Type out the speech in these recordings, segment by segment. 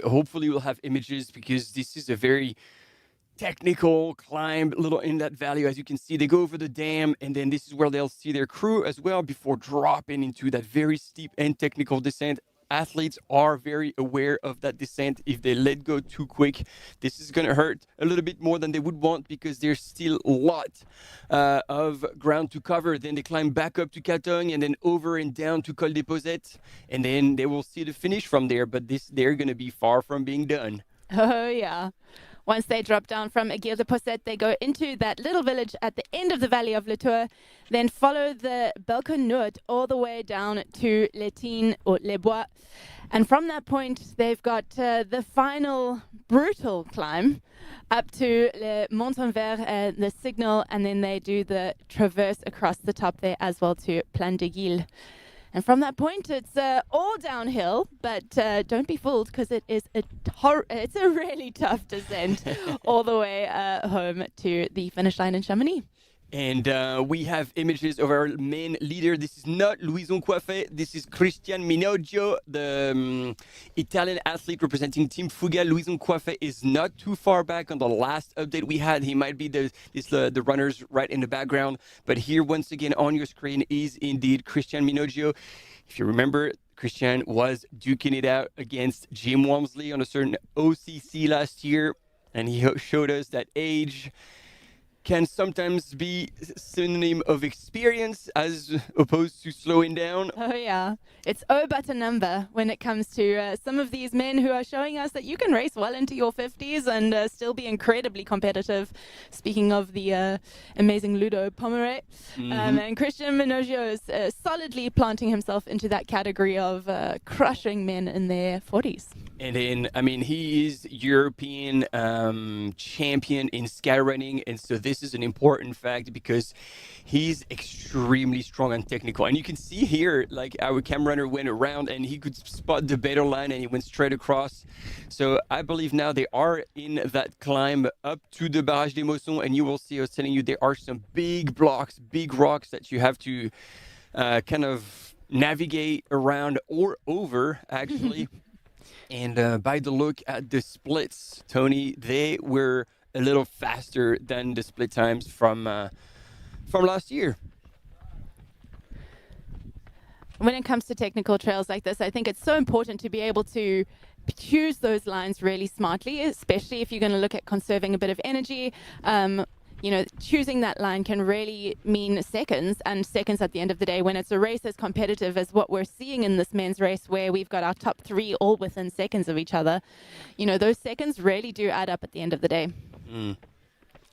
hopefully we'll have images because this is a very technical climb little in that valley. As you can see, they go over the dam, and then this is where they'll see their crew as well before dropping into that very steep and technical descent. Athletes are very aware of that descent. If they let go too quick, this is going to hurt a little bit more than they would want because there's still a lot of ground to cover. Then they climb back up to Catogne and then over and down to Col des Posettes, and then they will see the finish from there. But they're going to be far from being done. Oh, yeah. Once they drop down from Aiguille de Possette, they go into that little village at the end of the valley of Le Tour, then follow the Belconnoud all the way down to Les Tines or Les Bois. And from that point, they've got the final brutal climb up to Le Montenvert, the Signal, and then they do the traverse across the top there as well to Plan de Guil. And from that point, it's all downhill, but don't be fooled because it is it's a really tough descent all the way home to the finish line in Chamonix. And we have images of our main leader. This is not Louison Coiffet. This is Christian Minoggio, the Italian athlete representing Team Fuga. Louison Coiffet is not too far back on the last update we had. He might be the runners right in the background. But here, once again, on your screen is indeed Christian Minoggio. If you remember, Christian was duking it out against Jim Walmsley on a certain OCC last year. And he showed us that age can sometimes be synonym of experience as opposed to slowing down. Oh, yeah. It's but a number when it comes to some of these men who are showing us that you can race well into your 50s and still be incredibly competitive. Speaking of the amazing Ludo Pomeray. And Christian Minoggio is solidly planting himself into that category of crushing men in their 40s. And then, I mean, he is European champion in skyrunning. And so this is an important fact because he's extremely strong and technical. And you can see here, like our cam runner went around and he could spot the better line and he went straight across. So I believe now they are in that climb up to the Barrage d'Emosson. And you will see, I was telling you, there are some big blocks, big rocks that you have to kind of navigate around or over, actually. And by the look at the splits, Tony, they were a little faster than the split times from last year. When it comes to technical trails like this, I think it's so important to be able to choose those lines really smartly, especially if you're going to look at conserving a bit of energy. Choosing that line can really mean seconds, and seconds at the end of the day when it's a race as competitive as what we're seeing in this men's race where we've got our top three all within seconds of each other. Those seconds really do add up at the end of the day.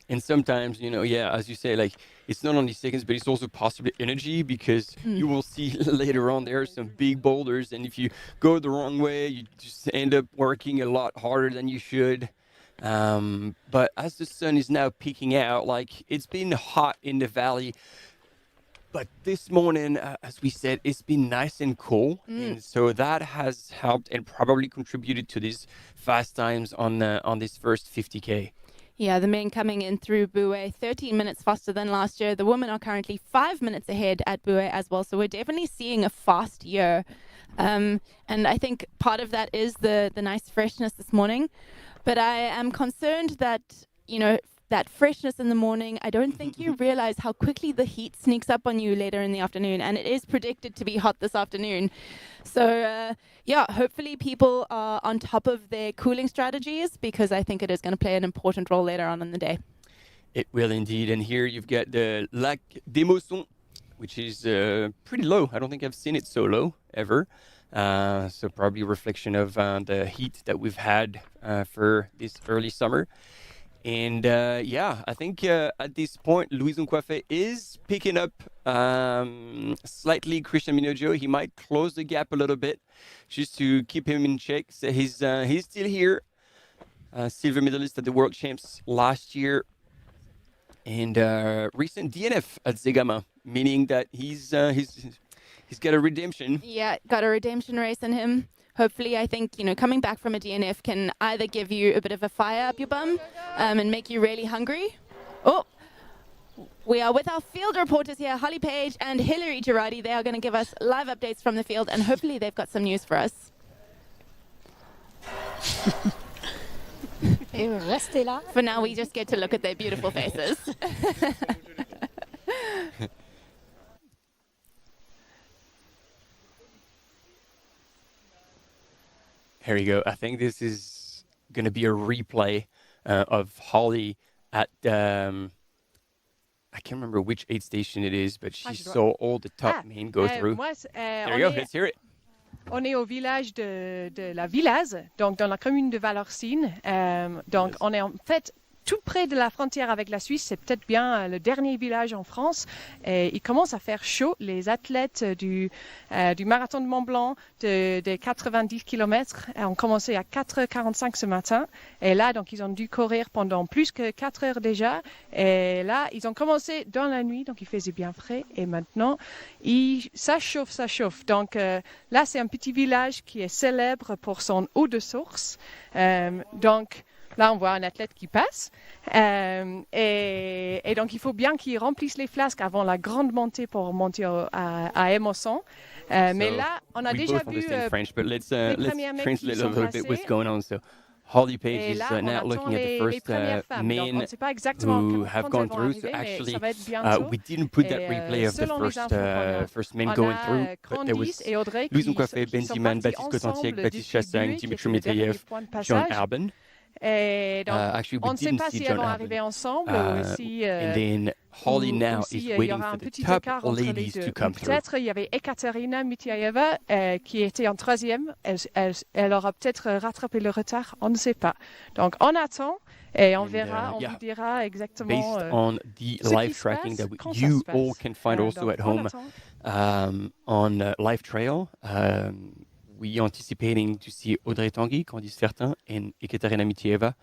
And sometimes, as you say, like it's not only seconds, but it's also possibly energy because you will see later on there are some big boulders. And if you go the wrong way, you just end up working a lot harder than you should. But as the sun is now peeking out, like it's been hot in the valley, but this morning, as we said, it's been nice and cool. And so that has helped and probably contributed to these fast times on this first 50K. Yeah, the men coming in through Bouet 13 minutes faster than last year. The women are currently 5 minutes ahead at Bouet as well. So we're definitely seeing a fast year. And I think part of that is the nice freshness this morning. But I am concerned that, that freshness in the morning, I don't think you realize how quickly the heat sneaks up on you later in the afternoon. And it is predicted to be hot this afternoon. So, hopefully people are on top of their cooling strategies because I think it is going to play an important role later on in the day. It will indeed. And here you've got the Lac d'Emosson, which is pretty low. I don't think I've seen it so low ever. So probably a reflection of the heat that we've had for this early summer. And I think at this point, Louison Coiffet is picking up slightly Christian Minoggio. He might close the gap a little bit just to keep him in check. So he's still here. Silver medalist at the World Champs last year. And recent DNF at Zegama, meaning that he's got a redemption. Yeah, got a redemption race in him. Hopefully, I think, coming back from a DNF can either give you a bit of a fire up your bum and make you really hungry. Oh, we are with our field reporters here, Holly Page and Hilary Girardi. They are going to give us live updates from the field, and hopefully they've got some news for us. Et restez là. For now, we just get to look at their beautiful faces. Here you go. I think this is going to be a replay of Holly at I can't remember which aid station it is, but she saw all the top men go through. There you go. Let's hear it. On est au village de la Villaz, donc dans la commune de Valorcine. Donc on est en fait tout près de la frontière avec la Suisse. C'est peut-être bien le dernier village en France. Et il commence à faire chaud. Les athlètes du marathon de Mont-Blanc de 90 km ont commencé à 4h45 ce matin. Et là, donc, ils ont dû courir pendant plus que 4 heures déjà. Et là, ils ont commencé dans la nuit, donc il faisait bien frais. Et maintenant, ça chauffe. Donc là, c'est un petit village qui est célèbre pour son eau de source. Donc, là, on voit un athlète qui passe. Et donc, il faut bien qu'il remplisse les flasques avant la grande montée pour monter à Emosson. Mais là, on a déjà vu French, but let's premiers mecs qui translate a sont little bit what's passés. going on. So, Holly Page Et is là, on now attend looking at the les first premières femmes. Donc, on men ne sait pas exactement who have quand gone elles vont through. So arriver, mais actually, ça va être bientôt. we didn't put that Et, replay of the selon les first infos qu'on a, first men on going a through. But there was Candice et Audrey Louison qui Coiffé, Ben sont Dhiman, partis Baptiste Cotantiec, ensemble Baptiste depuis le Chassagne, début, qui Dmitry était le dernier Mityaev, point de John passage. Alban. Et donc, Actually, we on ne sait didn't pas see si elles John vont Alban. arriver ensemble ou si And then Holly now si, is il y waiting aura for un the petit top écart entre les ladies deux. to come through. Peut-être il y avait Ekaterina Mityaeva qui était en troisième. Elle aura peut-être rattrapé le retard, on ne sait pas. Donc on attend et on verra, on vous dira exactement based on the ce qui live se tracking passe, that quand ça you se all passe. can find also Donc, at on home attend. on Live Trail. We anticipating to see Audrey Tanguy, Candice Fertin, and Ekaterina Mityaeva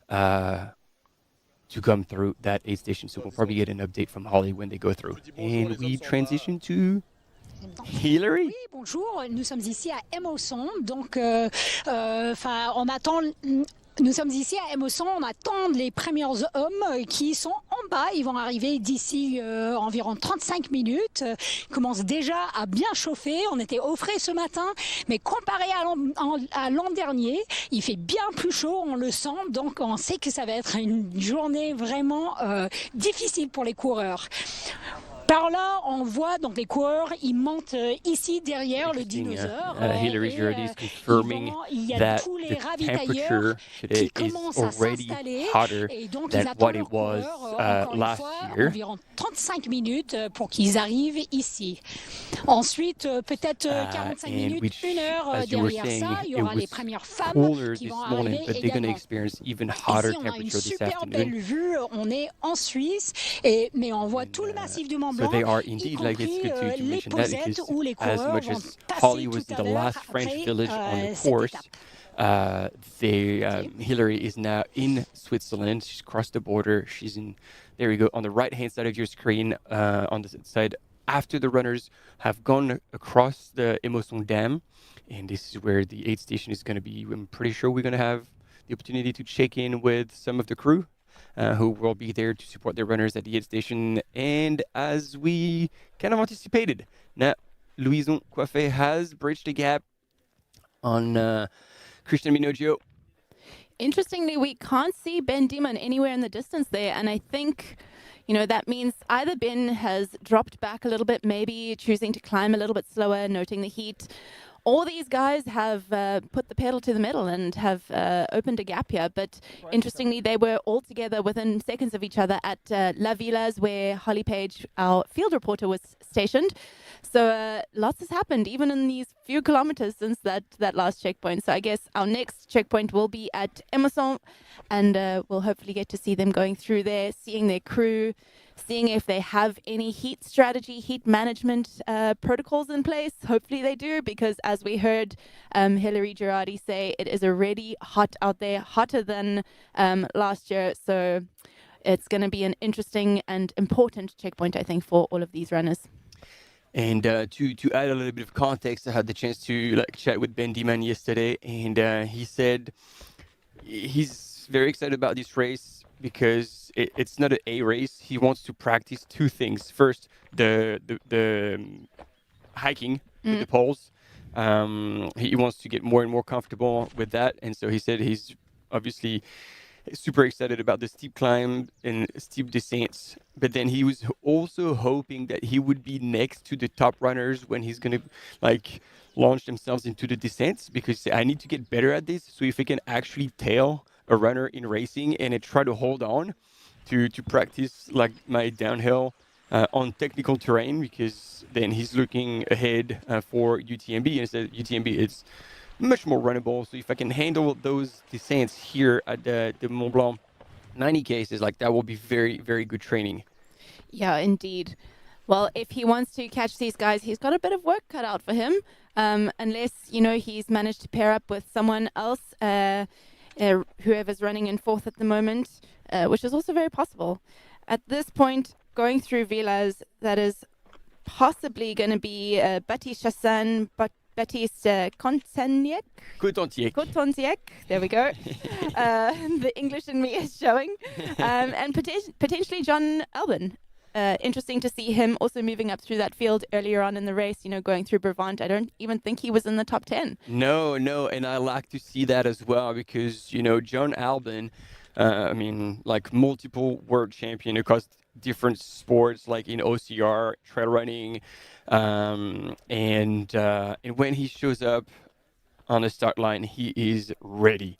to come through that aid station. So we'll probably get an update from Holly when they go through. And we transition to Hillary. Oui, bonjour. Nous sommes ici à Emosson. Donc, on attend. Nous sommes ici à Emosson, on attend les premiers hommes qui sont en bas. Ils vont arriver d'ici environ 35 minutes. Ils commencent déjà à bien chauffer. On était au frais ce matin, mais comparé à l'an dernier, il fait bien plus chaud, on le sent. Donc on sait que ça va être une journée vraiment difficile pour les coureurs. Par là, on voit donc les coureurs, ils montent ici derrière le dinosaure. Hillary Girardi is confirming il y a that tous les the ravitailleurs temperature today qui is commencent à already s'installer hotter et donc ils than attendent what it leurs was coureurs, encore une last fois, year. environ 35 minutes pour qu'ils arrivent ici. Ensuite, peut-être 45 minutes, which, une heure as you were derrière saying, ça, il y it aura les was premières femmes cooler qui this vont morning, arriver but they're going to également. experience even hotter Ici, on a une temperature this super afternoon. belle vue. On est en Suisse, mais on voit tout le massif du Mont-Blanc, So they are y indeed, like, it's compris good to les mention that posettes because où les as coureurs much vont as passer Holly was tout in à the l'heure last French après village on the cette course, étape. Hillary is now in Switzerland. She's crossed the border. She's in, there you go, on the right-hand side of your screen, on the side after the runners have gone across the Emosson Dam. And this is where the aid station is going to be. I'm pretty sure we're going to have the opportunity to check in with some of the crew who will be there to support their runners at the aid station. And as we kind of anticipated, now Louison Coiffé has bridged the gap on Christian Minoggio. Interestingly, we can't see Ben Dhiman anywhere in the distance there, and I think, that means either Ben has dropped back a little bit, maybe choosing to climb a little bit slower, noting the heat. All these guys have put the pedal to the metal and have opened a gap here. But interestingly, they were all together within seconds of each other at La Villas, where Holly Page, our field reporter, was stationed. So lots has happened, even in these few kilometers since that last checkpoint. So I guess our next checkpoint will be at Emosson, and we'll hopefully get to see them going through there, seeing their crew, seeing if they have any heat strategy, heat management protocols in place. Hopefully they do, because as we heard Hillary Girardi say, it is already hot out there, hotter than last year. So it's going to be an interesting and important checkpoint, I think, for all of these runners. And to add a little bit of context, I had the chance to chat with Ben Dhiman yesterday, and he said he's very excited about this race because it's not an A race. He wants to practice two things. First, the hiking with the poles, He wants to get more and more comfortable with that, and so he said he's obviously super excited about the steep climb and steep descents. But then he was also hoping that he would be next to the top runners when he's gonna like launch themselves into the descents, because I need to get better at this. So if I can actually tail a runner in racing and I try to hold on to practice like my downhill on technical terrain, because then he's looking ahead for UTMB, and said UTMB it's much more runnable. So if I can handle those descents here at the Mont Blanc 90 cases, like that will be very, very good training. Yeah, indeed. Well, if he wants to catch these guys, he's got a bit of work cut out for him. Unless, he's managed to pair up with someone else, whoever's running in fourth at the moment, which is also very possible. At this point, going through Villas, that is possibly going to be Baptiste Chassagne, Baptiste Contentiec, there we go. The English in me is showing. And potentially John Alban. Interesting to see him also moving up through that field earlier on in the race, going through Brabant. I don't even think he was in the top 10. No, and I like to see that as well, because, John Alban, like multiple world champion across different sports, like in OCR, trail running, and when he shows up on the start line, he is ready.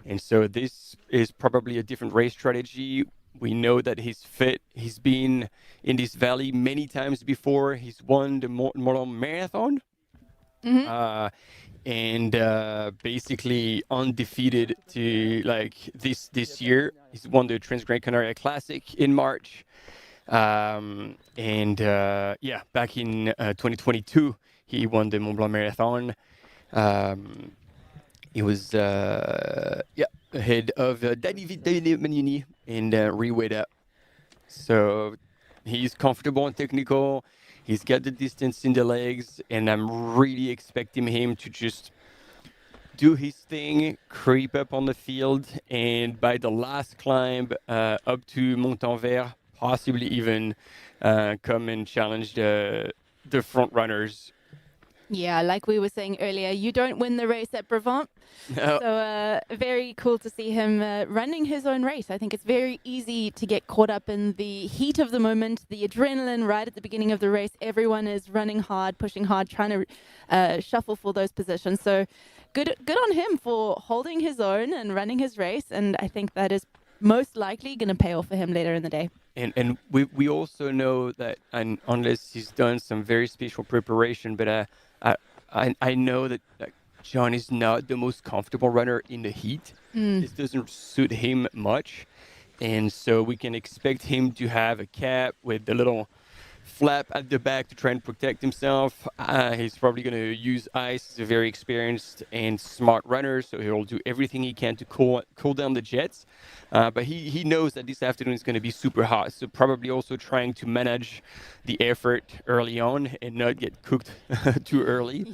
And so this is probably a different race strategy. We know that he's fit. He's been in this valley many times before. He's won the Mont-Blanc Marathon. Mm-hmm. And basically undefeated to like this year. He's won the Trans-Gran Canaria Classic in March. Back in 2022, he won the Mont Blanc Marathon. He was ahead of David Manini in Reweda. So he's comfortable and technical. He's got the distance in the legs, and I'm really expecting him to just do his thing, creep up on the field, and by the last climb up to Montanvert, possibly even come and challenge the front runners. Yeah, like we were saying earlier, you don't win the race at Brabant. No. So very cool to see him running his own race. I think it's very easy to get caught up in the heat of the moment, the adrenaline right at the beginning of the race. Everyone is running hard, pushing hard, trying to shuffle for those positions. So good on him for holding his own and running his race. And I think that is most likely going to pay off for him later in the day. And we also know that, and unless he's done some very special preparation, but I know that John is not the most comfortable runner in the heat. This doesn't suit him much. And so we can expect him to have a cap with the little flap at the back to try and protect himself. He's probably going to use ice. He's a very experienced and smart runner, so he'll do everything he can to cool down the jets. But he knows that this afternoon is going to be super hot, so probably also trying to manage the effort early on and not get cooked too early.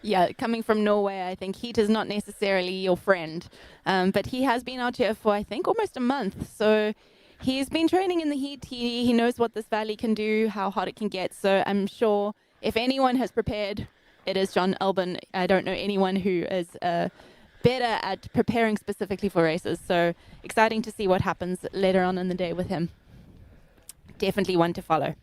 Yeah, coming from Norway, I think heat is not necessarily your friend. But he has been out here for, I think, almost a month. So he's been training in the heat. He knows what this valley can do, how hot it can get. So I'm sure if anyone has prepared, it is John Alban. I don't know anyone who is better at preparing specifically for races. So exciting to see what happens later on in the day with him. Definitely one to follow.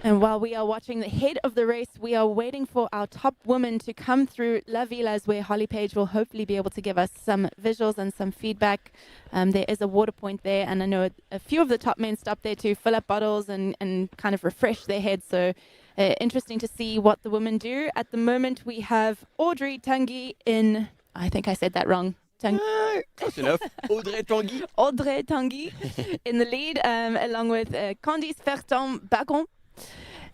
And while we are watching the head of the race, we are waiting for our top woman to come through La Villas, where Holly Page will hopefully be able to give us some visuals and some feedback. There is a water point there, and I know a few of the top men stopped there to fill up bottles and kind of refresh their heads. So interesting to see what the women do. At the moment, we have Audrey Tanguy in, I think I said that wrong. Close enough. Audrey Tanguy. Audrey Tanguy in the lead, along with Candice Fertin-Baccon.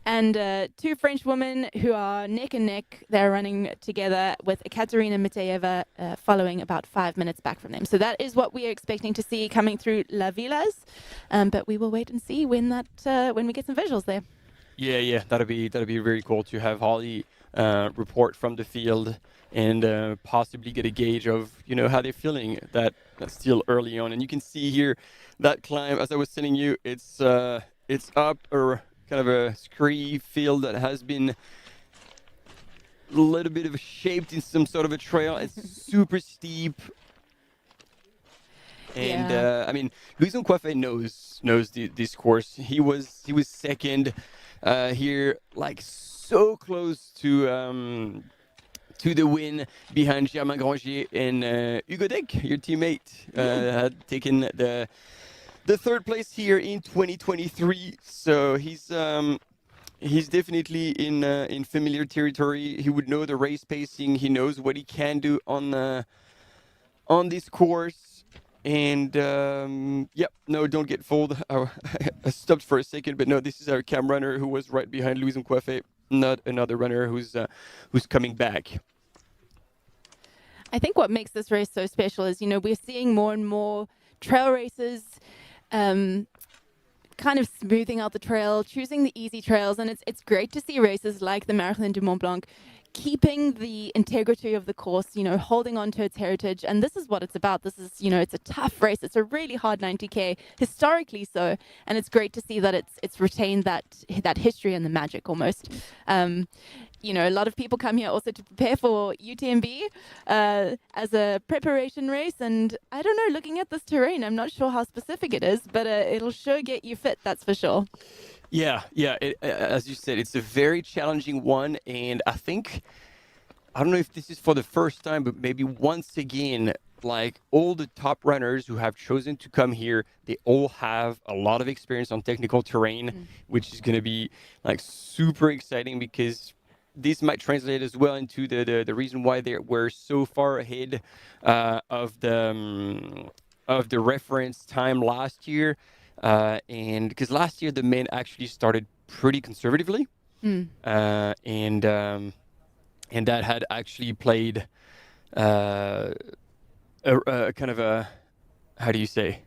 And two French women who are neck and neck. They're running together with Ekaterina Mityaeva following about 5 minutes back from them. So that is what we are expecting to see coming through La Villas. But we will wait and see when we get some visuals there. Yeah, that'll be very cool to have Holly report from the field and possibly get a gauge of how they're feeling. That's still early on, and you can see here that climb. As I was telling you, it's up or kind of a scree field that has been a little bit of shaped in some sort of a trail. It's super steep. And I mean, Louison Coiffet knows this course. He was second here, like so close to the win behind Germain Grangier and Hugo Deck, your teammate, had taken the third place here in 2023. So he's definitely in familiar territory. He would know the race pacing. He knows what he can do on this course. And no, don't get fooled. I stopped for a second, but no, this is our cam runner who was right behind Louison Coiffet, not another runner who's coming back. I think what makes this race so special is, we're seeing more and more trail races kind of smoothing out the trail, choosing the easy trails, and it's great to see races like the Marathon du Mont Blanc keeping the integrity of the course, holding on to its heritage. And this is what it's about. This is, it's a tough race. It's a really hard 90K, historically so. And it's great to see that it's retained that history and the magic almost. A lot of people come here also to prepare for UTMB as a preparation race. And I don't know, looking at this terrain, I'm not sure how specific it is, but it'll sure get you fit, that's for sure. Yeah. As you said, it's a very challenging one. And I don't know if this is for the first time, but maybe once again, like all the top runners who have chosen to come here, they all have a lot of experience on technical terrain, which is going to be like super exciting because this might translate as well into the reason why they were so far ahead of the reference time last year. And because last year the men actually started pretty conservatively, and that had actually played a kind of a, how do you say,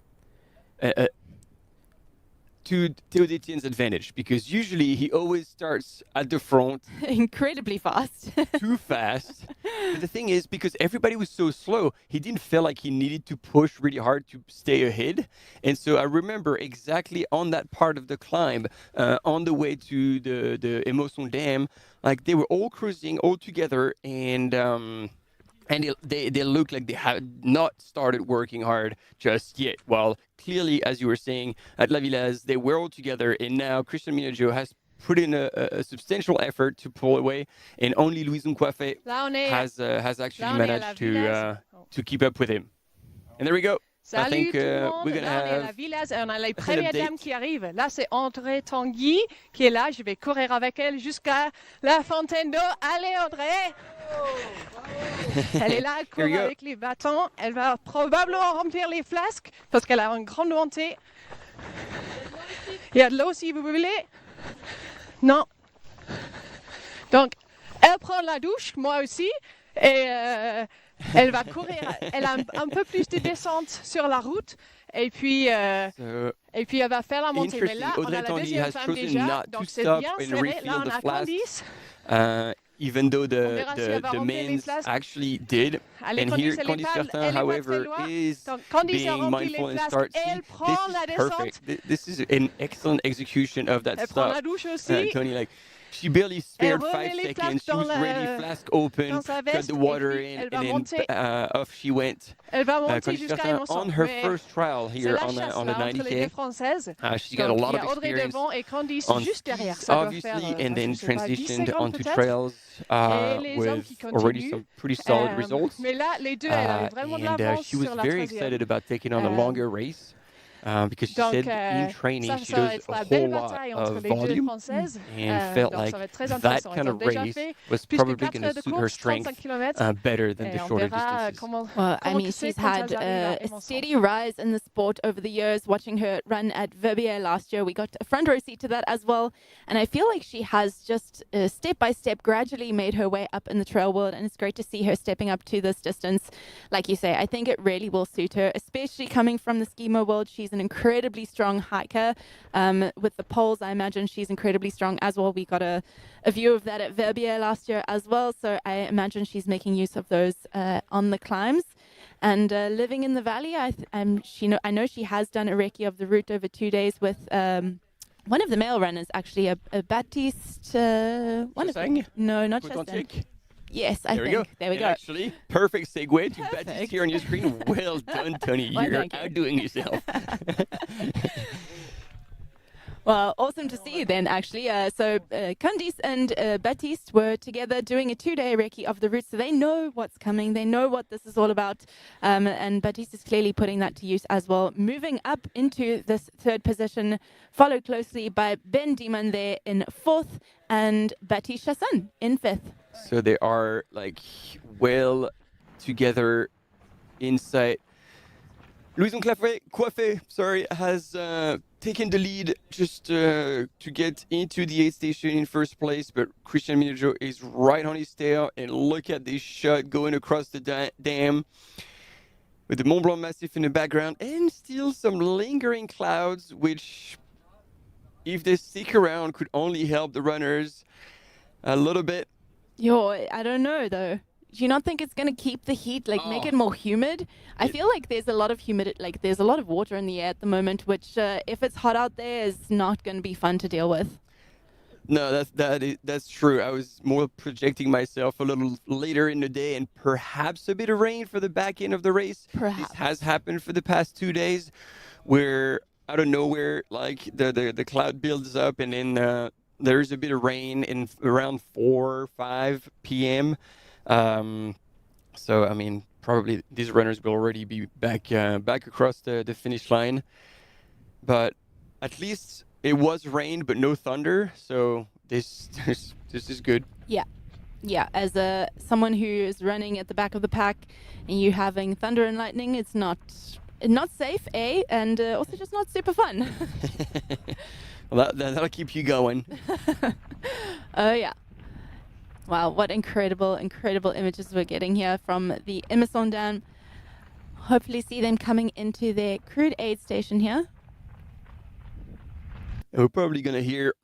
to Théo Détienne's advantage, because usually he always starts at the front incredibly fast, too fast. But the thing is, because everybody was so slow, he didn't feel like he needed to push really hard to stay ahead. And so I remember exactly on that part of the climb, on the way to the Emosson Dam, like they were all cruising all together, and they looked like they had not started working hard just yet. Well, clearly, as you were saying, at La Villaz, they were all together, and now Christian Minoggio has put in a substantial effort to pull away, and only Louison Coiffet has actually managed to keep up with him. And there we go. Salut I think tout le monde, we're gonna là on est à have la Villaz et on a les premières dames qui arrivent. Là c'est André Tanguy qui est là, je vais courir avec elle jusqu'à la fontaine d'eau. Allez André! Elle est là, elle court avec les bâtons. Elle va probablement remplir les flasques parce qu'elle a une grande montée. Il y a de l'eau si vous voulez. Non. Donc, elle prend la douche, moi aussi, et elle va courir. Elle a un peu plus de descente sur la route, et puis elle va faire la montée. Mais là, on a la deuxième femme déjà, donc c'est bien serré. Là, on a Candice. Even though the men actually did. And here, Candice Fertin, however, is being mindful and starts. This is perfect. This is an excellent execution of that stuff. Tony, like, she barely spared 5 seconds. She was ready, flask open, cut the water in, and then off she went. Candice Fertin, on her first trial here on the 90K, she got a lot of experience on skis, obviously, and then transitioned onto trails with already some pretty solid results. And she was very excited about taking on a longer race. Because she said in training she does a whole lot of volume and felt like that kind of race was probably going to suit her strength better than the shorter distances. Well, I mean, she's had a steady rise in the sport over the years. Watching her run at Verbier last year, we got a front row seat to that as well. And I feel like she has just step by step gradually made her way up in the trail world. And it's great to see her stepping up to this distance. Like you say, I think it really will suit her, especially coming from the skimo world. She's an incredibly strong hiker. With the poles, I imagine she's incredibly strong as well. We got a view of that at Verbier last year as well. So I imagine she's making use of those on the climbs. And living in the valley, I know she has done a recce of the route over 2 days with one of the male runners, actually, a Baptiste. One of Chassagne? no, not Chassagne. Cotentic? Yes, I There we think. go. There we And go. actually, perfect segue to Perfect. Baptiste here on your screen. Well done, Tony. Well, You're thank you. outdoing yourself. Well, awesome to see you then, actually. So Candice and Baptiste were together doing a 2-day recce of the route, so they know what's coming. They know what this is all about. And Baptiste is clearly putting that to use as well. Moving up into this third position, followed closely by Ben Dhiman there in fourth and Baptiste Chassagne in fifth. So they are like well together inside. Louison Coiffé, has taken the lead just to get into the 8th station in first place, but Christian Minoggio is right on his tail, and look at this shot going across the dam with the Mont Blanc Massif in the background and still some lingering clouds, which, if they stick around, could only help the runners a little bit. I don't know though. Do you not think it's going to keep the heat, make it more humid? I feel like there's a lot of humidity, there's a lot of water in the air at the moment, which if it's hot out there is not going to be fun to deal with. No, that's true. I was more projecting myself a little later in the day and perhaps a bit of rain for the back end of the race. Perhaps. This has happened for the past 2 days where out of nowhere, the cloud builds up and then there's a bit of rain in around 4 or 5 p.m. So, I mean, probably these runners will already be back across the finish line. But at least it was rain, but no thunder. So this is good. Yeah, as someone who is running at the back of the pack and you having thunder and lightning, it's not safe, and also just not super fun. Well, that'll keep you going. Oh, yeah. Wow, what incredible images we're getting here from the Emosson Dam. Hopefully see them coming into their crude aid station here. And we're probably going to hear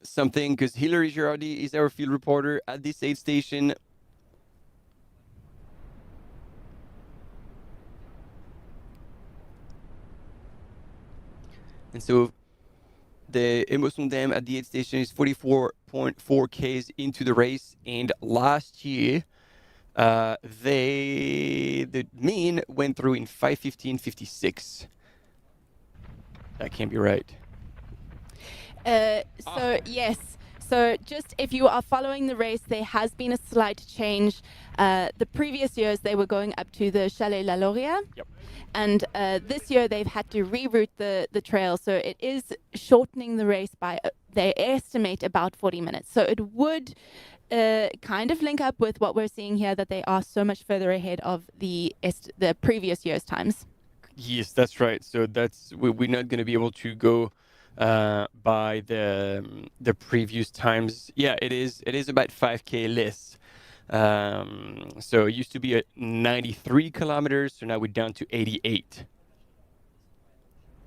something because Hilary Girardi is our field reporter at this aid station. And so the Emosson Dam at the aid station is 44.4 Ks into the race. And last year, the mean went through in 5:15.56. That can't be right. Yes. So just if you are following the race, there has been a slight change. The previous years, they were going up to the Chalet La Laurière. Yep. And this year, they've had to reroute the trail. So it is shortening the race by, they estimate, about 40 minutes. So it would kind of link up with what we're seeing here, that they are so much further ahead of the previous year's times. Yes, that's right. So we're not going to be able to go by the previous times. Yeah, it is about 5K less. So it used to be at 93 kilometers, so now we're down to 88.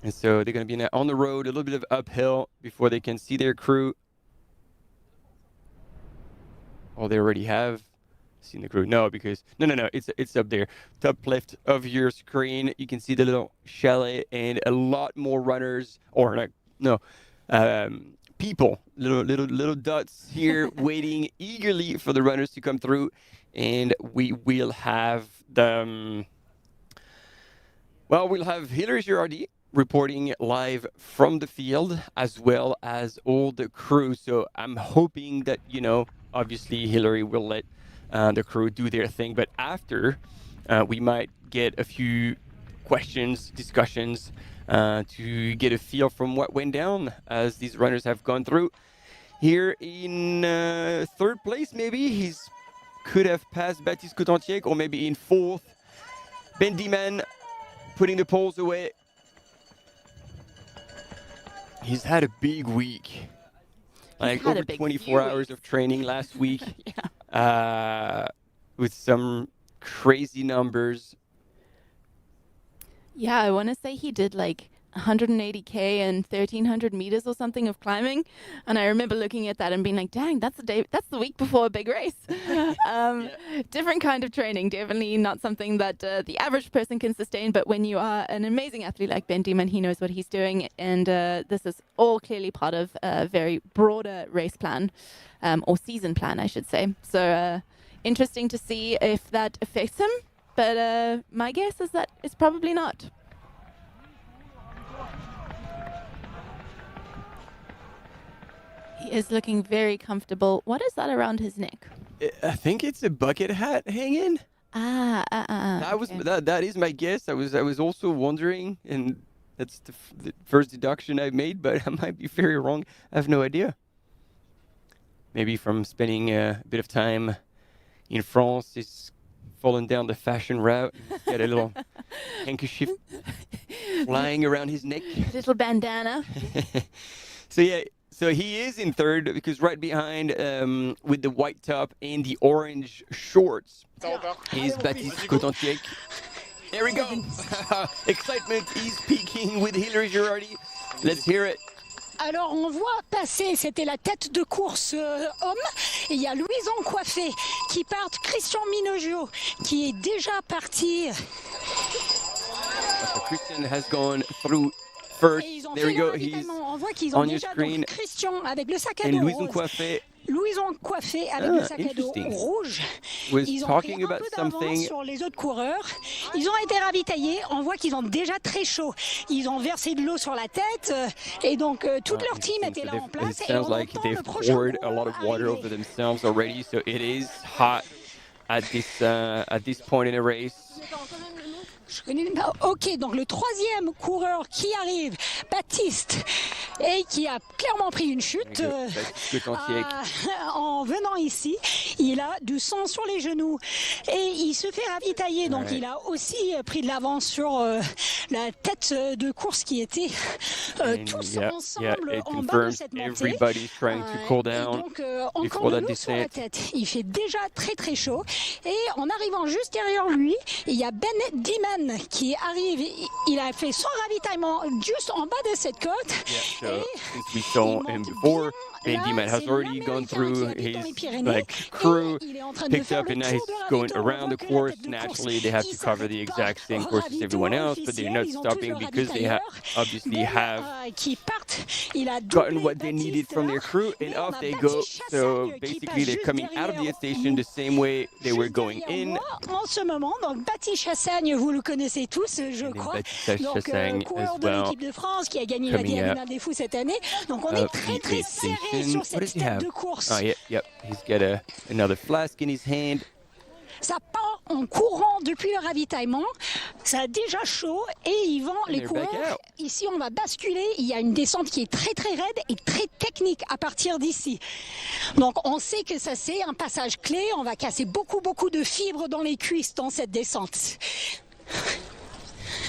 And so they're going to be on the road, a little bit of uphill before they can see their crew. Oh, they already have seen the crew. No, because no, it's up there, top left of your screen. You can see the little chalet and a lot more runners, or people, little dots here waiting eagerly for the runners to come through. And we will have we'll have Hilary Girardi reporting live from the field, as well as all the crew. So I'm hoping that, obviously Hilary will let the crew do their thing, but after we might get a few questions, discussions, to get a feel from what went down as these runners have gone through. Here in third place, maybe he's could have passed Baptiste Cotentic, or maybe in fourth. Ben Dhiman putting the poles away. He's had a big week. Over 24 hours of training last week. Yeah. With some crazy numbers. Yeah, I want to say he did 180k and 1300 meters or something of climbing, and I remember looking at that and being like, dang, that's the week before a big race. Different kind of training, definitely not something that the average person can sustain, but when you are an amazing athlete like Ben Dhiman, he knows what he's doing, and this is all clearly part of a very broader race plan, or season plan, I should say. So interesting to see if that affects him, but my guess is that it's probably not. He is looking very comfortable. What is that around his neck? I think it's a bucket hat hanging. Okay. That is my guess. I was also wondering, and that's the first deduction I've made, but I might be very wrong. I have no idea. Maybe from spending a bit of time in France, he's fallen down the fashion route. Got a little handkerchief lying around his neck. Little bandana. So he is in third because right behind with the white top and the orange shorts is Baptiste Cotentin. There we go. Excitement is peaking with Hilary Girardi. Let's hear it. Alors on voit passer, c'était la tête de course homme, et il y a Louison Coiffé qui part, Christian Minoggio qui est déjà parti. So Christian has gone through first. There we go. He's on voit qu'ils ont on your déjà screen. Christian avec le sac à And dos Louison rose. Coiffé Louison Coiffé avec le sac à dos interesting. rouge. was Ils ont talking pris un about peu d'avance something. sur les autres coureurs. Ils ont été ravitaillés. On voit qu'ils ont déjà très chaud. Ils ont versé de l'eau sur la tête. Et donc, toute leur team était là en It place. Et sounds on like entend they've le prochain poured a lot of coureur water arriver. over themselves already, so it is hot at this point in the race. Je connais le nom. Ok, donc le troisième coureur qui arrive, Baptiste, et qui a clairement pris une chute Baptiste Cotentin. en venant ici. Il a du sang sur les genoux et il se fait ravitailler. Donc Ouais. il a aussi pris de l'avance sur la tête de course qui était tous ensemble it en bas de confirms cette montée. everybody's trying to cool Et down. donc before encore de that l'eau sur la descent. tête. Il fait déjà très très chaud. Et en arrivant juste derrière lui, il y a Ben Dhiman qui arrive. Il a fait son ravitaillement juste en bas de cette côte. So Et since we saw il him monte before, bien. Ben Dhiman Là, has c'est already gone l'Américain through qui habite dans les his Pyrénées. crew, Et il est en train de picked faire up, le and now tour he's de la going route. On around voit the que la course. tête de Naturally, course, they have il to cover the s'arrête exact pas same au course as everyone ravito else, but they're officiel. not Ils ont stopping tous leur because they ravitailleur. obviously Ben, have qui partent. Il a gotten doublé what they Baptiste needed from their là. crew, and Mais on off a they Baptiste go. So Chassagne qui basically, passe they're juste coming out of the derrière station the same way they were juste going derrière in. moi en ce moment. Donc Baptiste Chassagne, vous le connaissez tous, je And then crois. Baptiste Donc Chassagne coureur as de well. l'équipe de France qui a gagné la Coming Diagonale des Fous cette année. Donc on est très The très aid serré station. sur What cette does he tête have? de course. Oh, yep. He's got another flask in his hand. Ça part en courant depuis le ravitaillement. Ça a déjà chaud et ils vont les they're back coureurs. out. Ici, on va basculer. Il y a une descente qui est très très raide et très technique à partir d'ici. Donc, on sait que ça c'est un passage clé. On va casser beaucoup de fibres dans les cuisses dans cette descente.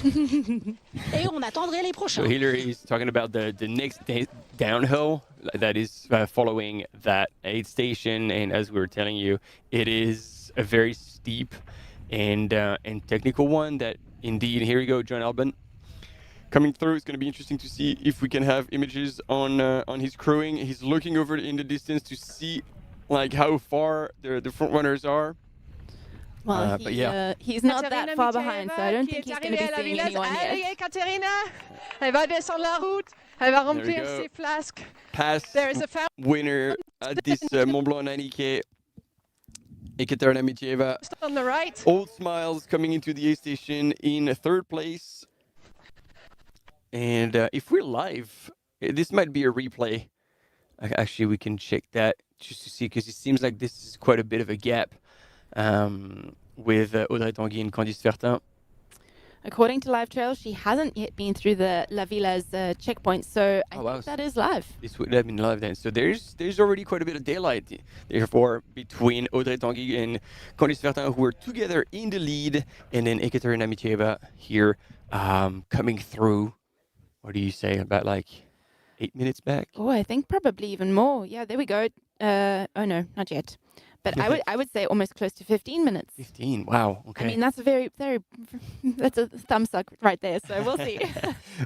Et on attendrait les prochains. So Hilary is talking about the next downhill that is following that aid station, and as we were telling you, it is a very steep and technical one. That indeed, here we go, John Alban coming through. It's going to be interesting to see if we can have images on his crewing. He's looking over in the distance to see like how far the front runners are. Well, but yeah. he's not Katerina that far Mityaev, behind, so I don't qui think est he's going to arrivée be à la seeing Villaz. anyone Allez, yet. Katerina, elle va descendre la route, elle va remplir go. ses flasques. Past There is a fountain winner at this Mont Blanc 90K, Ekaterina Mityaeva. on the right. Old smiles coming into the aid station in third place. And if we're live, this might be a replay. Actually, we can check that just to see, because it seems like this is quite a bit of a gap with Audrey Tanguy and Candice Fertin. According to Live Trail, she hasn't yet been through the La Villa's checkpoint, so I think that is live. This would have been live then. So there's already quite a bit of daylight, therefore, between Audrey Tanguy and Candice Fertin, who are together in the lead, and then Ekaterina Mityaeva here coming through. What do you say, about like 8 minutes back? Oh, I think probably even more. Yeah, there we go. Oh no, not yet. But I would say almost close to 15 minutes. 15. Wow. Okay. I mean, that's a that's a thumbs up right there. So we'll see.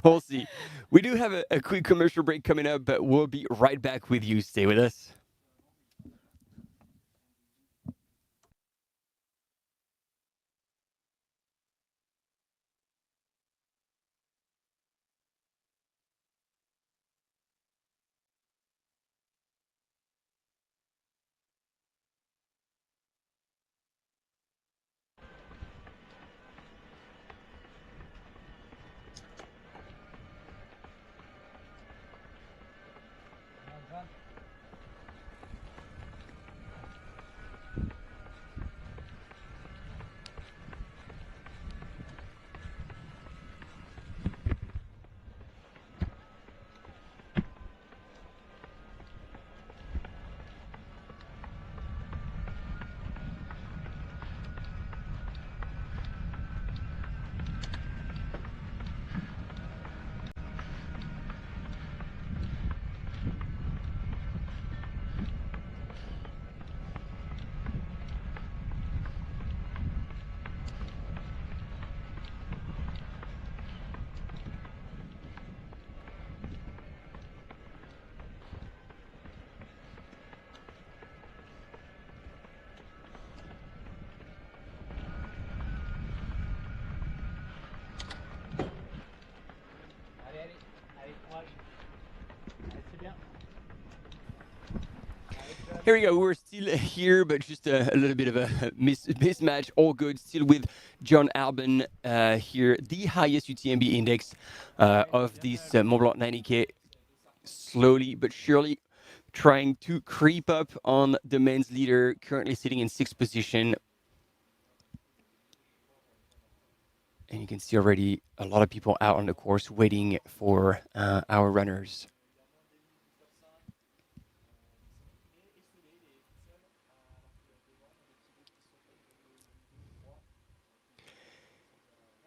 We'll see. We do have a quick commercial break coming up, but we'll be right back with you. Stay with us. Here we go. We're still here, but just a little bit of a mismatch. All good. Still with John Alban here, the highest UTMB index of this Mont Blanc 90K. Slowly but surely trying to creep up on the men's leader, currently sitting in 6th position. And you can see already a lot of people out on the course waiting for our runners.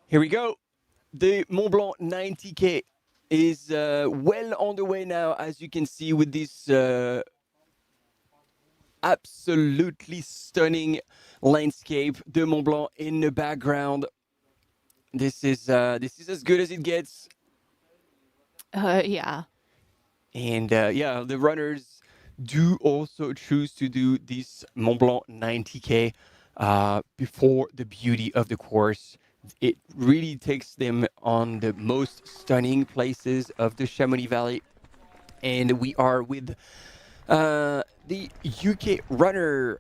Here we go. The Mont Blanc 90K is well on the way now, as you can see, with this absolutely stunning landscape. The Mont Blanc in the background. This is as good as it gets. Yeah. And yeah, the runners do also choose to do this Mont Blanc 90K before the beauty of the course. It really takes them on the most stunning places of the Chamonix Valley. And we are with the UK runner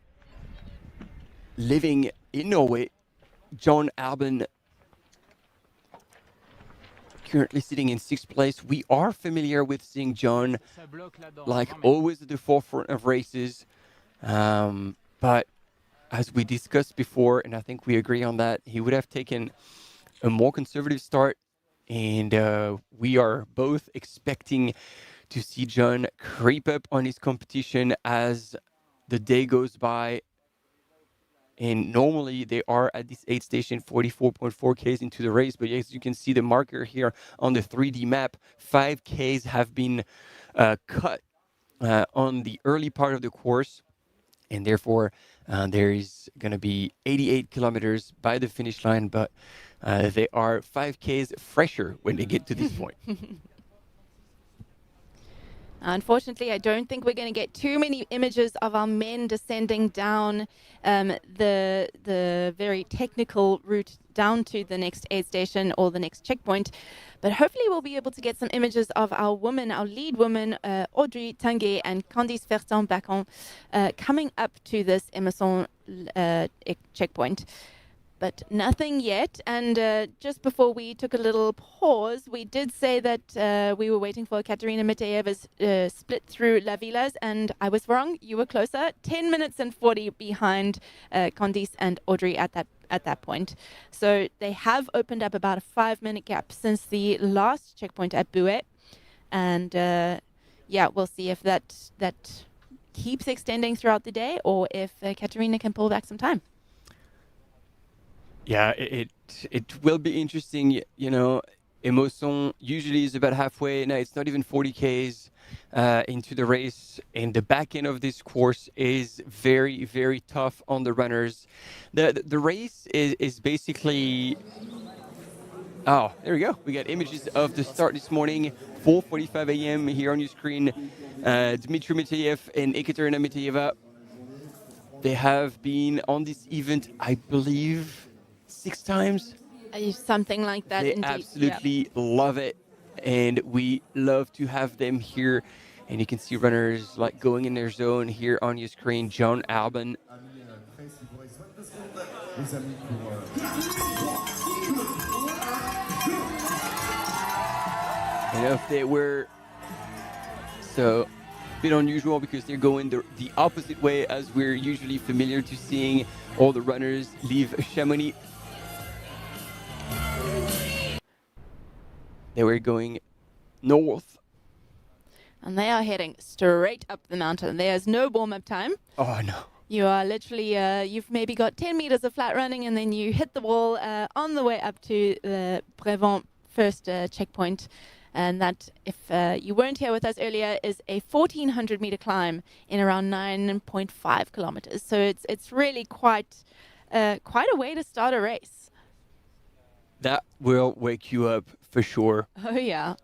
living in Norway, John Alban, currently sitting in 6th place. We are familiar with seeing John, like always, at the forefront of races. But as we discussed before, and I think we agree on that, he would have taken a more conservative start. And we are both expecting to see John creep up on his competition as the day goes by. And normally they are at this aid station 44.4 Ks into the race. But as you can see the marker here on the 3D map, 5 Ks have been cut on the early part of the course. And therefore, there is going to be 88 kilometers by the finish line. But they are 5 Ks fresher when they get to this point. Unfortunately, I don't think we're going to get too many images of our men descending down the very technical route down to the next aid station or the next checkpoint. But hopefully we'll be able to get some images of our women, our lead women, Audrey, Tanguy and Candice Fertin-Baccon coming up to this Emosson checkpoint. But nothing yet. And just before we took a little pause, we did say that we were waiting for Katerina Mityaeva's split through La Villa's, and I was wrong. You were closer. 10 minutes and 40 behind Candice and Audrey at that point. So they have opened up about a 5-minute gap since the last checkpoint at Bouet. And yeah, we'll see if that keeps extending throughout the day or if Katerina can pull back some time. Yeah, it will be interesting. You know, Emosson usually is about halfway. No, it's not even 40 Ks into the race. And the back end of this course is very, very tough on the runners. The race is basically... Oh, there we go. We got images of the start this morning, 4:45 a.m. here on your screen. Dmitry Mityaev and Ekaterina Mityaeva. They have been on this event, I believe, 6 times. Something like that. They indeed. absolutely love it, and we love to have them here. And you can see runners like going in their zone here on your screen. John Alban. And if they were so a bit unusual because they're going the opposite way as we're usually familiar to seeing all the runners leave Chamonix. They were going north. And they are heading straight up the mountain. There's no warm-up time. Oh, no. You are literally, you've maybe got 10 meters of flat running, and then you hit the wall on the way up to the Brevant first checkpoint. And that, if you weren't here with us earlier, is a 1,400 meter climb in around 9.5 kilometers. So it's really quite a way to start a race. That will wake you up for sure. Oh, yeah.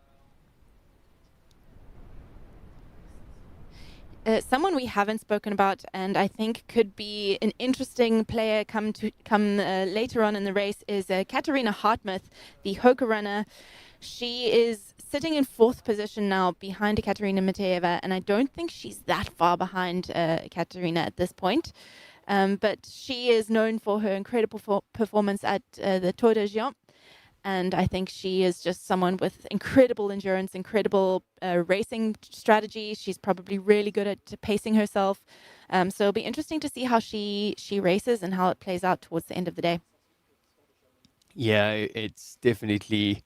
Someone we haven't spoken about, and I think could be an interesting player come later on in the race, is Katarina Hartmuth, the Hoka runner. She is sitting in 4th position now behind Ekaterina Mityaeva, and I don't think she's that far behind Katarina at this point. But she is known for her incredible performance at the Tour de Géant. And I think she is just someone with incredible endurance, incredible racing strategy. She's probably really good at pacing herself. So it'll be interesting to see how she races and how it plays out towards the end of the day. Yeah, it's definitely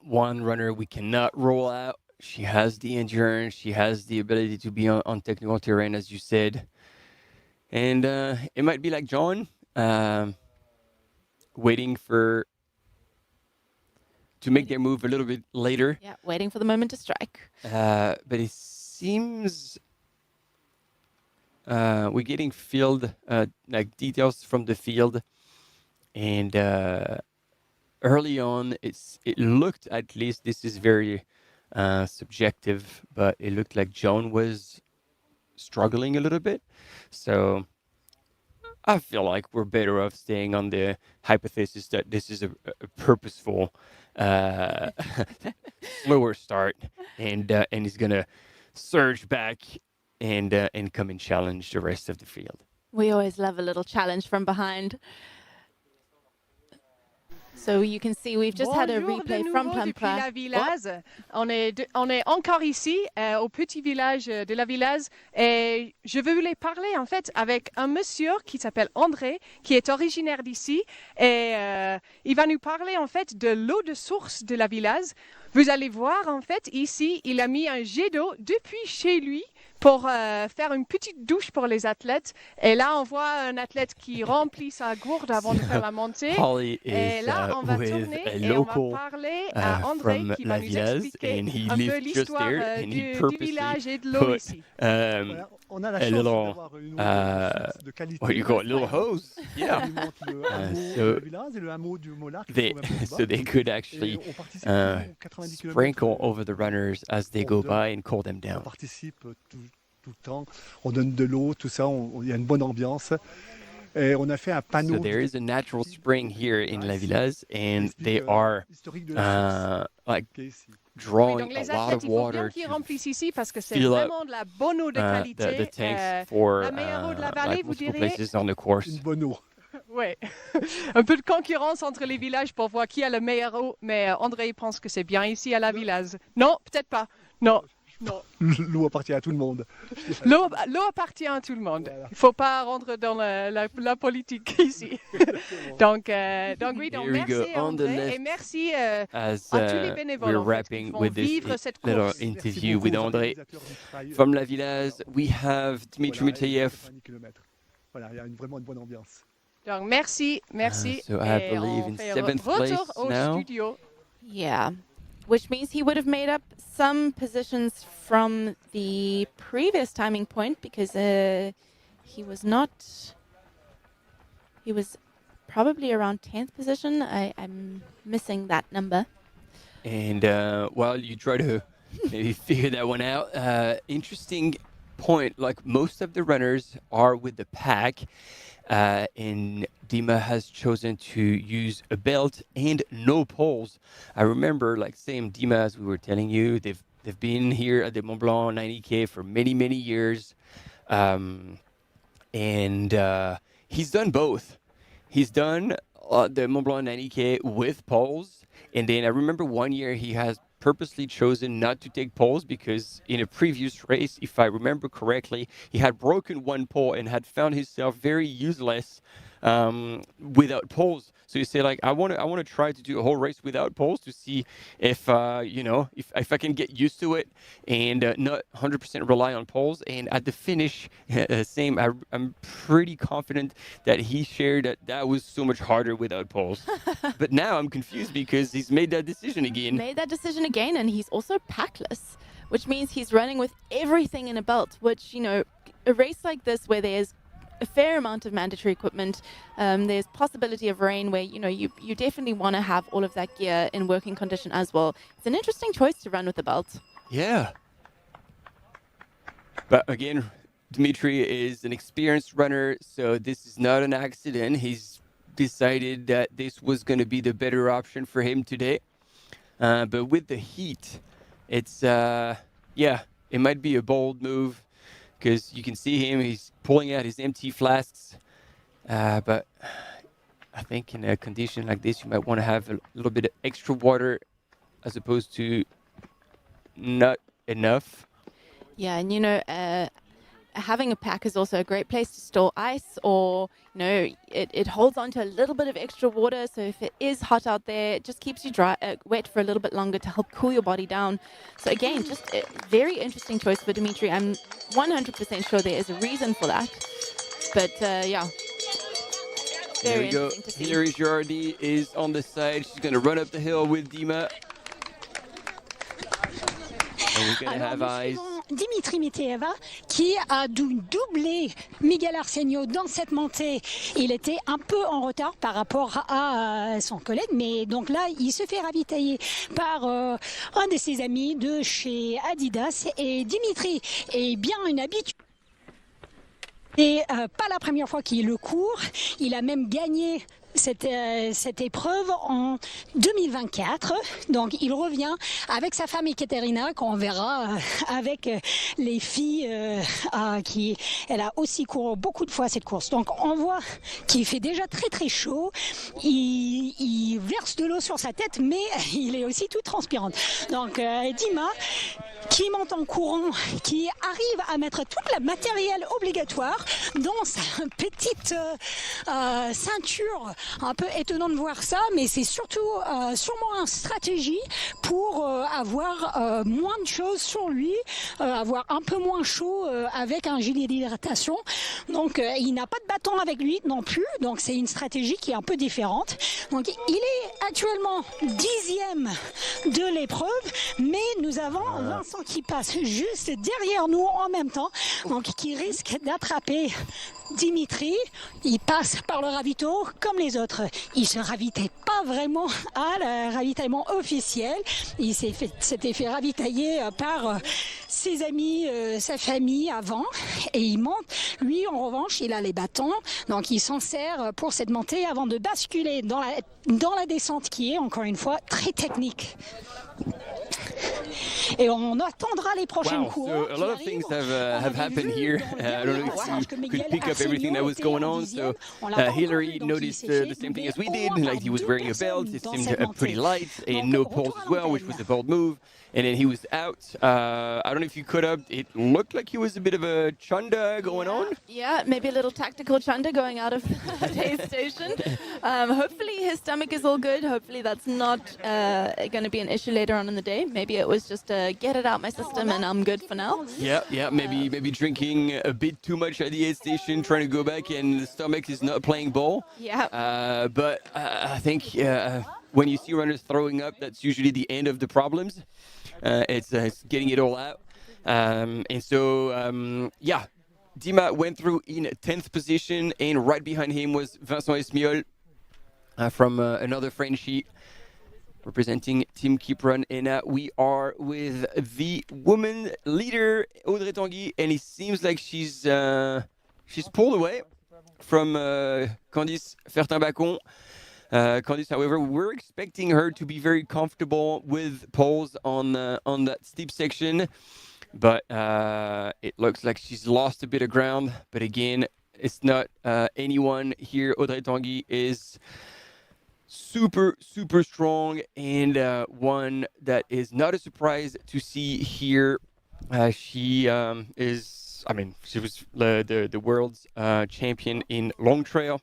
one runner we cannot roll out. She has the endurance. She has the ability to be on technical terrain, as you said. And it might be like John, waiting to make their move a little bit later. Yeah, waiting for the moment to strike. But it seems we're getting field, like details from the field. And early on, it looked, at least this is very subjective, but it looked like John was struggling a little bit. So I feel like we're better off staying on the hypothesis that this is a purposeful slower start, and he's gonna surge back and come and challenge the rest of the field. We always love a little challenge from behind. So you can see we've just had a replay from Plampra. La Villaz. On est encore ici au petit village de la Villaz, et je veux vous les parler en fait avec un monsieur qui s'appelle André, qui est originaire d'ici, et il va nous parler en fait de l'eau de source de la Villaz. Vous allez voir en fait ici, il a mis un jet d'eau depuis chez lui pour faire une petite douche pour les athlètes. Et là, on voit un athlète qui remplit sa gourde avant de faire la montée. Et là, on va tourner et on va parler à André qui va nous expliquer un peu l'histoire du village et de l'eau ici. On a la chance d'avoir une eau de qualité. What you call a little hose? Yeah. So they could actually sprinkle over the runners as they go by and cool them down. On participe tout le temps, on donne de l'eau, tout ça, il y a une bonne ambiance. Et on a fait un panneau. So there is a natural spring here in La Villaz, and they are like drawing a lot of water to fill up the tanks for like multiple places on the course. Une bonne eau. Ouais, un peu de concurrence entre les villages pour voir qui a le meilleur eau, mais André pense que c'est bien ici à La Villaz. Non, peut-être pas. Non. Non. L'eau appartient à tout le monde. L'eau appartient à tout le monde. Voilà. Il ne faut pas rentrer dans la politique ici. donc oui, donc merci André, et merci à tous les bénévoles qui vont vivre cette course. Little interview with André. From La Villaz, we have Dmitry Mityaev. Voilà, il y a vraiment une bonne ambiance. Donc merci. So I believe in 7th place au now. studio. Yeah, which means he would have made up some positions from the previous timing point because he was not. He was probably around 10th position. I'm missing that number. And while you try to maybe figure that one out, interesting point. Like most of the runners are with the pack, and Dhiman has chosen to use a belt and no poles. I remember, like same Dhiman as we were telling you, they've been here at the Mont Blanc 90K for many years, and he's done both. He's done the Mont Blanc 90K with poles, and then I remember one year he has purposely chosen not to take poles because in a previous race, if I remember correctly, he had broken one pole and had found himself very useless without poles. So you say like, I want to try to do a whole race without poles to see if if I can get used to it and not 100% rely on poles. And at the finish, same. I'm pretty confident that he shared that was so much harder without poles. But now I'm confused because he's made that decision again. And he's also packless, which means he's running with everything in a belt. Which a race like this where there's a fair amount of mandatory equipment. There's possibility of rain where, you definitely want to have all of that gear in working condition as well. It's an interesting choice to run with the belt. Yeah. But again, Dmitry is an experienced runner, so this is not an accident. He's decided that this was going to be the better option for him today. But with the heat, it's, it might be a bold move. Because you can see him, he's pulling out his empty flasks. But I think in a condition like this, you might want to have a little bit of extra water as opposed to not enough. Yeah, and having a pack is also a great place to store ice, or it holds on to a little bit of extra water, so if it is hot out there, it just keeps you wet for a little bit longer to help cool your body down. So again, just a very interesting choice for Dmitry. I'm 100% sure there is a reason for that, but There very we go. interesting to see. Hilary Girardi is on the side. She's going to run up the hill with Dhiman. And we're going to have eyes. Dmitry Mityaev qui a doublé Miguel Arsenio dans cette montée. Il était un peu en retard par rapport à son collègue, mais donc là, il se fait ravitailler par un de ses amis de chez Adidas. Et Dmitry est bien une habitude. Et pas la première fois qu'il le court. Il a même gagné cette épreuve en 2024. Donc il revient avec sa femme Ekaterina, qu'on verra avec les filles qui elle a aussi couru beaucoup de fois cette course. Donc on voit qu'il fait déjà très chaud. Il verse de l'eau sur sa tête, mais il est aussi tout transpirant. Donc Dhiman qui monte en courant, qui arrive à mettre tout le matériel obligatoire dans sa petite ceinture. Un peu étonnant de voir ça, mais c'est surtout sûrement une stratégie pour avoir moins de choses sur lui, avoir un peu moins chaud avec un gilet d'hydratation. Donc il n'a pas de bâton avec lui non plus, donc c'est une stratégie qui est un peu différente. Donc il est actuellement 10e de l'épreuve, mais nous avons Vincent qui passe juste derrière nous en même temps, donc qui risque d'attraper Dmitry. Il passe par le ravito comme les autres. Il se ravitaille pas vraiment à le ravitaillement officiel. Il s'était fait ravitailler par ses amis, sa famille avant, et il monte. Lui, en revanche, il a les bâtons, donc il s'en sert pour cette montée avant de basculer dans la descente qui est, encore une fois, très technique. Et on attendra les prochaines courses. So a lot of things have happened here. I don't know if you could pick up everything that was going on. So Hilary noticed the same thing as we did. Like he was wearing a belt. It seemed pretty light, and no poles as well, which was a bold move. And then he was out. I don't know if you could have. It looked like he was a bit of a chanda going on. Yeah, maybe a little tactical chanda going out of the aid station. Hopefully his stomach is all good. Hopefully that's not going to be an issue later on in the day. Maybe it was is just get it out my system and I'm good for now. Yeah. Maybe drinking a bit too much at the aid station, trying to go back, and the stomach is not playing ball. Yeah. But I think when you see runners throwing up, that's usually the end of the problems. It's getting it all out. Dhiman went through in 10th position, and right behind him was Vincent Esmiol from another Frenchie representing Team Keep Run. And we are with the woman leader, Audrey Tanguy, and it seems like she's pulled away from Candice Fertin-Baccon. Candice, however, we're expecting her to be very comfortable with poles on that steep section. But it looks like she's lost a bit of ground. But again, it's not anyone here. Audrey Tanguy is super strong, and one that is not a surprise to see here. She was the world's champion in long trail.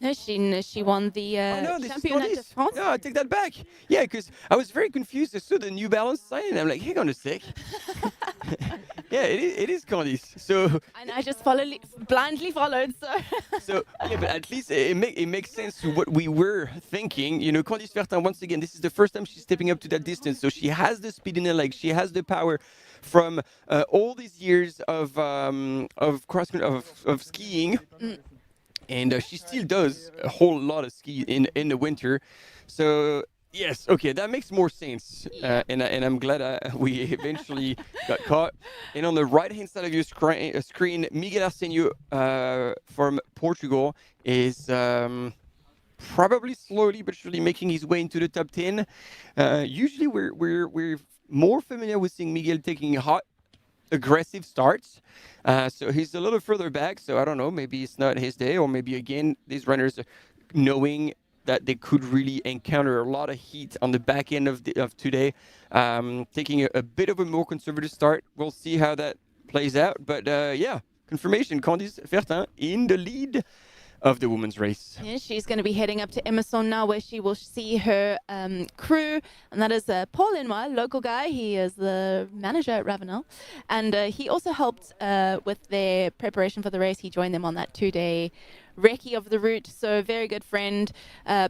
No, she won the Championnat de France. No, I take that back. Yeah, because I was very confused. I saw the New Balance sign, and I'm like, hang on a sec. Yeah, it is Candice. So. And I just blindly followed. So yeah, but at least it makes sense to what we were thinking. You know, Candice Fertin, once again, this is the first time she's stepping up to that distance. So she has the speed in her legs. She has the power from all these years of skiing. And she still does a whole lot of ski in the winter. So, yes, okay, that makes more sense. And I'm glad we eventually got caught. And on the right-hand side of your screen, Miguel Arsenio from Portugal is probably slowly but surely making his way into the top 10. Usually we're more familiar with seeing Miguel taking hot, aggressive starts. So he's a little further back, so I don't know, maybe it's not his day, or maybe again these runners knowing that they could really encounter a lot of heat on the back end of today, taking a bit of a more conservative start. We'll see how that plays out, but confirmation, Candice Fertin in the lead of the women's race. Yeah, she's going to be heading up to Emosson now, where she will see her crew, and that is Paul Lenoir, local guy. He is the manager at Ravenel, and he also helped with their preparation for the race. He joined them on that 2-day recce of the route, so very good friend.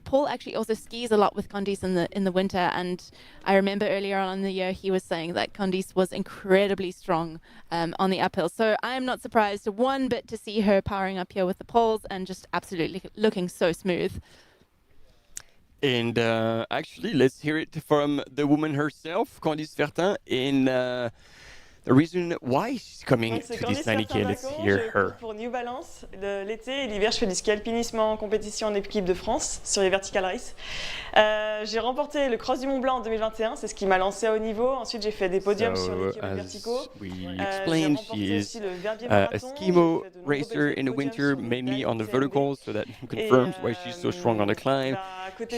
Paul actually also skis a lot with Candice in the winter, and I remember earlier on in the year he was saying that Candice was incredibly strong on the uphill. So I am not surprised one bit to see her powering up here with the poles and just absolutely looking so smooth. And actually, let's hear it from the woman herself, Candice Fertin, in the reason why she's coming to this 90K. Let's hear her. Pour New Balance, l'été et l'hiver, je fais du ski alpinisme en compétition en équipe de France sur les vertical race. J'ai remporté le Cross du Mont-Blanc en 2021, c'est ce qui m'a lancé à haut niveau. Ensuite, j'ai fait des podiums sur les kilomètres verticaux. We explained, she is a skimo racer in the winter, mainly on the verticals, so that confirms why she's so strong on the climb.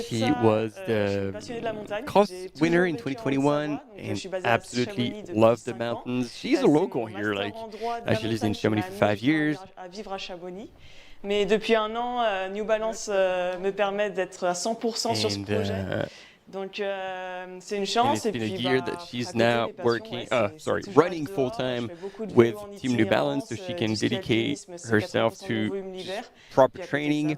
She was the cross winner in 2021 and absolutely loved the mountains. She's a local here, like she lives in Chamonix for 5 years. À vivre à Chamonix. Mais depuis un an, New Balance me permet d'être à 100% sur ce projet. Donc c'est une chance. And it's been a year that she's now running full time with Team New Balance, so she can dedicate herself to proper training.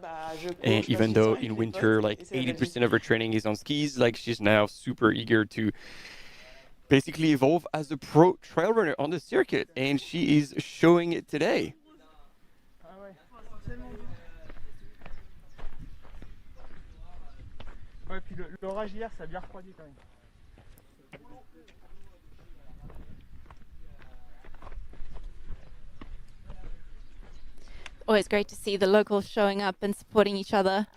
And even though in winter, like 80% of her training is on skis, like she's now super eager to basically evolve as a pro trail runner on the circuit, and she is showing it today. Ouais, puis l'orage hier, ça a bien refroidi quand même. Always great to see the locals showing up and supporting each other.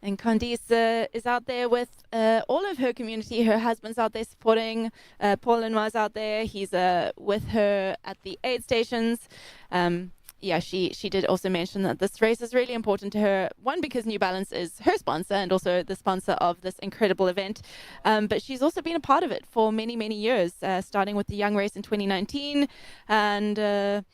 And Candice is out there with all of her community. Her husband's out there supporting. Paul Lenoir's out there. He's with her at the aid stations. She did also mention that this race is really important to her. One, because New Balance is her sponsor and also the sponsor of this incredible event. But she's also been a part of it for many, many years, starting with the Young Race in 2019. And,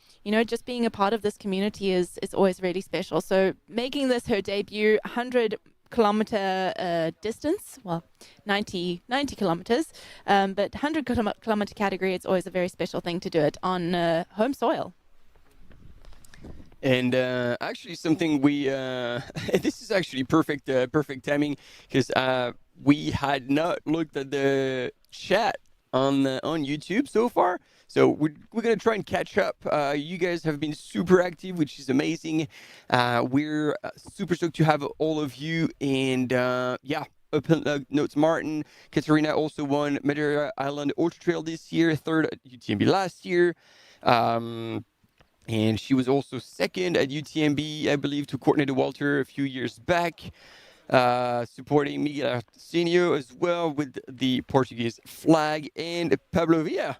just being a part of this community is always really special. So making this her debut 100 100-kilometer distance. Well, 90 kilometers. But 100-kilometer category, it's always a very special thing to do it on home soil. And actually, something we this is actually perfect timing, because we had not looked at the chat on YouTube so far. So we're gonna try and catch up. You guys have been super active, which is amazing. We're super stoked to have all of you. And yeah, open notes. Martin, Katerina also won Madeira Island Ultra Trail this year, third at UTMB last year. And she was also second at UTMB, I believe, to Courtney Walter a few years back, supporting Miguel Arsenio as well with the Portuguese flag. And Pablo Villa,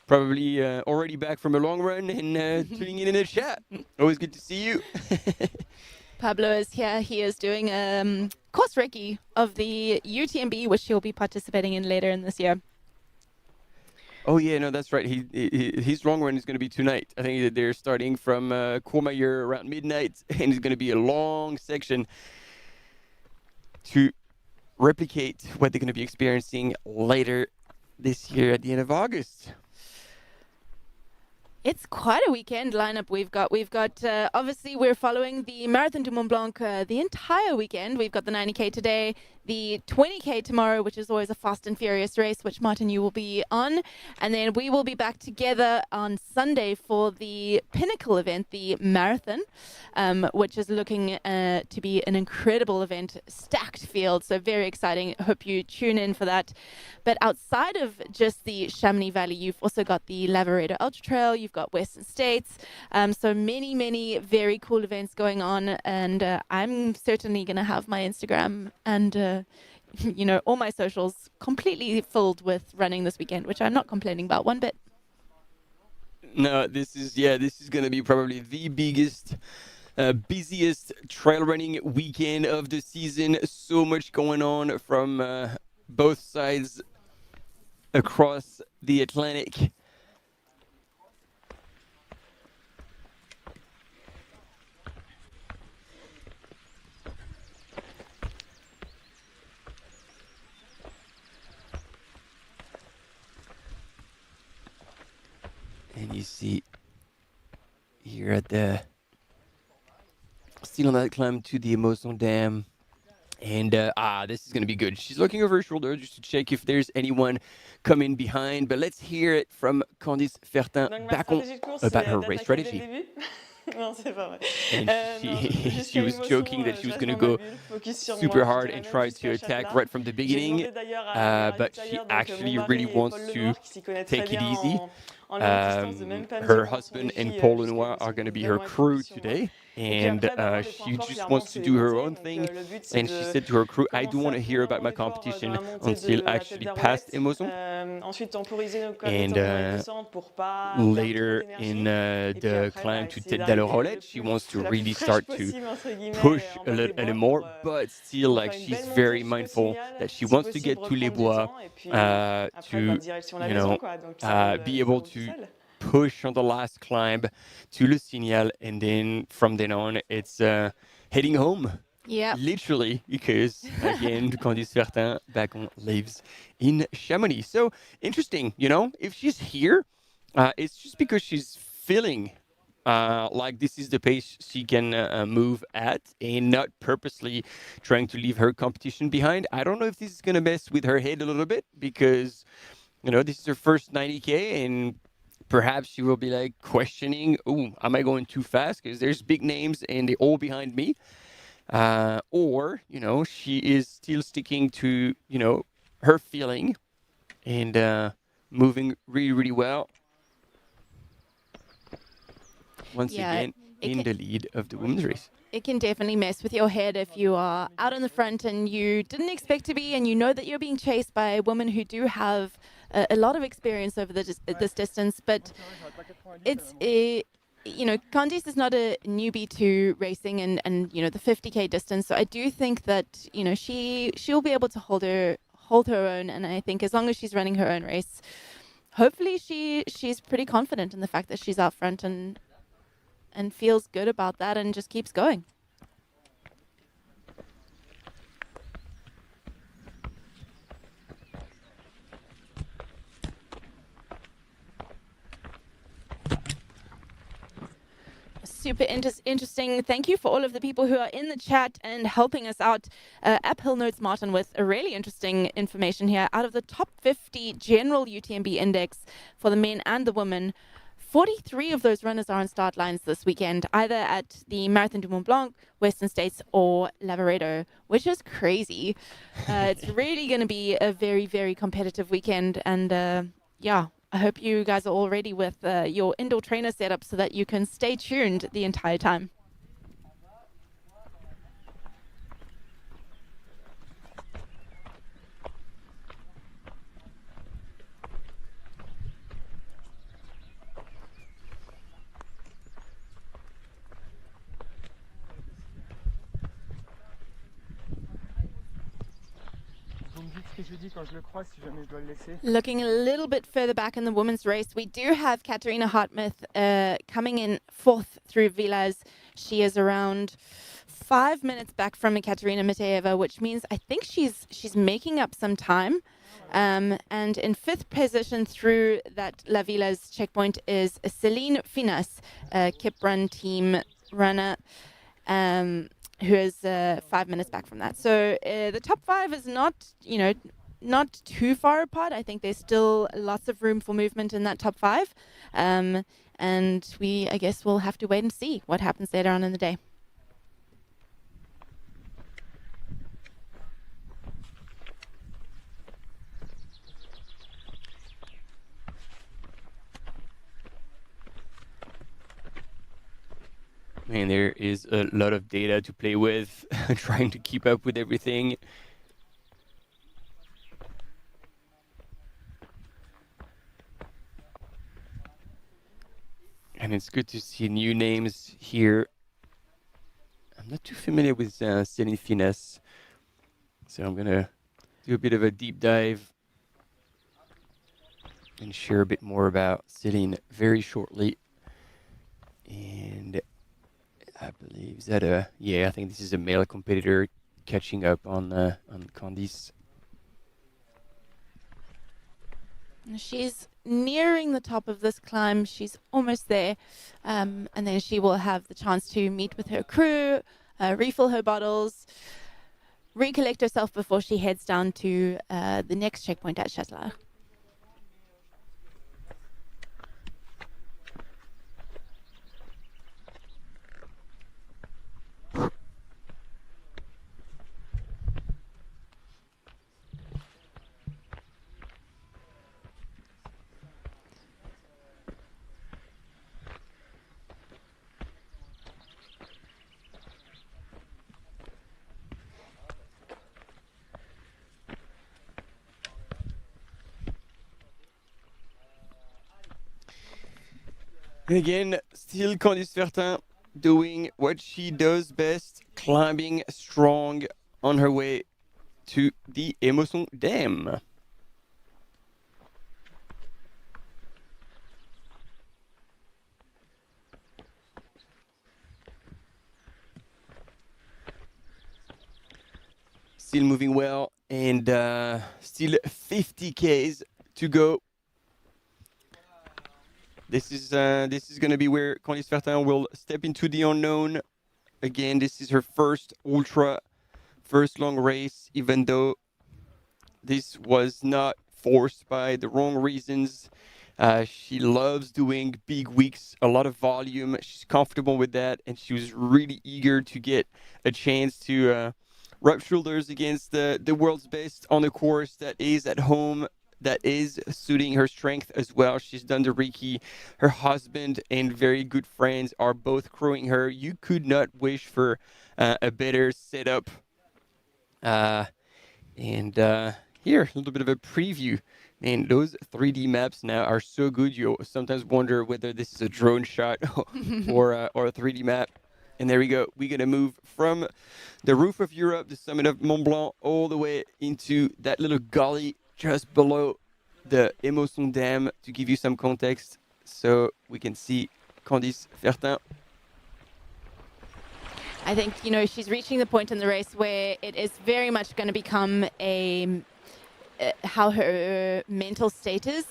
probably already back from a long run and tuning in the chat. Always good to see you. Pablo is here. He is doing course recce of the UTMB, which he'll be participating in later in this year. Oh yeah, no, that's right. His long run is going to be tonight. I think that they're starting from Courmayeur around midnight, and it's going to be a long section to replicate what they're going to be experiencing later this year at the end of August. It's quite a weekend lineup we've got. Obviously, we're following the Marathon du Mont Blanc the entire weekend. We've got the 90K today, the 20K tomorrow, which is always a fast and furious race, which Martin, you will be on. And then we will be back together on Sunday for the pinnacle event, the marathon, which is looking to be an incredible event, stacked field. So very exciting. Hope you tune in for that. But outside of just the Chamonix Valley, you've also got the Lavaredo Ultra Trail. You've got Western States. So many very cool events going on. And I'm certainly going to have my Instagram and all my socials completely filled with running this weekend, which I'm not complaining about one bit. No, this is going to be probably the biggest, busiest trail running weekend of the season. So much going on from both sides across the Atlantic. And you see here at still on that climb to the Emosson Dam. And this is going to be good. She's looking over her shoulder just to check if there's anyone coming behind. But let's hear it from Candice Fertin-Baccon about her race strategy. Non, c'est pas vrai. And she was joking that she was going to go super hard and try to attack right from the beginning. But she actually really wants to take it easy. Her husband and Paul Lenoir are going to be her crew today. And she just wants to do her own thing. And she said to her crew, I do want to hear about my competition until actually past Emosson. And later in the climb to Tête d'Alorolette, she wants to really start to push a little more. But still, like, she's very mindful that she wants to get to Les Bois to, be able to push on the last climb to Le Signal, and then from then on it's heading home. Yeah, literally, because again Candice Fertin-Baccon lives in Chamonix. So interesting, if she's here, it's just because she's feeling like this is the pace she can move at, and not purposely trying to leave her competition behind. I don't know if this is going to mess with her head a little bit, because this is her first 90K, and perhaps she will be like questioning, am I going too fast? Because there's big names and they're all behind me. Or, she is still sticking to, her feeling and moving really, really well. Once again, in the lead of the women's race. It can definitely mess with your head if you are out in the front and you didn't expect to be, and you know that you're being chased by women who do have a lot of experience over this distance. But it's Candice is not a newbie to racing and the 50K distance. So I do think that she'll be able to hold her own, and I think as long as she's running her own race, hopefully she's pretty confident in the fact that she's out front and feels good about that and just keeps going. super interesting. Thank you for all of the people who are in the chat and helping us out. Uphill Notes Martin with a really interesting information here. Out of the top 50 general UTMB index for the men and the women, 43 of those runners are on start lines this weekend, either at the Marathon du Mont Blanc, Western States, or Lavaredo, which is crazy. It's really going to be a very, very competitive weekend. And yeah, I hope you guys are all ready with your indoor trainer setup so that you can stay tuned the entire time. Looking a little bit further back in the women's race, we do have Katarina Hartmuth coming in fourth through Vilas. She is around 5 minutes back from Katarina Mityaeva, which means I think she's making up some time. And in fifth position through that La Vilas checkpoint is Celine Finas, Kip Run team runner. Who is 5 minutes back from that. So the top five is not too far apart. I think there's still lots of room for movement in that top five. And I guess we'll have to wait and see what happens later on in the day. Man, there is a lot of data to play with, trying to keep up with everything. And it's good to see new names here. I'm not too familiar with Celine Finas, so I'm going to do a bit of a deep dive and share a bit more about Celine very shortly. And I believe that I think this is a male competitor catching up on Candice. She's nearing the top of this climb. She's almost there, and then she will have the chance to meet with her crew, refill her bottles, recollect herself before she heads down to the next checkpoint at Châtelet. Again, still Candice Fertin doing what she does best, climbing strong on her way to the Emosson Dam. Still moving well, and still 50 Ks to go. This is going to be where Candice Fertin will step into the unknown. Again, this is her first ultra, first long race, even though this was not forced by the wrong reasons. She loves doing big weeks, a lot of volume. She's comfortable with that, and she was really eager to get a chance to rub shoulders against the world's best on a course that is at home, that is suiting her strength as well. She's done the recce. Her husband and very good friends are both crewing her. You could not wish for a better setup. Here, a little bit of a preview. Man, those 3D maps now are so good. You sometimes wonder whether this is a drone shot or a 3D map. And there we go. We're going to move from the roof of Europe, the summit of Mont Blanc, all the way into that little gully just below the Emosson Dam, to give you some context, so we can see Candice Fertin. I think, she's reaching the point in the race where it is very much going to become how her mental state is.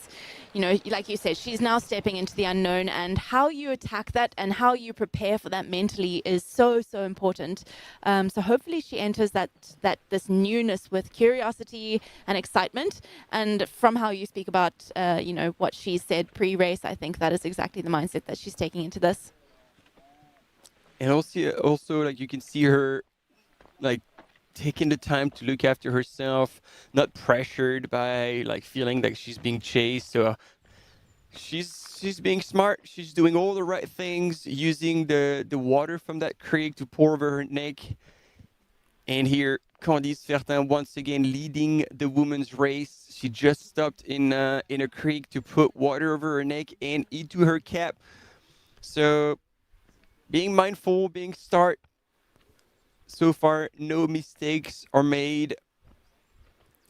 like you said, she's now stepping into the unknown, and how you attack that and how you prepare for that mentally is so important. So hopefully she enters this newness with curiosity and excitement. And from how you speak about, what she said pre-race, I think that is exactly the mindset that she's taking into this. And also, like, you can see her, like, taking the time to look after herself, not pressured by, like, feeling like she's being chased. So she's being smart. She's doing all the right things, using the water from that creek to pour over her neck. And here, Candice Fertin once again leading the women's race. She just stopped in a creek to put water over her neck and into her cap. So being mindful, being smart. So far, no mistakes are made.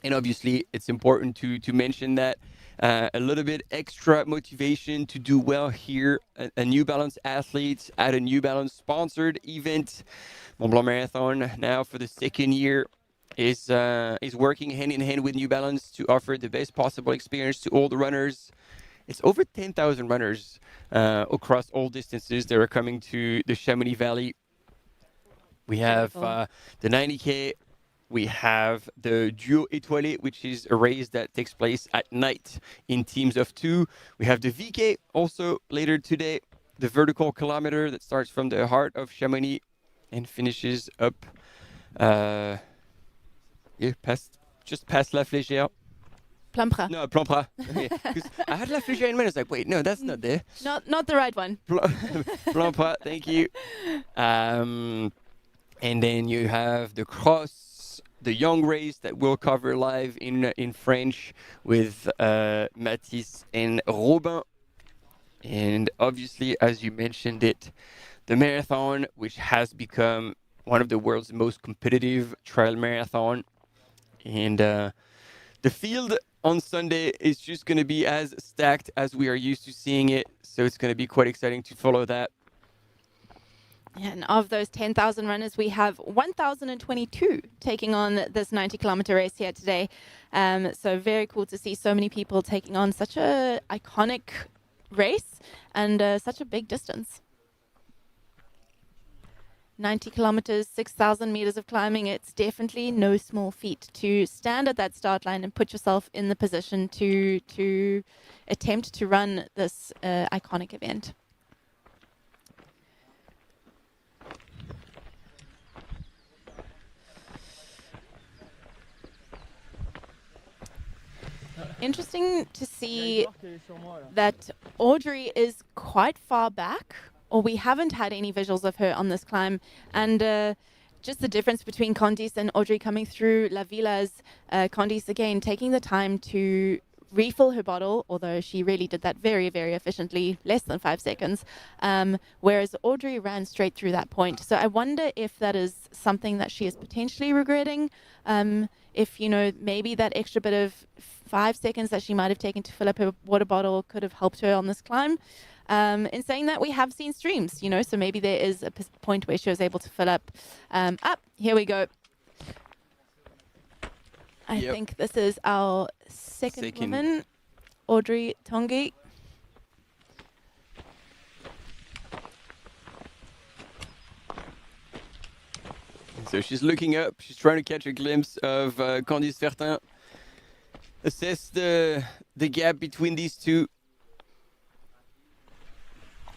And obviously, it's important to mention that a little bit extra motivation to do well here. A New Balance athlete at a New Balance sponsored event. Mont-Blanc Marathon now for the second year is working hand in hand with New Balance to offer the best possible experience to all the runners. It's over 10,000 runners across all distances that are coming to the Chamonix Valley. We have the 90K, we have the Duo Étoilé, which is a race that takes place at night in teams of 2. We have the VK also later today, the vertical kilometer that starts from the heart of Chamonix and finishes up just past La Flégère. Plampra. No, Plampra. Okay. I had La Flégère in mind. I was like, wait, no, that's not there. Not the right one. Plampra, thank you. And then you have the cross, the young race that we'll cover live in French with Mathis and Robin. And obviously, as you mentioned it, the marathon, which has become one of the world's most competitive trail marathon. And the field on Sunday is just going to be as stacked as we are used to seeing it. So it's going to be quite exciting to follow that. And of those 10,000 runners, we have 1,022 taking on this 90-kilometer race here today. So very cool to see so many people taking on such a iconic race and such a big distance. 90 kilometers, 6,000 meters of climbing. It's definitely no small feat to stand at that start line and put yourself in the position to attempt to run this iconic event. Interesting to see that Audrey is quite far back, or we haven't had any visuals of her on this climb. And just the difference between Candice and Audrey coming through La Villa's. Candice, again, taking the time to refill her bottle, although she really did that very, very efficiently, less than 5 seconds, whereas Audrey ran straight through that point. So I wonder if that is something that she is potentially regretting, if, maybe that extra bit of 5 seconds that she might have taken to fill up her water bottle could have helped her on this climb. In saying that, we have seen streams, so maybe there is a point where she was able to fill up. Here we go. I think this is our second woman, Audrey Tanguy. So she's looking up, she's trying to catch a glimpse of Candice Fertin. Assess the gap between these two.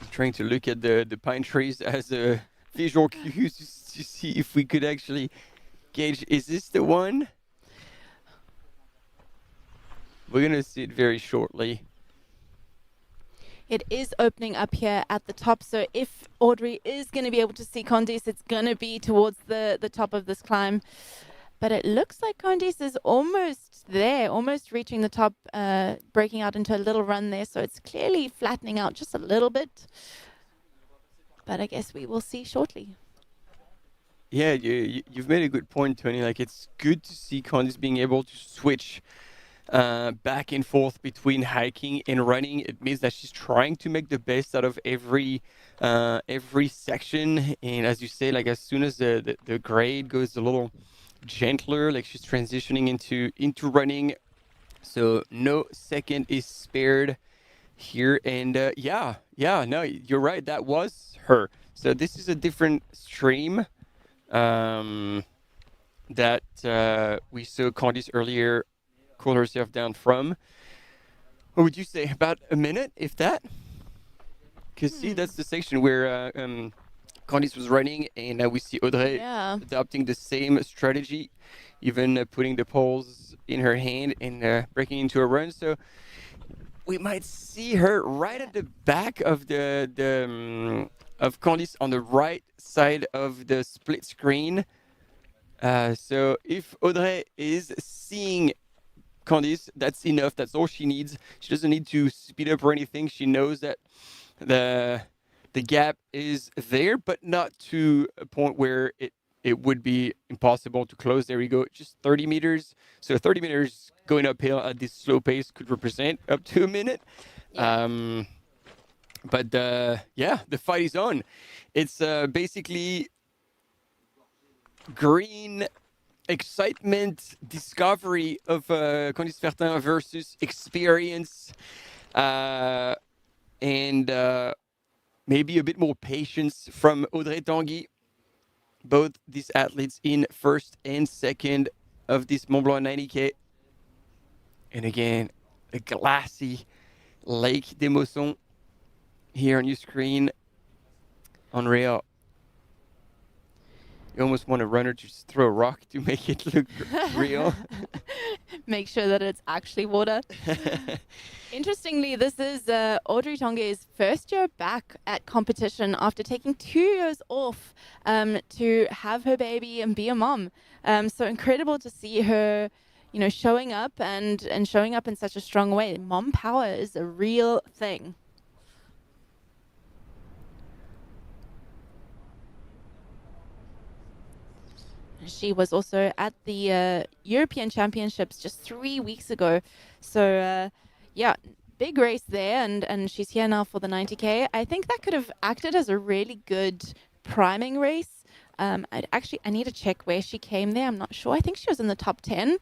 I'm trying to look at the pine trees as a visual cue to see if we could actually gauge, is this the one? We're going to see it very shortly. It is opening up here at the top, so if Audrey is going to be able to see Candice, it's going to be towards the top of this climb. But it looks like Candice is almost there, almost reaching the top, breaking out into a little run there. So it's clearly flattening out just a little bit. But I guess we will see shortly. Yeah, you've made a good point, Tony. Like, it's good to see Candice being able to switch back and forth between hiking and running. It means that she's trying to make the best out of every section. And as you say, like, as soon as the grade goes a little gentler, like she's transitioning into running, So no second is spared here. And no, you're right. That was her. So this is a different stream that we saw Candice earlier cool herself down from. What would you say? About a minute, if that? Because see, that's the section where Candice was running, and we see Audrey adopting the same strategy, even putting the poles in her hand and breaking into a run. So we might see her right at the back of of Candice on the right side of the split screen. So if Audrey is seeing Candice, that's enough. That's all she needs. She doesn't need to speed up or anything. She knows that the gap is there, but not to a point where it would be impossible to close. There we go. Just 30 meters. So 30 meters going uphill at this slow pace could represent up to a minute. Yeah. But the fight is on. It's basically green excitement, discovery of Candice Fertin versus experience, and maybe a bit more patience from Audrey Tanguy. Both these athletes in first and second of this Mont Blanc 90K. And again, a glassy Lake d'Emosson here on your screen. Unreal. You almost want a runner to just throw a rock to make it look real. Make sure that it's actually water. Interestingly, this is Audrey Tanguy's first year back at competition after taking 2 years off to have her baby and be a mom. So incredible to see her, showing up and showing up in such a strong way. Mom power is a real thing. She was also at the European Championships just 3 weeks ago. So, big race there, and she's here now for the 90K. I think that could have acted as a really good priming race. I need to check where she came there. I'm not sure. I think she was in the top 10.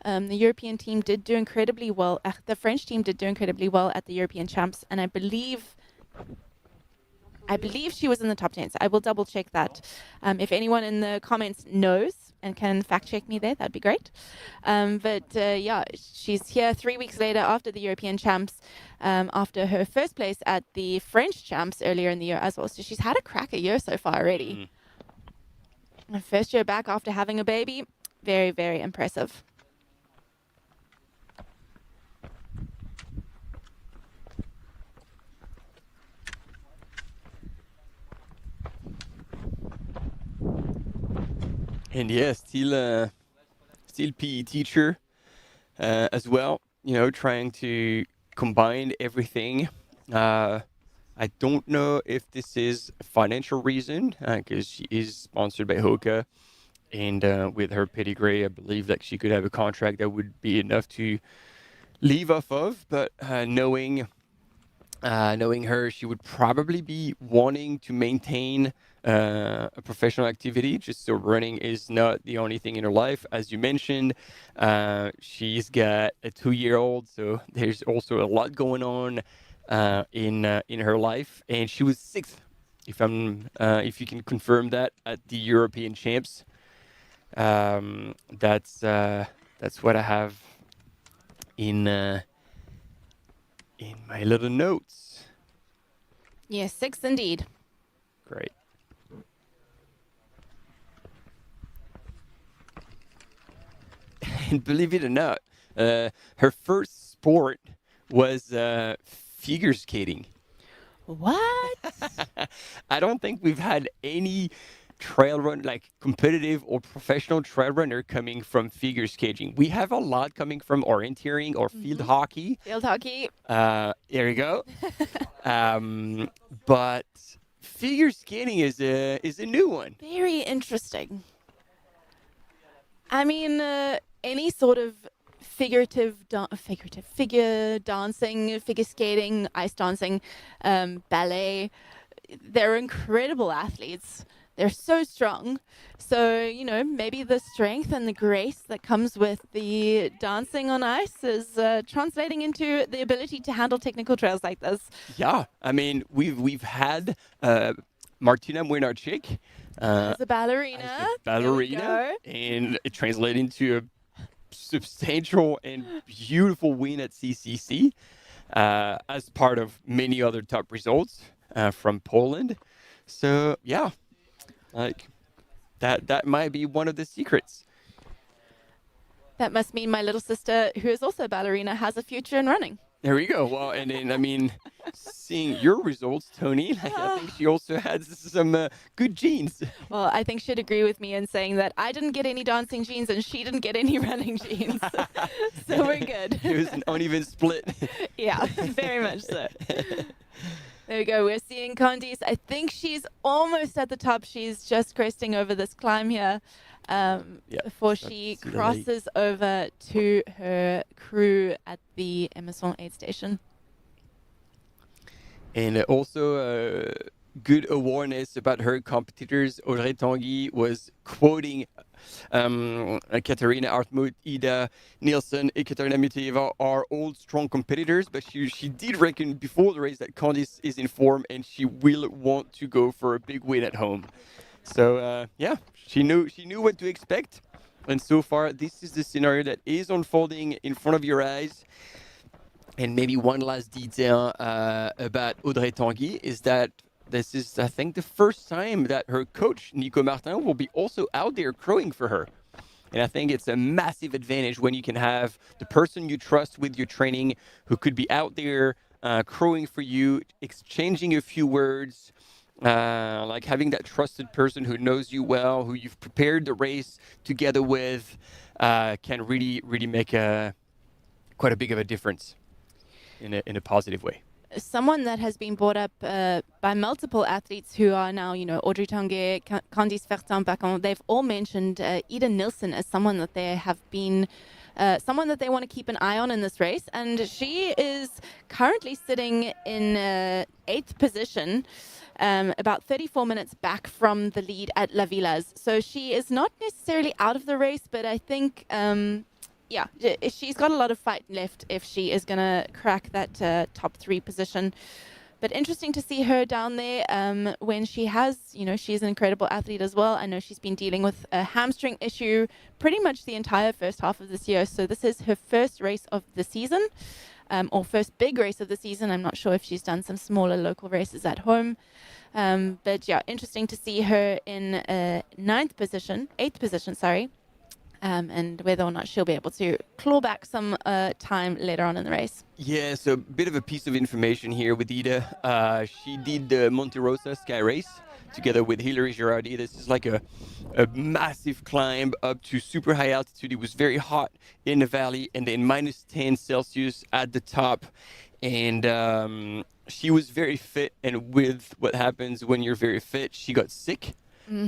The European team did do incredibly well. The French team did do incredibly well at the European Champs, and I believe she was in the top 10, so I will double check that. If anyone in the comments knows and can fact check me there, that'd be great. She's here 3 weeks later after the European Champs, after her first place at the French Champs earlier in the year as well. So she's had a cracker year so far already. Her first year back after having a baby, very, very impressive. And still PE teacher as well, trying to combine everything. I don't know if this is a financial reason, because she is sponsored by Hoka, and with her pedigree, I believe that she could have a contract that would be enough to leave off of, but knowing her, she would probably be wanting to maintain a professional activity, just so running is not the only thing in her life. As you mentioned, she's got a 2-year-old, so there's also a lot going on in her life. And she was 6th, if you can confirm that, at the European Champs. That's what I have in my little notes. Yes, 6th indeed. Great. And believe it or not, her first sport was figure skating. What? I don't think we've had any trail run, like competitive or professional trail runner, coming from figure skating. We have a lot coming from orienteering or field hockey. Field hockey. There you go. But figure skating is a new one. Very interesting. I mean, any sort of figure dancing, figure skating, ice dancing, ballet, they're incredible athletes. they're so strong. So, you know, maybe the strength and the grace that comes with the dancing on ice is translating into the ability to handle technical trails like this. Yeah, I mean, we've had Martina Młynaczyk As a ballerina. And it translated into a substantial and beautiful win at CCC as part of many other top results from Poland. So yeah, like that might be one of the secrets. That must mean my little sister, who is also a ballerina, has a future in running. There we go. Well, and then, I mean, seeing your results, Tony, like, I think she also has some good genes. Well, I think she'd agree with me in saying that I didn't get any dancing genes and she didn't get any running genes. So we're good. It was an uneven split. Yeah, very much so. There we go. We're seeing Candice. I think she's almost at the top. She's just cresting over this climb here before she crosses over to her crew at the Emosson aid station. And also good awareness about her competitors. Audrey Tanguy was quoting Katarina Hartmut, Ida Nielsen, and Katarina Mityaev are all strong competitors, but she did reckon before the race that Candice is in form and she will want to go for a big win at home. So yeah, she knew what to expect, and so far this is the scenario that is unfolding in front of your eyes. And maybe one last detail about Audrey Tanguy is that this is, I think, the first time that her coach, Nico Martin, will be also out there crowing for her. And I think it's a massive advantage when you can have the person you trust with your training who could be out there crowing for you, exchanging a few words, like having that trusted person who knows you well, who you've prepared the race together with, can really, really make quite a big of a difference in a positive way. Someone that has been brought up by multiple athletes who are now, you know, Audrey Tanguy, Candice Fertin-Baccon, they've all mentioned Ida Nielsen as someone that they have been, someone that they want to keep an eye on in this race. And she is currently sitting in 8th position, about 34 minutes back from the lead at La Villaz. So she is not necessarily out of the race, but I think... yeah, she's got a lot of fight left if she is going to crack that top 3 position. But interesting to see her down there when she has, you know, she's an incredible athlete as well. I know she's been dealing with a hamstring issue pretty much the entire first half of this year. So this is her first race of the season, or first big race of the season. I'm not sure if she's done some smaller local races at home. But yeah, interesting to see her in 8th position, sorry. And whether or not she'll be able to claw back some time later on in the race. Yeah, so a bit of a piece of information here with Ida. She did the Monte Rosa Sky Race together with Hilary Girardi. This is like a massive climb up to super high altitude. It was very hot in the valley and then minus 10 Celsius at the top. And she was very fit. And with what happens when you're very fit, she got sick.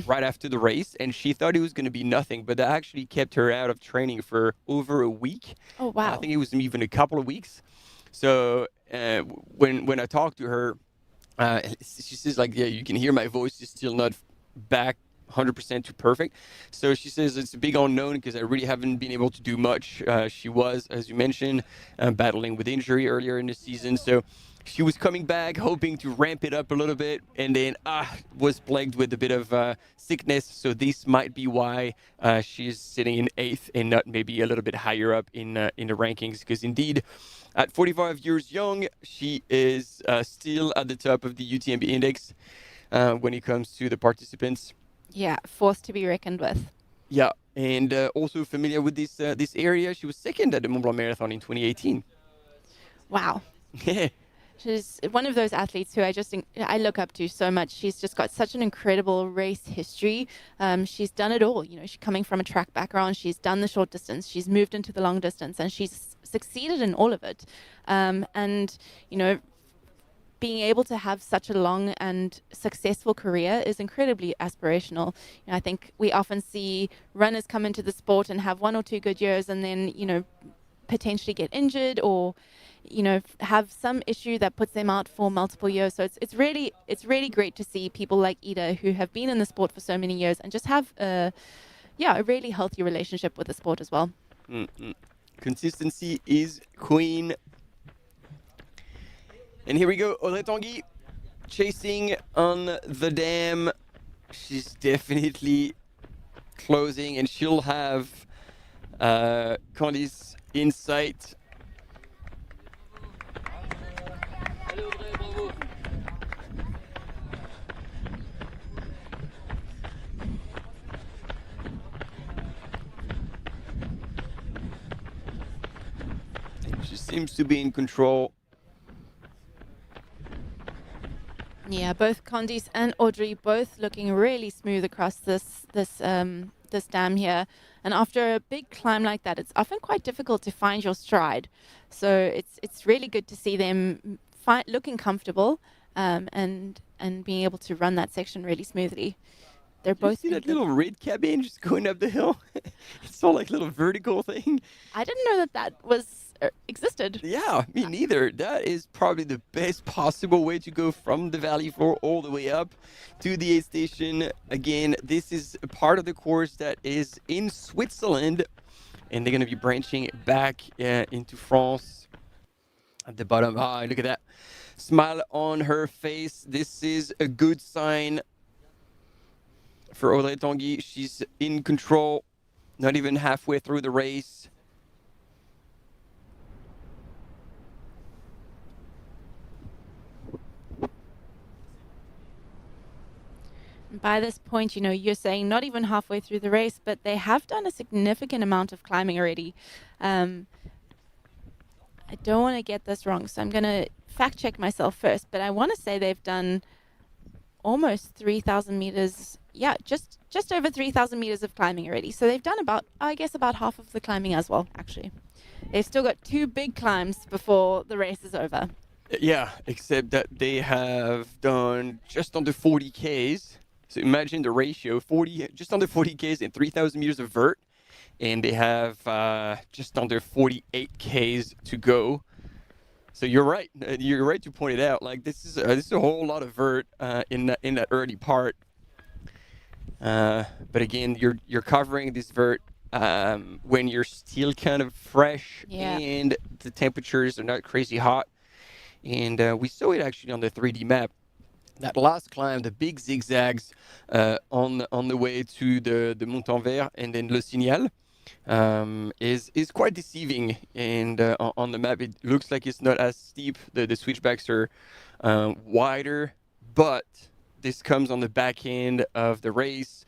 Right after the race, and she thought it was going to be nothing, but that actually kept her out of training for over a week. Oh, wow. I think it was even a couple of weeks. So when I talked to her, she says, like, yeah, you can hear my voice is still not back 100% to perfect. So she says it's a big unknown because I really haven't been able to do much. She was, as you mentioned, battling with injury earlier in the season. So she was coming back, hoping to ramp it up a little bit, and then was plagued with a bit of sickness. So this might be why she's sitting in 8th and not maybe a little bit higher up in the rankings. Because indeed, at 45 years young, she is still at the top of the UTMB index when it comes to the participants. Yeah, force to be reckoned with. Yeah, and also familiar with this area. She was second at the Mont-Blanc Marathon in 2018. Wow. Yeah. She's one of those athletes who I look up to so much. She's just got such an incredible race history. She's done it all. You know, she's coming from a track background. She's done the short distance. She's moved into the long distance, and she's succeeded in all of it. And, you know, being able to have such a long and successful career is incredibly aspirational. You know, I think we often see runners come into the sport and have 1 or 2 good years and then, you know, potentially get injured or, you know, have some issue that puts them out for multiple years. So it's really great to see people like Ida who have been in the sport for so many years and just have a really healthy relationship with the sport as well. Consistency is queen. And here we go, Audrey Tanguy chasing on the dam. She's definitely closing, and she'll have Candice in sight. She seems to be in control. Yeah, both Candice and Audrey both looking really smooth across this dam here. And after a big climb like that, it's often quite difficult to find your stride. So it's really good to see them looking comfortable and being able to run that section really smoothly. They're both. You see that little red cabin just going up the hill? It's all like a little vertical thing. I didn't know that was existed. Yeah, me neither. That is probably the best possible way to go from the valley floor all the way up to the aid station. Again, this is a part of the course that is in Switzerland, and they're going to be branching back into France at the bottom. Ah, look at that smile on her face. This is a good sign for Audrey Tanguy. She's in control, not even halfway through the race. By this point, you know, you're saying not even halfway through the race, but they have done a significant amount of climbing already. I don't want to get this wrong, so I'm going to fact check myself first, but I want to say they've done almost 3,000 meters. Yeah, just over 3,000 meters of climbing already. So they've done about half of the climbing as well, actually. They've still got 2 big climbs before the race is over. Yeah, except that they have done just under 40 Ks. So imagine the ratio, just under 40 Ks and 3,000 meters of vert. And they have just under 48 Ks to go. So you're right. You're right to point it out. Like this is a whole lot of vert in that early part. But again, you're covering this vert when you're still kind of fresh and the temperatures are not crazy hot. And we saw it actually on the 3D map. That last climb, the big zigzags on the way to the Montanvert and then Le Signal is quite deceiving. And on the map, it looks like it's not as steep. The switchbacks are wider, but this comes on the back end of the race.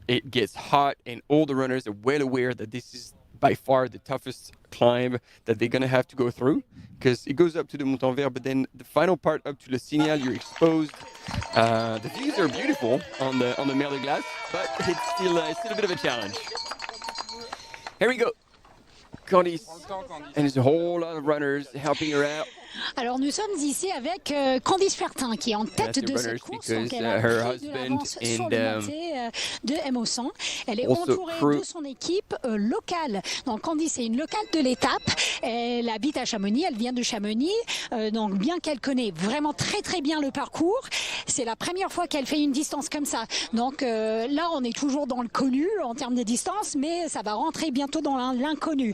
It gets hot, and all the runners are well aware that this is by far the toughest climb that they're going to have to go through, because it goes up to the Montanvert, but then the final part up to Le Signal, you're exposed. The views are beautiful on the Mer de Glace, but it's still a bit of a challenge. Here we go. Candice, and there's a whole lot of runners helping her out. Alors nous sommes ici avec Candice Fertin qui est en tête de cette course. Donc elle a pris de l'avance sur le montée de Emosson. Elle est entourée de son équipe locale. Donc Candice est une locale de l'étape. Elle habite à Chamonix, elle vient de Chamonix. Donc bien qu'elle connaît vraiment très très bien le parcours, c'est la première fois qu'elle fait une distance comme ça. Donc là on est toujours dans le connu en termes de distance, mais ça va rentrer bientôt dans l'inconnu.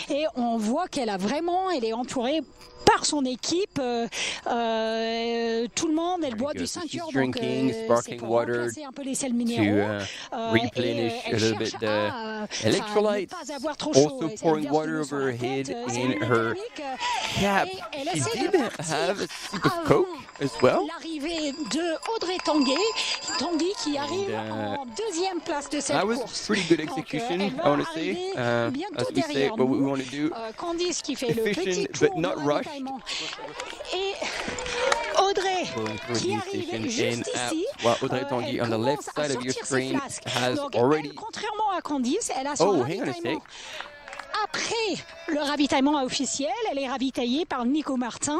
Et on voit qu'elle est entourée par son équipe, tout le monde, elle boit du 5 heures, donc c'est pour remplacer un peu les sels minéraux. Replenish a little bit the electrolytes. Also pouring water over her head in her cap. She did have a sip of Coke as well. L'arrivée de Audrey Tanguy qui arrive en deuxième place de cette course. That was pretty good execution, I want to say. As we say, what we want to do, Candice qui fait le petit efficient but not rushed. Et Audrey qui arrive juste ici. Audrey Tanguy on the left side of your screen has donc, already. contrairement à Candice, elle a son ravitaillement. après le ravitaillement officiel, elle est ravitaillée par Nico Martin,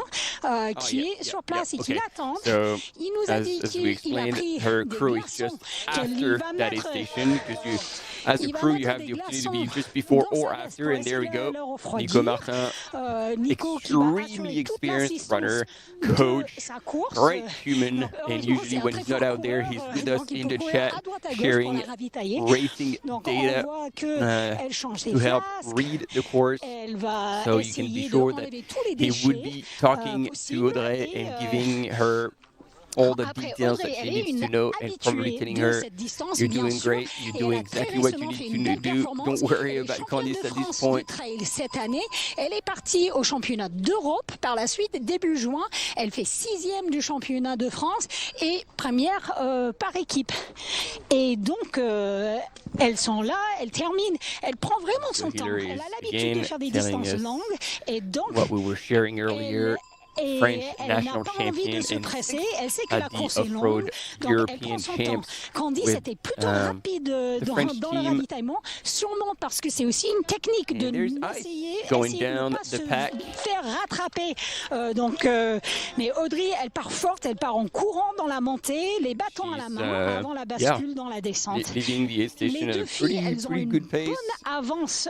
qui est sur place et qui l'attend. So, Il nous a dit as we qu'il a explained, pris her des crew is glaçons just qu'elle after va that aid mettre. station, because you, as a Il va crew, you mettre have des the opportunity to be glaçons just before dans or sa veste after, pour and there we essayer de go. leur refroidir. Nico Martin, Nico qui va extremely assurer toute experienced runner, l'assistance coach, de sa course. great human, Donc, and heureusement, usually c'est un when très he's not fort out there, he's coureur, with us donc il in peut the courir chat, à droite, à gauche pour sharing la ravitailler. racing Donc data on voit qu'elle change les to help flasques, read the course. elle va So you can be essayer sure de that enlever tous les he déchets would be talking to possibles Audrey et, and giving her all the après, details Audrey, that she elle est needs to une know, and probably habituée telling de her, cette distance, you're bien doing sûr, great, you're et doing elle a très exactly what you récemment need fait to une belle do. performance. Don't worry Elle est about championne Candice de at this France point. de trail cette année. Elle est partie au championnat d'Europe par la suite, début juin. Elle fait 6e du championnat de France et première par équipe. Et donc, elles sont là, elles terminent, elle prend vraiment son temps. Hillary Elle a is l'habitude de again faire des telling distances us longues et donc what we were sharing earlier. et French elle n'a national pas envie champion de se and presser. Elle sait que at la the course est longue, off-road donc elle European prend son temps. champs Candice with, était plutôt rapide the French dans le team. ravitaillement, sûrement parce que c'est aussi une technique de And there's essayer going de down ne pas the se pack. faire rattraper. Mais Audrey, elle part forte, elle part en courant dans la montée, les bâtons à la main avant la bascule dans la descente. Leaving the aid station Les at deux a filles, elles ont pretty une good pace. bonne avance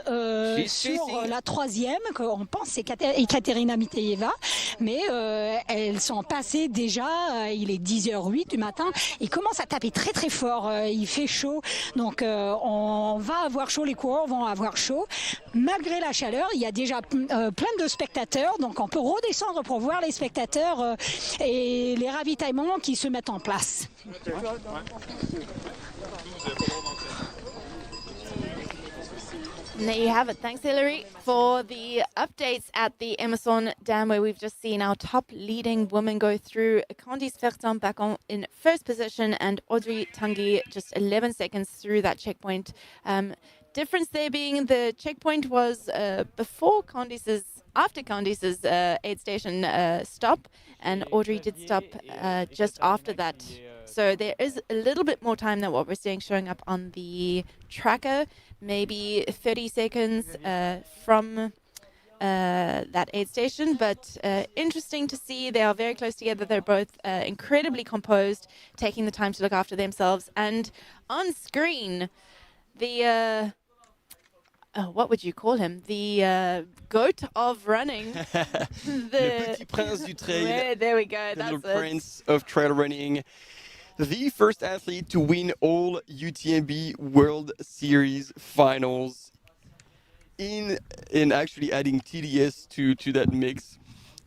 She's sur chasing. la troisième, qu'on pense c'est Ekaterina Mityaeva, mais elles sont passées déjà, il est 10h08 du matin, il commence à taper très très fort, il fait chaud, donc on va avoir chaud, les coureurs vont avoir chaud. Malgré la chaleur, il y a déjà plein de spectateurs, donc on peut redescendre pour voir les spectateurs et les ravitaillements qui se mettent en place. And there you have it. Thanks, Hilary, for the updates at the Emosson Dam, where we've just seen our top leading women go through. Candice Fertin-Baccon in first position and Audrey Tanguy just 11 seconds through that checkpoint. Difference there being the checkpoint was after Candice's aid station stop, and Audrey did stop just after that. So there is a little bit more time than what we're seeing showing up on the tracker, maybe 30 seconds from that aid station. But interesting to see, they are very close together. They're both incredibly composed, taking the time to look after themselves. And on screen, the... what would you call him? The goat of running. Le petit prince du trail. Yeah, there we go. The little That's it. prince of trail running. The first athlete to win all UTMB World Series finals in actually adding TDS to that mix.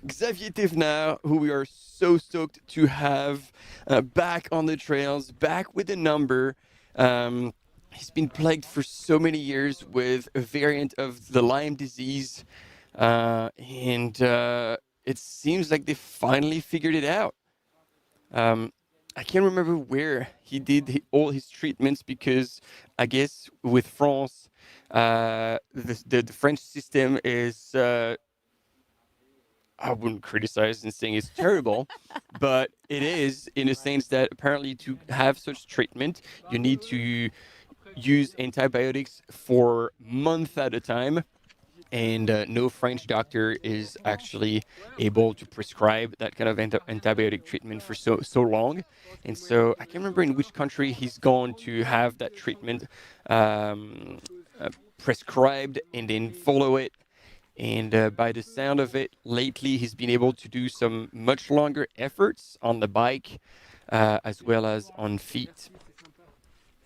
Xavier Thevenard, who we are so stoked to have back on the trails, back with a number. He's been plagued for so many years with a variant of the Lyme disease, and it seems like they finally figured it out. I can't remember where he did all his treatments, because I guess with France, the French system is, I wouldn't criticize and saying it's terrible, but it is, in a sense that apparently to have such treatment, you need to use antibiotics for months at a time. And no French doctor is actually able to prescribe that kind of antibiotic treatment for so long. And so I can't remember in which country he's gone to have that treatment prescribed and then follow it. And by the sound of it, lately he's been able to do some much longer efforts on the bike as well as on feet.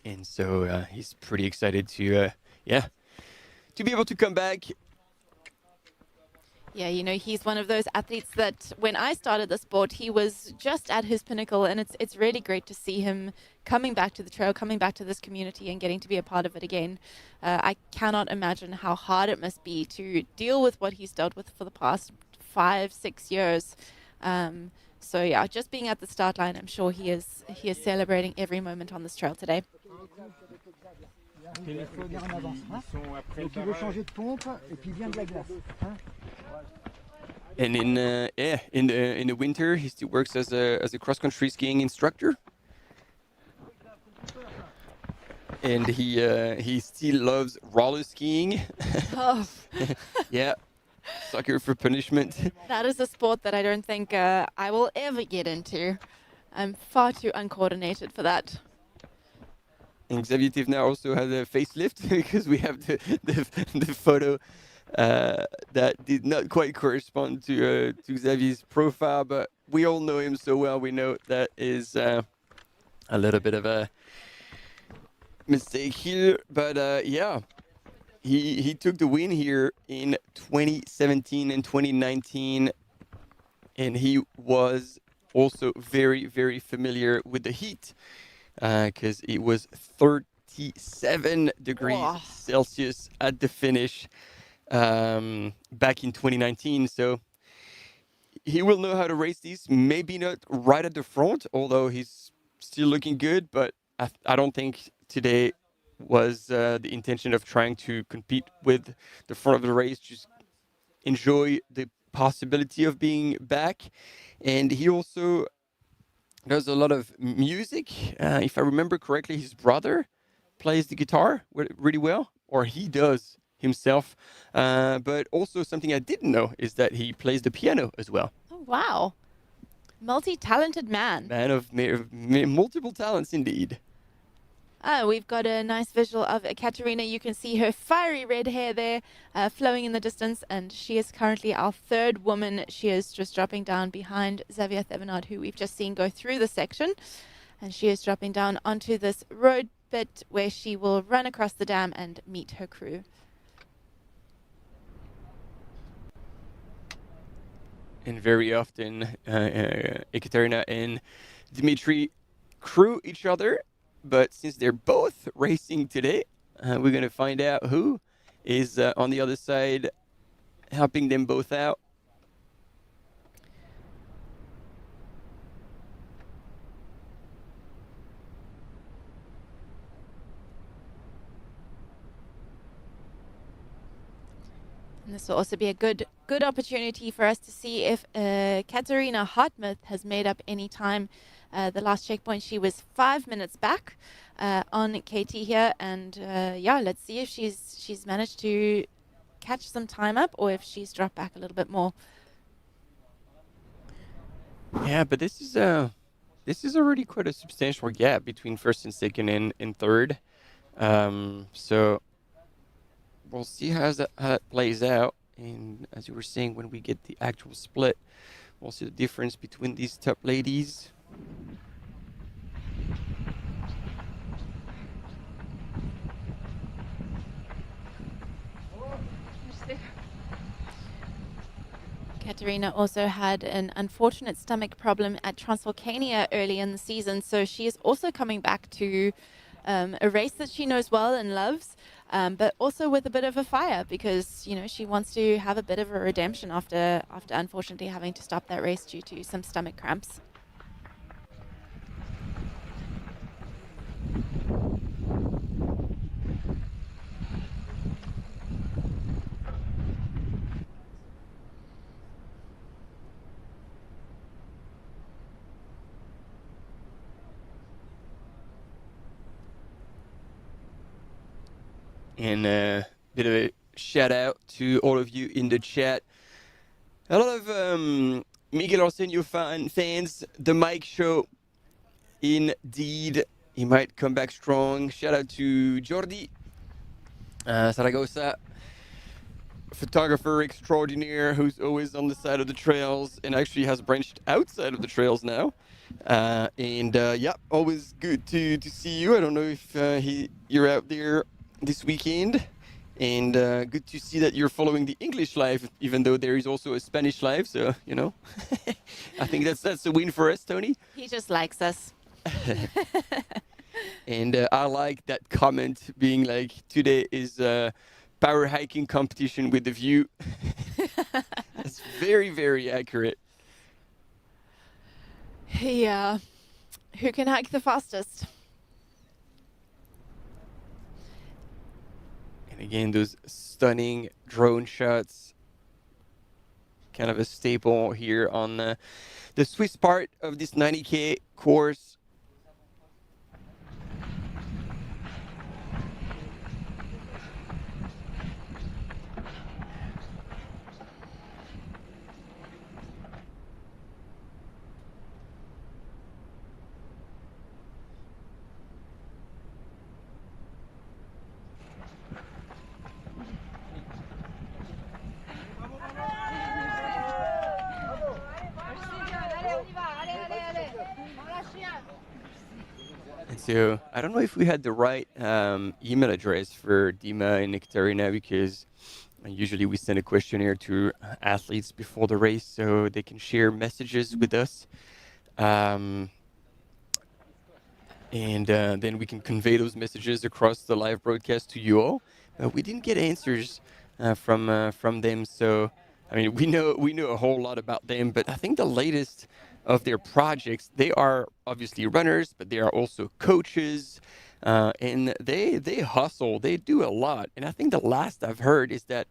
And so he's pretty excited to be able to come back. Yeah, you know, he's one of those athletes that when I started the sport, he was just at his pinnacle, and it's really great to see him coming back to the trail, coming back to this community and getting to be a part of it again. I cannot imagine how hard it must be to deal with what he's dealt with for the past 5-6 years. So yeah, just being at the start line, I'm sure he is celebrating every moment on this trail today. Il faut venir en avance. Donc il veut changer de pompe et puis vient de la glace. And in the winter, he still works as a cross-country skiing instructor. and he still loves roller skiing. Oh, Yeah, sucker for punishment. that is a sport that I don't think I will ever get into. I'm far too uncoordinated for that. And Xavier Thevenard also had a facelift because we have the photo that did not quite correspond to Xavier's profile, but we all know him so well. We know that is a little bit of a mistake here, but yeah, he took the win here in 2017 and 2019, and he was also very, very familiar with the heat because it was 37 degrees Wow. Celsius at the finish back in 2019. So he will know how to race these. Maybe not right at the front, although he's still looking good. But I don't think today was the intention of trying to compete with the front of the race. Just enjoy the possibility of being back. And he also does a lot of music. If I remember correctly, his brother plays the guitar really well, or he does himself. But also something I didn't know is that he plays the piano as well. Oh, wow. Multi-talented man. Man of multiple talents indeed. We've got a nice visual of Katerina. You can see her fiery red hair there flowing in the distance, and she is currently our third woman. She is just dropping down behind Xavier Thevenard, who we've just seen go through the section, and she is dropping down onto this road bit where she will run across the dam and meet her crew. And very often, Ekaterina and Dmitry crew each other. But since they're both racing today, we're going to find out who is on the other side helping them both out. And this will also be a good opportunity for us to see if Katerina Hartmuth has made up any time. The last checkpoint, she was 5 minutes back on KT here, and yeah, let's see if she's managed to catch some time up or if she's dropped back a little bit more. Yeah, but this is already quite a substantial gap between first and second and third. So we'll see how that plays out. And as you were saying, when we get the actual split, we'll see the difference between these top ladies. Katerina also had an unfortunate stomach problem at Transvolcania early in the season, so she is also coming back to a race that she knows well and loves, but also with a bit of a fire because, you know, she wants to have a bit of a redemption after unfortunately having to stop that race due to some stomach cramps. And a bit of a shout out to all of you in the chat. A lot of Miguel Arsenio fans. The Mike Show, indeed, he might come back strong. Shout out to Jordi Zaragoza, photographer extraordinaire who's always on the side of the trails and actually has branched outside of the trails now. Yeah, always good to see you. I don't know if you're out there this weekend, and good to see that you're following the English live, even though there is also a Spanish live. So, you know, I think that's a win for us, Tony. He just likes us. And I like that comment being like, today is a power hiking competition with the view. That's very, very accurate. Yeah. Who can hike the fastest? And again, those stunning drone shots. Kind of a staple here on the Swiss part of this 90K course. So I don't know if we had the right email address for Dima and Ekaterina, because usually we send a questionnaire to athletes before the race so they can share messages with us. And then we can convey those messages across the live broadcast to you all. We didn't get answers from them, so I mean we know a whole lot about them, but I think the latest of their projects, they are obviously runners, but they are also coaches, and they hustle, they do a lot. And I think the last I've heard is that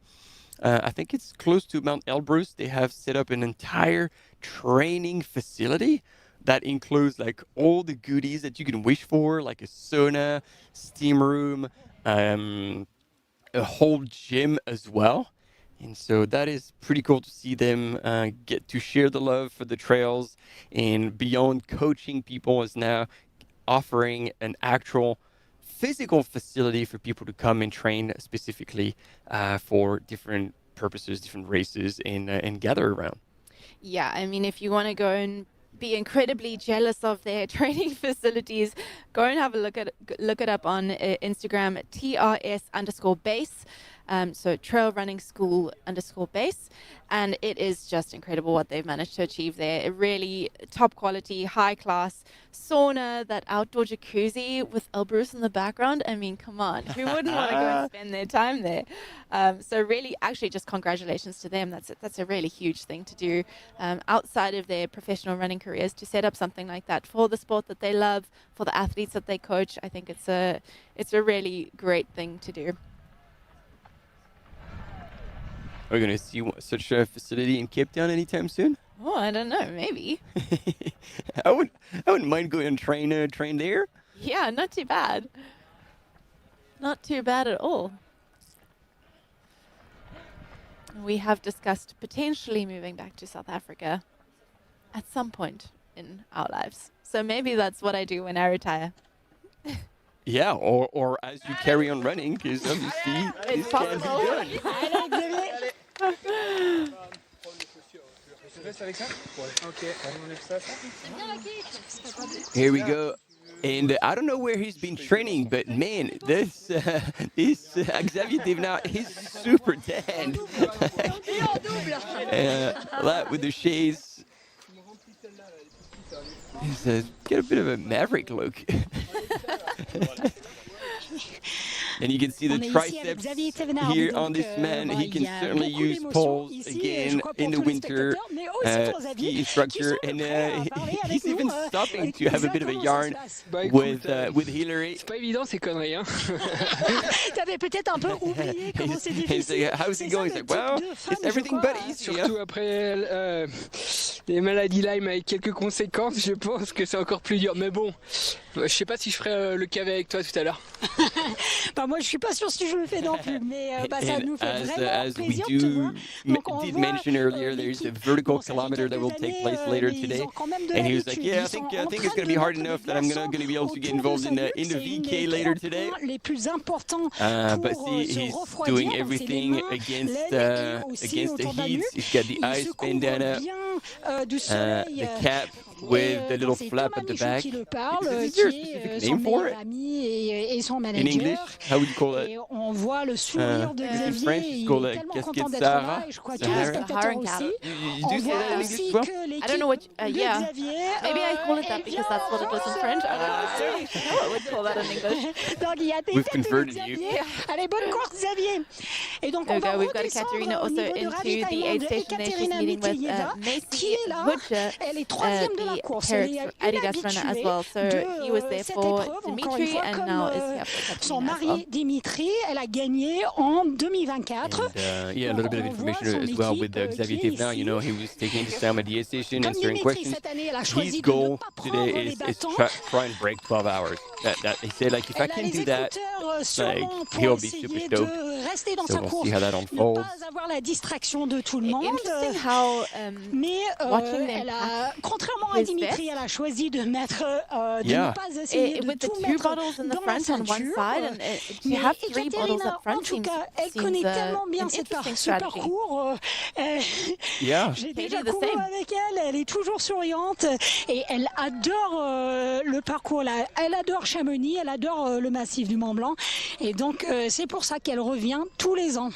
I think it's close to Mount Elbrus, they have set up an entire training facility that includes like all the goodies that you can wish for, like a sauna, steam room, a whole gym as well. And so that is pretty cool to see them get to share the love for the trails, and beyond coaching people is now offering an actual physical facility for people to come and train specifically for different purposes, different races, and gather around. Yeah, I mean, if you want to go and be incredibly jealous of their training facilities, go and have a look it up on Instagram, TRS_base. So Trail Running School _base, and it is just incredible what they've managed to achieve there. A really top quality, high class sauna, that outdoor jacuzzi with Elbrus in the background. I mean, come on, who wouldn't want to go and spend their time there? So really, actually, just congratulations to them. That's a really huge thing to do outside of their professional running careers, to set up something like that for the sport that they love, for the athletes that they coach. I think it's a really great thing to do. Are we going to see such a facility in Cape Town anytime soon? Oh, I don't know, maybe. I wouldn't mind going and train there. Yeah, not too bad. Not too bad at all. We have discussed potentially moving back to South Africa at some point in our lives. So maybe that's what I do when I retire. Yeah, or as you carry on running, because obviously It's possible. Here we go. And I don't know where he's been training, but man, this Xavier Thevenard, he's super tanned. That with the shades. He's got a bit of a maverick look. And you can see the triceps here on this man. He can certainly use poles again in the winter. Ski instructor, and he's even stopping to have a bit of a yarn with Hillary. C'est pas évident ces conneries, hein. T'avais peut-être un peu oublié comment c'est difficile. How's it going? He's like, well, it's everything but easy. Surtout après les maladies Lyme avec quelques conséquences, je pense que c'est encore plus dur. Mais bon, je sais pas si je ferai le KV avec toi tout à l'heure. Bah moi je suis pas sûr si je le fais non plus, mais ça nous fait vraiment as plaisir we de te voir. did mention earlier, there's a vertical kilometer that will take place later today, and he was like, yeah, I think it's going to be hard enough that I'm going to be able to get involved in the VK later today. But see, he's doing everything against the heat. He's got the ice bandana, the cap with the little flap at the back. Is there a specific name for it? In English, how would you call it? In French, it's called a casquette Sahara. Sahara cap. You do say that in English as well? I don't know what. Yeah, maybe I call it that because that's what it was in French. I don't know how I would call that in English. We've converted you. Allez, bonne course, Xavier. Et donc, There we go. We've got Ekaterina also into the aid station there. She's meeting with Macy Butcher, the Paris Adidas runner as well. So he was there for Dmitry and now is here for Ekaterina son as well. mari Dmitry, elle a gagné en 2024. And, yeah, a little bit of information as well with Xavier Thevenard. You know, he was taking his time at the aid station, answering questions. His goal today is to try and break 12 hours. That he said, like, if I can do that, like, he'll be super stoked. rester dans So sa we'll course, see how that ne unfolds. pas avoir la distraction de tout le monde. Interesting how Mais watching them elle a, contrairement à his Dimitri, vest. elle a choisi de mettre, de Yeah. ne pas essayer de with the tout two mettre bottles in the dans la front on one ceinture. side and to Mais have three bottles Ekaterina, up front en tout seems, cas, elle seems connaît tellement bien an ce interesting strategy. parcours. Yeah. J'ai They déjà do the couru same. avec elle, elle est toujours souriante et elle adore le parcours là. Elle adore Chamonix, elle adore le massif du Mont-Blanc et donc c'est pour ça qu'elle revient tous les ans.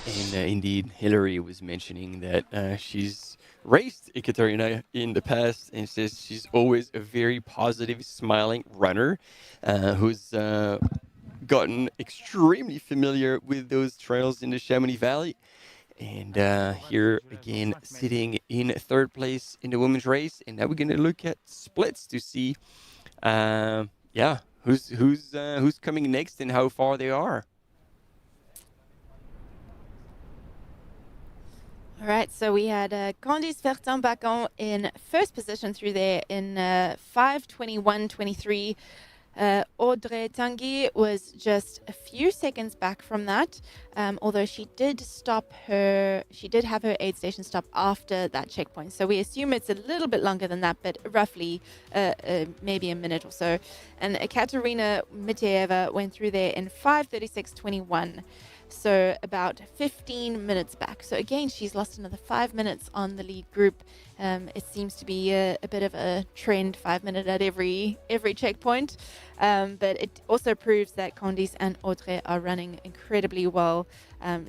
And indeed, Hillary was mentioning that she's raced Ekaterina in the past and says she's always a very positive, smiling runner who's gotten extremely familiar with those trails in the Chamonix Valley. And here again, sitting in third place in the women's race. And now we're going to look at splits to see, who's coming next and how far they are. All right, so we had Candice Fertin-Baccon in first position through there in 5:21:23. Audrey Tanguy was just a few seconds back from that, although she did have her aid station stop after that checkpoint. So we assume it's a little bit longer than that, but roughly maybe a minute or so. And Ekaterina Mityaev went through there in 5:36:21. So about 15 minutes back. So again, she's lost another 5 minutes on the lead group. It seems to be a bit of a trend, 5 minutes at every checkpoint. But it also proves that Candice and Audrey are running incredibly well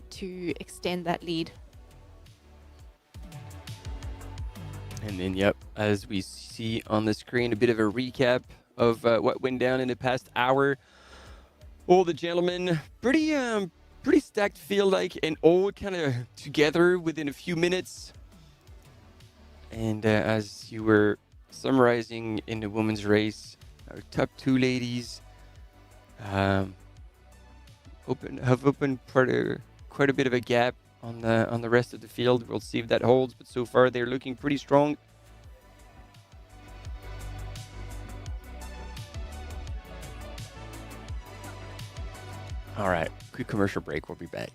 to extend that lead. And then, yep, as we see on the screen, a bit of a recap of what went down in the past hour. All the gentlemen, pretty stacked field, and all kind of together within a few minutes. And as you were summarizing in the women's race, our top two ladies have opened quite a bit of a gap on the rest of the field. We'll see if that holds, but so far they're looking pretty strong. All right, quick commercial break. We'll be back.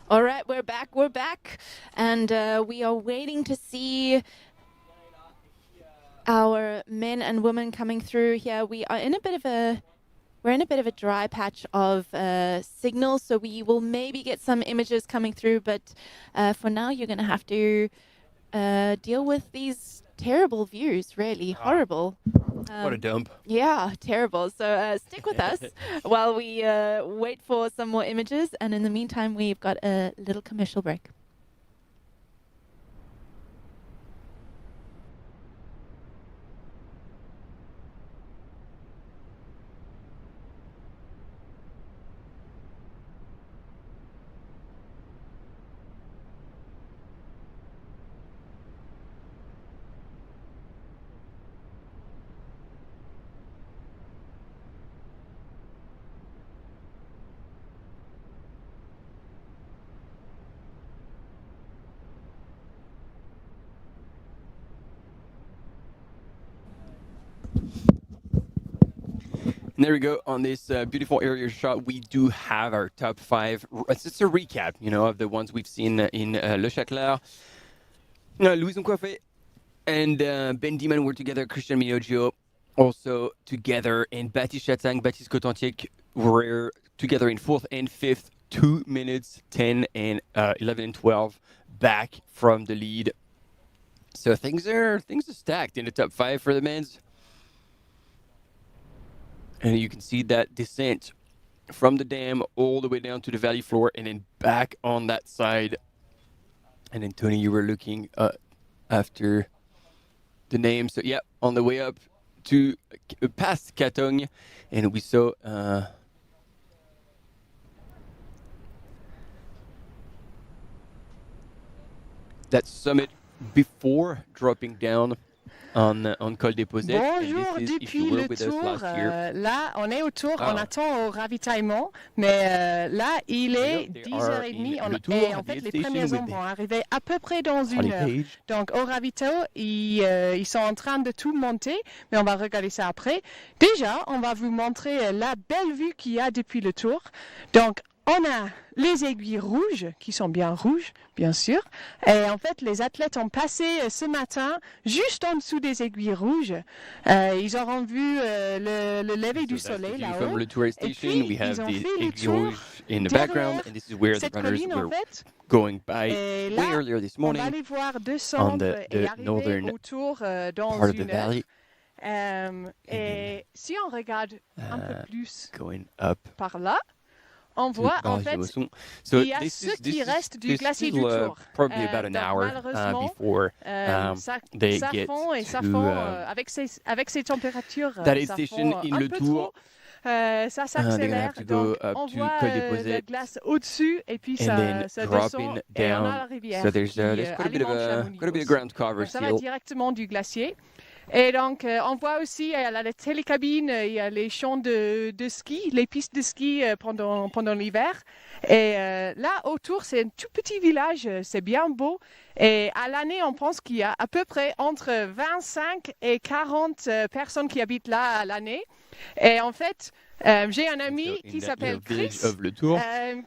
All right, we're back, and we are waiting to see our men and women coming through here. We are in a bit of a dry patch of signal, so we will maybe get some images coming through, but for now you're going to have to deal with these terrible views, really horrible. What a dump. Yeah, terrible. So stick with us while we wait for some more images. And in the meantime, we've got a little commercial break. And there we go. On this beautiful aerial shot, we do have our top 5. It's just a recap, of the ones we've seen in Le Châtelet. Louison Coiffé and Ben Dhiman were together. Christian Minoggio also together. And Baptiste Chatang, Baptiste Cotentic were together in 4th and 5th. 2 minutes, 10 and 11 and 12 back from the lead. So things are stacked in the top 5 for the men's. And you can see that descent from the dam all the way down to the valley floor and then back on that side. And then, Tony, you were looking after the name. So, yeah, on the way up to past Catong. And we saw that summit before dropping down on Col des Posettes. Bonjour depuis le tour. Là, on est au tour, on attend au ravitaillement, mais là, il est 10h30 et en fait, les premiers hommes vont arriver à peu près dans 1 heure. Donc, au ravito, ils sont en train de tout monter, mais on va regarder ça après. Déjà, on va vous montrer la belle vue qu'il y a depuis le tour. Donc, on a les aiguilles rouges, qui sont bien rouges, bien sûr. Et en fait, les athlètes ont passé ce matin juste en dessous des aiguilles rouges. Ils auront vu le lever du soleil là-haut. From the tourist station, we have the aiguilles rouges in the background, and this is where the runners were going by way earlier this morning on va aller voir on descendre et the arriver northern au tour dans part of the 1 heure. valley. Et si on regarde un peu plus going up par là, on voit en fait so il y a ce qui reste du glacier du Tour. Probably about an hour before they get to avec ces températures, that ça station fond in un le peu Tour. trop. Ça s'accélère, donc on voit la glace au-dessus et puis ça descend et on a la rivière So there's qui quite a bit of ground cover donc, ça va still. directement du glacier. Et donc, on voit aussi à la télécabine, il y a les champs de ski, les pistes de ski pendant l'hiver. Et là, autour, c'est un tout petit village, c'est bien beau. Et à l'année, on pense qu'il y a à peu près entre 25 et 40 personnes qui habitent là à l'année. Et en fait, j'ai un ami qui s'appelle Chris,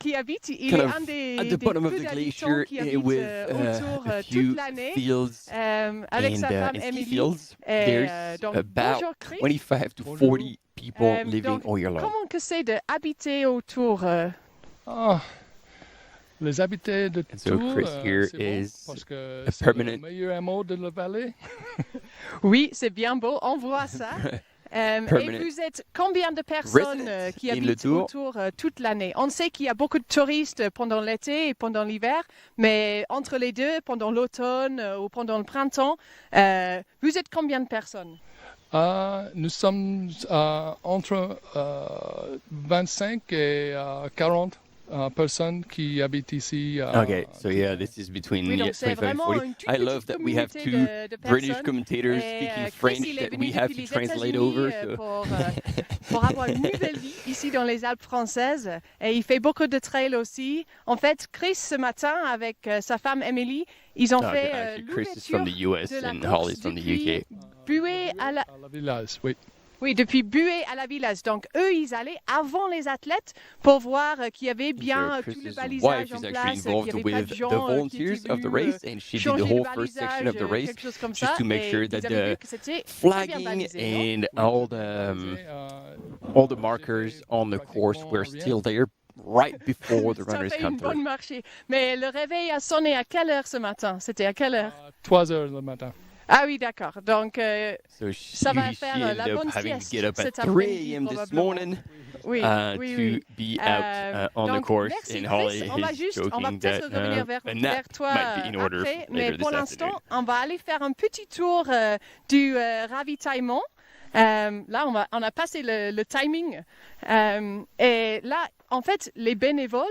qui habite, il est un des peu d'habitants qui habite autour toute l'année, avec sa femme Emily. Donc, bonjour Chris. 25 to 40 people living donc, all year long. Comment que c'est d'habiter autour Les habitats de Tours, Chris here c'est bon, is parce que a c'est permanent. le meilleur hameau de la vallée. Oui, c'est bien beau, on voit ça. Et vous êtes combien de personnes qui habitent autour toute l'année? On sait qu'il y a beaucoup de touristes pendant l'été et pendant l'hiver, mais entre les deux, pendant l'automne ou pendant le printemps, vous êtes combien de personnes? Nous sommes entre 25 et 40 personnes qui habitent ici. Okay, so yeah, this is between 25 and 40. I love that we have two British commentators speaking French that we have to translate over. Pour avoir une nouvelle vie ici dans les Alpes françaises. Et il fait beaucoup de trail aussi. En fait, Chris, ce matin, avec sa femme Emily, ils ont fait Chris is from the US and Holly is from the UK. Buée à la Village, oui. Oui, depuis Buée à la Village. Donc, eux, ils allaient avant les athlètes pour voir qu'il y avait bien tout le balisage en place, qu'il n'y avait pas de gens qui étaient venus changer le balisage, quelque chose comme ça. To make sure that the flagging and all the markers on the course were still there right before the runners come through. Mais le réveil a sonné à quelle heure ce matin? C'était à quelle heure? 3 heures le matin. Ah oui, d'accord. Donc, So ça va she faire ended la up bonne having to sieste get up at cet 3 après-midi, a.m. this probablement. morning Oui, to be out on the donc, course. merci And Holly Chris. On va is juste, on va joking peut-être that revenir vers a nap toi might be in order après, mais later pour this l'instant, afternoon. on va aller faire un petit tour du ravitaillement. Là, on a passé le timing. Et là, en fait, les bénévoles,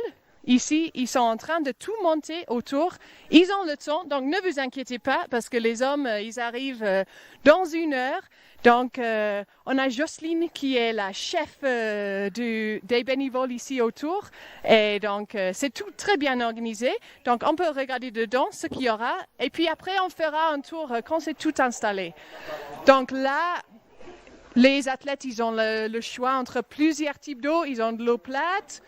ici, ils sont en train de tout monter autour. Ils ont le temps, donc ne vous inquiétez pas, parce que les hommes, ils arrivent dans 1 heure. Donc, on a Jocelyne qui est la chef des bénévoles ici autour. Et donc, c'est tout très bien organisé. Donc, on peut regarder dedans ce qu'il y aura. Et puis après, on fera un tour quand c'est tout installé. Donc là, les athlètes, ils ont le choix entre plusieurs types d'eau. Ils ont de l'eau plate,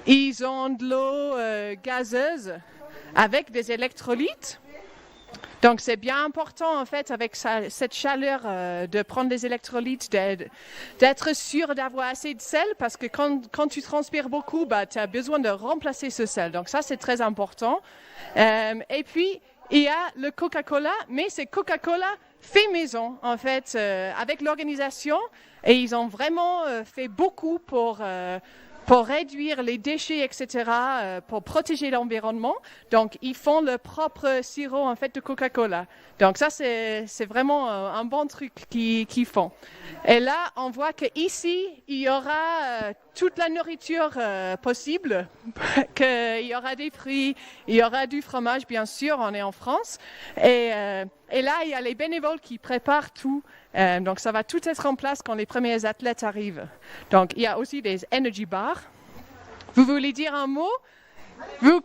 ils ont de l'eau gazeuse avec des électrolytes. Donc, c'est bien important, en fait, avec cette chaleur, de prendre des électrolytes, d'être sûr d'avoir assez de sel, parce que quand tu transpires beaucoup, tu as besoin de remplacer ce sel. Donc, ça, c'est très important. Et puis, il y a le Coca-Cola, mais c'est Coca-Cola fait maison, en fait, avec l'organisation. Et ils ont vraiment fait beaucoup pour réduire les déchets, etc., pour protéger l'environnement. Donc, ils font leur propre sirop, en fait, de Coca-Cola. Donc, ça, c'est vraiment un bon truc qu'ils font. Et là, on voit qu'ici, il y aura toute la nourriture possible, qu'il y aura des fruits, il y aura du fromage, bien sûr, on est en France. Et là, il y a les bénévoles qui préparent tout. Donc, ça va tout être en place quand les premiers athlètes arrivent. Donc, il y a aussi des energy bars. Vous voulez dire un mot? Vous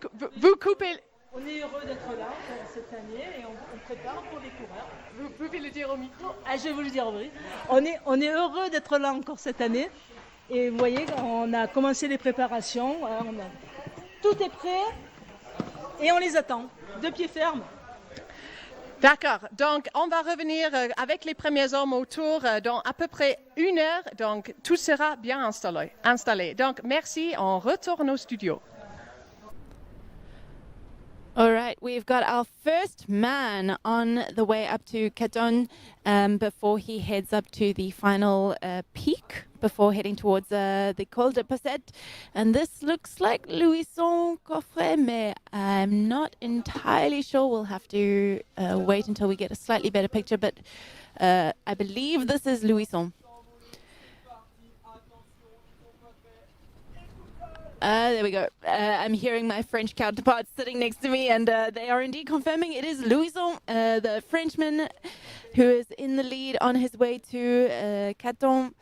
coupez... On est heureux d'être là cette année et on prépare pour les coureurs. Vous pouvez le dire au micro? Ah, je vais vous le dire, oui. On est heureux d'être là encore cette année. Et vous voyez, on a commencé les préparations. Tout est prêt et on les attend. De pied ferme. D'accord. Donc, on va revenir avec les premiers hommes autour dans à peu près 1 heure. Donc, tout sera bien installé. Donc, merci. On retourne au studio. All right, we've got our first man on the way up to Cadon before he heads up to the final peak, before heading towards the Col de Posset. And this looks like Louison Coffret, mais I'm not entirely sure. We'll have to wait until we get a slightly better picture, but I believe this is Louison. There we go. I'm hearing my French counterparts sitting next to me, and they are indeed confirming it is Louison, the Frenchman, who is in the lead on his way to Caton.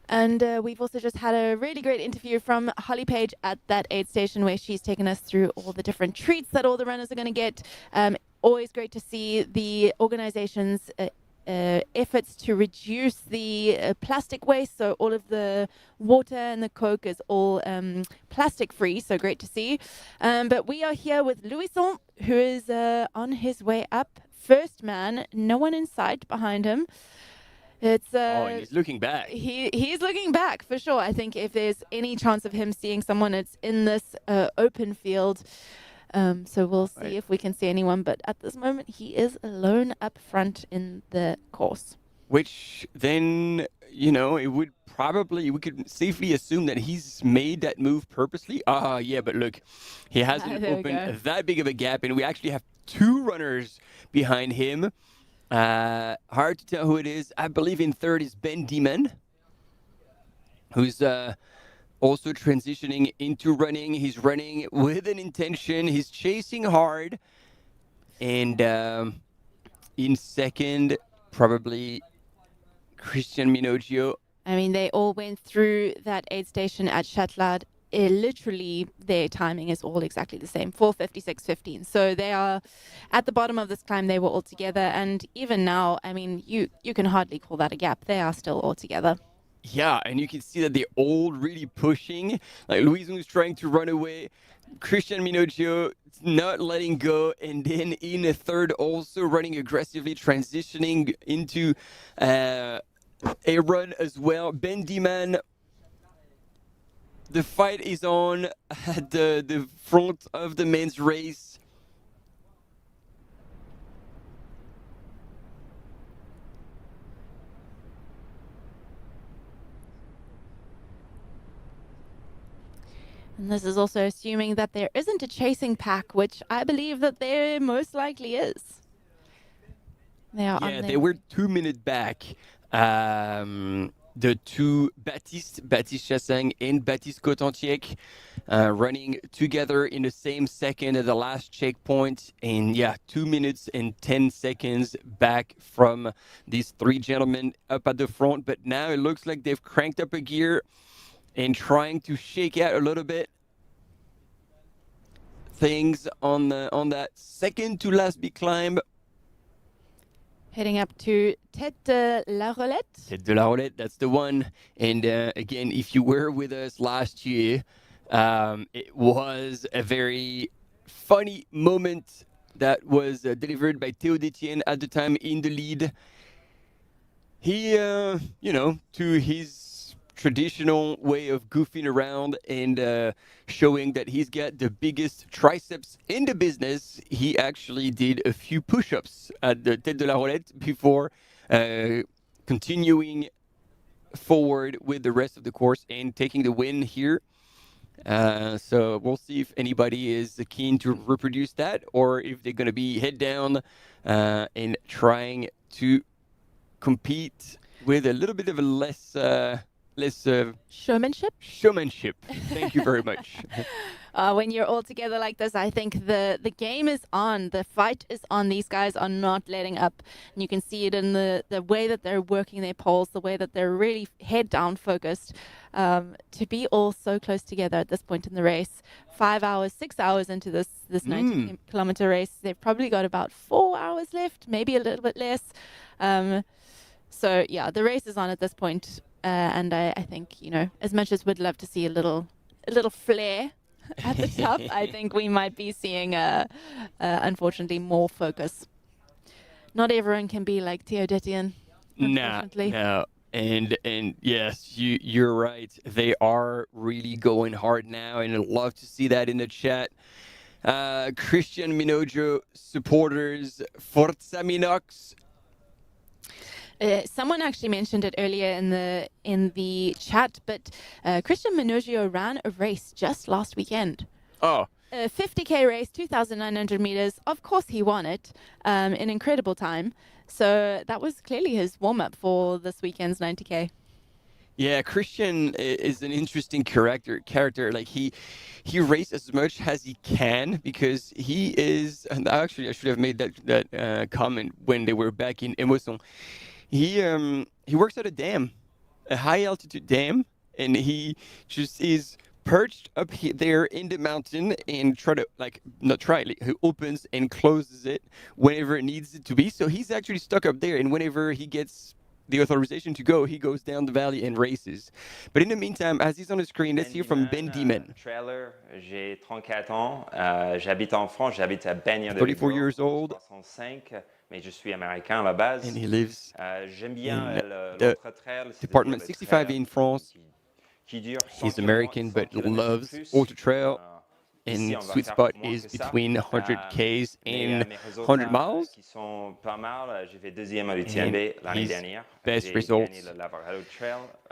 And we've also just had a really great interview from Holly Page at that aid station, where she's taken us through all the different treats that all the runners are going to get. Always great to see the organization's efforts to reduce the plastic waste. So all of the water and the Coke is all plastic free. So great to see. But we are here with Louison, who is on his way up. First man, no one in sight behind him. It's and he's looking back. He's looking back for sure. I think if there's any chance of him seeing someone, it's in this open field. So we'll see if we can see anyone. But at this moment, he is alone up front in the course. Which then, we could safely assume that he's made that move purposely. Yeah, but look, he hasn't opened that big of a gap, and we actually have 2 runners behind him. Hard to tell who it is. I believe in third is Ben Dhiman, who's also transitioning into running. He's running with an intention. He's chasing hard. And in second, probably Christian Minoggio. I mean, they all went through that aid station at Châtelard. Literally, their timing is all exactly the same, 4:56:15. So they are at the bottom of this climb. They were all together. And even now, I mean, you can hardly call that a gap. They are still all together. Yeah, and you can see that they're all really pushing. Like Louison is trying to run away. Christian Minoggio not letting go. And then in a third, also running aggressively, transitioning into a run as well. Ben Dhiman, the fight is on at the front of the men's race. And this is also assuming that there isn't a chasing pack, which I believe that there most likely is. They are on they were 2 minutes back. The two Baptiste Chassang and Baptiste Cotantiec running together in the same second at the last checkpoint. And 2 minutes and 10 seconds back from these three gentlemen up at the front. But now it looks like they've cranked up a gear and trying to shake out a little bit things on that second to last big climb. Heading up to Tête de la Rolette. Tête de la Rolette, that's the one. And again, if you were with us last year, it was a very funny moment that was delivered by Théo Détienne at the time in the lead. He, to his traditional way of goofing around and showing that he's got the biggest triceps in the business, he actually did a few push-ups at the Tête de la Rolette before continuing forward with the rest of the course and taking the win here. So we'll see if anybody is keen to reproduce that or if they're going to be head down and trying to compete with a little bit of a less showmanship. Thank you very much. When you're all together like this, I think the game is on. The fight is on. These guys are not letting up. And you can see it in the way that they're working their poles, the way that they're really head down focused. To be all so close together at this point in the race, 5 hours, 6 hours into this 90-kilometer race, they've probably got about 4 hours left, maybe a little bit less. So the race is on at this point. And I think, as much as we'd love to see a little flair at the top, I think we might be seeing, unfortunately, more focus. Not everyone can be like Théo Détienne, unfortunately. No. And yes, you're right. They are really going hard now, and I'd love to see that in the chat. Christian Minoggio supporters, Forza Minox. Someone actually mentioned it earlier in the chat, but Christian Minoggio ran a race just last weekend. Oh. A 50k race, 2,900 meters. Of course he won it, an incredible time. So that was clearly his warm-up for this weekend's 90k. Yeah, Christian is an interesting character. Like he races as much as he can because he is. And actually, I should have made that comment when they were back in Emosson. He works at a dam, a high altitude dam, and he just is perched up there in the mountain and he opens and closes it whenever it needs it to be. So he's actually stuck up there, and whenever he gets the authorization to go, he goes down the valley and races. But in the meantime, as he's on the screen, let's hear from Ben Dhiman. Trailer, j'ai 34 ans, j'habite en France, j'habite à Bagnols de 34 years old. 65, mais je suis américain à la base. And he lives j'aime bien the department 65 in France. He's American, but loves ultra trail. And sweet spot is between 100 Ks and 100 miles. And his best result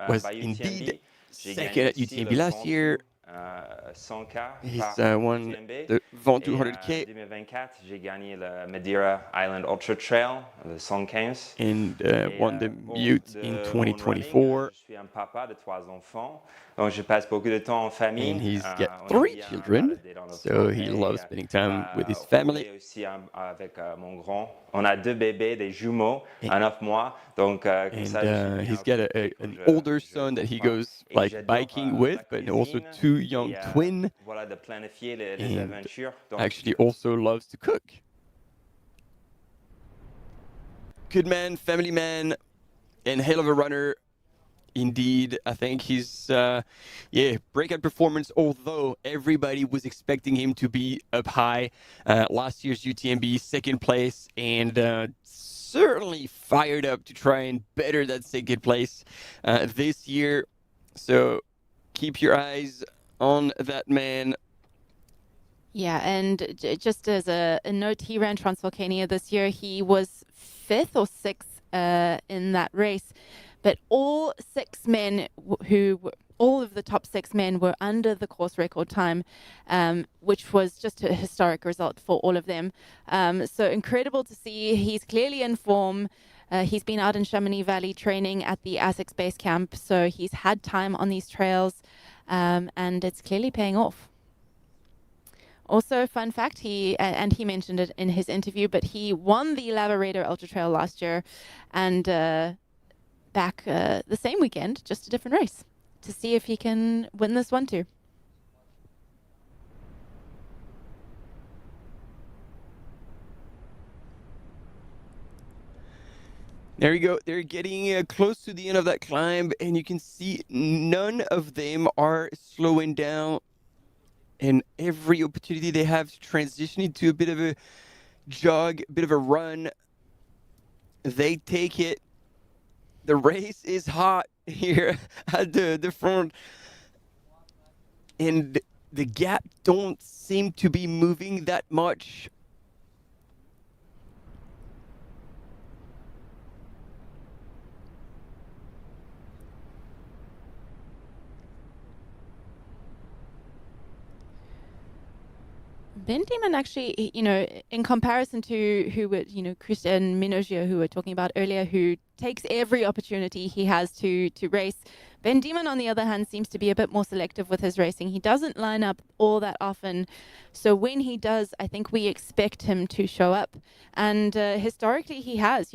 was indeed second at UTMB last year. He's won the Vent 200K. And won the Mute in 2024. And he's got 3 children, so he loves spending time with his family. On a 2 bébés, des jumeaux, à 9 mois. Donc, and he's got an older son that he goes biking with, but also 2 young twins. And actually also loves to cook. Good man, family man, and hell of a runner. Indeed, I think he's, breakout performance, although everybody was expecting him to be up high. Last year's UTMB, second place, and certainly fired up to try and better that second place this year. So keep your eyes on that man. Yeah, and just as a note, he ran Transvolcania this year. He was 5th or 6th in that race. But all 6 men who all of the top 6 men were under the course record time, which was just a historic result for all of them. So incredible to see. He's clearly in form. He's been out in Chamonix Valley training at the ASICS base camp, so he's had time on these trails, and it's clearly paying off. Also, fun fact, he mentioned it in his interview, but he won the Lavaredo Ultra Trail last year, and back the same weekend, just a different race, to see if he can win this one too. There you go. They're getting close to the end of that climb, and you can see none of them are slowing down. And every opportunity they have to transition into a bit of a jog, a bit of a run, they take it. The race is hot here at the front. And the gap don't seem to be moving that much. Ben Dhiman actually, in comparison to who were, Christian Minoggio, who we were talking about earlier, who takes every opportunity he has to race. Ben Dhiman, on the other hand, seems to be a bit more selective with his racing. He doesn't line up all that often. So when he does, I think we expect him to show up. And historically, he has,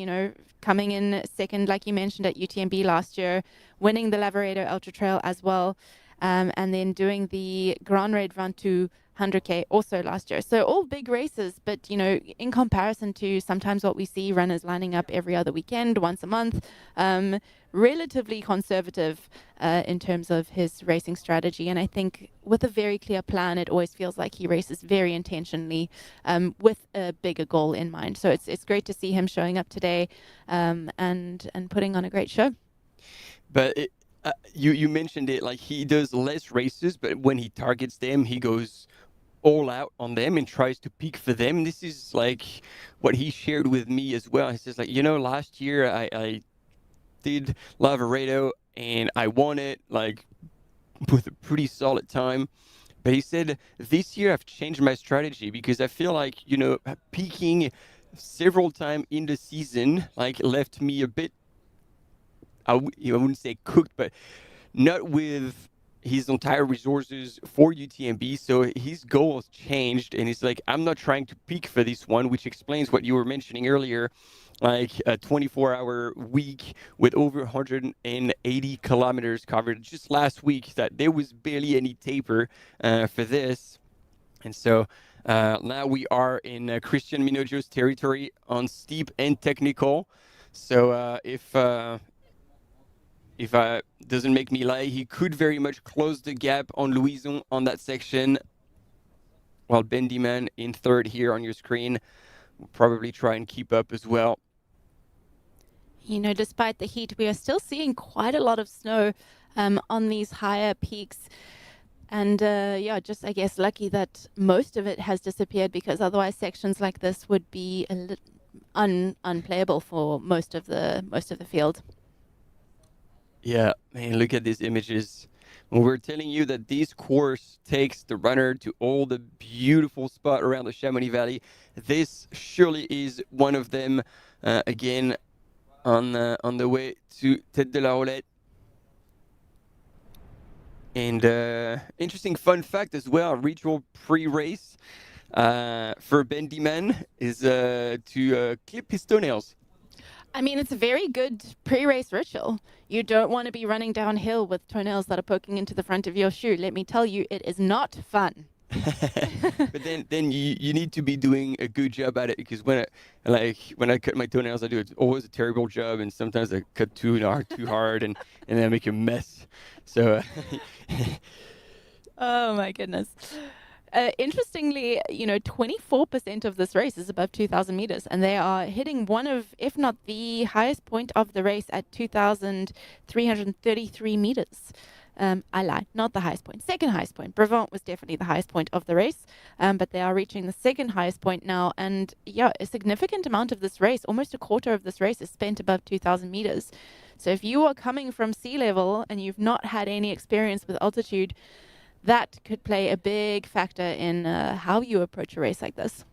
coming in second, like you mentioned, at UTMB last year, winning the Lavaredo Ultra Trail as well, and then doing the Grand Raid Ventoux 100K also last year. So all big races, but in comparison to sometimes what we see runners lining up every other weekend, once a month, relatively conservative in terms of his racing strategy. And I think with a very clear plan, it always feels like he races very intentionally with a bigger goal in mind. So it's great to see him showing up today and putting on a great show. But you mentioned it, like he does less races, but when he targets them, he goes all out on them and tries to peak for them. This is like what he shared with me as well. He says like, last year I did Lavaredo and I won it like with a pretty solid time. But he said, this year I've changed my strategy because I feel like, peaking several times in the season, like left me a bit, I wouldn't say cooked, but not with his entire resources for UTMB. So his goal has changed, and he's like, I'm not trying to peak for this one, which explains what you were mentioning earlier, like a 24-hour week with over 180 kilometers covered just last week, that there was barely any taper for this. And so now we are in Christian Minoggio's territory on steep and technical. So if doesn't make me lie, he could very much close the gap on Louison on that section. While Ben Dhiman in third here on your screen will probably try and keep up as well. Despite the heat, we are still seeing quite a lot of snow on these higher peaks. And just I guess lucky that most of it has disappeared, because otherwise sections like this would be unplayable for most of the field. Yeah, man, look at these images. When we're telling you that this course takes the runner to all the beautiful spots around the Chamonix Valley, this surely is one of them. Again, on the way to Tête de la Roulette. And interesting fun fact as well, ritual pre-race for Ben Dhiman is to clip his toenails. I mean, it's a very good pre-race ritual. You don't want to be running downhill with toenails that are poking into the front of your shoe. Let me tell you, it is not fun. But then you need to be doing a good job at it, because when I cut my toenails, I do always a terrible job, and sometimes I cut too hard, and then I make a mess. So. Oh my goodness. Interestingly, 24% of this race is above 2,000 meters, and they are hitting one of, if not the highest point of the race at 2,333 meters. I lied, not the highest point, second highest point. Brevant was definitely the highest point of the race, but they are reaching the second highest point now. And a significant amount of this race, almost a quarter of this race, is spent above 2,000 meters. So if you are coming from sea level and you've not had any experience with altitude, that could play a big factor in how you approach a race like this.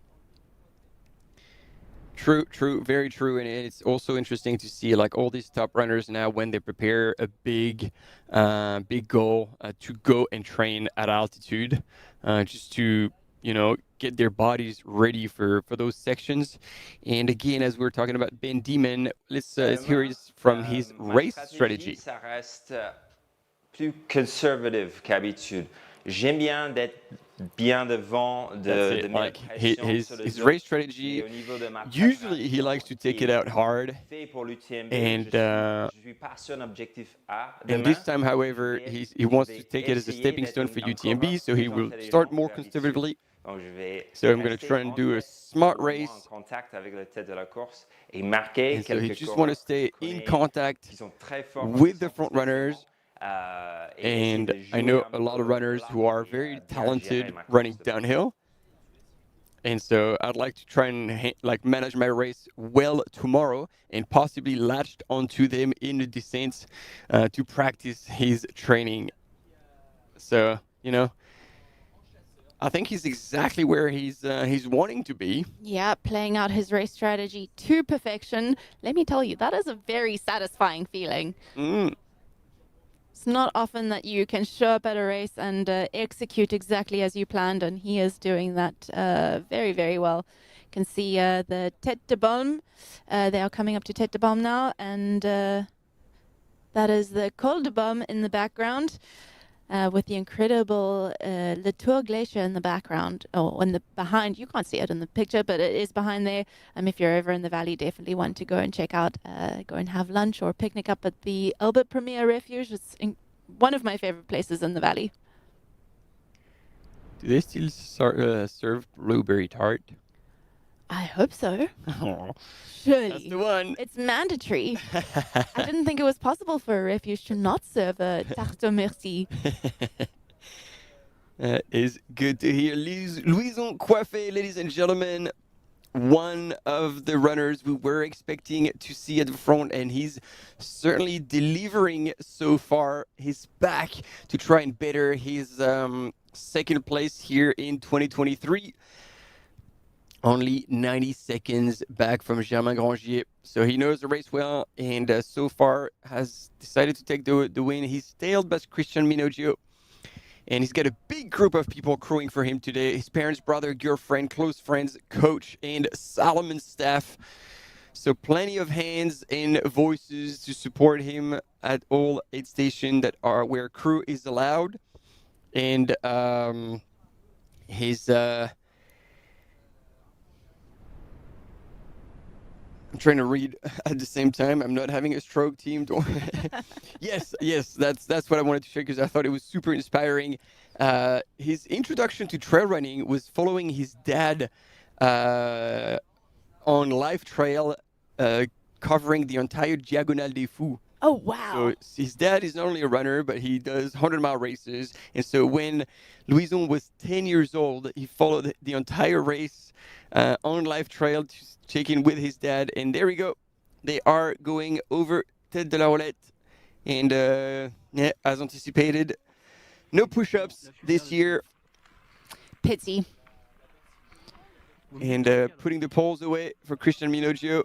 True, very true. And it's also interesting to see like all these top runners now when they prepare a big goal to go and train at altitude, just to, get their bodies ready for those sections. And again, as we were talking about Ben Dhiman, let's hear it from his race strategy. Ça reste plus conservative qu'habitude. J'aime bien d'être bien devant de like his race strategy. Usually he likes to take it out hard, and this time, however, he wants to take it as a stepping stone for UTMB, so he will start more conservatively. So I'm going to try and do a smart race. And so he just want to stay in contact with the front runners. And I know a lot of runners who are very talented running downhill. And so I'd like to try and manage my race well tomorrow and possibly latched onto them in the descent to practice his training. So, I think he's exactly where he's wanting to be. Yeah, playing out his race strategy to perfection. Let me tell you, that is a very satisfying feeling. It's not often that you can show up at a race and execute exactly as you planned, and he is doing that very, very well. You can see the Tête de Baume. They are coming up to Tête de Baume now, and that is the Col de Baume in the background. With the incredible Le Tour Glacier in the background, in the behind. You can't see it in the picture, but it is behind there. If you're ever in the valley, definitely want to go and check out, go and have lunch or picnic up at the Albert Premier Refuge. It's one of my favorite places in the valley. Do they still serve blueberry tart? I hope so. Oh, surely. That's the one. It's mandatory. I didn't think it was possible for a refuge to not serve a tarte au merci. That is good to hear. Louison Coiffé, ladies and gentlemen, one of the runners we were expecting to see at the front, and he's certainly delivering so far. He's back to try and better his second place here in 2023. Only 90 seconds back from Germain Grangier. So he knows the race well, and so far has decided to take the win. He's tailed by Christian Minoggio, and he's got a big group of people crewing for him today. His parents, brother, girlfriend, close friends, coach, and Salomon staff. So plenty of hands and voices to support him at all aid stations that are where crew is allowed. And his... I'm trying to read at the same time. I'm not having a stroke, team. Yes, that's what I wanted to share because I thought it was super inspiring. His introduction to trail running was following his dad on live trail covering the entire Diagonale des Fous. Oh, wow. So his dad is not only a runner, but he does 100-mile races. And so when Louison was 10 years old, he followed the entire race on live trail to check in with his dad. And there we go. They are going over Tête de la Roulette. And as anticipated, no push-ups this year. Pity. And putting the poles away for Christian Minoggio.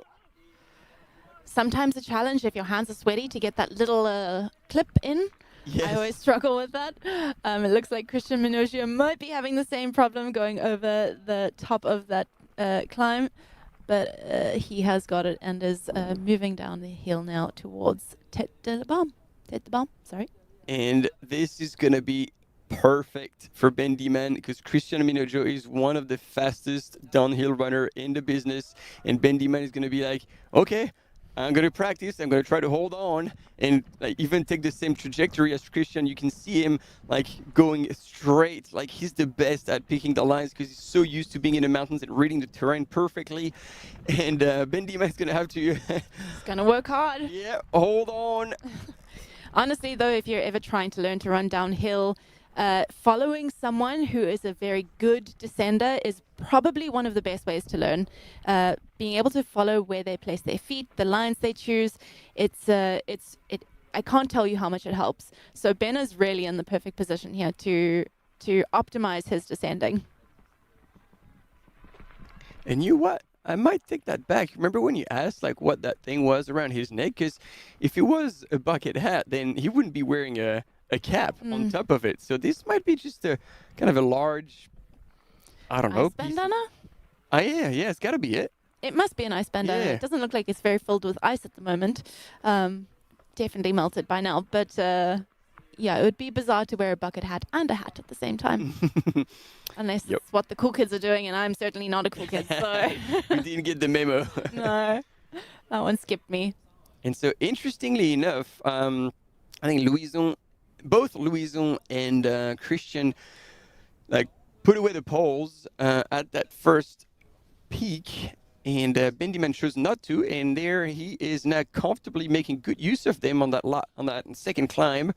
Sometimes a challenge if your hands are sweaty to get that little clip in. Yes. I always struggle with that. It looks like Christian Minoggio might be having the same problem going over the top of that climb, but he has got it and is moving down the hill now towards Tête de Baume, sorry. And this is going to be perfect for Ben Dhiman because Christian Minoggio is one of the fastest downhill runner in the business, and Ben Dhiman is going to be like, okay, I'm going to practice. I'm going to try to hold on and even take the same trajectory as Christian. You can see him going straight. He's the best at picking the lines because he's so used to being in the mountains and reading the terrain perfectly. And Ben Dhiman is going to have to... He's going to work hard. Yeah, hold on. Honestly, though, if you're ever trying to learn to run downhill, following someone who is a very good descender is probably one of the best ways to learn. Being able to follow where they place their feet, the lines they choose, I can't tell you how much it helps. So Ben is really in the perfect position here to optimize his descending. And you know what? I might take that back. Remember when you asked like what that thing was around his neck? Because if it was a bucket hat, then he wouldn't be wearing a cap on top of it. So this might be just a kind of a large, I don't know. Ice bandana? Yeah, it's got to be it. It must be an ice bandana. Yeah. It doesn't look like it's very filled with ice at the moment. Definitely melted by now. But yeah, it would be bizarre to wear a bucket hat and a hat at the same time. Unless it's what the cool kids are doing, and I'm certainly not a cool kid. So You didn't get the memo. no, that one skipped me. And so, interestingly enough, I think both Louison and Christian, like put away the poles at that first peak, and Ben Dhiman chose not to, and there he is now comfortably making good use of them on that second climb,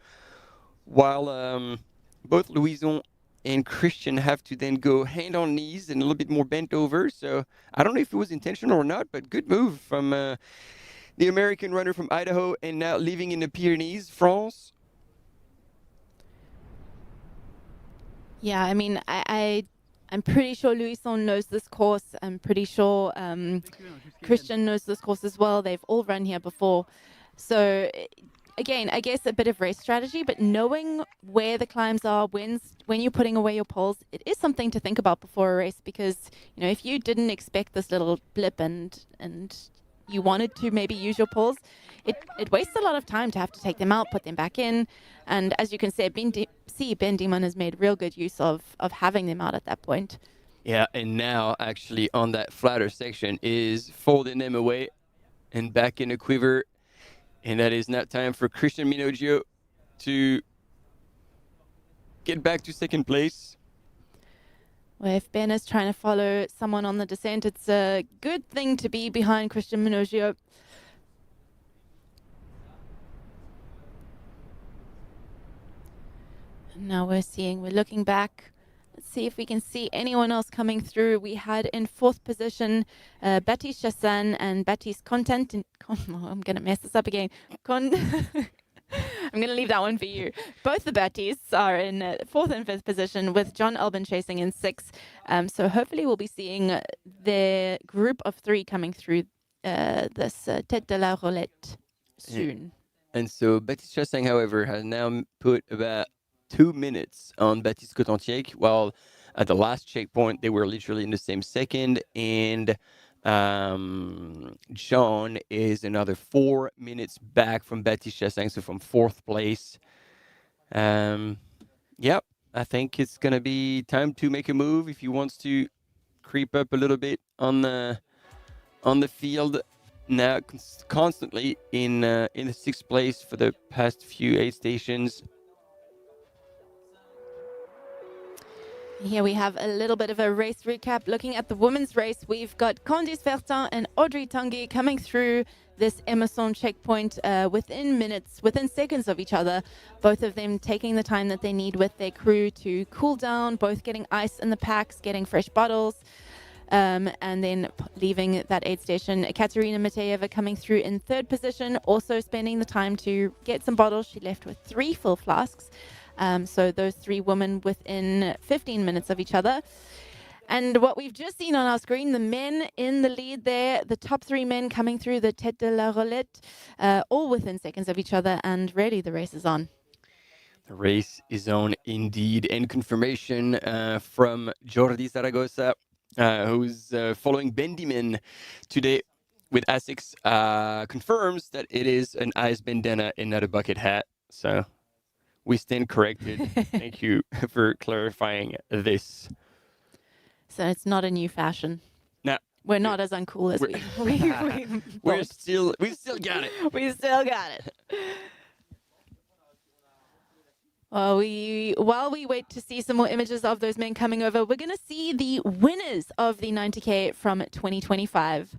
while both Louison and Christian have to then go hand on knees and a little bit more bent over. So I don't know if it was intentional or not, but good move from the American runner from Idaho and now living in the Pyrenees, France. Yeah, I mean, I'm pretty sure Louison knows this course. I'm pretty sure Christian knows this course as well. They've all run here before. So again, I guess a bit of race strategy, but knowing where the climbs are, when you're putting away your poles, it is something to think about before a race, because, you know, if you didn't expect this little blip and you wanted to maybe use your poles, it wastes a lot of time to have to take them out, put them back in. And as you can see, Ben Dhiman has made real good use of having them out at that point. Yeah, and now actually on that flatter section is folding them away and back in the quiver. And that is now time for Christian Minoggio to get back to second place. Well, if Ben is trying to follow someone on the descent, it's a good thing to be behind Christian Minoggio. And now we're looking back. Let's see if we can see anyone else coming through. We had in fourth position Baptiste Chassagne and Baptiste Content. I'm going to mess this up again. I'm going to leave that one for you. Both the Baptistes are in fourth and fifth position, with John Alban chasing in sixth. So hopefully we'll be seeing their group of three coming through this Tête de la Roulette soon. And so Baptiste Chassagne, however, has now put about 2 minutes on Baptiste Cotentin, while at the last checkpoint they were literally in the same second, and John is another 4 minutes back from Baptiste Chassagne, so from fourth place. Yep, I think it's gonna be time to make a move if he wants to creep up a little bit on the field. Now constantly in the sixth place for the past few aid stations. Here we have a little bit of a race recap. Looking at the women's race, we've got Candice Fertin and Audrey Tanguy coming through this Emosson checkpoint within seconds of each other. Both of them taking the time that they need with their crew to cool down, both getting ice in the packs, getting fresh bottles, and then leaving that aid station. Katerina Mityaeva coming through in third position, also spending the time to get some bottles. She left with 3 full flasks. So those 3 women within 15 minutes of each other. And what we've just seen on our screen, the men in the lead there, the top 3 men coming through the Tête de la Roulette, all within seconds of each other, and really the race is on. The race is on indeed, and confirmation from Jordi Zaragoza, who's following Ben Dhiman today with Asics, confirms that it is an ice bandana and not a bucket hat. So we stand corrected. Thank you for clarifying this. So it's not a new fashion. No. We're not as uncool as we still got it. We still got it. Well, while we wait to see some more images of those men coming over, we're going to see the winners of the 90K from 2025.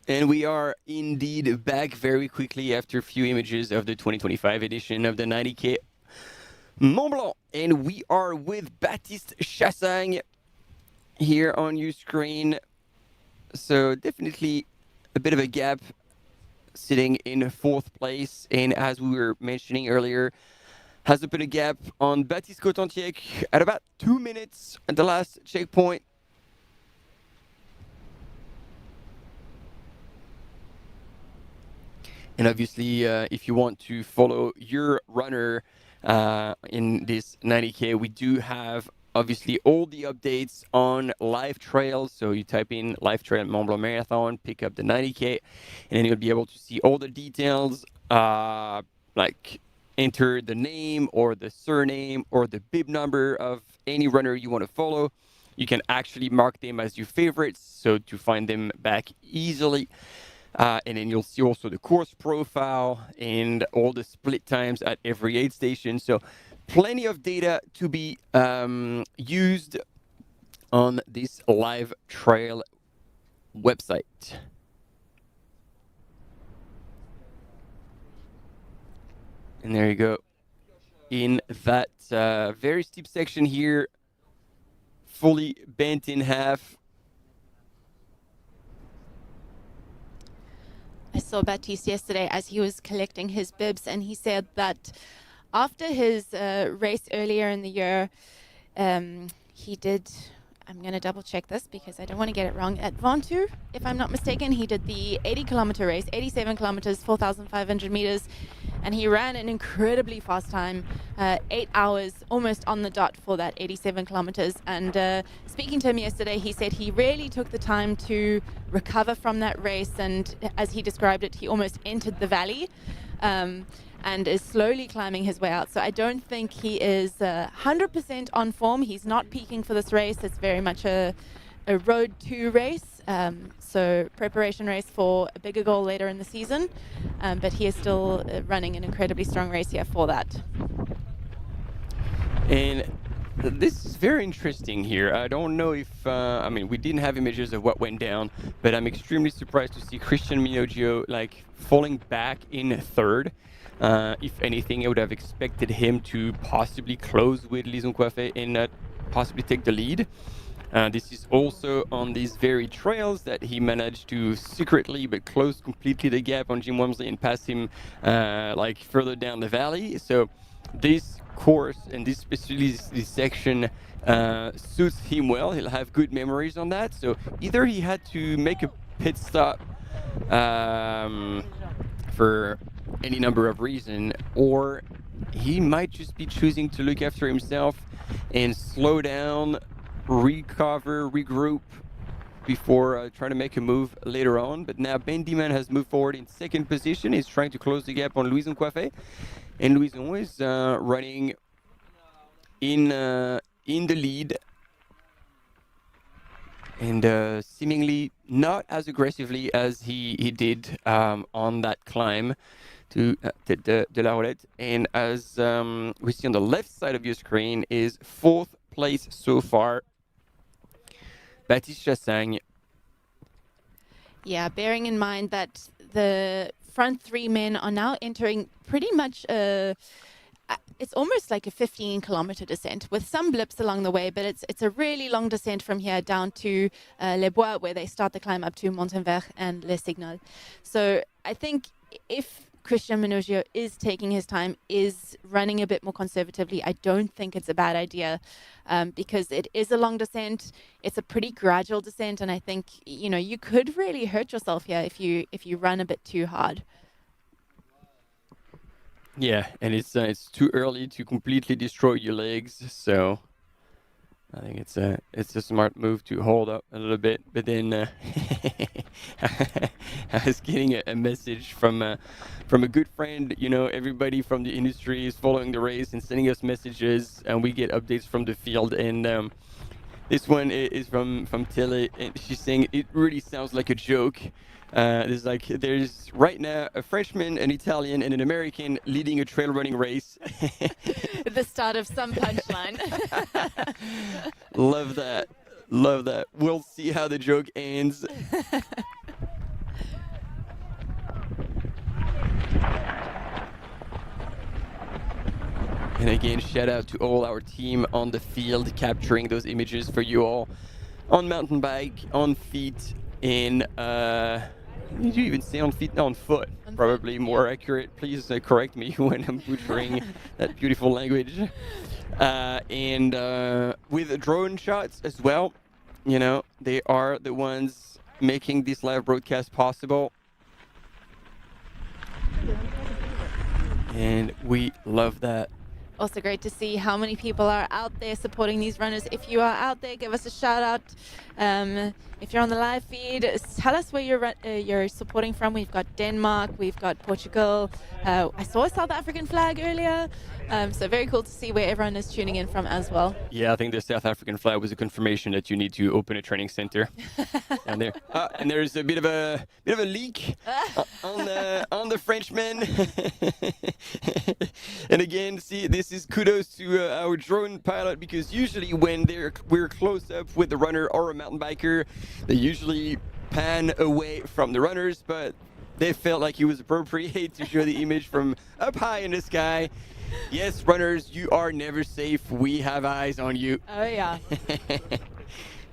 And we are indeed back very quickly after a few images of the 2025 edition of the 90K Mont Blanc. And we are with Baptiste Chassagne here on your screen. So definitely a bit of a gap sitting in fourth place. And as we were mentioning earlier, has opened a gap on Baptiste Cotentiec at about 2 minutes at the last checkpoint. And obviously, if you want to follow your runner in this 90K, we do have obviously all the updates on live trails. So you type in live trail Mont Blanc Marathon, pick up the 90K, and then you'll be able to see all the details, like enter the name or the surname or the bib number of any runner you want to follow. You can actually mark them as your favorites, so to find them back easily. And then you'll see also the course profile and all the split times at every aid station. So plenty of data to be used on this live trail website. And there you go. In that very steep section here, fully bent in half. I saw Baptiste yesterday as he was collecting his bibs, and he said that after his race earlier in the year, he did, I'm going to double check this because I don't want to get it wrong, at Ventoux, if I'm not mistaken, he did the 80-kilometer race, 87 kilometers, 4,500 meters, and he ran an incredibly fast time, 8 hours almost on the dot for that 87 kilometers. And speaking to him yesterday, he said he really took the time to recover from that race, and as he described it, he almost entered the valley and is slowly climbing his way out. So I don't think he is 100% on form. He's not peaking for this race. It's very much a road to race. So preparation race for a bigger goal later in the season. But he is still running an incredibly strong race here for that. And this is very interesting here. I don't know if, I mean, we didn't have images of what went down, but I'm extremely surprised to see Christian Minoggio like falling back in third. If anything, I would have expected him to possibly close with Les Uncoiffés and possibly take the lead. This is also on these very trails that he managed to secretly but close completely the gap on Jim Walmsley and pass him like further down the valley. So this course and this especially this section suits him well. He'll have good memories on that. So either he had to make a pit stop for any number of reasons, or he might just be choosing to look after himself and slow down, recover, regroup before trying to make a move later on. But now Ben Dhiman has moved forward in second position. He's trying to close the gap on Louison Coiffé, and Louison is running in the lead and seemingly not as aggressively as he did on that climb to de la Roulette. And as we see on the left side of your screen is fourth place so far, Baptiste Chassagne. Yeah, bearing in mind that the front three men are now entering pretty much it's almost like a 15-kilometer descent with some blips along the way, but it's a really long descent from here down to Les Bois, where they start the climb up to Montenvert and Les Signal. So I think if Christian Minoggio is taking his time, is running a bit more conservatively, I don't think it's a bad idea because it is a long descent. It's a pretty gradual descent, and I think you could really hurt yourself here if you run a bit too hard. Yeah, and it's too early to completely destroy your legs, so I think it's a smart move to hold up a little bit. But then I was getting a message from a good friend. Everybody from the industry is following the race and sending us messages, and we get updates from the field. And this one is from Tilly, and she's saying it really sounds like a joke. There's right now a Frenchman, an Italian, and an American leading a trail running race. The start of some punchline. Love that. We'll see how the joke ends. And again, shout out to all our team on the field capturing those images for you all on mountain bike, on feet, in did you even say on feet? No, on foot. Probably more accurate. Please correct me when I'm butchering that beautiful language. And with drone shots as well, you know, they are the ones making this live broadcast possible. And we love that. Also great to see how many people are out there supporting these runners. If you are out there, give us a shout out. If you're on the live feed, tell us where you're supporting from. We've got Denmark, we've got Portugal. I saw a South African flag earlier. So very cool to see where everyone is tuning in from as well. Yeah, I think the South African flag was a confirmation that you need to open a training center down there. And there's a bit of a leak on the Frenchman. And again, see, this is kudos to our drone pilot, because usually when we're close up with the runner or a mountain biker, they usually pan away from the runners, but they felt like it was appropriate to show the image from up high in the sky. Yes, runners, you are never safe. We have eyes on you. Oh, yeah.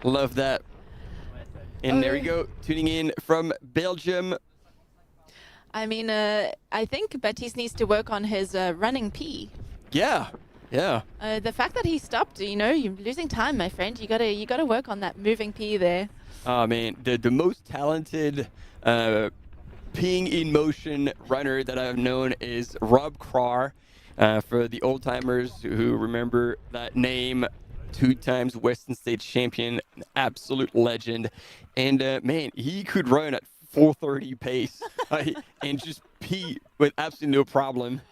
Love that. And there we go, tuning in from Belgium. I mean, I think Baptiste needs to work on his running P. Yeah. The fact that he stopped, you know, you're losing time, my friend. You gotta work on that moving P there. Oh man, the most talented peeing in motion runner that I've known is Rob Krar. For the old timers who remember that name, 2 times Western States champion, absolute legend. And man, he could run at 4:30 pace and just pee with absolutely no problem.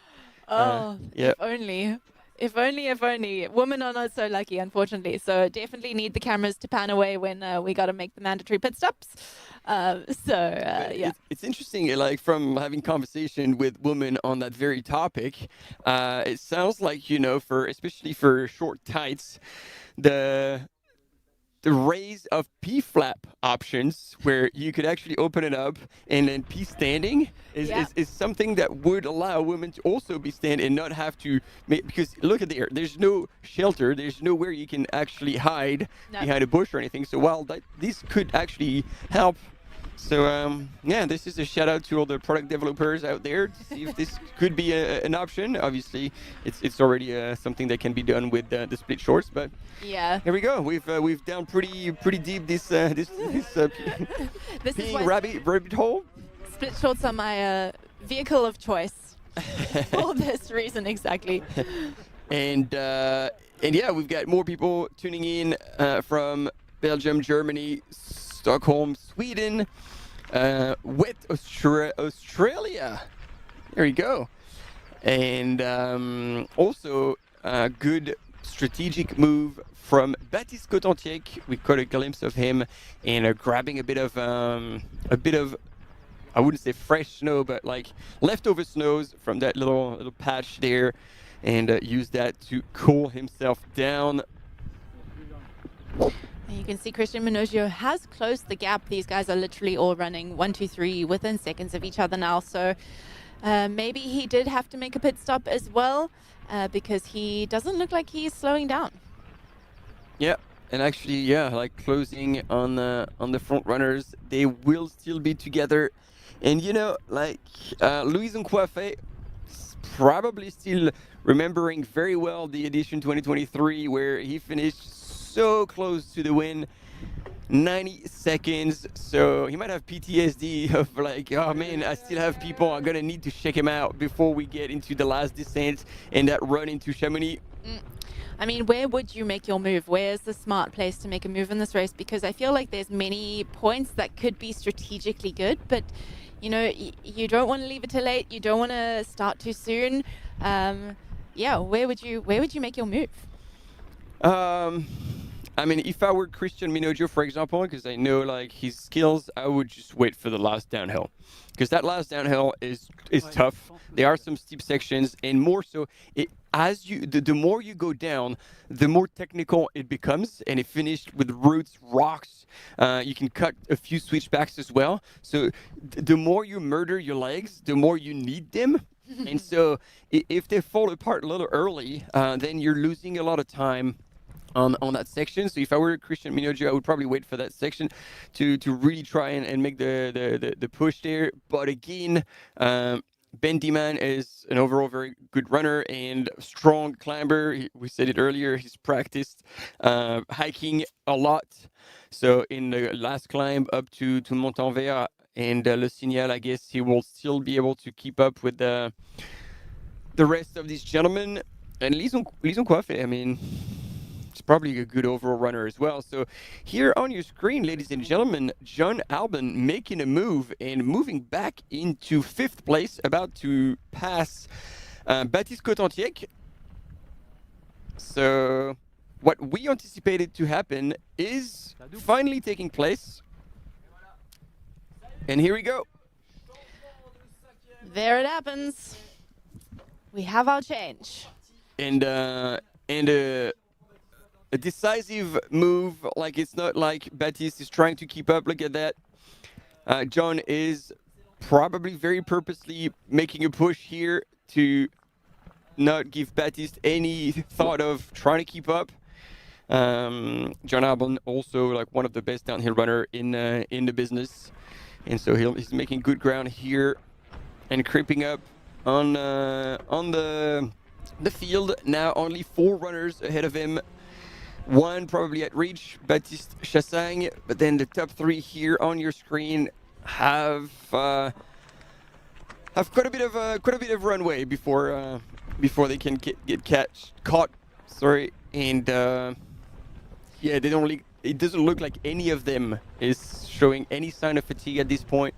If only. If only. Women are not so lucky, unfortunately. So definitely need the cameras to pan away when we got to make the mandatory pit stops. Yeah. It's interesting, like from having conversation with women on that very topic, it sounds like, you know, especially for short tights, the raise of P-flap options where you could actually open it up and then P standing is something that would allow women to also be stand and not have to because look at there's no shelter, there's nowhere you can actually hide behind a bush or anything. So while this could actually help. So yeah, this is a shout out to all the product developers out there to see if this could be an option. Obviously, it's already something that can be done with the split shorts, but yeah, here we go. We've down pretty deep this peeing rabbit hole. Split shorts are my vehicle of choice for this reason exactly. And yeah, we've got more people tuning in from Belgium, Germany, Stockholm, Sweden, with Australia. There you go. And also a good strategic move from Baptiste Cotentic. We got a glimpse of him and grabbing a bit of I wouldn't say fresh snow, but like leftover snows from that little patch there, and use that to cool himself down. You can see Christian Minoggio has closed the gap. These guys are literally all running 1, 2, 3 within seconds of each other now. So maybe he did have to make a pit stop as well because he doesn't look like he's slowing down. Yeah, and actually, yeah, like closing on the front runners, they will still be together. And you know, like Louis Nkwafé, probably still remembering very well the edition 2023 where he finished so close to the win, 90 seconds. So he might have PTSD of like, oh man, I still have people are gonna need to check him out before we get into the last descent and that run into Chamonix. I mean, where would you make your move? Where's the smart place to make a move in this race? Because I feel like there's many points that could be strategically good, but you know, you don't want to leave it too late. You don't want to start too soon. Yeah, where would you make your move? I mean, if I were Christian Minoggio, for example, because I know like his skills, I would just wait for the last downhill, because that last downhill is tough. There are some steep sections, and more so, the more you go down, the more technical it becomes, and it finished with roots, rocks. You can cut a few switchbacks as well. So the more you murder your legs, the more you need them. And so if they fall apart a little early, then you're losing a lot of time on that section. So if I were Christian Minoggio, I would probably wait for that section to really try and make the push there. But again, Ben Dhiman is an overall very good runner and strong climber. We said it earlier, he's practiced hiking a lot. So in the last climb up to Montanvert and Le Signal, I guess he will still be able to keep up with the rest of these gentlemen. And Lison Coiffé, I mean, it's probably a good overall runner as well. So here on your screen, ladies and gentlemen, John Alban making a move and moving back into 5th place, about to pass Baptiste Cotentic. So what we anticipated to happen is finally taking place. And here we go. There it happens. We have our change. And a decisive move. Like, it's not like Baptiste is trying to keep up. Look at that. John is probably very purposely making a push here to not give Baptiste any thought of trying to keep up. John Alban, also like one of the best downhill runner in the business, and so he's making good ground here and creeping up on the field. Now only 4 runners ahead of him. 1 probably at reach, Baptiste Chassagne, but then the top 3 here on your screen have quite a bit of runway before they can get caught. Sorry, and yeah, they don't. It doesn't look like any of them is showing any sign of fatigue at this point.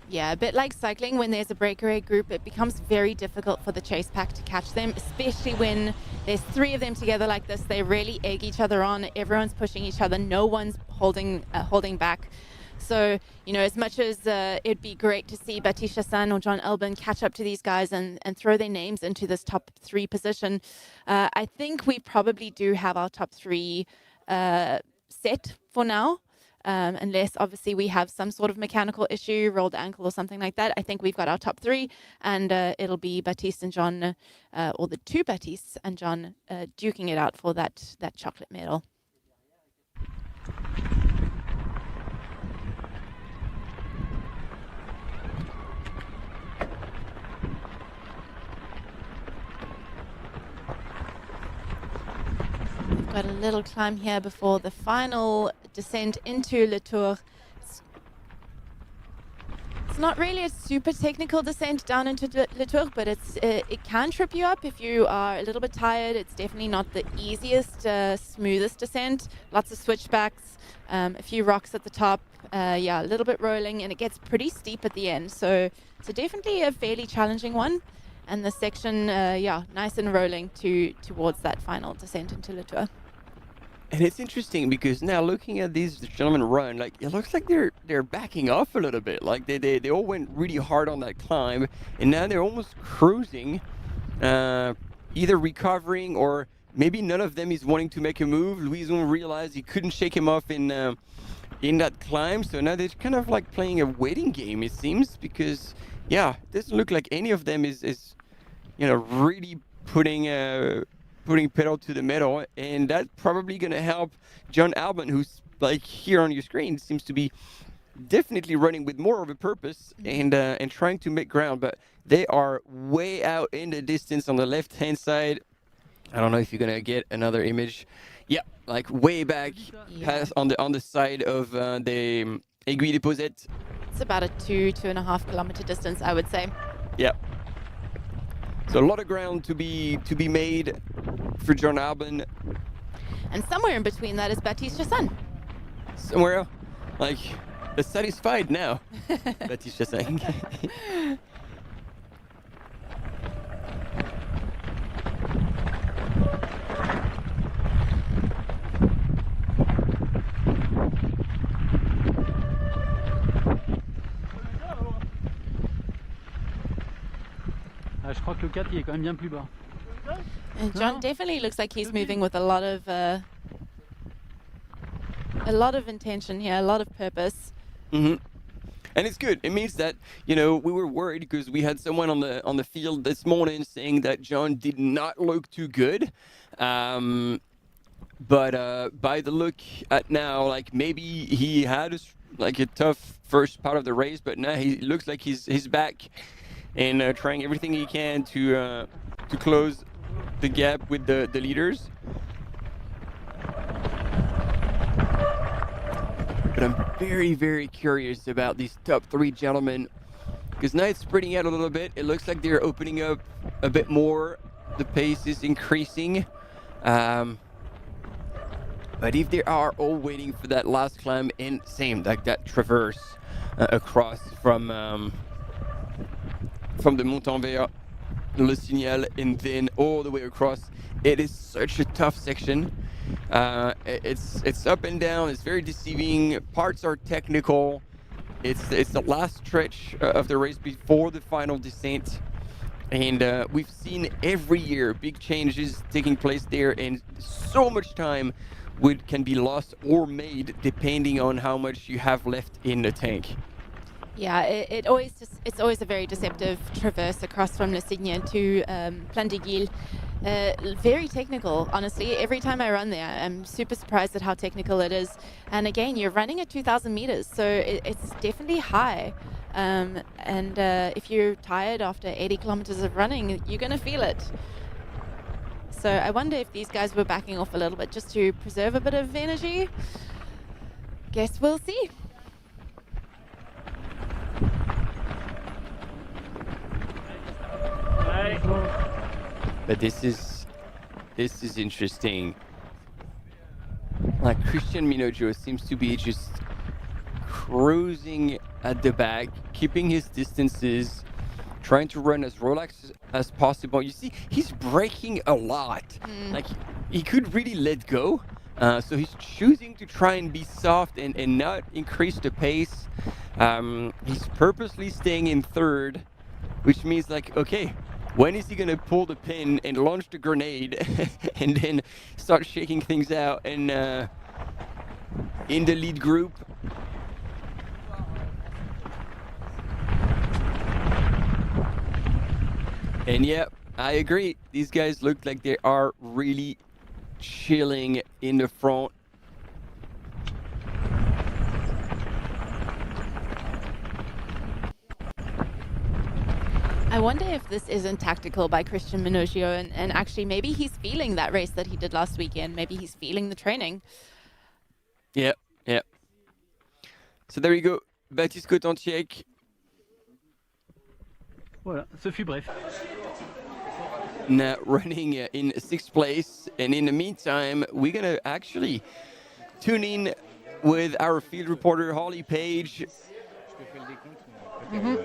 Yeah, a bit like cycling, when there's a breakaway group, it becomes very difficult for the chase pack to catch them, especially when there's 3 of them together like this. They really egg each other on. Everyone's pushing each other. No one's holding back. So, you know, as much as it'd be great to see Baptiste Chassagne or John Alban catch up to these guys and throw their names into this top 3 position, I think we probably do have our top 3 set for now. Unless obviously we have some sort of mechanical issue, rolled ankle or something like that. I think we've got our top 3, and it'll be Baptiste and John, or the 2 Baptistes and John duking it out for that chocolate medal. We've got a little climb here before the final descent into Le Tour. It's not really a super technical descent down into Le Tour, but it can trip you up if you are a little bit tired. It's definitely not the easiest, smoothest descent. Lots of switchbacks, a few rocks at the top, yeah, a little bit rolling, and it gets pretty steep at the end. So it's definitely a fairly challenging one. And the section, yeah, nice and rolling towards that final descent into Le Tour. And it's interesting because now looking at these gentlemen run, like it looks like they're backing off a little bit. Like they all went really hard on that climb, and now they're almost cruising, either recovering or maybe none of them is wanting to make a move. Louison realized he couldn't shake him off in that climb, so now they're kind of like playing a waiting game, it seems, because yeah, it doesn't look like any of them is really putting pedal to the metal, and that's probably going to help John Alban, who's like here on your screen seems to be definitely running with more of a purpose and trying to make ground, but they are way out in the distance on the left-hand side. I don't know if you're going to get another image. Yeah, like way back past on the side of the Aiguille des Posettes. It's about a 2.5 kilometer distance, I would say. Yeah. So a lot of ground to be made for John Alban. And somewhere in between that is Baptiste Chassagne. Somewhere, like, satisfied now. Baptiste Chassagne. Ah, je crois que le 4 il est quand même bien plus bas. And John definitely looks like he's moving with a lot of intention here, a lot of purpose. Mm-hmm. And it's good. It means that, we were worried because we had someone on the field this morning saying that John did not look too good. But by the look at now, like maybe he had a tough first part of the race, but now he looks like he's back and trying everything he can to close the gap with the leaders. But I'm very, very curious about these top three gentlemen because now it's spreading out a little bit. It looks like they're opening up a bit more. The pace is increasing. But if they are all waiting for that last climb, and same, like that traverse across from the Montanvert, Le Signal, and then all the way across, it is such a tough section. It's up and down. It's very deceiving. Parts are technical. It's the last stretch of the race before the final descent, and we've seen every year big changes taking place there, and so much time can be lost or made depending on how much you have left in the tank. Yeah, it's always a very deceptive traverse across from Le Signal to Plan de Guil. Very technical, honestly. Every time I run there, I'm super surprised at how technical it is. And again, you're running at 2,000 meters, so it's definitely high. And if you're tired after 80 kilometers of running, you're going to feel it. So I wonder if these guys were backing off a little bit just to preserve a bit of energy. Guess we'll see. But this is interesting. Like Christian Minoggio seems to be just cruising at the back, keeping his distances, trying to run as relaxed as possible. You see, he's braking a lot. Like he could really let go. So he's choosing to try and be soft and not increase the pace. He's purposely staying in third, which means like, okay, when is he going to pull the pin and launch the grenade and then start shaking things out? And in the lead group, and yeah, I agree. These guys look like they are really chilling in the front. I wonder if this isn't tactical by Christian Minoggio and actually maybe he's feeling that race that he did last weekend. Maybe he's feeling the training. Yeah. So there you go. Baptiste Cotantiec. Voilà, ce fut bref. Now running in 6th place. And in the meantime, we're going to actually tune in with our field reporter, Holly Page. Mm-hmm.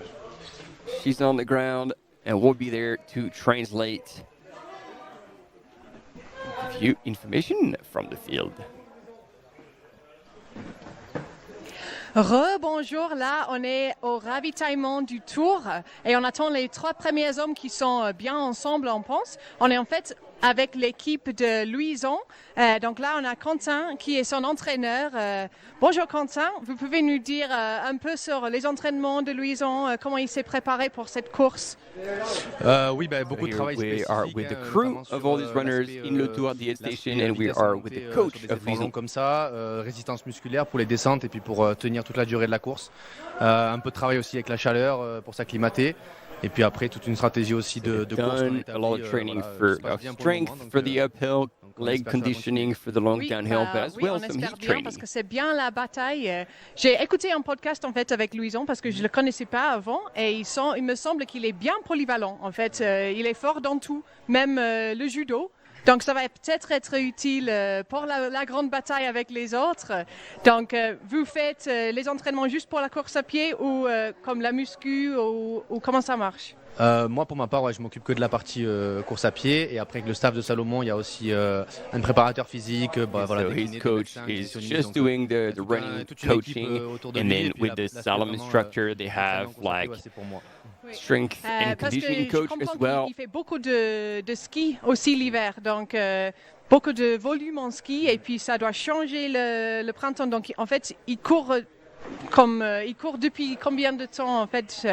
She's on the ground and we'll be there to translate and give you information from the field. Rebonjour, là on est au ravitaillement du tour et on attend les 3 premiers hommes qui sont bien ensemble, on pense. On est en fait avec l'équipe de Louison. Donc là on a Quentin qui est son entraîneur. Bonjour Quentin, vous pouvez nous dire un peu sur les entraînements de Louison, comment il s'est préparé pour cette course? Oui, beaucoup de travail spécifique. We are with the crew of all these runners in Le Tour at the aid station and we are with the coach of Louison. Comme ça, résistance musculaire pour les descentes et puis pour tenir toute la durée de la course. Un peu de travail aussi avec la chaleur pour s'acclimater. Et puis après, toute une stratégie aussi de course. A lot of training for strength for the uphill, leg conditioning for the long downhill, but as well some heat training. Parce que c'est bien la bataille. J'ai écouté un podcast en fait avec Louison parce que je le connaissais pas avant et il me semble qu'il est bien polyvalent en fait. Il est fort dans tout, même le judo. Donc ça va peut-être être utile pour la grande bataille avec les autres. Donc vous faites les entraînements juste pour la course à pied ou comme la muscu ou comment ça marche? Moi pour ma part, je m'occupe que de la partie course à pied et après avec le staff de Salomon, il y a aussi un préparateur physique. So his coach is just doing the running coaching and then with the Salomon instructor they have like strength and Parce que conditioning je coach comprends as well. qu'il fait beaucoup de ski aussi l'hiver, donc beaucoup de volume en ski et puis ça doit changer le printemps. Donc en fait, il court il court depuis combien de temps en fait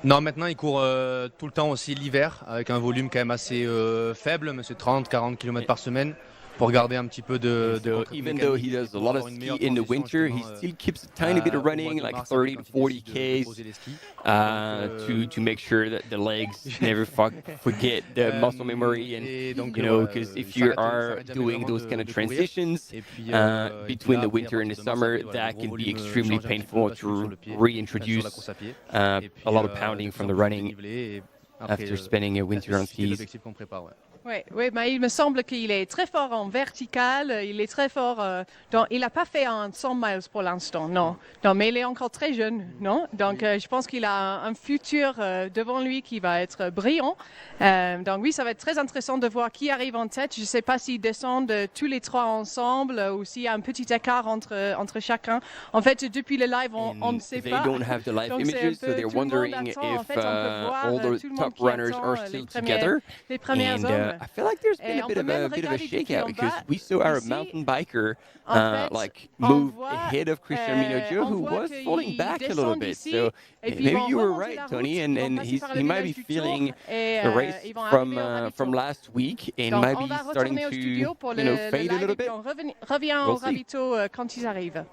Non, maintenant il court tout le temps aussi l'hiver avec un volume quand même assez faible, mais c'est 30-40 km par semaine. Pour garder un petit peu de even though he does a lot of ski in the winter, he still keeps a tiny bit of running, like 30 to 40 Ks, to make sure that the legs never forget the muscle memory. And, you know, because if you are doing those kind of transitions between the winter and the summer, that can be extremely painful to reintroduce a lot of pounding from the running after spending a winter on skis. Oui, mais il me semble qu'il est très fort en vertical, il est très fort, il n'a pas fait un 100 miles pour l'instant, non, mais il est encore très jeune, non, donc je pense qu'il a un futur devant lui qui va être brillant, donc oui, ça va être très intéressant de voir qui arrive en tête. Je ne sais pas s'ils descendent tous les trois ensemble ou s'il y a un petit écart entre chacun. En fait, depuis le live, on ne sait pas. They don't have the live images, so they're wondering if all the top runners are still together. And I feel like there's been a bit of a shakeout because we saw our mountain biker move ahead of Christian Minoggio, who was falling back a little bit. So maybe you were right, Tony, and he might be feeling the race from last week and might be starting to fade a little bit. Revient au ravito quand ils arrivent.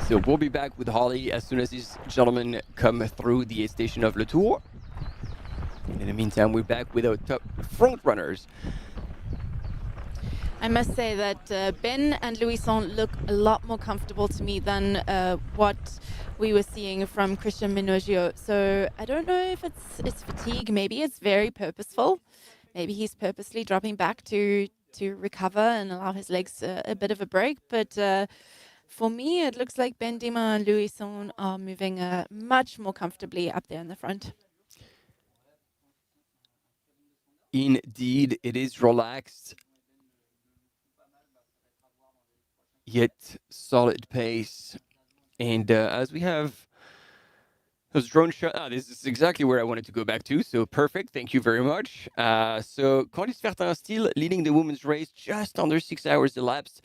So we'll be back with Holly as soon as these gentlemen come through the aid station of Le Tour. And in the meantime, we're back with our top front runners. I must say that Ben and Louison look a lot more comfortable to me than what we were seeing from Christian Minoggio. So I don't know if it's fatigue. Maybe it's very purposeful. Maybe he's purposely dropping back to recover and allow his legs a bit of a break. But for me, it looks like Ben Dhiman and Louison are moving much more comfortably up there in the front. Indeed, it is relaxed, yet solid pace. And as we have those drone shots, this is exactly where I wanted to go back to. So perfect, thank you very much. So Candice Fertin still leading the women's race, just under 6 hours elapsed.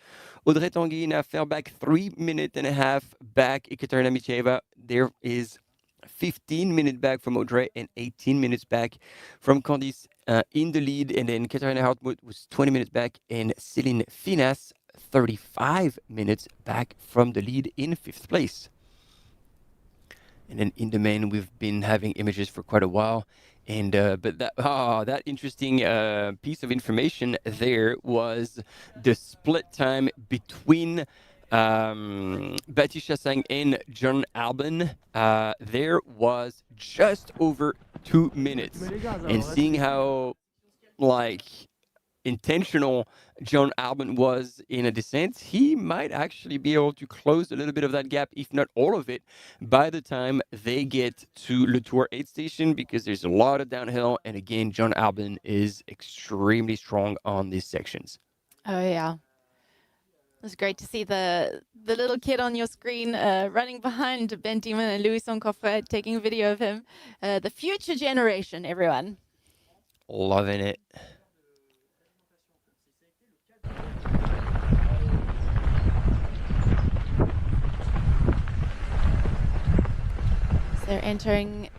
Audrey Tanguy now fell back 3 minutes and a half back. Dmitry Mityaev, there is 15 minutes back from Audrey and 18 minutes back from Candice in the lead. And then Katarina Hartmut was 20 minutes back and Céline Finas 35 minutes back from the lead in 5th place. And then in the main, we've been having images for quite a while. And but that interesting piece of information there was the split time between Baptiste Chassang and John Alban. There was just over 2 minutes. And seeing how intentional John Alban was in a descent, he might actually be able to close a little bit of that gap, if not all of it, by the time they get to Le Tour aid station, because there's a lot of downhill. And again, John Alban is extremely strong on these sections. Oh, yeah. It's great to see the little kid on your screen running behind Ben Dhiman and Louison Coffret, taking a video of him. The future generation, everyone. Loving it. They're entering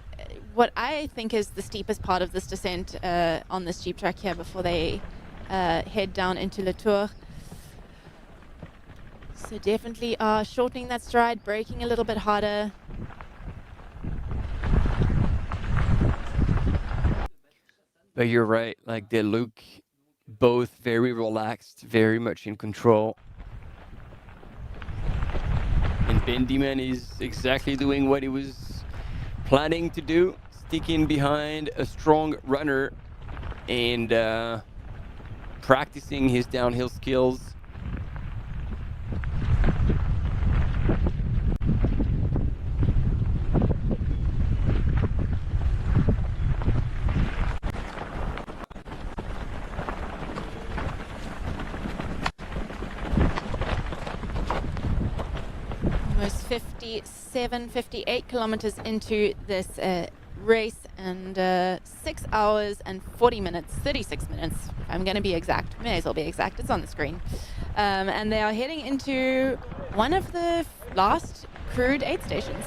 what I think is the steepest part of this descent on this jeep track here before they head down into Le Tour. So definitely are shortening that stride, braking a little bit harder. But you're right, they look both very relaxed, very much in control. And Ben Dhiman is exactly doing what he was planning to do, sticking behind a strong runner and practicing his downhill skills. 57, 58 kilometers into this race, and 6 hours and 40 minutes, 36 minutes. I'm going to be exact. May as well be exact. It's on the screen. And they are heading into one of the last crewed aid stations.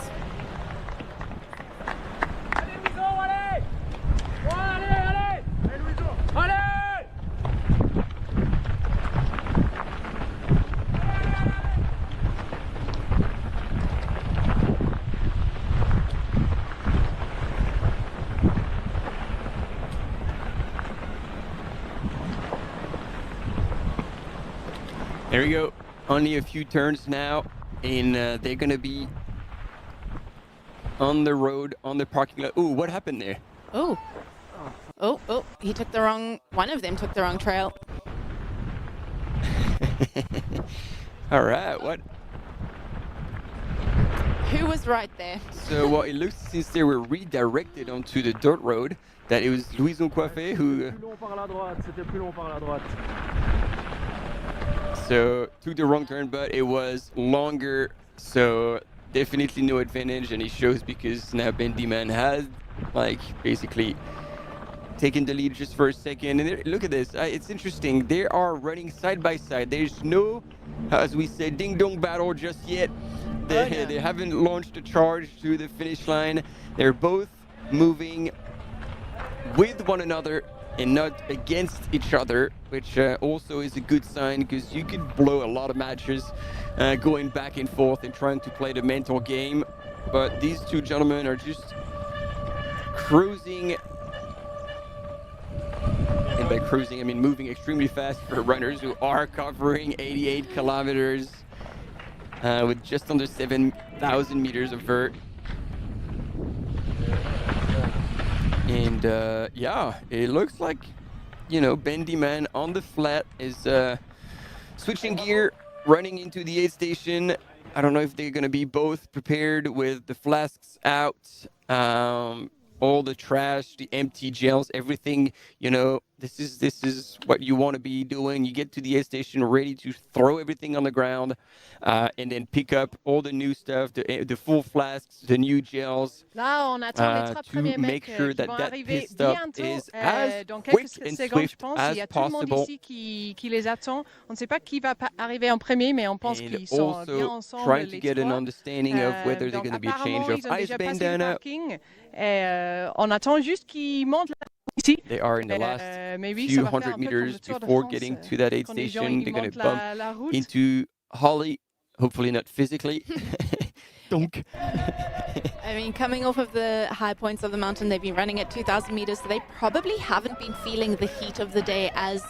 There we go. Only a few turns now, and they're going to be on the road, on the parking lot. Ooh, what happened there? Oh, he took the wrong, one of them took the wrong trail. All right, what? Who was right there? So, well, it looks since they were redirected onto the dirt road, that it was Louison Coiffé who... So, took the wrong turn, but it was longer, so definitely no advantage, and it shows because now Dhiman has, like, basically taken the lead just for a second. And look at this, it's interesting, they are running side by side. There's no, as we said, ding-dong battle just yet. They haven't launched a charge to the finish line. They're both moving with one another and not against each other, which also is a good sign, because you could blow a lot of matches going back and forth and trying to play the mental game. But these two gentlemen are just cruising, and by cruising I mean moving extremely fast for runners who are covering 88 kilometers with just under 7,000 meters of vert. And yeah, it looks like, you know, Dhiman on the flat is switching gear, running into the aid station. I don't know if they're going to be both prepared with the flasks out, all the trash, the empty gels, everything. You know, this is what you want to be doing. You get to the aid station ready to throw everything on the ground, and then pick up all the new stuff, the full flasks, the new gels, Là, on attend les 3 premiers to make mecs sure qui that vont that arriver pit stop bientôt, is as dans quick quelques and secondes, je swift pense. Il y as a tout le monde possible. ici qui les attend. On ne sait pas qui va arriver en premier, mais on pense qu'ils sont bien Also ensemble, trying to les get an trois. understanding of whether they're Donc going to be a apparemment, change of ils ont ice déjà passé le bandana. parking. Et on attend juste qu'ils montent ici. They are in the last Mais oui, ça few va faire hundred un peu comme meters le Tour de before France, getting to that aid quand les gens, station. ils They're going montent to bump la route. into Holly, hopefully not physically. Donc. I mean, coming off of the high points of the mountain, they've been running at 2,000 meters, so they probably haven't been feeling the heat of the day as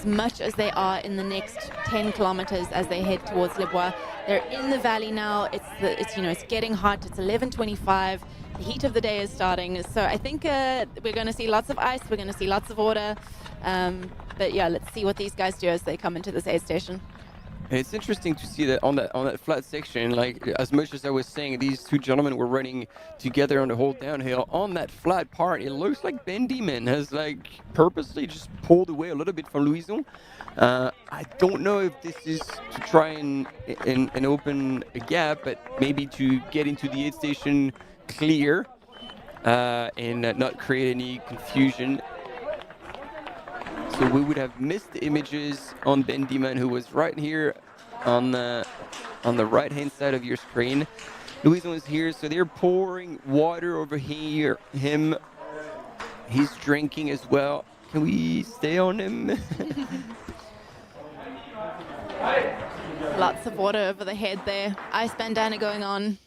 much as they are in the next 10 kilometers as they head towards Le Bois. They're in the valley now. It's getting hot. It's 11:25. The heat of the day is starting. So I think we're going to see lots of ice. We're going to see lots of water. But yeah, let's see what these guys do as they come into this aid station. It's interesting to see that on that flat section, like as much as I was saying, these two gentlemen were running together on the whole downhill. On that flat part, it looks like Dhiman has like purposely just pulled away a little bit from Louison. I don't know if this is to try and open a gap, but maybe to get into the aid station clear and not create any confusion. So we would have missed the images on Dhiman, who was right here on the right-hand side of your screen. Louison is here, so they're pouring water over here. He's drinking as well. Can we stay on him? Lots of water over the head there. Ice bandana going on.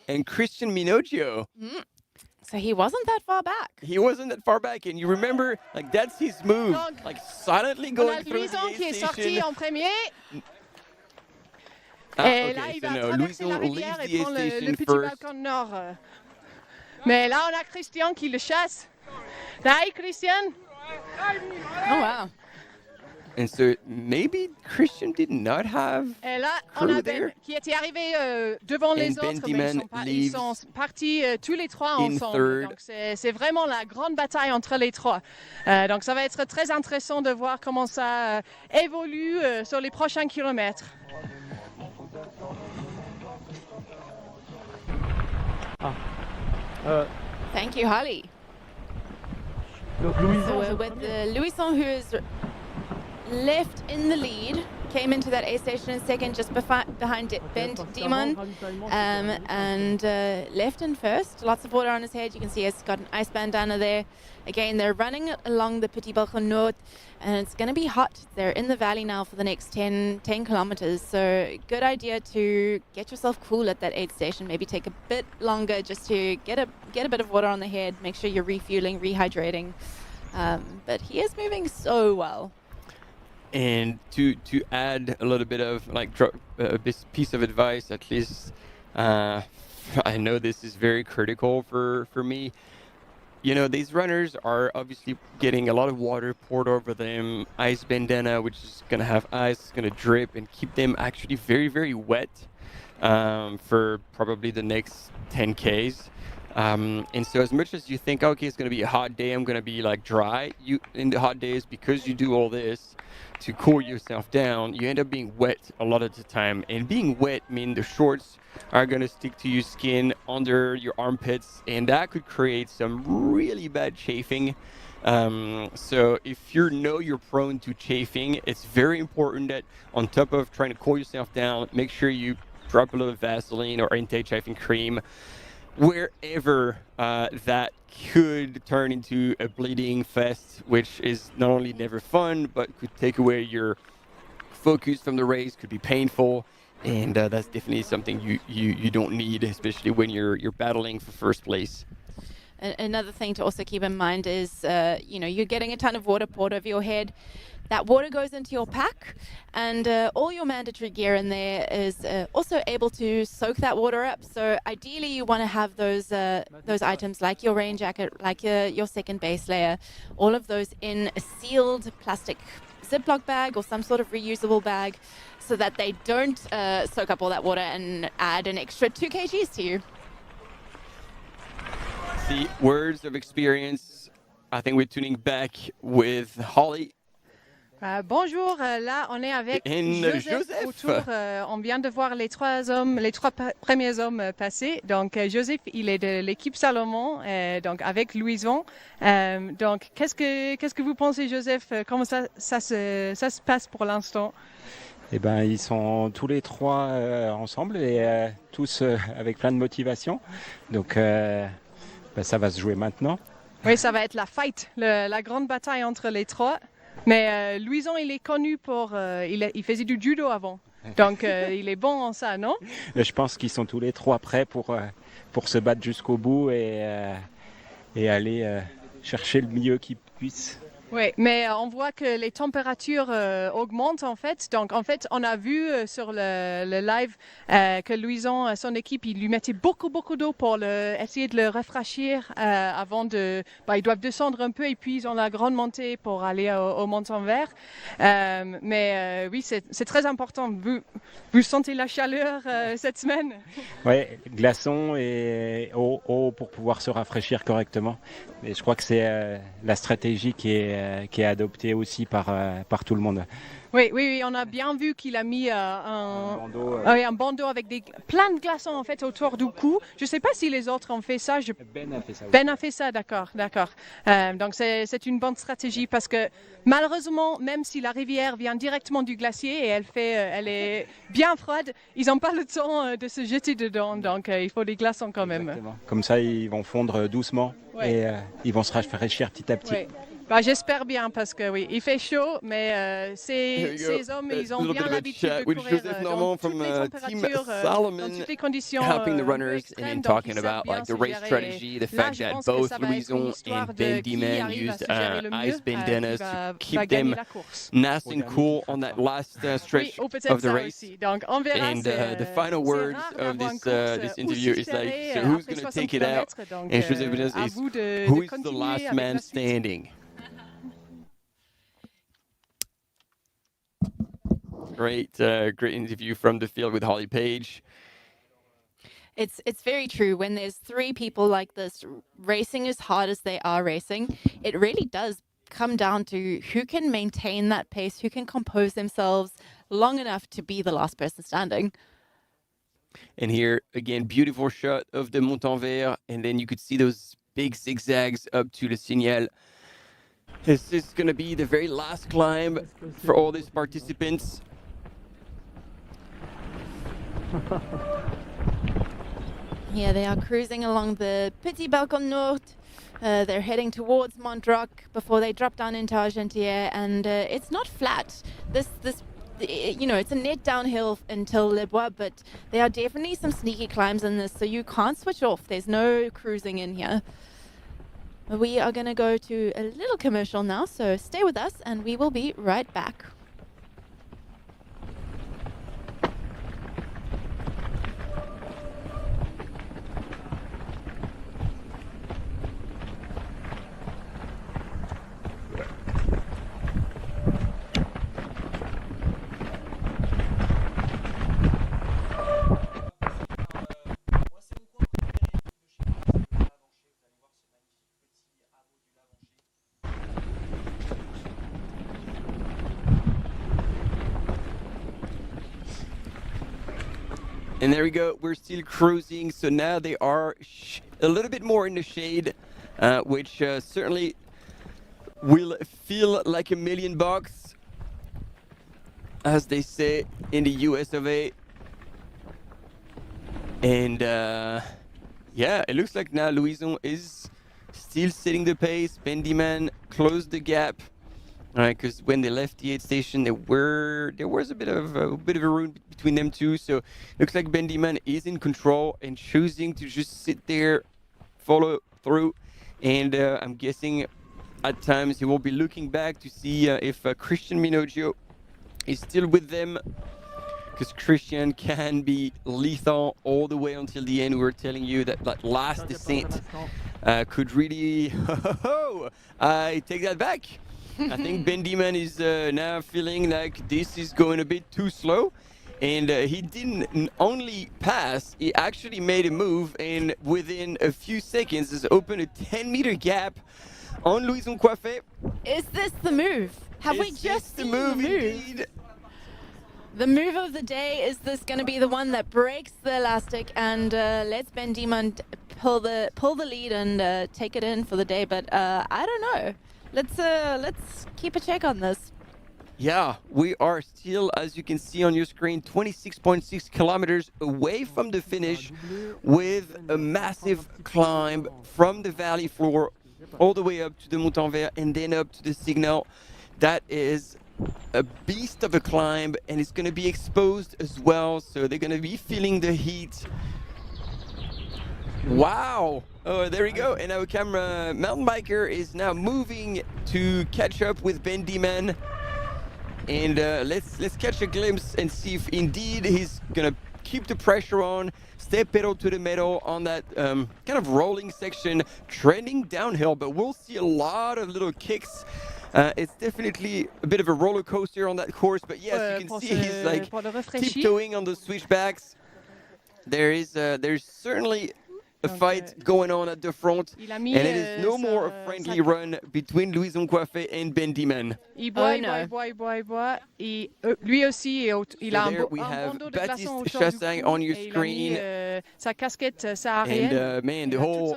And Christian Minoggio. So he wasn't that far back. He wasn't that far back, and you remember, like that's his move, Donc, like silently on going a through Louison the qui est aid sorti station. en premier. Okay, Et là, il so va no, traverser la Louison rivière leaves et the prend aid le station petit first. balcon nord. Mais là, on a Christian qui le chasse. Hi, Christian. Oh, wow. And so maybe Christian did not have Et là, on crew a there. Ben qui était arrivé devant les And autres, mais ils sont partis tous les trois in ensemble. third. Donc c'est vraiment la grande bataille entre les trois. Donc ça va être très intéressant de voir comment ça évolue sur les prochains kilomètres. Thank you, Holly. So we're with Louison, who is left in the lead. Came into that A station in second, just behind Dhiman, and left in first. Lots of water on his head. You can see he's got an ice bandana there. Again, they're running along the Fertin-Baccon Nord, and it's going to be hot. They're in the valley now for the next 10 kilometers. So good idea to get yourself cool at that aid station. Maybe take a bit longer just to get a bit of water on the head. Make sure you're refueling, rehydrating. But he is moving so well. And to add a little bit of this piece of advice, at least I know this is very critical for me. You know, these runners are obviously getting a lot of water poured over them, ice bandana, which is going to have ice, going to drip and keep them actually very, very wet for probably the next 10 Ks. And so as much as you think, okay, it's going to be a hot day, I'm going to be like dry, in the hot days, because you do all this to cool yourself down, you end up being wet a lot of the time. And being wet means the shorts are going to stick to your skin under your armpits, and that could create some really bad chafing. So if you're prone to chafing, it's very important that on top of trying to cool yourself down, make sure you drop a little Vaseline or anti-chafing cream wherever that could turn into a bleeding fest, which is not only never fun, but could take away your focus from the race, could be painful, and that's definitely something you don't need, especially when you're battling for first place. Another thing to also keep in mind is, you're getting a ton of water poured over your head. That water goes into your pack, and all your mandatory gear in there is also able to soak that water up. So ideally, you want to have those items like your rain jacket, like your second base layer, all of those in a sealed plastic Ziploc bag or some sort of reusable bag, so that they don't soak up all that water and add an extra 2 kgs to you. See, words of experience. I think we're tuning back with Holly. Bonjour, là on est avec Joseph autour. On vient de voir les trois premiers hommes passer. Donc Joseph, il est de l'équipe Salomon, donc avec Louison. Donc qu'est-ce que vous pensez, Joseph? Comment ça se passe pour l'instant? Eh ben, ils sont tous les trois ensemble et tous avec plein de motivation. Donc ça va se jouer maintenant. Oui, ça va être la fight, la grande bataille entre les trois. Mais Louison, il est connu pour... il faisait du judo avant. Donc, il est bon en ça, non? Je pense qu'ils sont tous les trois prêts pour se battre jusqu'au bout et aller chercher le mieux qu'ils puissent. Oui, mais on voit que les températures augmentent en fait. Donc en fait, on a vu sur le live que Louison, son équipe, il lui mettait beaucoup d'eau pour essayer de le rafraîchir avant de... ils doivent descendre un peu et puis ils ont la grande montée pour aller au montant vert. Mais oui, c'est très important. Vous sentez la chaleur cette semaine? Oui, glaçons et eau pour pouvoir se rafraîchir correctement. Et je crois que c'est la stratégie qui est adoptée aussi par tout le monde. Oui, on a bien vu qu'il a mis un bandeau avec plein de glaçons en fait autour du cou. Je ne sais pas si les autres ont fait ça. Ben a fait ça. Ben a fait ça, d'accord. Donc c'est une bonne stratégie parce que malheureusement, même si la rivière vient directement du glacier et elle est bien froide, ils n'ont pas le temps de se jeter dedans. Donc il faut des glaçons quand même. Exactement. Comme ça, ils vont fondre doucement et ils vont se rafraîchir petit à petit. Oui. J'espère bien parce que oui, il fait chaud, mais ces hommes, ils ont bien l'habitude de courir dans toutes les températures, dans toutes les conditions helping the runners extrêmes, and then donc talking ils savent about bien like se the race gérer. strategy, the Là, fact je that pense que both ça va être une Louison histoire and de qui Dhiman arrive à used se gérer le mieux, ice bandanas qui to va keep gagner them la course. nice and cool on that last stretch Oui, ou peut-être of the ça race. aussi. Donc on verra. And the final words of this interview is like, so who's going to take it out? And Joseph is who is the last man standing? Great interview from the field with Holly Page. It's very true. When there's three people like this racing as hard as they are racing, it really does come down to who can maintain that pace, who can compose themselves long enough to be the last person standing. And here, again, beautiful shot of the Montanvert. And then you could see those big zigzags up to Le Signal. This is going to be the very last climb for all these participants. Here they are cruising along the Petit-Baccon Nord. They're heading towards Montroc before they drop down into Argentière, and it's not flat. It's a net downhill until Les Bois, but there are definitely some sneaky climbs in this, so you can't switch off. There's no cruising in here. We are going to go to a little commercial now, so stay with us, and we will be right back. And there we go, we're still cruising. So now they are a little bit more in the shade, which certainly will feel like $1,000,000, as they say in the US of A. And yeah, it looks like now Louison is still setting the pace. Dhiman closed the gap. Because when they left the aid station, there was a bit of a room between them two. So looks like Dhiman is in control and choosing to just sit there, follow through. And I'm guessing at times he will be looking back to see if Christian Minoggio is still with them. Because Christian can be lethal all the way until the end. We were telling you that that last descent could really... I take that back. I think Dhiman is now feeling like this is going a bit too slow. And he didn't only pass, he actually made a move, and within a few seconds has opened a 10-meter gap on Louison Coiffet. Is this the move? Have we just seen the move? Indeed. The move of the day, is this going to be the one that breaks the elastic and lets Dhiman pull the lead and take it in for the day? But I don't know. Let's keep a check on this. Yeah, we are still, as you can see on your screen, 26.6 kilometers away from the finish, with a massive climb from the valley floor all the way up to the Montanvert and then up to the Signal. That is a beast of a climb, and it's going to be exposed as well, so they're going to be feeling the heat. Wow! Oh, there we go. And our camera mountain biker is now moving to catch up with Dhiman. And let's catch a glimpse and see if indeed he's gonna keep the pressure on, step pedal to the metal on that kind of rolling section, trending downhill. But we'll see a lot of little kicks. It's definitely a bit of a roller coaster on that course. But yes, you can see he's like tiptoeing on the switchbacks. There's certainly a fight going on at the front, and it is no more a friendly run between Louison Coiffet and Dhiman. Il boit, il boit. Et lui aussi, il a un bandeau de glaçon au short du cou, on your et screen. il a mis sa casquette saharienne. And man, the whole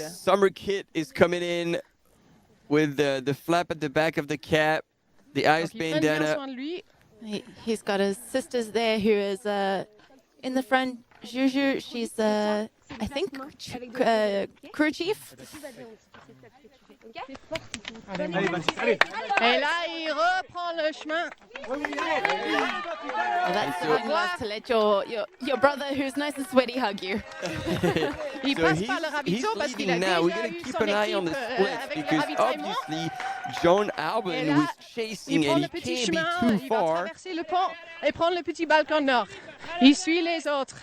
summer kit is coming in with the flap at the back of the cap, the ice bandana. He's got his sisters there who is in the front. Juju, she's I think crew chief. Et là, il reprend le chemin. Well, that's the one last to let your brother, who's nice and sweaty, hug you. Il passe par le ravito parce qu'il a now. We're déjà going to eu keep son an eye on the équipe splits avec le because ravitaillement. obviously John Alban was chasing Il prend and le he petit can't chemin, be too il va far. traverser le pont et prendre le petit balcon nord. Il suit les autres.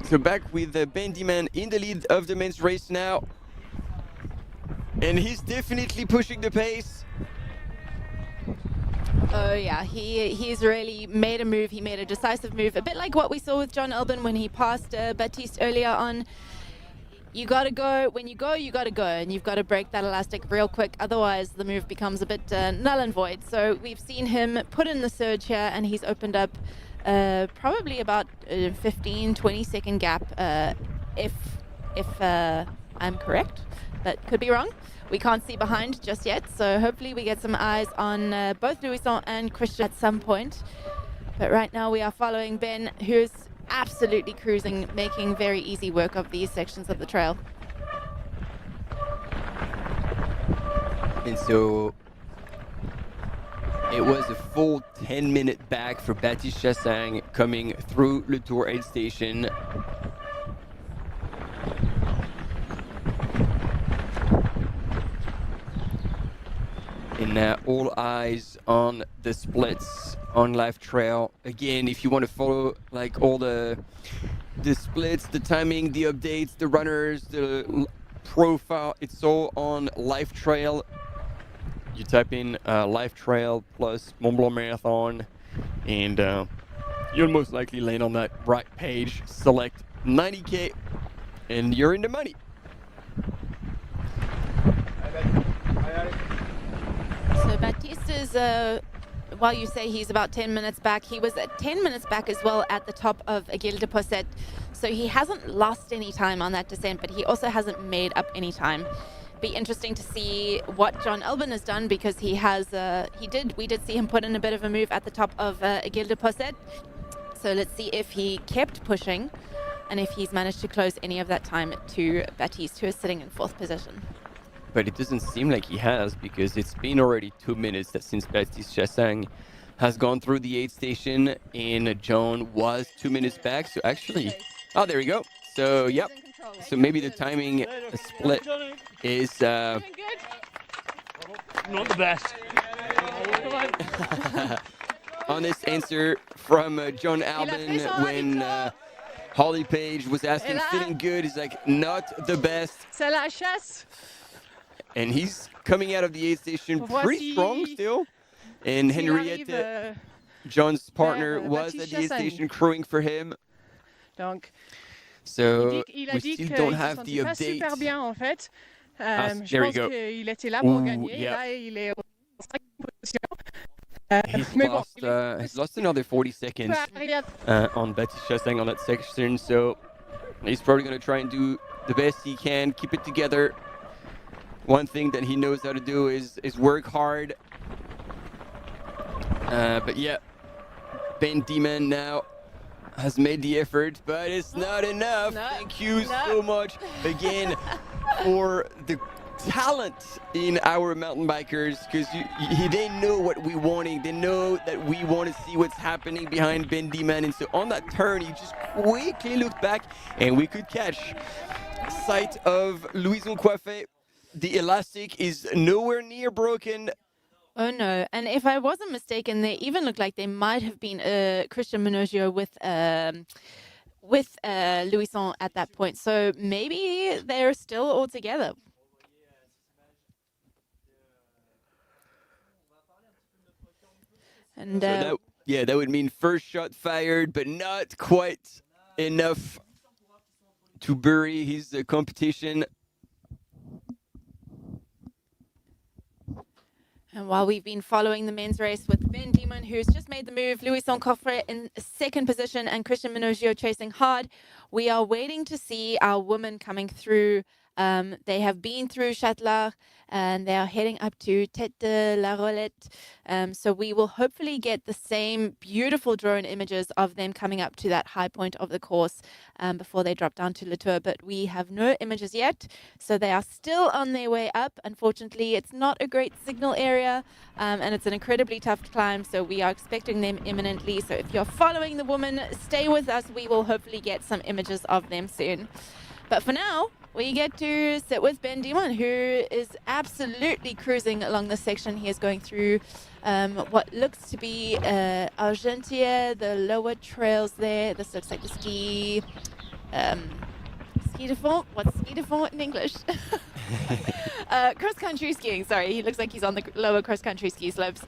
So back with Dhiman in the lead of the men's race now. And he's definitely pushing the pace. Oh yeah, he's really made a move. He made a decisive move, a bit like what we saw with John Alban when he passed Baptiste earlier on. you gotta go. When you go, you gotta go, and you've got to break that elastic real quick. Otherwise, the move becomes a bit null and void. So we've seen him put in the surge here, and he's opened up probably about 15-20 second gap, if I'm correct. That could be wrong. We can't see behind just yet, so hopefully we get some eyes on both Louison and Christian at some point. But right now we are following Ben, who's absolutely cruising, making very easy work of these sections of the trail. And so it was a full 10-minute back for Baptiste Chassagne coming through Le Tour aid station. And all eyes on the splits on Life Trail. Again, if you want to follow like all the splits, the timing, the updates, the runners, the profile, it's all on Life Trail. You type in Life Trail plus Mont Blanc Marathon, and you'll most likely land on that right page. Select 90K, and you're in the money. So Baptiste is, while you say he's about 10 minutes back, he was at 10 minutes back as well at the top of Aiguille de Posset. So he hasn't lost any time on that descent, but he also hasn't made up any time. Be interesting to see what John Alban has done, because he has, we did see him put in a bit of a move at the top of Aiguille de Posset. So let's see if he kept pushing and if he's managed to close any of that time to Baptiste, who is sitting in 4th position. But it doesn't seem like he has, because it's been already 2 minutes since Baptiste Chassagne has gone through the aid station, and John was 2 minutes back. So actually, oh, there we go. So, yep. So maybe the timing split is... Not the best. Honest answer from John Alban when Holly Page was asking, feeling good. He's like, not the best. C'est la chasse. And he's coming out of the aid station pretty strong still. And Henriette, John's partner, was at the aid station crewing for him. Donc, so we still don't have the update. Super bien, en fait. There we go. Il était là pour gagner. Yeah. Là, il est en 5e position. He's lost another 40 seconds on Baptiste Chassagne on that section. So he's probably going to try and do the best he can, keep it together. One thing that he knows how to do is work hard. But yeah, Ben Dhiman now has made the effort, but it's not enough. Thank you so much again for the talent in our mountain bikers, because they know what we're wanting. They know that we want to see what's happening behind Ben Dhiman. And so on that turn, he just quickly looked back, and we could catch sight of Louison Coiffet. The elastic is nowhere near broken. Oh no, and if I wasn't mistaken, they even looked like they might have been Christian Minoggio with Louison at that point. So maybe they're still all together. And so that would mean first shot fired, but not quite enough to bury his competition. And while we've been following the men's race with Ben Dhiman, who's just made the move, Louison Coffret in 2nd position, and Christian Minoggio chasing hard, we are waiting to see our women coming through. They have been through Châtelard, and they are heading up to Tête de la Rolette. So we will hopefully get the same beautiful drone images of them coming up to that high point of the course before they drop down to Le Tour. But we have no images yet, so they are still on their way up. Unfortunately, it's not a great signal area, and it's an incredibly tough climb, so we are expecting them imminently. So if you're following the woman, stay with us. We will hopefully get some images of them soon. But for now, we get to sit with Ben Dhiman, who is absolutely cruising along this section. He is going through what looks to be Argentière, the lower trails there. This looks like the ski de fond. What's ski de fond in English? Cross-country skiing, sorry. He looks like he's on the lower cross-country ski slopes.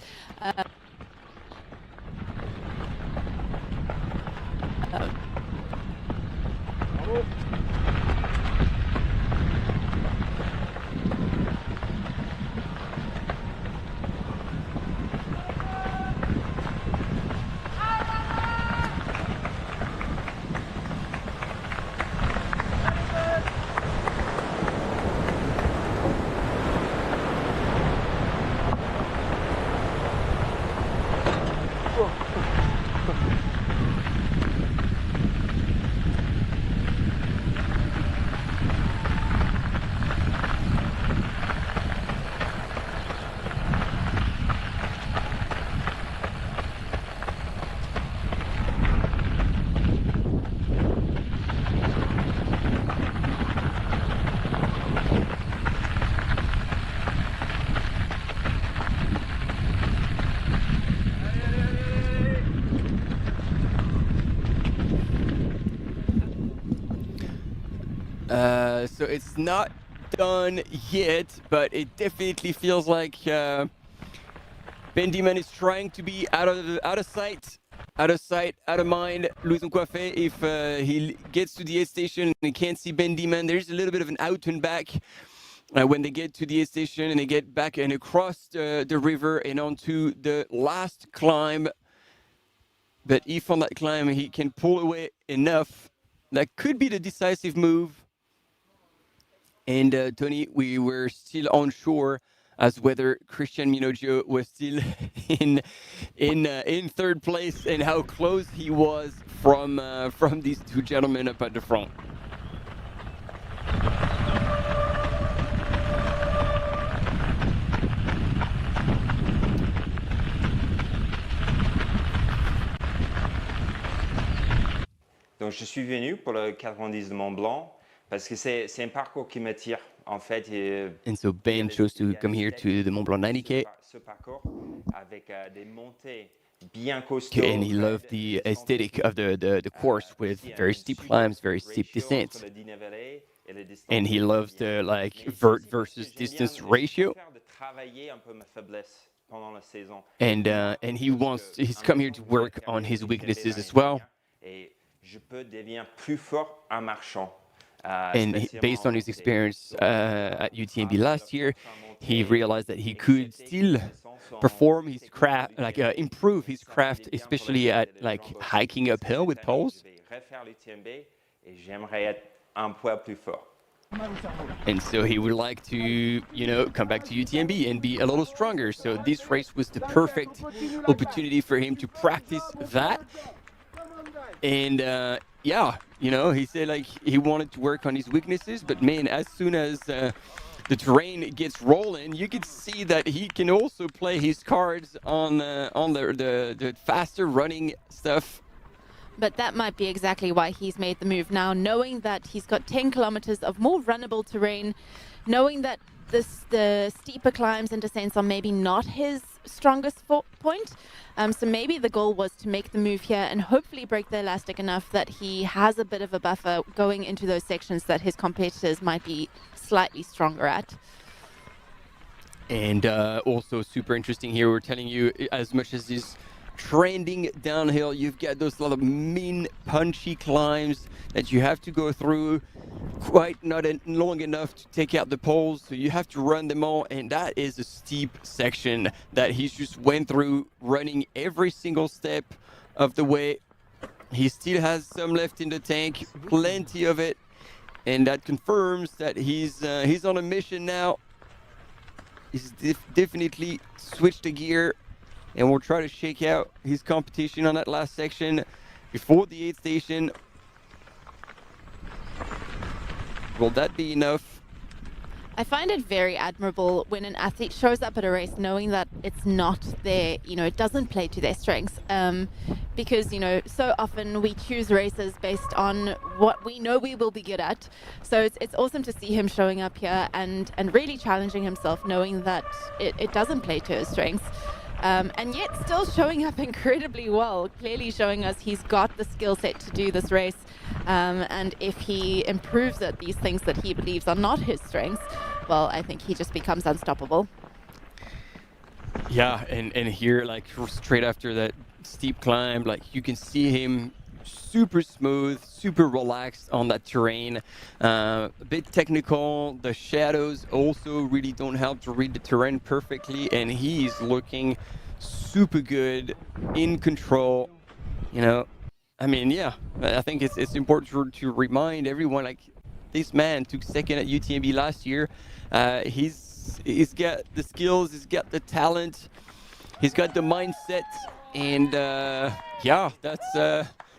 So it's not done yet, but it definitely feels like Ben Dhiman is trying to be out of sight, out of mind. Louison Coiffé, if he gets to the aid station and he can't see Ben Dhiman, there's a little bit of an out and back when they get to the aid station and they get back and across the river and onto the last climb. But if on that climb he can pull away enough, that could be the decisive move. And Tony, we were still unsure as whether Christian Minoggio was still in third place and how close he was from these two gentlemen up at the front. Donc je suis venu pour le 90 de Mont-Blanc parce que c'est un parcours qui m'attire en fait. And so Ben chose to come here to the Mont-Blanc 90K. Ce parcours avec des montées bien costauds. And he loved the aesthetic of the course with very steep climbs, very steep descents. And he loves the vert versus distance ratio. And he's come here to work on his weaknesses as well. And based on his experience at UTMB last year, he realized that he could still perform his craft, improve his craft, especially at hiking uphill with poles. And so he would like to, come back to UTMB and be a little stronger. So this race was the perfect opportunity for him to practice that. And he said he wanted to work on his weaknesses, but man, as soon as the terrain gets rolling, you can see that he can also play his cards on the faster running stuff. But that might be exactly why he's made the move now, knowing that he's got 10 kilometers of more runnable terrain, knowing that the steeper climbs and descents are maybe not his strongest point. So maybe the goal was to make the move here and hopefully break the elastic enough that he has a bit of a buffer going into those sections that his competitors might be slightly stronger at. And also super interesting here, we're telling you, as much as this trending downhill, you've got those lot of mean punchy climbs that you have to go through, quite not long enough to take out the poles, so you have to run them all, and that is a steep section that he's just went through, running every single step of the way. He still has some left in the tank, plenty of it, and that confirms that he's on a mission now. He's definitely switched the gear, and we'll try to shake out his competition on that last section before the aid station. Will that be enough? I find it very admirable when an athlete shows up at a race knowing that it's not their, it doesn't play to their strengths. Because, so often we choose races based on what we know we will be good at. So it's awesome to see him showing up here and really challenging himself, knowing that it doesn't play to his strengths. And yet still showing up incredibly well, clearly showing us he's got the skill set to do this race. And if he improves at these things that he believes are not his strengths, well, I think he just becomes unstoppable. Yeah, and here, straight after that steep climb, you can see him super smooth, super relaxed on that terrain. A bit technical. The shadows also really don't help to read the terrain perfectly, and he's looking super good, in control. I think it's important to remind everyone, this man took second at UTMB last year. He's got the skills, he's got the talent, he's got the mindset, and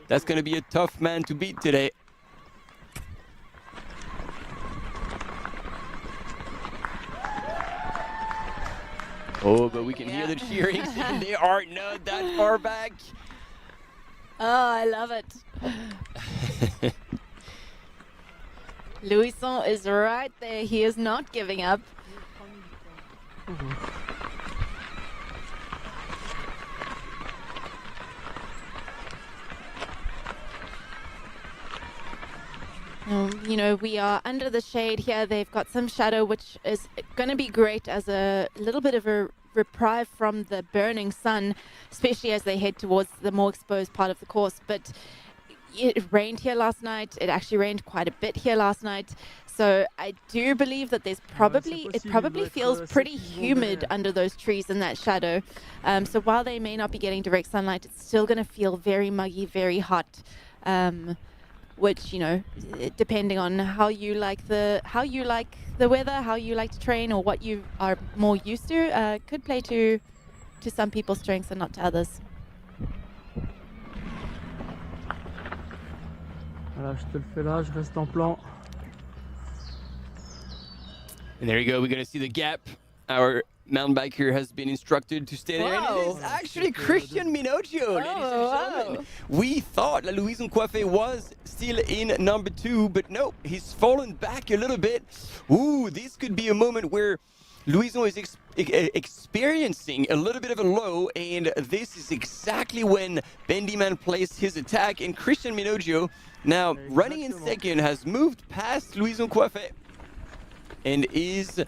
that's going to be a tough man to beat today. Oh, but we can hear the cheering, and they are not that far back. Oh, I love it. Louison is right there. He is not giving up. You know, we are under the shade here. They've got some shadow, which is going to be great as a little bit of a reprieve from the burning sun, especially as they head towards the more exposed part of the course. But it rained here last night. It actually rained quite a bit here last night. So I do believe that it probably feels pretty humid under those trees in that shadow. So while they may not be getting direct sunlight, it's still going to feel very muggy, very hot. Which, you know, depending on how you like the weather, how you like to train, or what you are more used to, could play to some people's strengths and not to others. Voilà, je te le fais là, je reste en plan. And there you go. We're going to see the gap. Our mountain biker has been instructed to stay there. And it is actually Christian Minoggio, ladies and gentlemen. We thought La Louison Coiffé was still in number 2, but no, he's fallen back a little bit. Ooh, this could be a moment where Louison is experiencing a little bit of a low, and this is exactly when Dhiman placed his attack. And Christian Minoggio, now running in second, has moved past Louison Coiffé and he's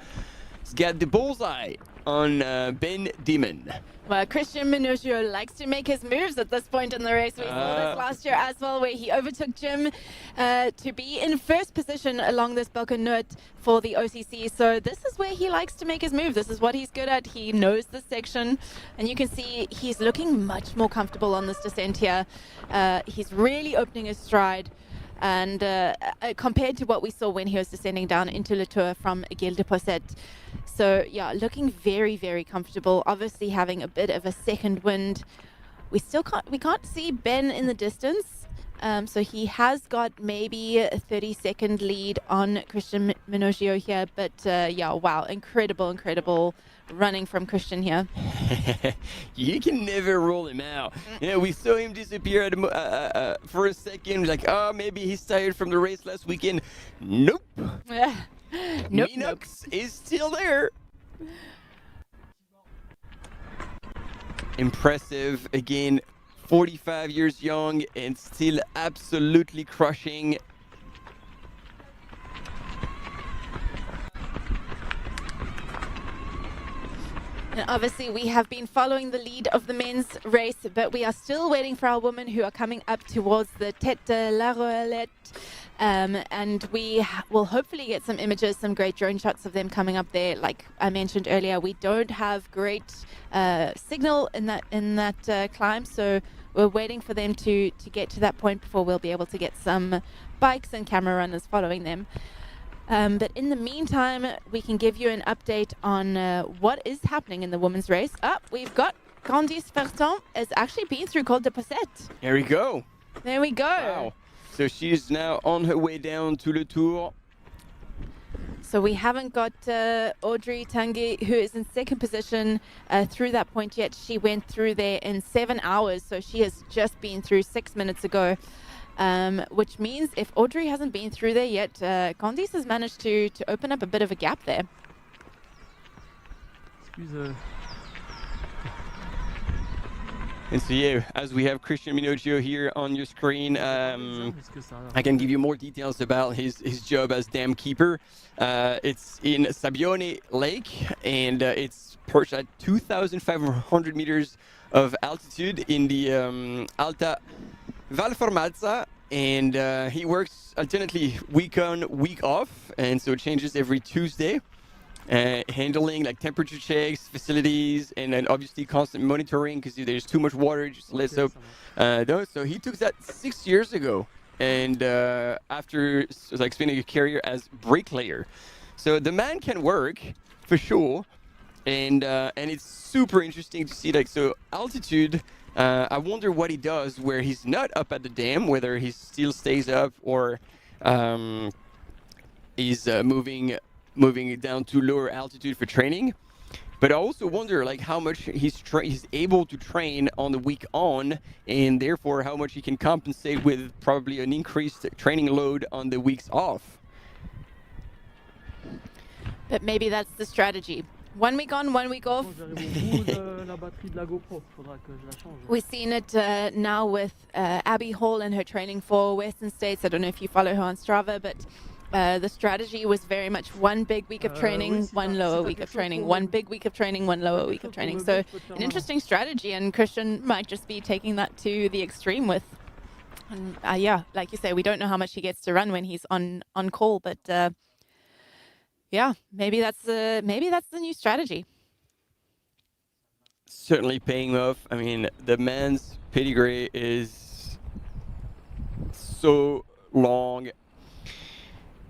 got the bullseye on Dhiman. Well, Christian Minoggio likes to make his moves at this point in the race. We saw this last year as well, where he overtook Jim to be in first position along this Baccon for the OCC. So this is where he likes to make his move. This is what he's good at. He knows this section. And you can see he's looking much more comfortable on this descent here. He's really opening his stride. And compared to what we saw when he was descending down into Le Tour from Aiguille de Posset. So yeah, looking very, very comfortable. Obviously having a bit of a second wind. We can't see Ben in the distance. So he has got maybe a 30-second lead on Christian Minoggio here. But yeah, wow, incredible running from Christian here. You can never rule him out. You know, we saw him disappear for a second. Like, oh, maybe he's tired from the race last weekend. Nope. Nope. Minox is still there. Impressive. Again, 45 years young and still absolutely crushing. And obviously we have been following the lead of the men's race, but we are still waiting for our women who are coming up towards the Tête de la Roulette. And we will hopefully get some images, some great drone shots of them coming up there. Like I mentioned earlier, we don't have great signal in that climb, so we're waiting for them to get to that point before we'll be able to get some bikes and camera runners following them. But in the meantime, we can give you an update on what is happening in the women's race. We've got Candice Fertin has actually been through Col de Posset. There we go. There we go. Wow. So she's now on her way down to Le Tour. So we haven't got Audrey Tanguy, who is in second position through that point yet. She went through there in 7 hours, so she has just been through 6 minutes ago. Which means if Audrey hasn't been through there yet, Candice has managed to open up a bit of a gap there. And so yeah, as we have Christian Minoggio here on your screen, I can give you more details about his job as dam keeper. It's in Sabbione Lake, and it's perched at 2,500 meters of altitude in the Alta Valformazza, and he works alternately week on, week off, and so it changes every Tuesday, handling like temperature checks, facilities, and then obviously constant monitoring because if there's too much water, just lets up. So he took that 6 years ago, and after like spending a career as bricklayer. So the man can work for sure, and it's super interesting to see like so altitude. I wonder what he does where he's not up at the dam, whether he still stays up or is moving down to lower altitude for training. But I also wonder like how much he's able to train on the week on, and therefore how much he can compensate with probably an increased training load on the weeks off. But maybe that's the strategy. 1 week on, 1 week off. La batterie de la GoPro, faudra que je la change. We've seen it now with Abby Hall and her training for Western States. I don't know if you follow her on Strava, but the strategy was very much one big week of training, one lower week of training, one big week of training, one lower week of training. So an interesting strategy, and Christian might just be taking that to the extreme with. And yeah, like you say, we don't know how much he gets to run when he's on call, but yeah, maybe that's the new strategy. Certainly paying off. I mean, the man's pedigree is so long.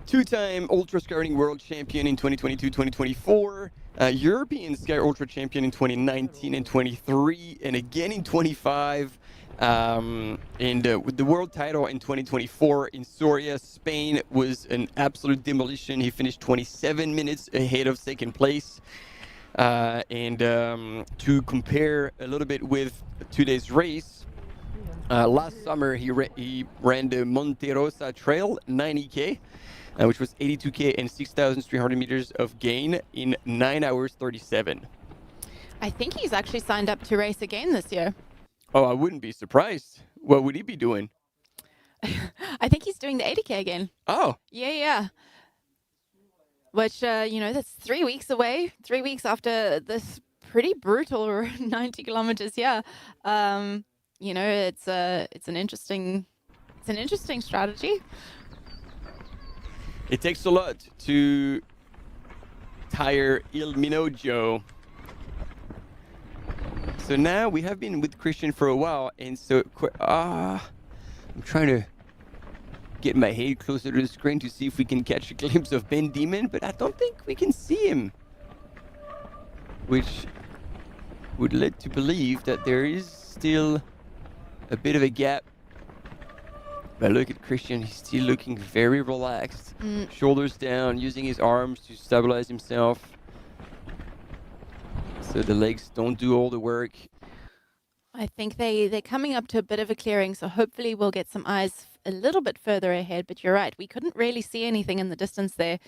Two-time ultra skyrunning world champion in 2022-2024, European Sky Ultra champion in 2019 and 23, and again in 25. And with the world title in 2024 in Soria, Spain, was an absolute demolition. He finished 27 minutes ahead of second place. And to compare a little bit with today's race, last summer he ran the Monte Rosa Trail 90K, which was 82K and 6,300 meters of gain in 9 hours 37. I think he's actually signed up to race again this year. Oh, I wouldn't be surprised. What would he be doing? I think he's doing the 80K again. Oh. Yeah. Which, that's 3 weeks away. 3 weeks after this pretty brutal 90 kilometers. Yeah. It's an interesting strategy. It takes a lot to tire Il Minoggio. So now we have been with Christian for a while, and so I'm trying to get my head closer to the screen to see if we can catch a glimpse of Ben Dhiman, but I don't think we can see him, which would lead to believe that there is still a bit of a gap. But look at Christian, he's still looking very relaxed, shoulders down, using his arms to stabilize himself. So the legs don't do all the work. I think they're coming up to a bit of a clearing, so hopefully we'll get some eyes a little bit further ahead. But you're right, we couldn't really see anything in the distance there.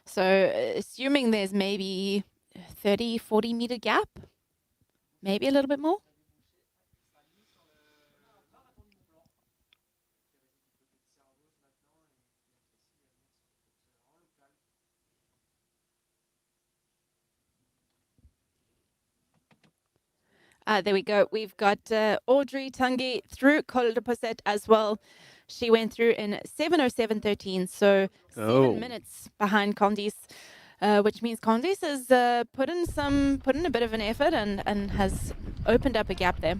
So assuming there's maybe 30, 40 meter gap, maybe a little bit more. There we go. We've got Audrey Tanguy through Col de Posset as well. She went through in 7:07:13, so 7 minutes behind Candice, which means Candice has put in a bit of an effort and has opened up a gap there.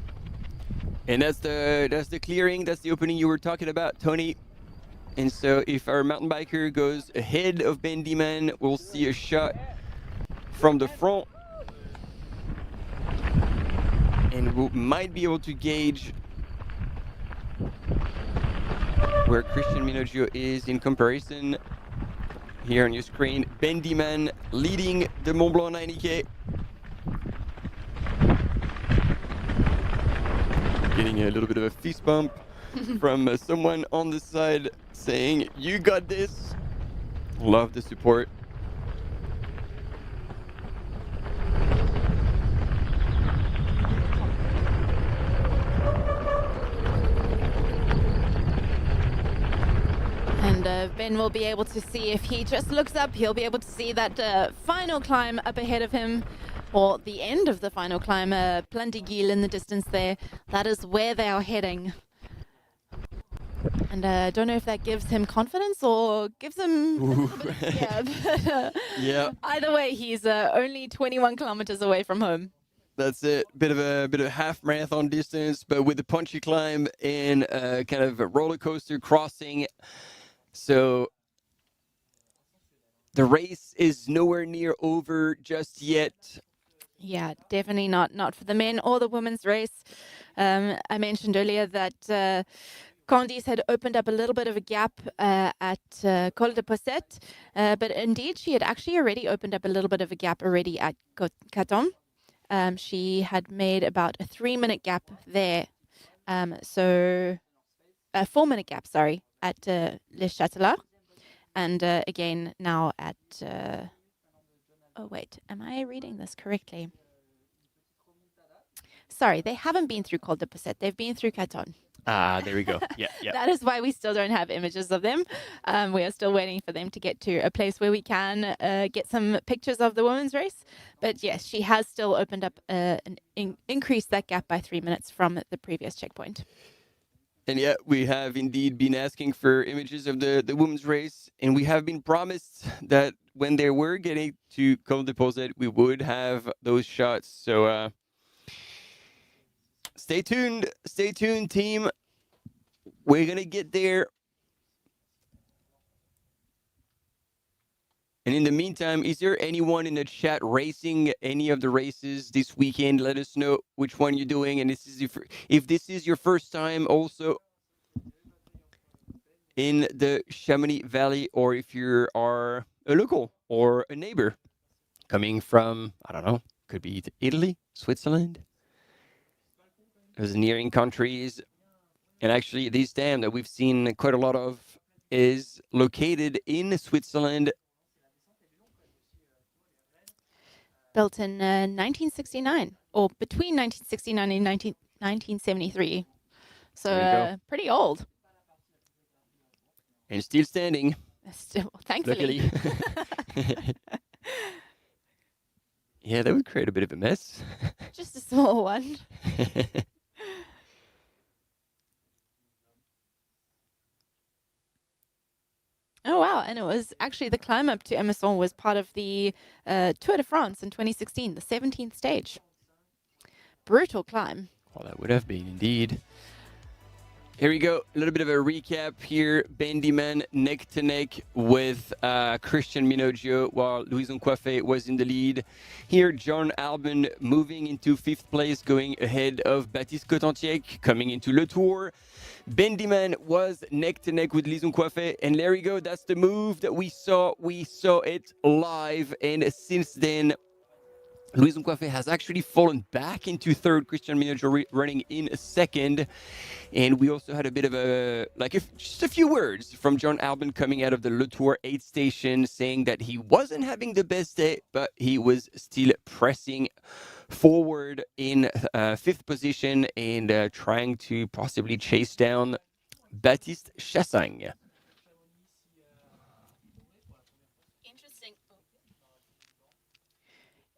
And that's the clearing, that's the opening you were talking about, Tony. And so if our mountain biker goes ahead of Ben Dhiman, we'll see a shot from the front. And we might be able to gauge where Christian Minoggio is in comparison. Here on your screen, Ben Dhiman leading the Mont Blanc 90K. Getting a little bit of a fist bump from someone on the side saying, "You got this." Love the support. And Ben will be able to see, if he just looks up, he'll be able to see that final climb up ahead of him, or the end of the final climb, Plantigil in the distance there. That is where they are heading. And I don't know if that gives him confidence or gives him a little bit of fear. Yeah. Either way, he's only 21 kilometers away from home. That's it. Bit of a half marathon distance, but with a punchy climb and kind of a roller coaster crossing. So the race is nowhere near over just yet. Yeah, definitely not for the men or the women's race. I mentioned earlier that Candice had opened up a little bit of a gap at Col de Posset, but indeed she had actually already opened up a little bit of a gap already at Caton. She had made about a 3-minute gap there. So a 4-minute gap, sorry, at Le Châtelard. And again, now at Oh, wait. Am I reading this correctly? Sorry, they haven't been through Col de Posset. They've been through Caton. Ah, there we go. Yeah, yeah. That is why we still don't have images of them. We are still waiting for them to get to a place where we can get some pictures of the women's race. But yes, she has still opened up increased that gap by 3 minutes from the previous checkpoint. And yeah, we have indeed been asking for images of the women's race, and we have been promised that when they were getting to Col de Posset, we would have those shots. So stay tuned, team. We're gonna get there. And in the meantime, is there anyone in the chat racing any of the races this weekend? Let us know which one you're doing. And this is if this is your first time also in the Chamonix Valley, or if you are a local or a neighbor coming from, I don't know, could be Italy, Switzerland, those nearing countries. And actually, this dam that we've seen quite a lot of is located in Switzerland. Built in 1969, or between 1969 and 1973. So pretty old. And still standing. Still, thankfully. Luckily. Yeah, that would create a bit of a mess. Just a small one. Oh, wow. And it was actually the climb up to Emosson was part of the Tour de France in 2016, the 17th stage. Brutal climb. Well, that would have been indeed. Here we go. A little bit of a recap here. Ben Dhiman neck to neck with Christian Minoggio, while Louison Coiffet was in the lead. Here, John Alban moving into 5th place, going ahead of Baptiste Cotentic, coming into Le Tour. Ben Dhiman was neck to neck with Louison Coiffet, and there we go. That's the move that we saw. We saw it live, and since then, Louison Coiffet has actually fallen back into 3rd, Christian Minoggio running in 2nd. And we also had a bit of just a few words from John Alban coming out of the Le Tour 8th station, saying that he wasn't having the best day, but he was still pressing forward in 5th position and trying to possibly chase down Baptiste Chassagne.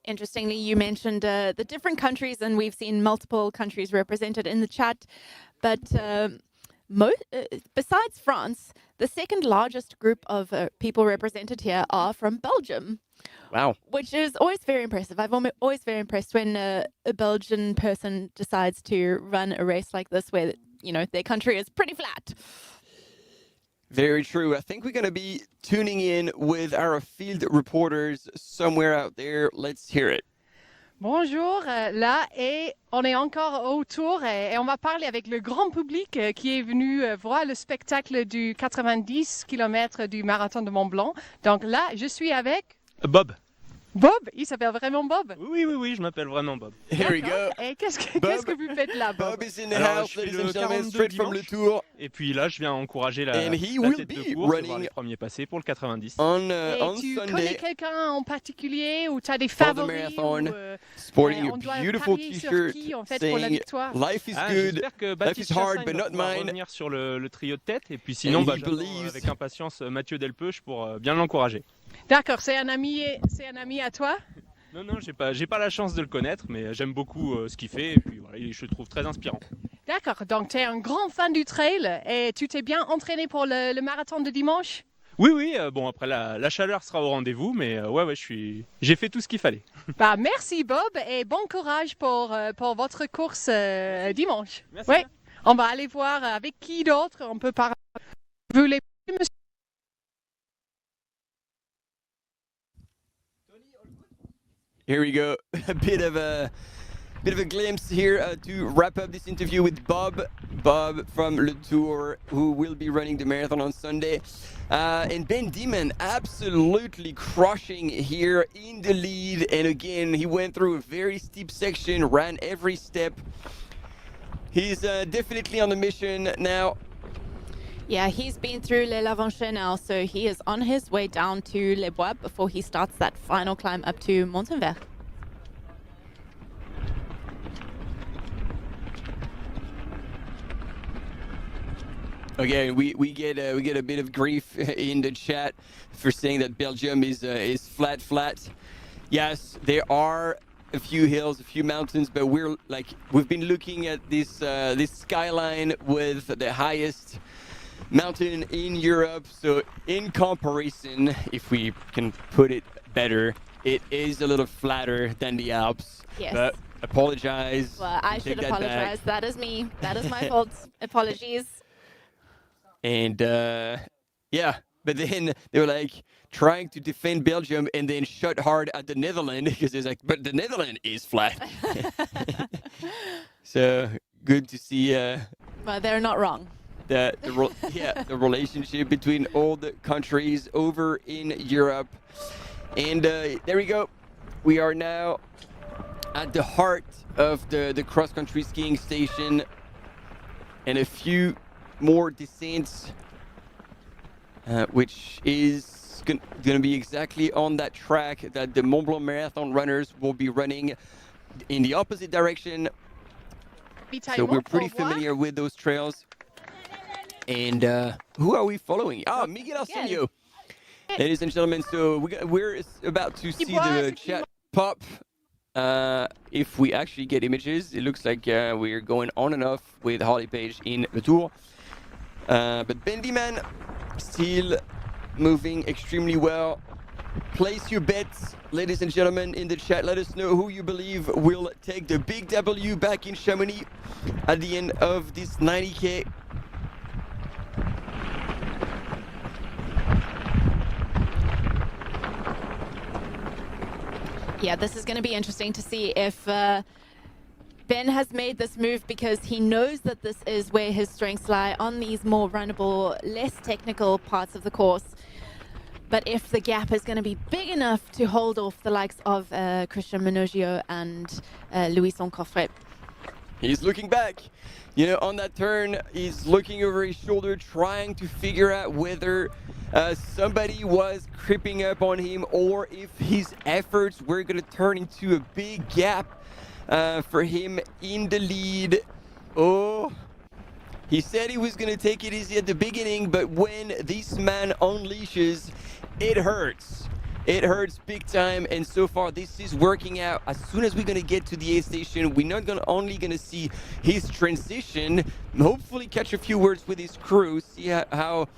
Interestingly, you mentioned the different countries, and we've seen multiple countries represented in the chat. But besides France, the second largest group of people represented here are from Belgium. Wow. Which is always very impressive. I'm always very impressed when a Belgian person decides to run a race like this where, you know, their country is pretty flat. Very true. I think we're going to be tuning in with our field reporters somewhere out there. Let's hear it. Bonjour, là, et on est encore au Tour et on va parler avec le grand public qui est venu voir le spectacle du 90 km du Marathon de Mont-Blanc. Donc là, je suis avec... Bob. Bob? Il s'appelle vraiment Bob? Oui, je m'appelle vraiment Bob. Here we go. Et qu'est-ce que vous faites là, Bob? Bob is in the house, ladies and gentlemen, straight from Le Tour. Et puis là, je viens encourager la tête de course, voir les premiers passés pour le 90. On tu Sunday, connais quelqu'un en particulier ou tu as des favoris? marathon, sporting on a doit beautiful parier sur t-shirt qui, en fait, pour la saying victoire? life is good, J'espère que life is Baptiste hard, Chassagne but va not pouvoir mine. revenir sur le trio de tête. Et puis sinon, he j'attends believes. avec impatience Mathieu Delpeuch pour bien l'encourager. D'accord, c'est un ami à toi? Non, j'ai pas la chance de le connaître, mais j'aime beaucoup ce qu'il fait et puis voilà, je le trouve très inspirant. D'accord, donc tu es un grand fan du trail et tu t'es bien entraîné pour le marathon de dimanche? Oui, bon après la chaleur sera au rendez-vous, mais ouais, j'ai fait tout ce qu'il fallait. Bah merci Bob et bon courage pour votre course dimanche. Merci. Ouais, on va aller voir avec qui d'autre on peut parler. Vous voulez, monsieur? Here we go. A bit of a glimpse here to wrap up this interview with Bob from Le Tour, who will be running the marathon on Sunday. And Ben Dhiman absolutely crushing here in the lead. And again, he went through a very steep section, ran every step. He's definitely on the mission now. Yeah, he's been through Les Lavanches now, so he is on his way down to Les Bois before he starts that final climb up to Montenvert. Again, we get a bit of grief in the chat for saying that Belgium is flat. Yes, there are a few hills, a few mountains, but we've been looking at this this skyline with the highest mountain in Europe. So in comparison, if we can put it better, it is a little flatter than the Alps. Yes. But apologize. Well, I should apologize. That is me. That is my fault. Apologies. And yeah, but then they were like trying to defend Belgium and then shot hard at the Netherlands because it's like, but the Netherlands is flat. So good to see. Well, they're not wrong. The relationship between all the countries over in Europe. And there we go. We are now at the heart of the cross-country skiing station, and a few more descents, which is going to be exactly on that track that the Mont Blanc Marathon runners will be running in the opposite direction. So we're pretty familiar with those trails. And who are we following? Miguel Arsenio. Ladies and gentlemen, so we're about to see the chat pop. If we actually get images, it looks like we're going on and off with Harley Page in the Tour. But Ben Dhiman still moving extremely well. Place your bets, ladies and gentlemen, in the chat. Let us know who you believe will take the big W back in Chamonix at the end of this 90K. Yeah, this is going to be interesting to see if Ben has made this move because he knows that this is where his strengths lie, on these more runnable, less technical parts of the course. But if the gap is going to be big enough to hold off the likes of Christian Minoggio and Louison Coffret. He's looking back. You know, on that turn, he's looking over his shoulder, trying to figure out whether somebody was creeping up on him or if his efforts were going to turn into a big gap for him in the lead. Oh, he said he was going to take it easy at the beginning, but when this man unleashes, it hurts. It hurts big time, and so far this is working out. As soon as we're going to get to the A station, we're not only going to see his transition, hopefully catch a few words with his crew, see how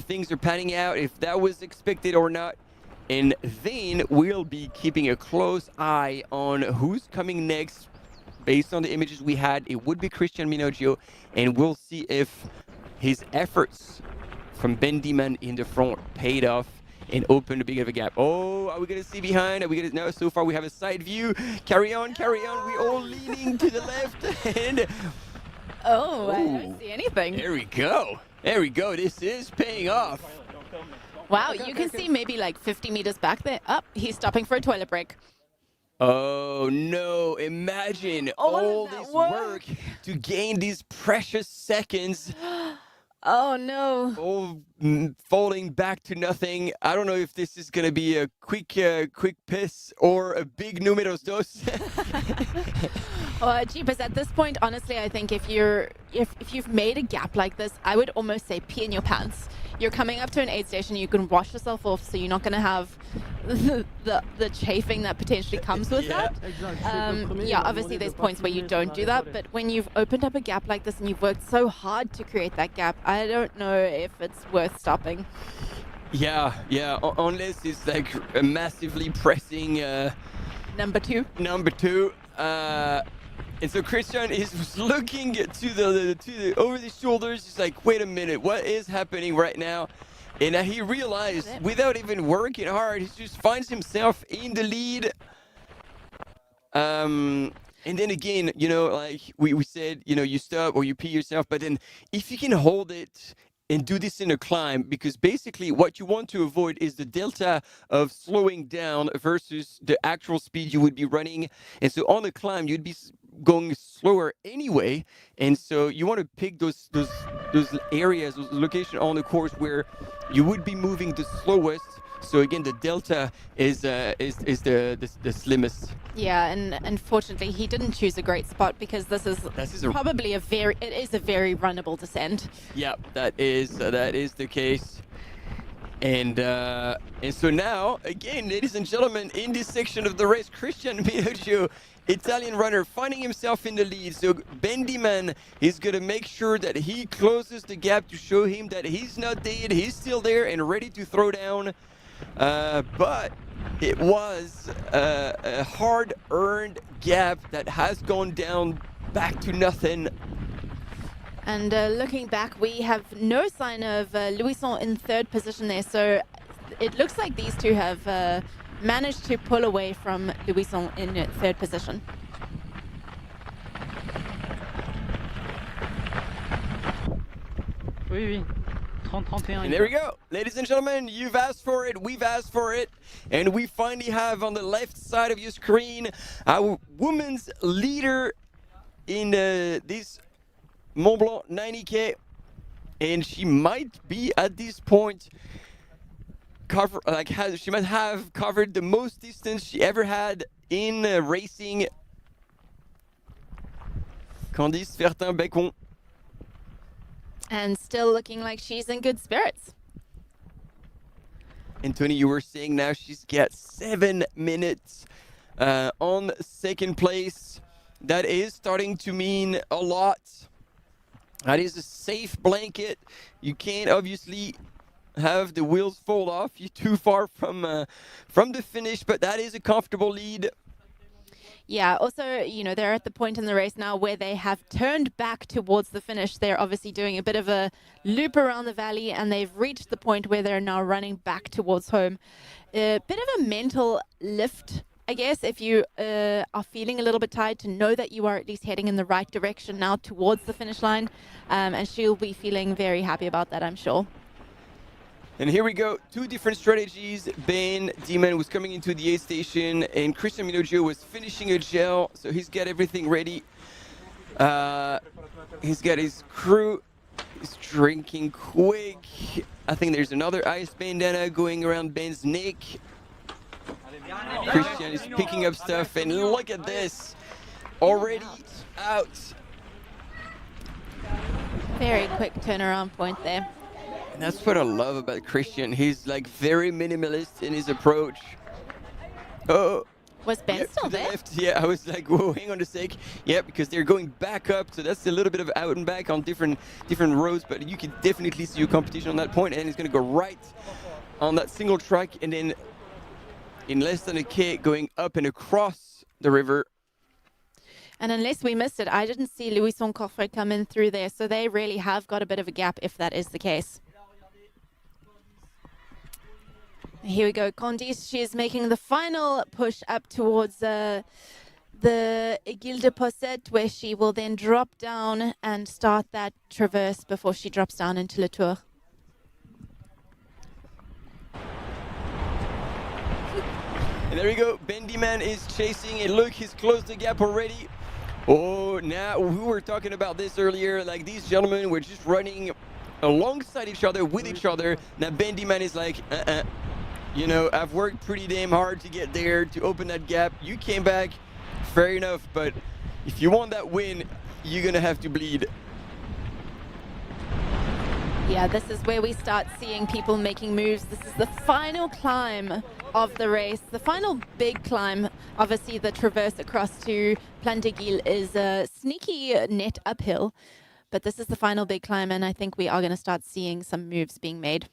things are panning out, if that was expected or not. And then we'll be keeping a close eye on who's coming next. Based on the images we had, it would be Christian Minoggio, and we'll see if his efforts from Ben Dhiman in the front paid off and opened a big of a gap. Oh, are we going to see behind? Are we going to? No, so far we have a side view. Carry on, carry on. We're all leaning to the left. And oh, I don't see anything. There we go. There we go. This is paying off. Wow, you can see maybe like 50 meters back there. Up, he's stopping for a toilet break. Oh no, imagine all this work to gain these precious seconds. Oh no. All falling back to nothing. I don't know if this is going to be a quick piss or a big números dos. Jeepers, at this point, honestly, I think if you've made a gap like this, I would almost say pee in your pants. You're coming up to an aid station, you can wash yourself off, so you're not going to have the chafing that potentially comes with that. Exactly. Yeah, obviously there's points where you don't do that, but when you've opened up a gap like this and you've worked so hard to create that gap, I don't know if it's worth stopping. Yeah, unless it's like a massively pressing number two. And so Christian is looking to the over the shoulders. He's like, wait a minute, what is happening right now? And he realized, without even working hard, he just finds himself in the lead. And then again, you know, like we said, you know, you stop or you pee yourself, but then if you can hold it and do this in a climb, because basically what you want to avoid is the delta of slowing down versus the actual speed you would be running. And so on the climb, you'd be going slower anyway, and so you want to pick those areas, those locations on the course where you would be moving the slowest. So again, the delta is the slimmest. Yeah, and unfortunately, he didn't choose a great spot because this is probably a very runnable descent. Yeah, that is the case. And so now, again, ladies and gentlemen, in this section of the race, Christian Minoggio, Italian runner, finding himself in the lead. So Dhiman is going to make sure that he closes the gap to show him that he's not dead, he's still there and ready to throw down. But it was a hard-earned gap that has gone down back to nothing. And looking back, we have no sign of Louison in third position there. So it looks like these two have managed to pull away from Louison in third position. Oui. 30-31. And there we go. Ladies and gentlemen, you've asked for it, we've asked for it, and we finally have on the left side of your screen our women's leader in this Mont Blanc 90K, and she might be at this point she might have covered the most distance she ever had in racing. Candice Fertin-Baccon. And still looking like she's in good spirits. And Tony, you were saying now she's got 7 minutes on second place. That is starting to mean a lot. That is a safe blanket. You can't obviously have the wheels fall off. You're too far from the finish, but that is a comfortable lead. Yeah, also, they're at the point in the race now where they have turned back towards the finish. They're obviously doing a bit of a loop around the valley, and they've reached the point where they're now running back towards home. A bit of a mental lift, I guess, if you are feeling a little bit tired, to know that you are at least heading in the right direction now towards the finish line. And she'll be feeling very happy about that, I'm sure. And here we go, 2 different strategies. Dhiman was coming into the aid station, and Christian Minoggio was finishing a gel, so he's got everything ready. He's got his crew. He's drinking quick. I think there's another ice bandana going around Ben's neck. Christian is picking up stuff, and look at this, already out. Very quick turnaround point there. And that's what I love about Christian. He's like very minimalist in his approach. Oh. Was Ben still there? Left. Yeah, I was like, whoa, hang on a sec. Yeah, because they're going back up, so that's a little bit of out and back on different roads, but you can definitely see your competition on that point, and it's going to go right on that single track, and then in less than a K going up and across the river. And unless we missed it, I didn't see Louison Coffret come in through there, so they really have got a bit of a gap if that is the case. Here we go, Candice. She is making the final push up towards the Aiguille de Possette, where she will then drop down and start that traverse before she drops down into Le Tour. And there we go. Dhiman is chasing, and look, he's closed the gap already. Oh, now we were talking about this earlier. Like, these gentlemen were just running alongside each other, with each other. Now Dhiman is like, I've worked pretty damn hard to get there, to open that gap. You came back, fair enough, but if you want that win, you're gonna have to bleed. Yeah, this is where we start seeing people making moves. This is the final climb of the race, the final big climb. Obviously, the traverse across to Plan d'Aiguille is a sneaky net uphill, but this is the final big climb, and I think we are going to start seeing some moves being made.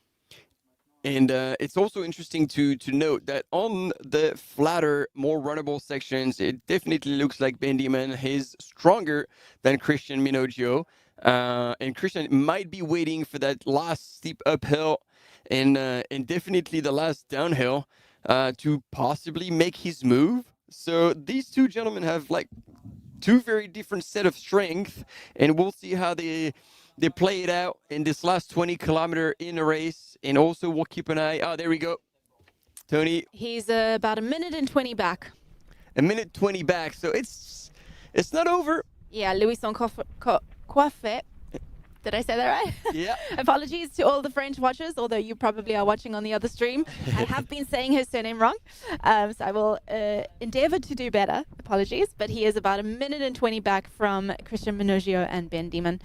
And it's also interesting to note that on the flatter, more runnable sections, it definitely looks like Dhiman is stronger than Christian Minoggio. And Christian might be waiting for that last steep uphill and definitely the last downhill to possibly make his move. So these two gentlemen have like 2 very different set of strength, and we'll see how they play it out in this last 20 kilometer in the race. And also we'll keep an eye. Oh, there we go. Tony. He's about 1 minute and 20 back. 1 minute 20 back. So it's it's not over. Yeah, Louis sont coiffés. Did I say that right? Yeah. Apologies to all the French watchers, although you probably are watching on the other stream. I have been saying his surname wrong, so I will endeavor to do better. Apologies, but he is about 1 minute and 20 back from Christian Minoggio and Ben Dhiman.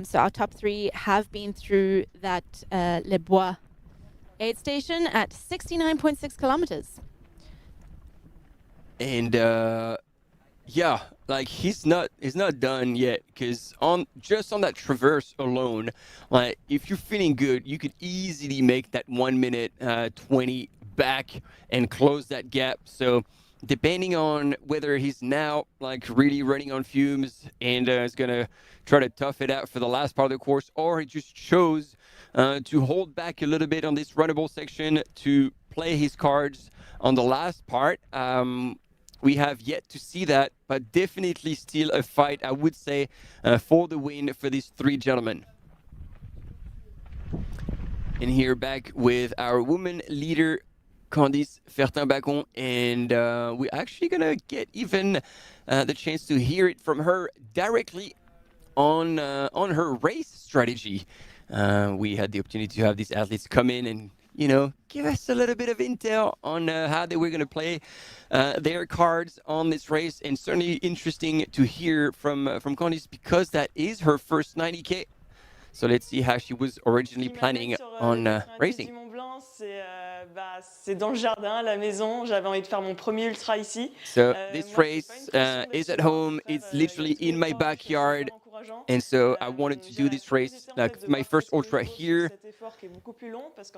So our top three have been through that Les Bois aid station at 69.6 kilometers. And yeah, like he's not done yet, because just on that traverse alone, like if you're feeling good, you could easily make that 1 minute 20 back and close that gap. So depending on whether he's now like really running on fumes and is gonna try to tough it out for the last part of the course, or he just chose to hold back a little bit on this runnable section to play his cards on the last part. We have yet to see that, but definitely still a fight, I would say, for the win for these three gentlemen. And here back with our woman leader, Candice Fertin-Baccon, and we're actually gonna get even the chance to hear it from her directly on her race strategy. We had the opportunity to have these athletes come in and give us a little bit of intel on how they were going to play their cards on this race, and certainly interesting to hear from Candice, because that is her first 90K. So let's see how she was originally planning on racing. C'est dans le jardin, à la maison. J'avais envie de faire mon premier ultra ici. So this race is at home. It's literally in my backyard. And so I wanted to do this race, like my first ultra here.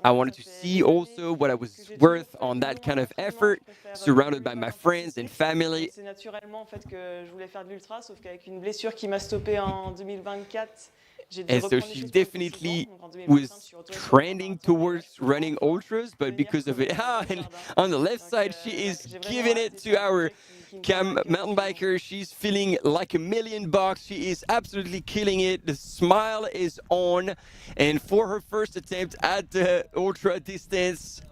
I wanted to see also what I was worth on that kind of effort, surrounded by my friends and family. C'est naturellement en fait que je voulais faire de l'ultra, sauf qu'avec une blessure qui m'a stoppé en 2024. And so she definitely was trending towards running ultras, but because of it, and on the left side, she is giving it to our mountain biker. She's feeling like $1,000,000. She is absolutely killing it. The smile is on. And for her first attempt at the ultra distance,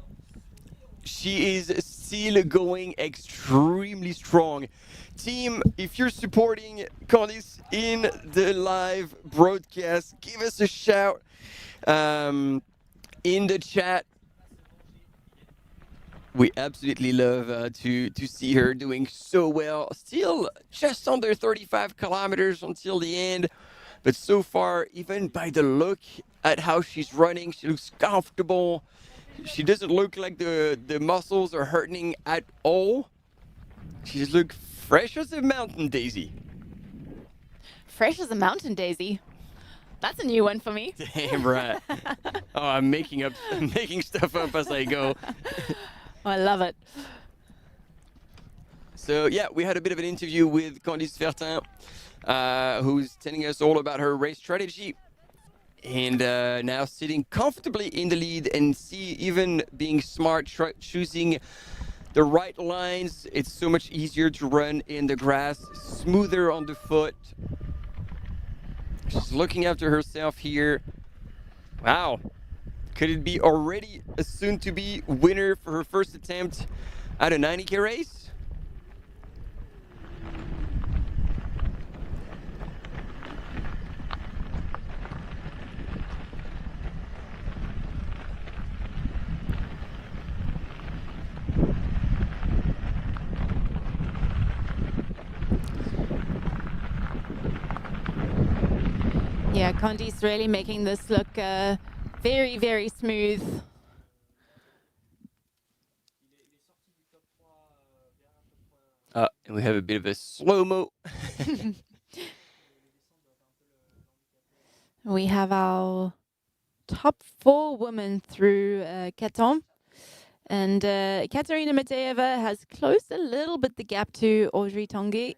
she is still going extremely strong. Team, if you're supporting Candice in the live broadcast, give us a shout in the chat. We absolutely love to see her doing so well. Still just under 35 kilometers until the end. But so far, even by the look at how she's running, she looks comfortable. She doesn't look like the muscles are hurting at all. She just looks fresh as a mountain daisy. Fresh as a mountain daisy? That's a new one for me. Damn right. Oh, I'm making stuff up as I go. Oh, I love it. So yeah, we had a bit of an interview with Candice Fertin, who's telling us all about her race strategy. And now sitting comfortably in the lead, and even being smart, choosing the right lines. It's so much easier to run in the grass, smoother on the foot. She's looking after herself here. Wow. Could it be already a soon-to-be winner for her first attempt at a 90K race? Yeah, Candice really making this look very, very smooth. And we have a bit of a slow-mo. We have our top 4 women through Caton. And Katerina Mityaeva has closed a little bit the gap to Audrey Tanguy,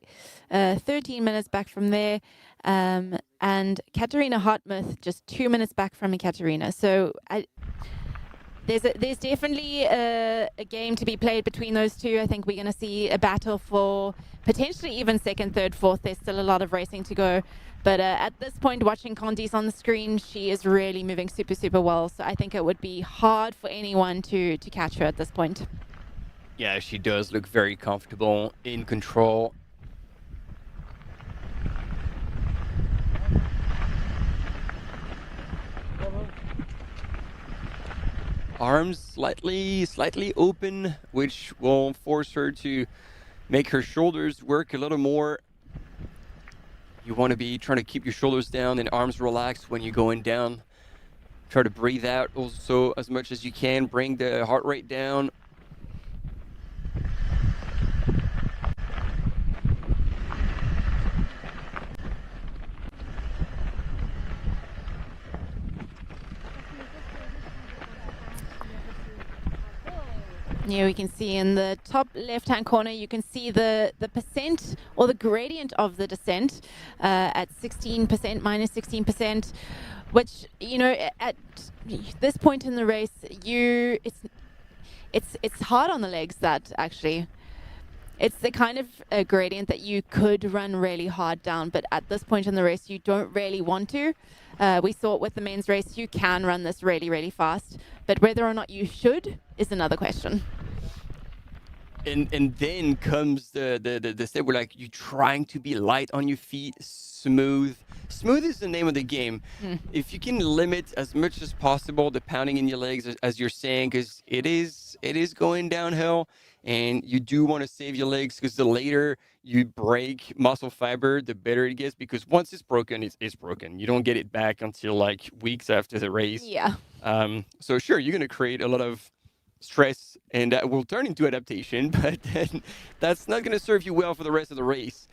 13 minutes back from there. And Katerina Hartmuth just 2 minutes back from Ekaterina. So there's definitely a game to be played between those two. I think we're going to see a battle for potentially even second, third, fourth. There's still a lot of racing to go. But at this point, watching Candice on the screen, she is really moving super, super well. So I think it would be hard for anyone to catch her at this point. Yeah, she does look very comfortable, in control. arms slightly open, which will force her to make her shoulders work a little more. You want to be trying to keep your shoulders down and arms relaxed when you're going down. Try to breathe out also as much as you can. Bring the heart rate down. Yeah, we can see in the top left-hand corner, you can see the percent or the gradient of the descent at 16%, minus 16%, which, you know, at this point in the race, it's hard on the legs, that actually. It's the kind of gradient that you could run really hard down, but at this point in the race, you don't really want to. We saw it with the men's race, you can run this really, really fast, but whether or not you should is another question. And then comes the step where, like, you're trying to be light on your feet, smooth. Smooth is the name of the game. If you can limit as much as possible the pounding in your legs, as you're saying, because it is going downhill, and you do want to save your legs, because the later you break muscle fiber, the better it gets, because once it's broken, it's broken. You don't get it back until like weeks after the race. Yeah. So sure, you're going to create a lot of stress, and that will turn into adaptation, but then that's not going to serve you well for the rest of the race.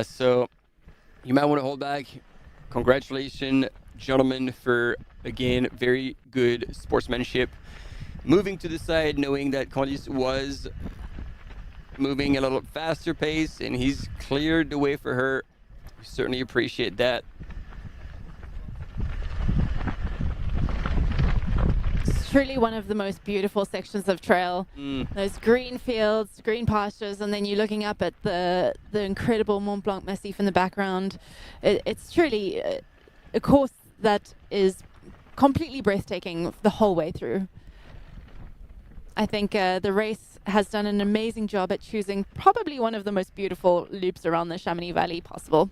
So you might want to hold back. Congratulations, gentlemen, for, again, very good sportsmanship. Moving to the side, knowing that Candice was moving a little faster pace, and he's cleared the way for her. We certainly appreciate that. Truly one of the most beautiful sections of trail. Those green fields, green pastures, and then you're looking up at the incredible Mont Blanc Massif in the background. It's truly a course that is completely breathtaking the whole way through. I think the race has done an amazing job at choosing probably one of the most beautiful loops around the Chamonix Valley possible.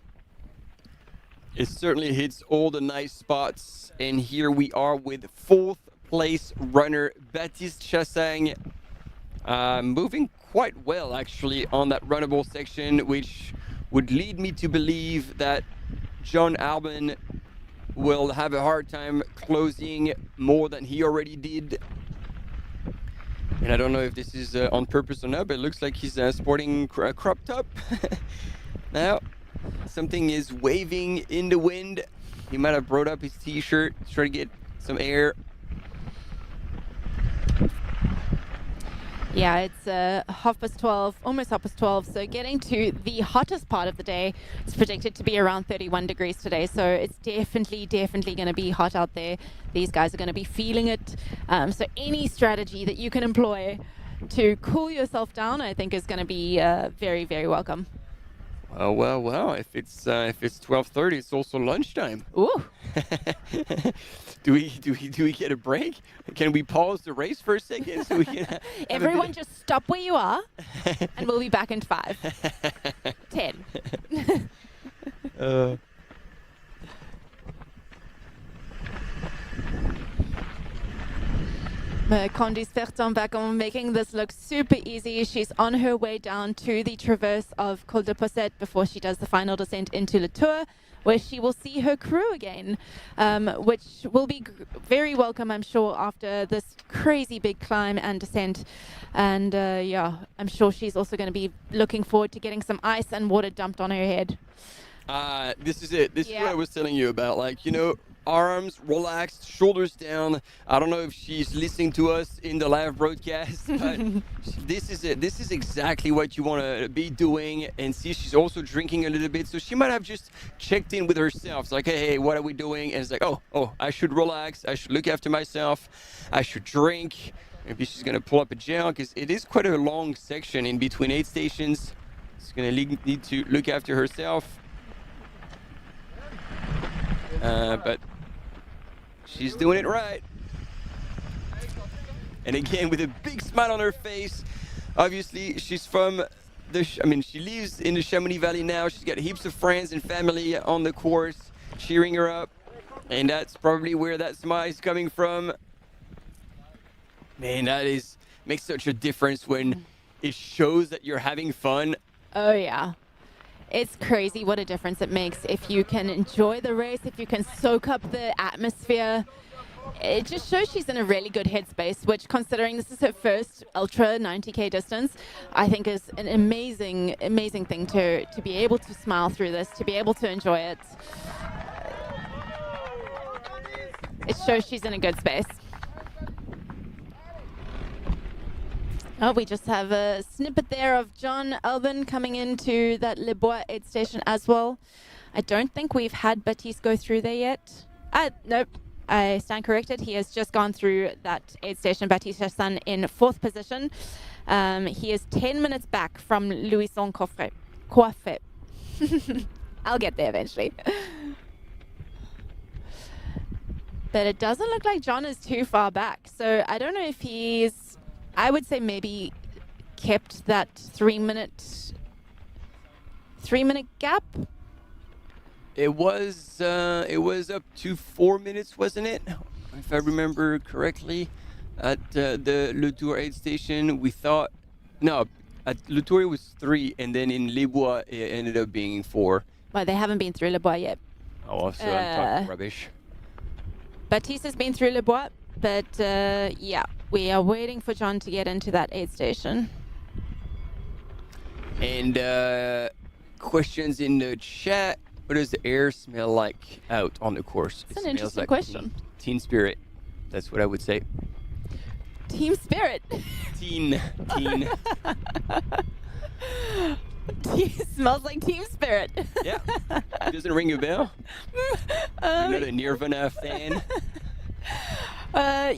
It certainly hits all the nice spots, and here we are with fourth place runner Baptiste Chassagne, moving quite well actually on that runnable section, which would lead me to believe that John Alban will have a hard time closing more than he already did. And I don't know if this is on purpose or not, but it looks like he's sporting a crop top. Now, something is waving in the wind. He might have brought up his t-shirt to try to get some air. Yeah, it's 12:30, almost 12:30, so getting to the hottest part of the day. It's predicted to be around 31 degrees today, so it's definitely going to be hot out there. These guys are going to be feeling it, so any strategy that you can employ to cool yourself down, I think, is going to be very, very welcome. Well, if it's 12:30, it's also lunchtime. Ooh. Do we get a break? Can we pause the race for a second so we can Everyone just stop where you are, and we'll be back in 5, 10. Candice Fertin-Baccon making this look super easy. She's on her way down to the traverse of Col de Posset before she does the final descent into Le Tour, where she will see her crew again, which will be very welcome, I'm sure, after this crazy big climb and descent. And yeah, I'm sure she's also going to be looking forward to getting some ice and water dumped on her head. This is it. This is what I was telling you about. Like, you know, arms relaxed, shoulders down. I don't know if she's listening to us in the live broadcast, but this is it. This is exactly what you want to be doing. And see, she's also drinking a little bit, so she might have just checked in with herself. It's like, hey, what are we doing? And it's like, oh, I should relax. I should look after myself. I should drink. Maybe she's gonna pull up a gel, because it is quite a long section in between 8 stations. She's gonna need to look after herself. But she's doing it right. And again, with a big smile on her face. Obviously, she's from she lives in the Chamonix Valley now. She's got heaps of friends and family on the course cheering her up. And that's probably where that smile is coming from. Man, makes such a difference when it shows that you're having fun. Oh, yeah. It's crazy what a difference it makes if you can enjoy the race, if you can soak up the atmosphere. It just shows she's in a really good headspace, which, considering this is her first ultra 90K distance, I think is an amazing, amazing thing to be able to smile through this, to be able to enjoy it. It shows she's in a good space. Oh, we just have a snippet there of John Alban coming into that Le Bois aid station as well. I don't think we've had Baptiste go through there yet. Nope, I stand corrected. He has just gone through that aid station. Baptiste Chassagne in 4th position. He is 10 minutes back from Louison Coiffet. I'll get there eventually. But it doesn't look like John is too far back. So I don't know if he's... I would say maybe kept that 3 minute gap. It was up to 4 minutes, wasn't it? If I remember correctly, at the Le Tour aid station, we thought at Le Tour it was 3, and then in Les Bois it ended up being 4. Well, they haven't been through Le Bois yet. Oh, so I'm talking rubbish. Baptiste has been through Le Bois, but yeah, we are waiting for John to get into that aid station. And questions in the chat. What does the air smell like out on the course? That's an interesting question. Team spirit. That's what I would say. Team spirit. Teen. Smells like team spirit. Yeah. Doesn't ring a bell? You're not a Nirvana fan?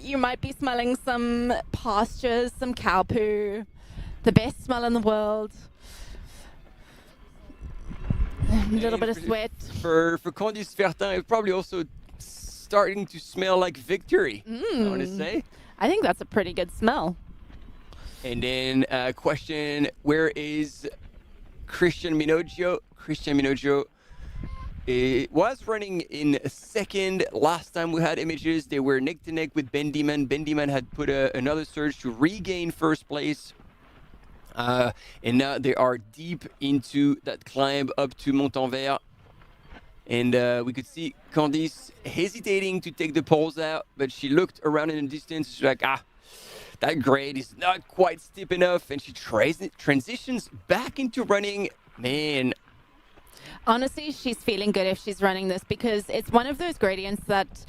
You might be smelling some pastures, some cow poo. The best smell in the world. A little bit of sweat. For Candice Fertin, it's probably also starting to smell like victory, I want to say. I think that's a pretty good smell. And then question, where is Christian Minoggio? Christian Minoggio was running in 2nd. Last time we had images, they were neck to neck with Ben Dhiman. Ben Dhiman had put another surge to regain 1st place. And now they are deep into that climb up to Montanvert. And we could see Candice hesitating to take the poles out, but she looked around in the distance. She's like, that grade is not quite steep enough. And she transitions back into running. Man. Honestly, she's feeling good if she's running this, because it's one of those gradients that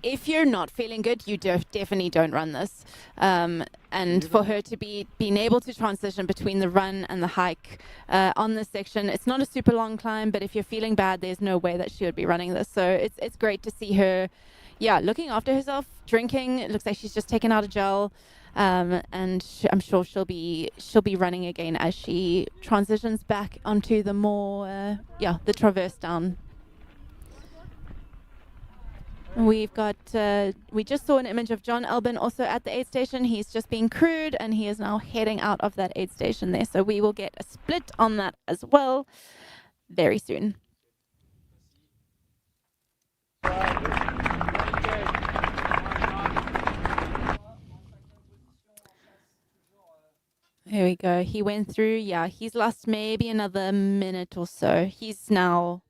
if you're not feeling good, you definitely don't run this. And for her to be being able to transition between the run and the hike on this section, it's not a super long climb, but if you're feeling bad, there's no way that she would be running this. So it's great to see her, looking after herself, drinking. It looks like she's just taken out a gel. And I'm sure she'll be running again as she transitions back onto the more, the traverse down. We've got, we just saw an image of John Alban also at the aid station. He's just being crewed and he is now heading out of that aid station there. So we will get a split on that as well very soon. Here we go. He went through, he's lost maybe another minute or so. He's now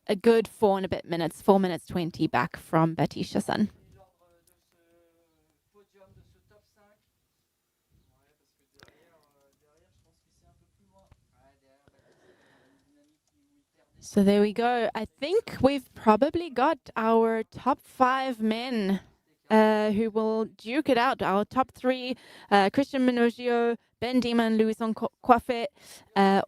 a good 4 and a bit minutes, 4 minutes 20 back from Baptiste Chassagne. So there we go. I think we've probably got our top 5 men who will duke it out. Our top 3, Christian Minoggio, Ben Dhiman, Louison Coiffet,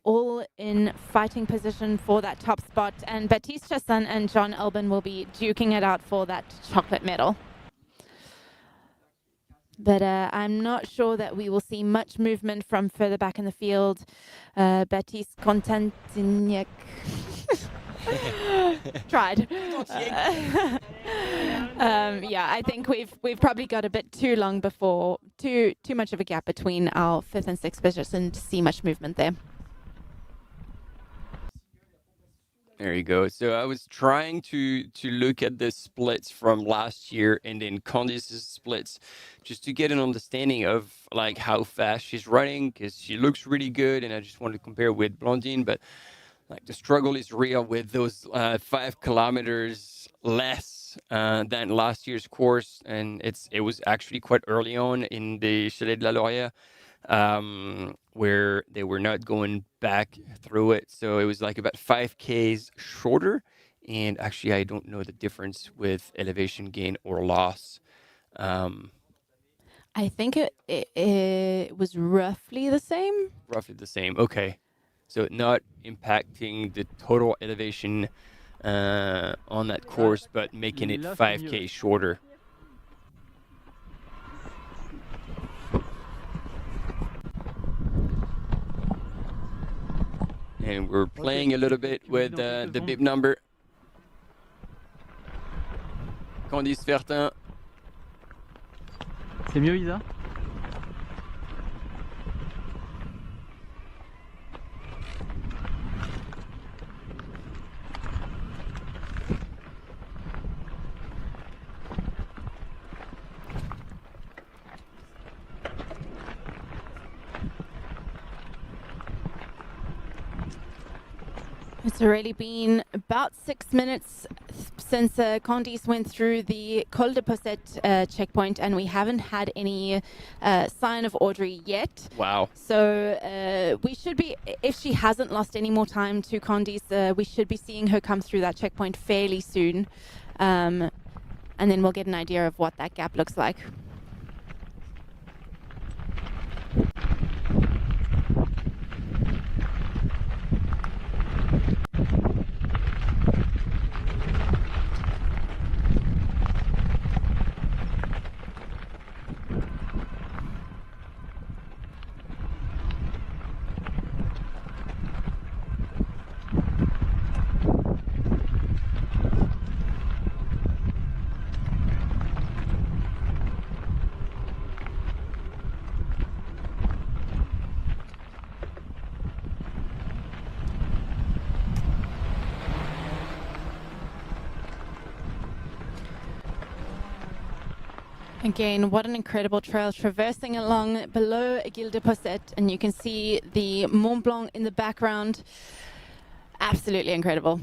all in fighting position for that top spot. And Baptiste Chassagne and John Alban will be duking it out for that chocolate medal. But I'm not sure that we will see much movement from further back in the field. Baptiste Constantignac tried. I think we've probably got a bit too long before, too much of a gap between our 5th and 6th position to see much movement there. There you go. So I was trying to look at the splits from last year and then Candice's splits just to get an understanding of like how fast she's running, because she looks really good, and I just wanted to compare with Blondine, but like the struggle is real with those 5 kilometers less than last year's course, and it was actually quite early on in the Chalet de la Laurière, where they were not going back through it. So it was like about 5Ks shorter. And actually, I don't know the difference with elevation gain or loss. I think it was roughly the same. Roughly the same. Okay. So not impacting the total elevation on that course, but making it 5K shorter. And we're playing a little bit with the bib number. Candice Fertin. C'est mieux, Isa? It's already been about 6 minutes since Candice went through the Col de Posset checkpoint, and we haven't had any sign of Audrey yet. Wow. So we should be, if she hasn't lost any more time to Candice, we should be seeing her come through that checkpoint fairly soon. And then we'll get an idea of what that gap looks like. Again, what an incredible trail, traversing along below Aiguille de Posset, and you can see the Mont Blanc in the background. Absolutely incredible.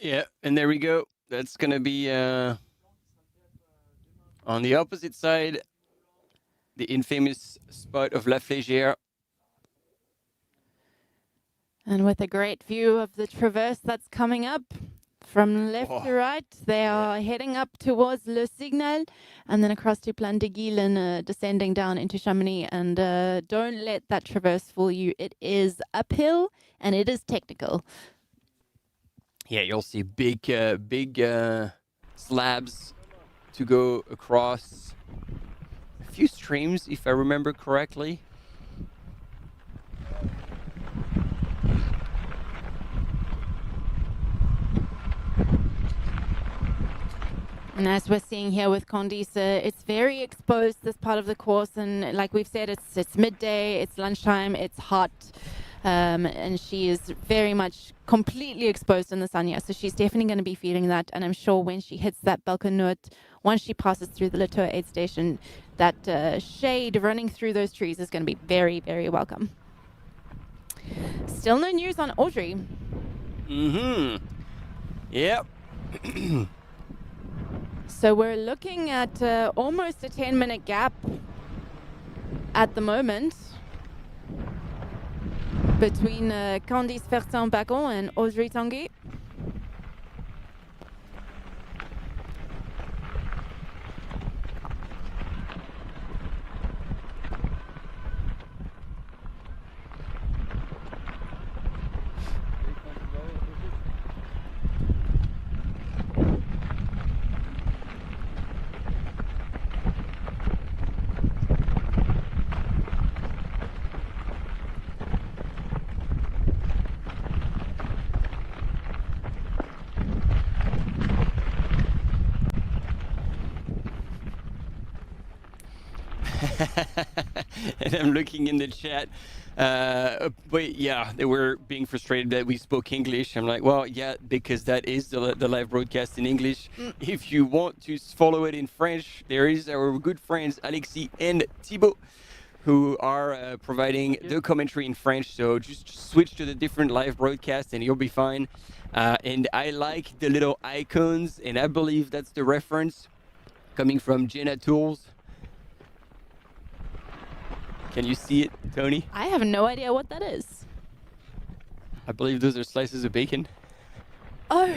Yeah, and there we go. That's going to be on the opposite side, the infamous spot of La Flégère. And with a great view of the traverse that's coming up from left to right, they are heading up towards Le Signal and then across to Plan de Guil and descending down into Chamonix. And don't let that traverse fool you. It is uphill and it is technical. Yeah, you'll see big slabs to go across. A few streams, if I remember correctly. And as we're seeing here with Candice, it's very exposed, this part of the course. And like we've said, it's midday, it's lunchtime, it's hot. And she is very much completely exposed in the sun here. So she's definitely going to be feeling that. And I'm sure when she hits that Baccon, once she passes through the Latour aid station, that shade running through those trees is going to be very, very welcome. Still no news on Audrey. Mm-hmm. Yep. So we're looking at almost a 10-minute gap at the moment between Candice Fertin-Baccon and Audrey Tanguy. And I'm looking in the chat. But yeah, they were being frustrated that we spoke English. I'm like, well, yeah, because that is the live broadcast in English. If you want to follow it in French, there is our good friends Alexis and Thibaut who are providing the commentary in French. So just switch to the different live broadcasts and you'll be fine. And I like the little icons, and I believe that's the reference coming from Jenna Tools. Can you see it, Tony? I have no idea what that is. I believe those are slices of bacon. Oh.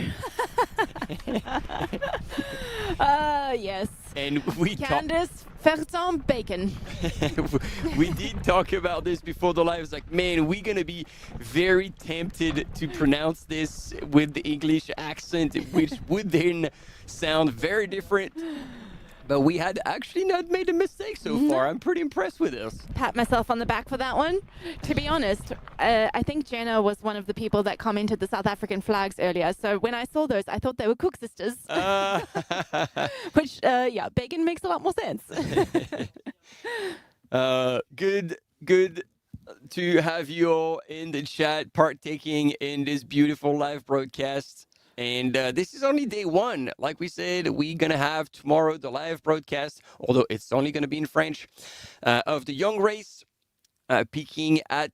Yes. And we Candice Fertin-Baccon. We did talk about this before the live. It's like, man, we're going to be very tempted to pronounce this with the English accent, which would then sound very different. But we had actually not made a mistake so far. I'm pretty impressed with this. Pat myself on the back for that one. To be honest, I think Jenna was one of the people that commented the South African flags earlier. So when I saw those, I thought they were Cook sisters. Which, yeah, bacon makes a lot more sense. Good to have you all in the chat partaking in this beautiful live broadcast. And this is only day one. Like we said, we're going to have tomorrow the live broadcast, although it's only going to be in French, of the young race, peeking at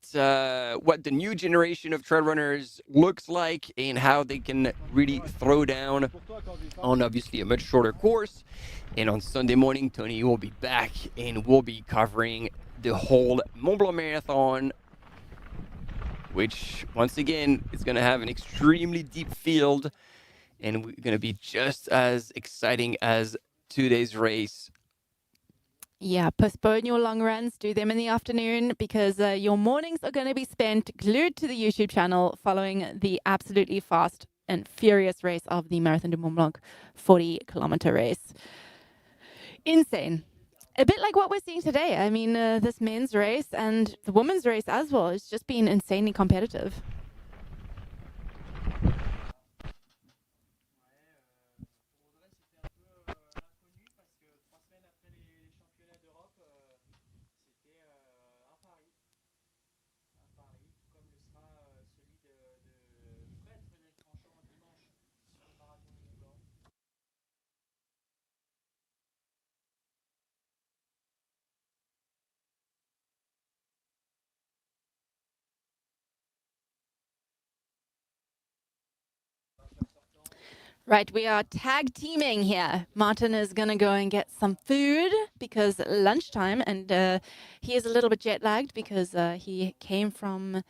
what the new generation of trail runners looks like and how they can really throw down on obviously a much shorter course. And on Sunday morning, Tony will be back and we'll be covering the whole Mont Blanc Marathon, which, once again, is going to have an extremely deep field, and we're going to be just as exciting as today's race. Yeah, postpone your long runs, do them in the afternoon, because your mornings are going to be spent glued to the YouTube channel following the absolutely fast and furious race of the Marathon du Mont Blanc 40-kilometer race. Insane. A bit like what we're seeing today. I mean, this men's race and the women's race as well has just been insanely competitive. Right, we are tag teaming here. Martin is going to go and get some food because lunchtime, and he is a little bit jet lagged because he came from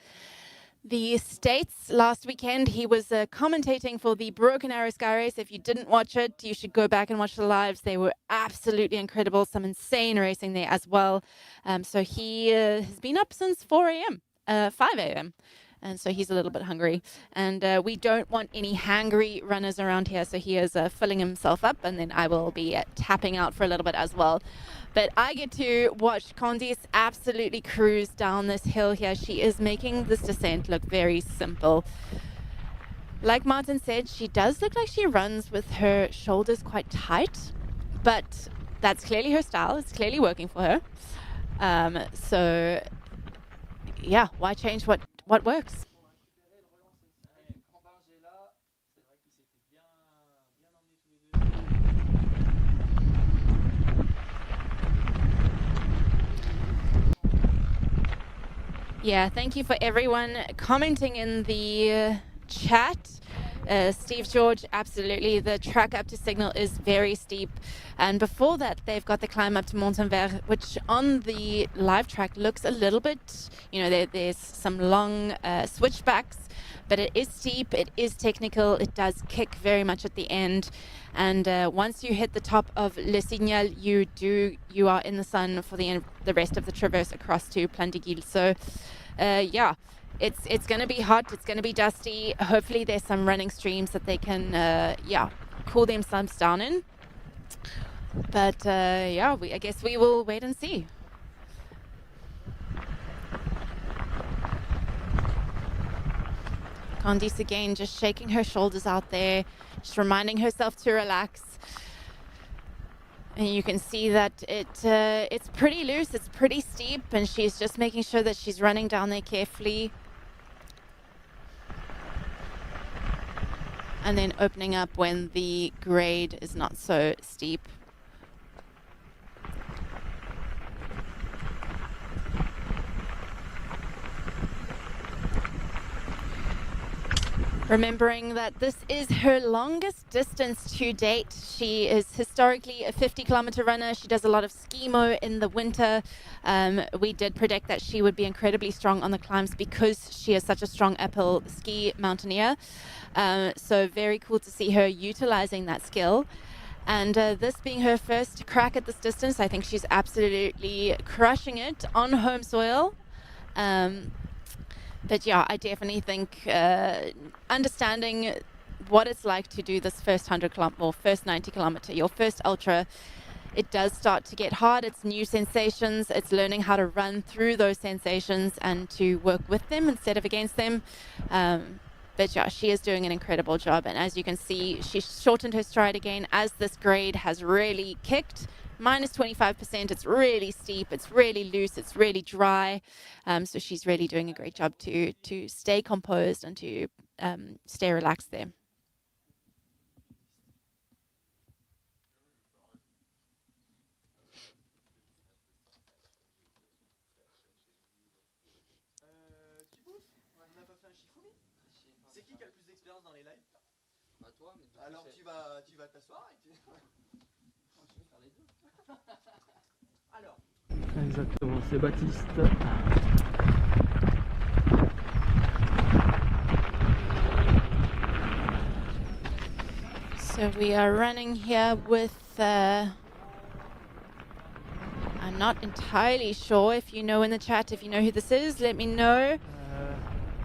the States last weekend. He was commentating for the Broken Arrow Sky Race. If you didn't watch it, you should go back and watch the lives. They were absolutely incredible. Some insane racing there as well. So he has been up since 4 a.m., 5 a.m., and so he's a little bit hungry. And we don't want any hangry runners around here, so he is filling himself up, and then I will be tapping out for a little bit as well. But I get to watch Candice absolutely cruise down this hill here. She is making this descent look very simple. Like Martin said, she does look like she runs with her shoulders quite tight, but that's clearly her style. It's clearly working for her. So, yeah, why change what works? Yeah, thank you for everyone commenting in the chat. Steve George, absolutely. The track up to Signal is very steep. And before that, they've got the climb up to Montenvers, which on the live track looks a little bit, you know, there's some long switchbacks, but it is steep, it is technical, it does kick very much at the end. And once you hit the top of Le Signal, you are in the sun for the rest of the traverse across to Plan-de-Guil. So, yeah. It's going to be hot. It's going to be dusty. Hopefully there's some running streams that they can, cool themselves down in. But, I guess we will wait and see. Candice again, just shaking her shoulders out there, just reminding herself to relax. And you can see that it's pretty loose, it's pretty steep, and she's just making sure that she's running down there carefully. And then opening up when the grade is not so steep. Remembering that this is her longest distance to date. She is historically a 50-kilometer runner. She does a lot of skimo in the winter. We did predict that she would be incredibly strong on the climbs because she is such a strong uphill ski mountaineer. So very cool to see her utilizing that skill. And this being her first crack at this distance, I think she's absolutely crushing it on home soil. But yeah, I definitely think understanding what it's like to do this first 100 kilometer or first 90 kilometer, your first ultra, it does start to get hard. It's new sensations. It's learning how to run through those sensations and to work with them instead of against them. But yeah, she is doing an incredible job. And as you can see, she's shortened her stride again as this grade has really kicked. Minus 25%, it's really steep, it's really loose, it's really dry. So she's really doing a great job to stay composed and to stay relaxed there. C'est qui a le plus d'expérience dans les lives? Bah toi, mais alors tu vas t'asseoir et tu... Je vais faire les deux. Alors. Exactement, c'est Baptiste. So we are running here with, I'm not entirely sure. If you know in the chat, if you know who this is, let me know.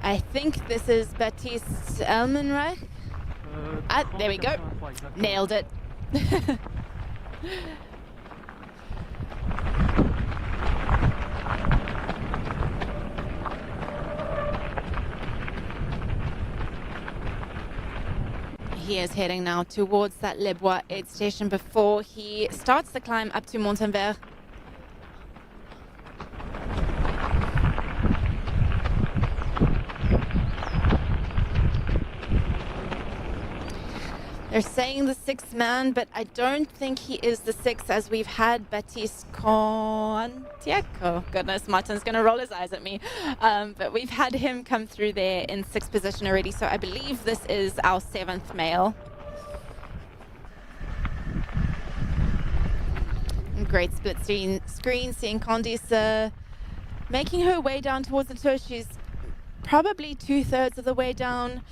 I think this is Baptiste Elmenreich. There we go. Nailed it. He is heading now towards that Les Bois aid station before he starts the climb up to Montenvers. They're saying the sixth man, but I don't think he is the sixth, as we've had Baptiste Contiac. Oh goodness, Martin's going to roll his eyes at me. But we've had him come through there in sixth position already, so I believe this is our seventh male. Great split screen, seeing Candice making her way down towards the tour. She's probably 2/3 of the way down.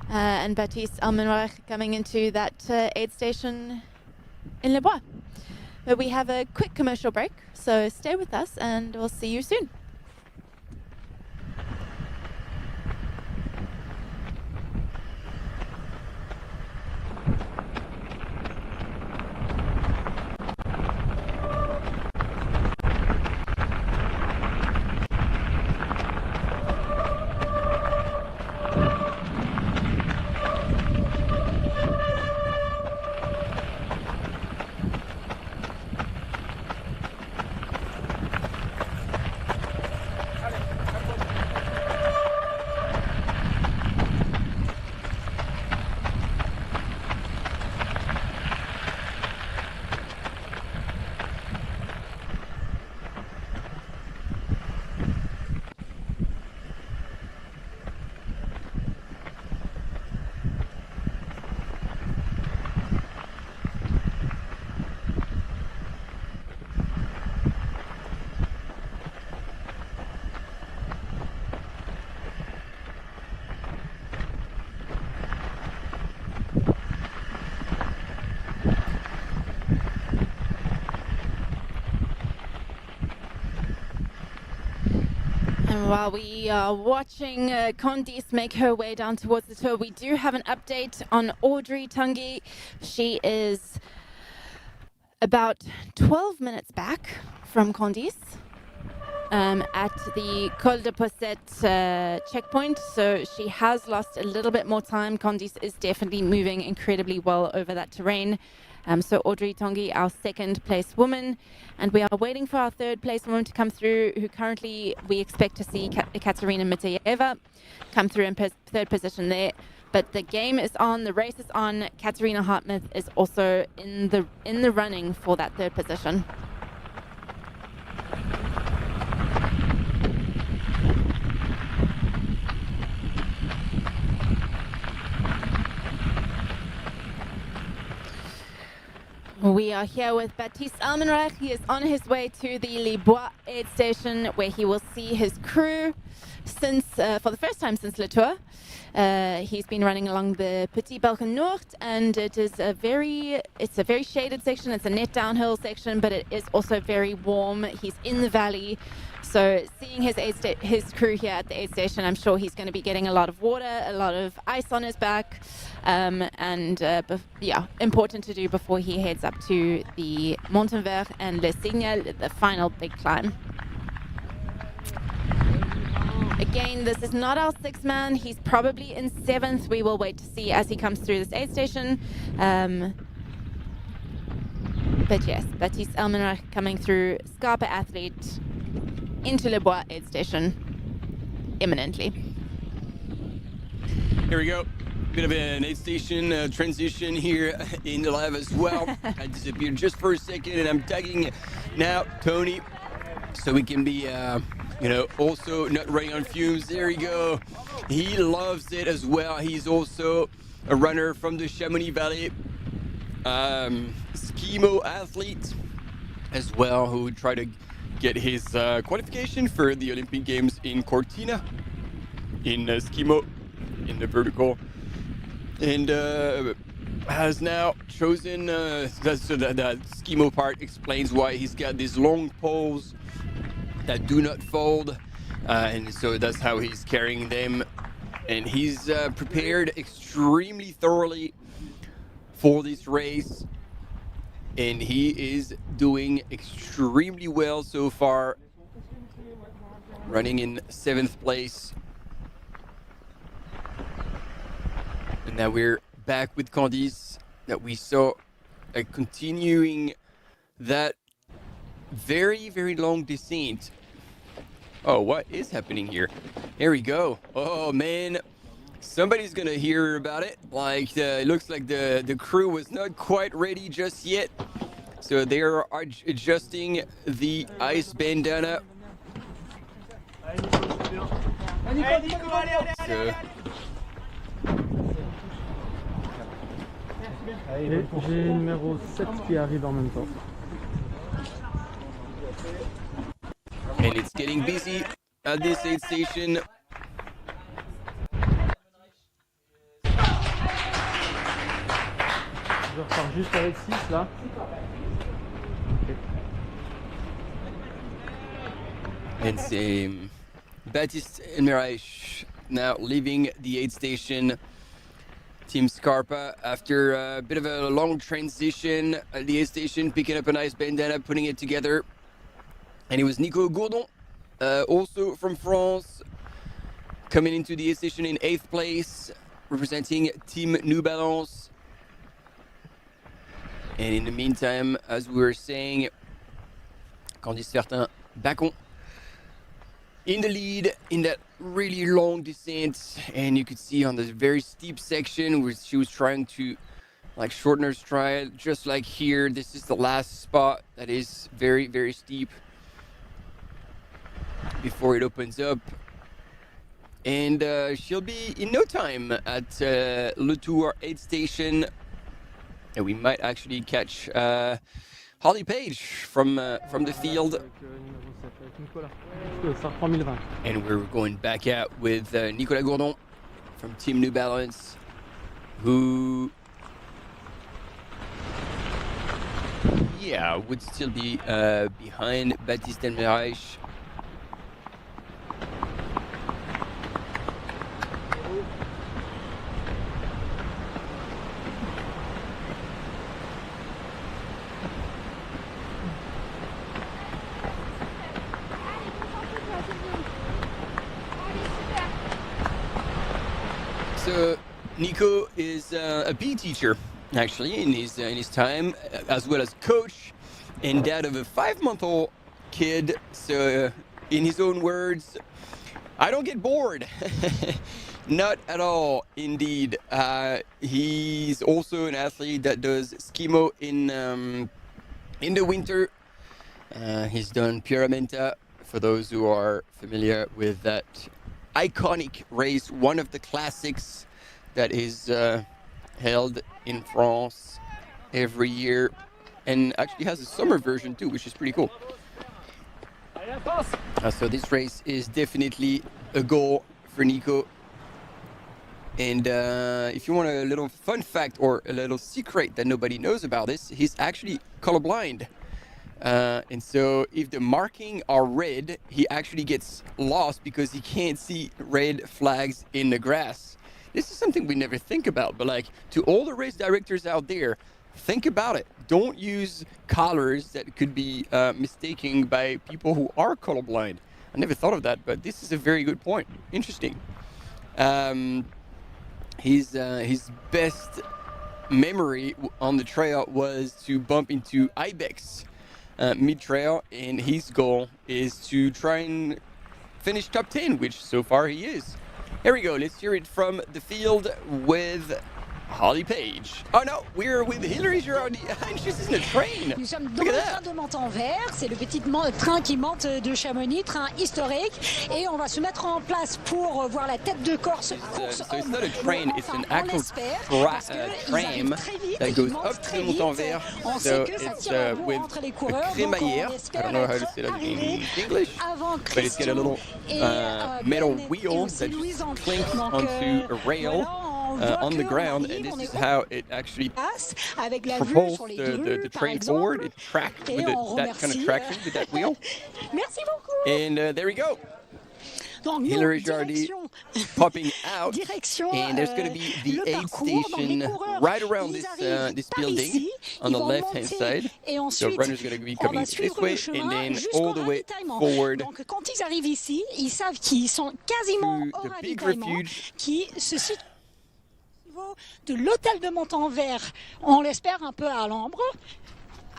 And Baptiste Elmenreich coming into that aid station in Les Bois. But we have a quick commercial break, so stay with us and we'll see you soon. And while we are watching Candice make her way down towards the tour, we do have an update on Audrey Tanguy. She is about 12 minutes back from Candice at the Col de Possette checkpoint. So she has lost a little bit more time. Candice is definitely moving incredibly well over that terrain. So Audrey Tanguy, our second place woman, and we are waiting for our third place woman to come through, who currently we expect to see Katerina Mityaeva come through in third position there. But the game is on, the race is on. Katerina Hartmuth is also in the running for that third position. We are here with Baptiste Almenreich. He is on his way to the Les Bois aid station, where he will see his crew since for the first time since Le Tour. He's been running along the Petit-Baccon Nord, and it's a very shaded section. It's a net downhill section, but it is also very warm. He's in the valley, so seeing his crew here at the aid station, I'm sure he's going to be getting a lot of water, a lot of ice on his back, important to do before he heads up to the Montenvert and Le Signal, the final big climb. Again, this is not our sixth man. He's probably in seventh. We will wait to see as he comes through this aid station. But yes, Baptiste Almenreich coming through, Scarpa athlete, into Le Bois aid station imminently. Here we go. Bit of an aid station transition here in the live as well. I disappeared just for a second, and I'm tagging now Tony, so we can be also not running on fumes. There we go. He loves it as well. He's also a runner from the Chamonix Valley, skimo athlete as well, who would try to get his qualification for the Olympic Games in Cortina in skimo, in the vertical, and has now chosen that skimo part explains why he's got these long poles that do not fold, and so that's how he's carrying them, and he's prepared extremely thoroughly for this race, and he is doing extremely well so far, running in 7th place. And now we're back with Candice, that we saw continuing that very, very long descent. Oh, what is happening here? Here we go. Oh man, somebody's gonna hear about it. Like it looks like the crew was not quite ready just yet, so they are adjusting the ice bandana. J'ai numéro 7 qui arrive en même temps. And it's getting busy at this aid station. Je repars juste avec 6 là. And same. Baptiste Almenreich now leaving the aid station. Team Scarpa, after a bit of a long transition at the aid station, picking up a nice bandana, putting it together. And it was Nico Gourdon, also from France, coming into the aid station in 8th place, representing Team New Balance. And in the meantime, as we were saying, Candice Fertin-Baccon in the lead in that really long descent, and you could see on this very steep section where she was trying to shorten her stride, just like here. This is the last spot that is very, very steep before it opens up, and she'll be in no time at Le Tour aid station, and we might actually catch Holly Page from the field. And we're going back out with Nicolas Gourdon from Team New Balance, who would still be behind Baptiste Almenreich. So Nico is a PE teacher actually, in his time, as well as coach and dad of a 5-month-old kid. So, in his own words, I don't get bored. Not at all, indeed. He's also an athlete that does skimo in the winter. He's done Pyramenta, for those who are familiar with that iconic race, one of the classics that is held in France every year, and actually has a summer version too, which is pretty cool. So this race is definitely a goal for Nico. And if you want a little fun fact or a little secret that nobody knows about this, he's actually colorblind. And so if the marking are red, he actually gets lost because he can't see red flags in the grass. This is something we never think about, but like, to all the race directors out there, think about it. Don't use colors that could be mistaken by people who are colorblind. I never thought of that, but this is a very good point. Interesting. His best memory on the trail was to bump into Ibex mid-trail, and his goal is to try and finish top 10, which so far he is. Here we go. Let's hear it from the field with Holly Page. Oh no, we're with Hillary Girardi. She's in a train. Nous sommes dans le train de Montanvert. C'est le petit train qui monte de Chamonix, train historique. Et on va se mettre en place pour voir la tête de course. So it's not a train, it's an actual tram that goes up to Montanvert. So it's with a crémaillère. I don't know how to say that in English, but it's got a little metal wheel that just clinks onto a rail on the ground, and this is how it actually propels the train forward. It tracked with that kind of traction with that wheel. And there we go. Hillary Girardi popping out, and there's going to be the aid station right around this building on the left-hand side. So runners are going to be coming this way, and then all the way forward to the big refuge. De l'hôtel de Montanvert, on l'espère un peu à l'ombre.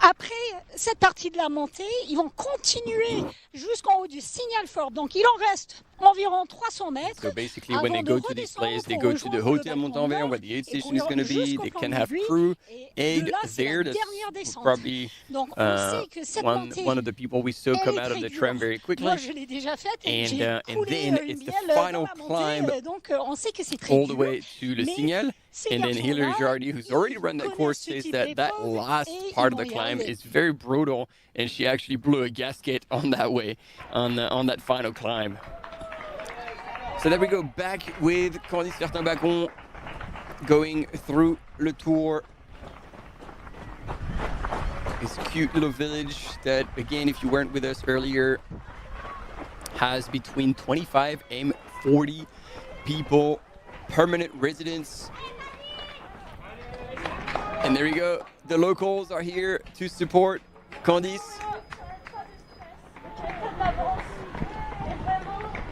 Après cette partie de la montée, ils vont continuer jusqu'en haut du signal fort. Donc il en reste environ 300 mètres. So basically, when they go to this place, they go to the Hotel Montanvert, where the aid station is going to be. They can have crew aid there. That's probably one of the people we saw come out of the tram very quickly. And then it's the final climb all the way to Le Signal. And then Hillary Girardi, who's already run that course, says that last part of the climb is very brutal, and she actually blew a gasket on that way, on that final climb. So then we go back with Candice Fertin-Baccon going through Le Tour. This cute little village that, again, if you weren't with us earlier, has between 25 and 40 people, permanent residents. And there you go. The locals are here to support Candice.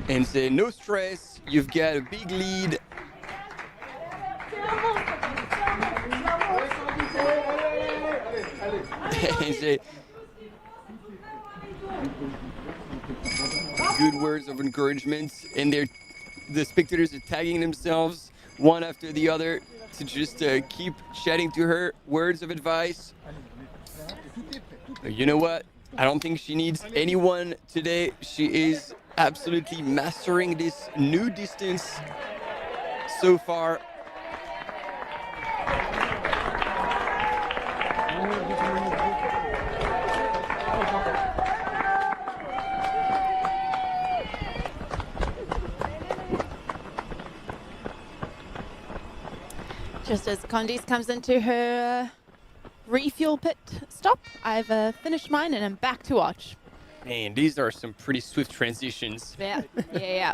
And say, no stress, you've got a big lead. And say, good words of encouragement. And the spectators are tagging themselves one after the other to just keep chatting to her words of advice. But you know what? I don't think she needs anyone today. She is absolutely mastering this new distance so far. Just as Candice comes into her refuel pit stop, I've finished mine and I'm back to watch. Man, these are some pretty swift transitions. Yeah.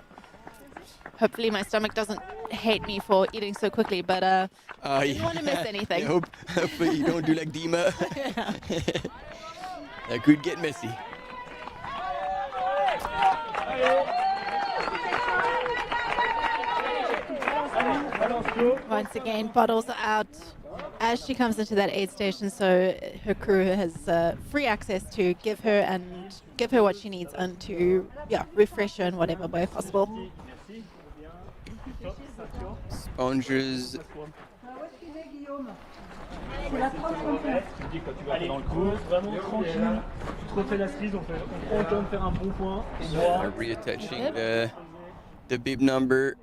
Hopefully my stomach doesn't hate me for eating so quickly, but I didn't want to miss anything. Hopefully you don't do like Dhiman. That could get messy. Once again, bottles are out, as she comes into that aid station, so her crew has free access to give her what she needs and to refresh her in whatever way possible. Sponges. Allez, pose vraiment tranquille. Tu te refais la cerise, on prend le temps de faire un bon point. Reattaching the bib number.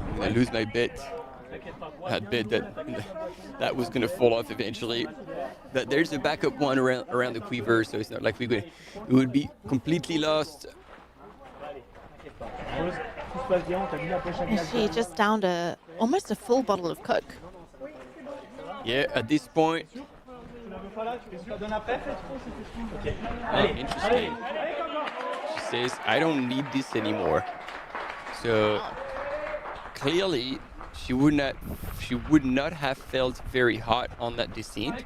I'm gonna lose my bet. I bet that was gonna fall off eventually. But there's a backup one around the quiver, so it's not like we would be completely lost. And she just downed almost a full bottle of Coke. Yeah, at this point. Interesting. She says, I don't need this anymore. So clearly she would not have felt very hot on that descent.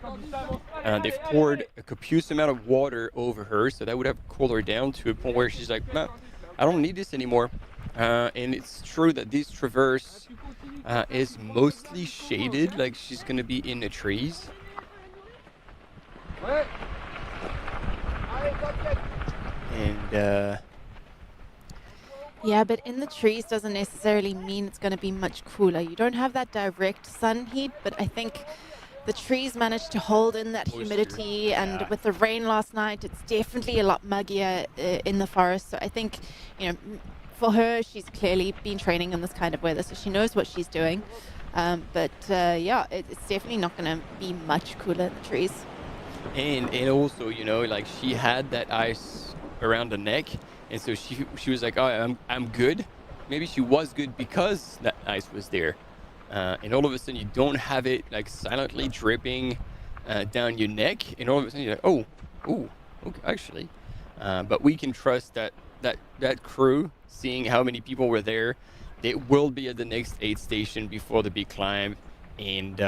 They've poured a copious amount of water over her, so that would have cooled her down to a point where she's like, no, I don't need this anymore. And it's true that this traverse is mostly shaded, like she's going to be in the trees. And yeah, but in the trees doesn't necessarily mean it's going to be much cooler. You don't have that direct sun heat, but I think the trees managed to hold in that humidity, and with the rain last night, it's definitely a lot muggier in the forest. So I think, for her, she's clearly been training in this kind of weather, so she knows what she's doing. But it's definitely not going to be much cooler in the trees. And also, like she had that ice around the neck, and so she was like, oh, I'm good. Maybe she was good because that ice was there. And all of a sudden you don't have it like silently dripping down your neck, and all of a sudden you're like, oh, okay, actually. But we can trust that crew, seeing how many people were there, they will be at the next aid station before the big climb. And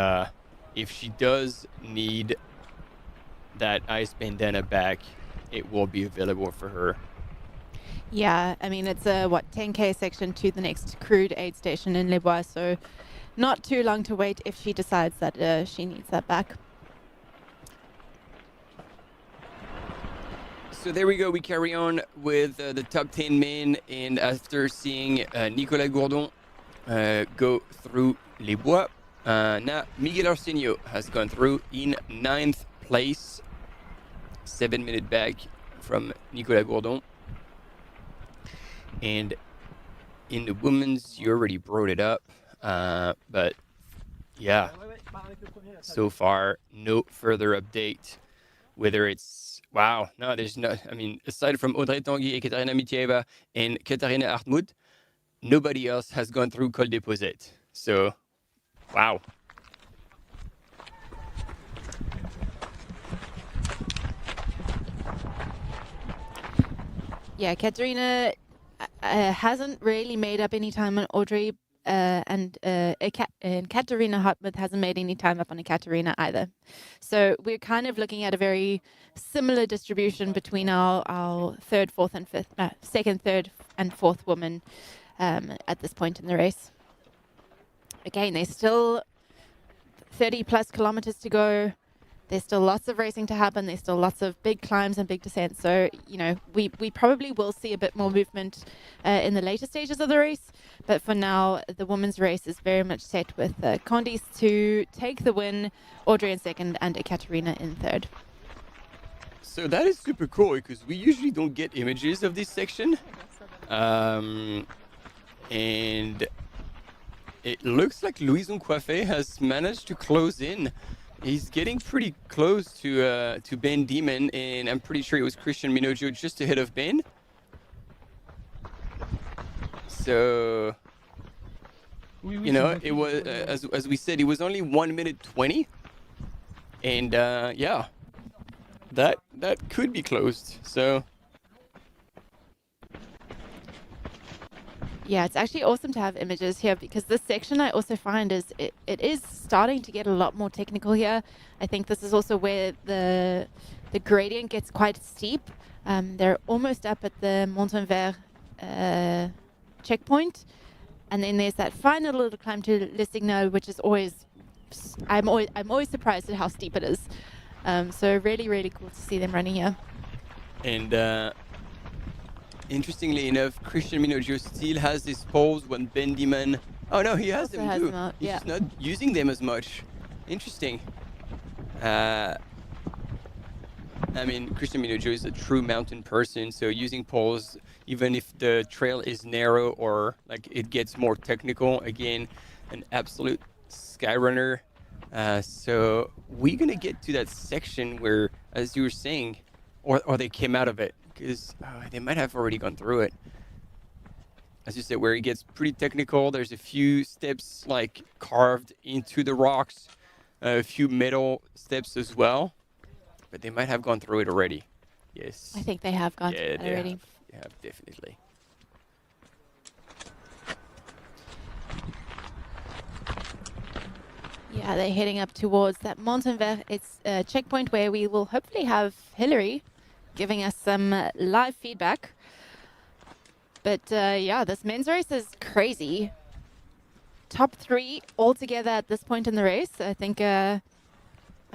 if she does need that ice bandana back, it will be available for her. Yeah, I mean, it's a 10K section to the next crewed aid station in Les Bois, so not too long to wait if she decides that she needs that back. So there we go. We carry on with the top 10 men, and after seeing Nicolas Gourdon go through Les Bois, now Miguel Arsenio has gone through in 9th place, 7 minute back from Nicolas Gourdon. And in the women's, you already brought it up, but yeah, so far no further update. Whether it's there's no. I mean, aside from Audrey Tanguy, Ekaterina Mityaeva, and Katarina Hartmut, nobody else has gone through Col des Posettes. So, wow. Yeah, Katarina hasn't really made up any time on Audrey, and Katarina Hartmut hasn't made any time up on Ekaterina either. So we're kind of looking at a very similar distribution between our third, fourth, and fifth, second, third, and fourth women at this point in the race. Again, there's still 30 plus kilometers to go. There's still lots of racing to happen. There's still lots of big climbs and big descents. So, we probably will see a bit more movement in the later stages of the race. But for now, the women's race is very much set with Candice to take the win, Audrey in second, and Ekaterina in third. So that is super cool because we usually don't get images of this section. And it looks like Louison Coiffé has managed to close in. He's getting pretty close to Ben Dhiman, and I'm pretty sure it was Christian Minoggio just ahead of Ben. So, it was, as we said, it was only 1 minute 20. And, that could be closed, so... Yeah, it's actually awesome to have images here because this section I also find is it is starting to get a lot more technical here. I think this is also where the gradient gets quite steep. They're almost up at the Montenvers checkpoint, And then there's that final little climb to Le Signal, which is always, I'm always surprised at how steep it is. So really, really cool to see them running here. And interestingly enough, Christian Minoggio still has his poles when Ben Dhiman. Oh no, he has them too. He's just not using them as much. Interesting. I mean, Christian Minoggio is a true mountain person, so using poles, even if the trail is narrow or like it gets more technical, again, an absolute sky runner. So we're gonna get to that section where, as you were saying, or they came out of it, because they might have already gone through it. As you said, where it gets pretty technical. There's a few steps like carved into the rocks, a few metal steps as well. But they might have gone through it already. Yes. I think they have gone through it already. They have, definitely. Yeah, they're heading up towards that Montenvert. It's a checkpoint where we will hopefully have Hillary giving us some live feedback. But yeah, this men's race is crazy. Top 3 altogether at this point in the race. I think, I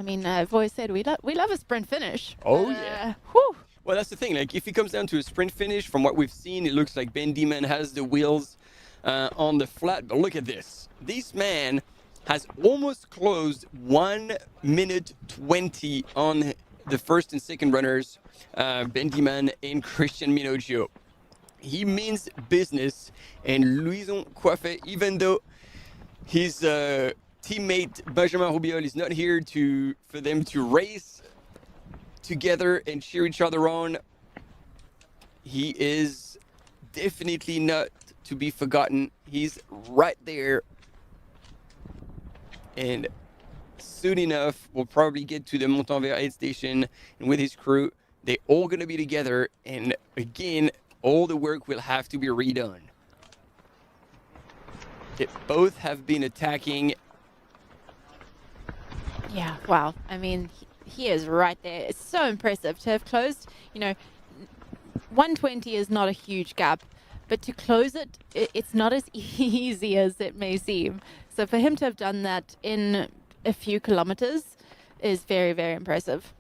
mean, I've always said we love a sprint finish. Oh, but, yeah. Whew. Well, that's the thing. Like, if it comes down to a sprint finish, from what we've seen, it looks like Ben Dhiman has the wheels on the flat. But look at this. This man has almost closed 1 minute 20 on the first and second runners, Ben Dhiman and Christian Minoggio. He means business, and Louison Coiffet, even though his teammate Benjamin Rubiol is not here for them to race together and cheer each other on, he is definitely not to be forgotten. He's right there, and soon enough we'll probably get to the Montenvert aid station, and with his crew they're all going to be together, and again all the work will have to be redone. They both have been attacking. Yeah, wow. I mean, he is right there. It's so impressive to have closed, 120 is not a huge gap, but to close it, it's not as easy as it may seem. So for him to have done that in a few kilometers is very, very impressive.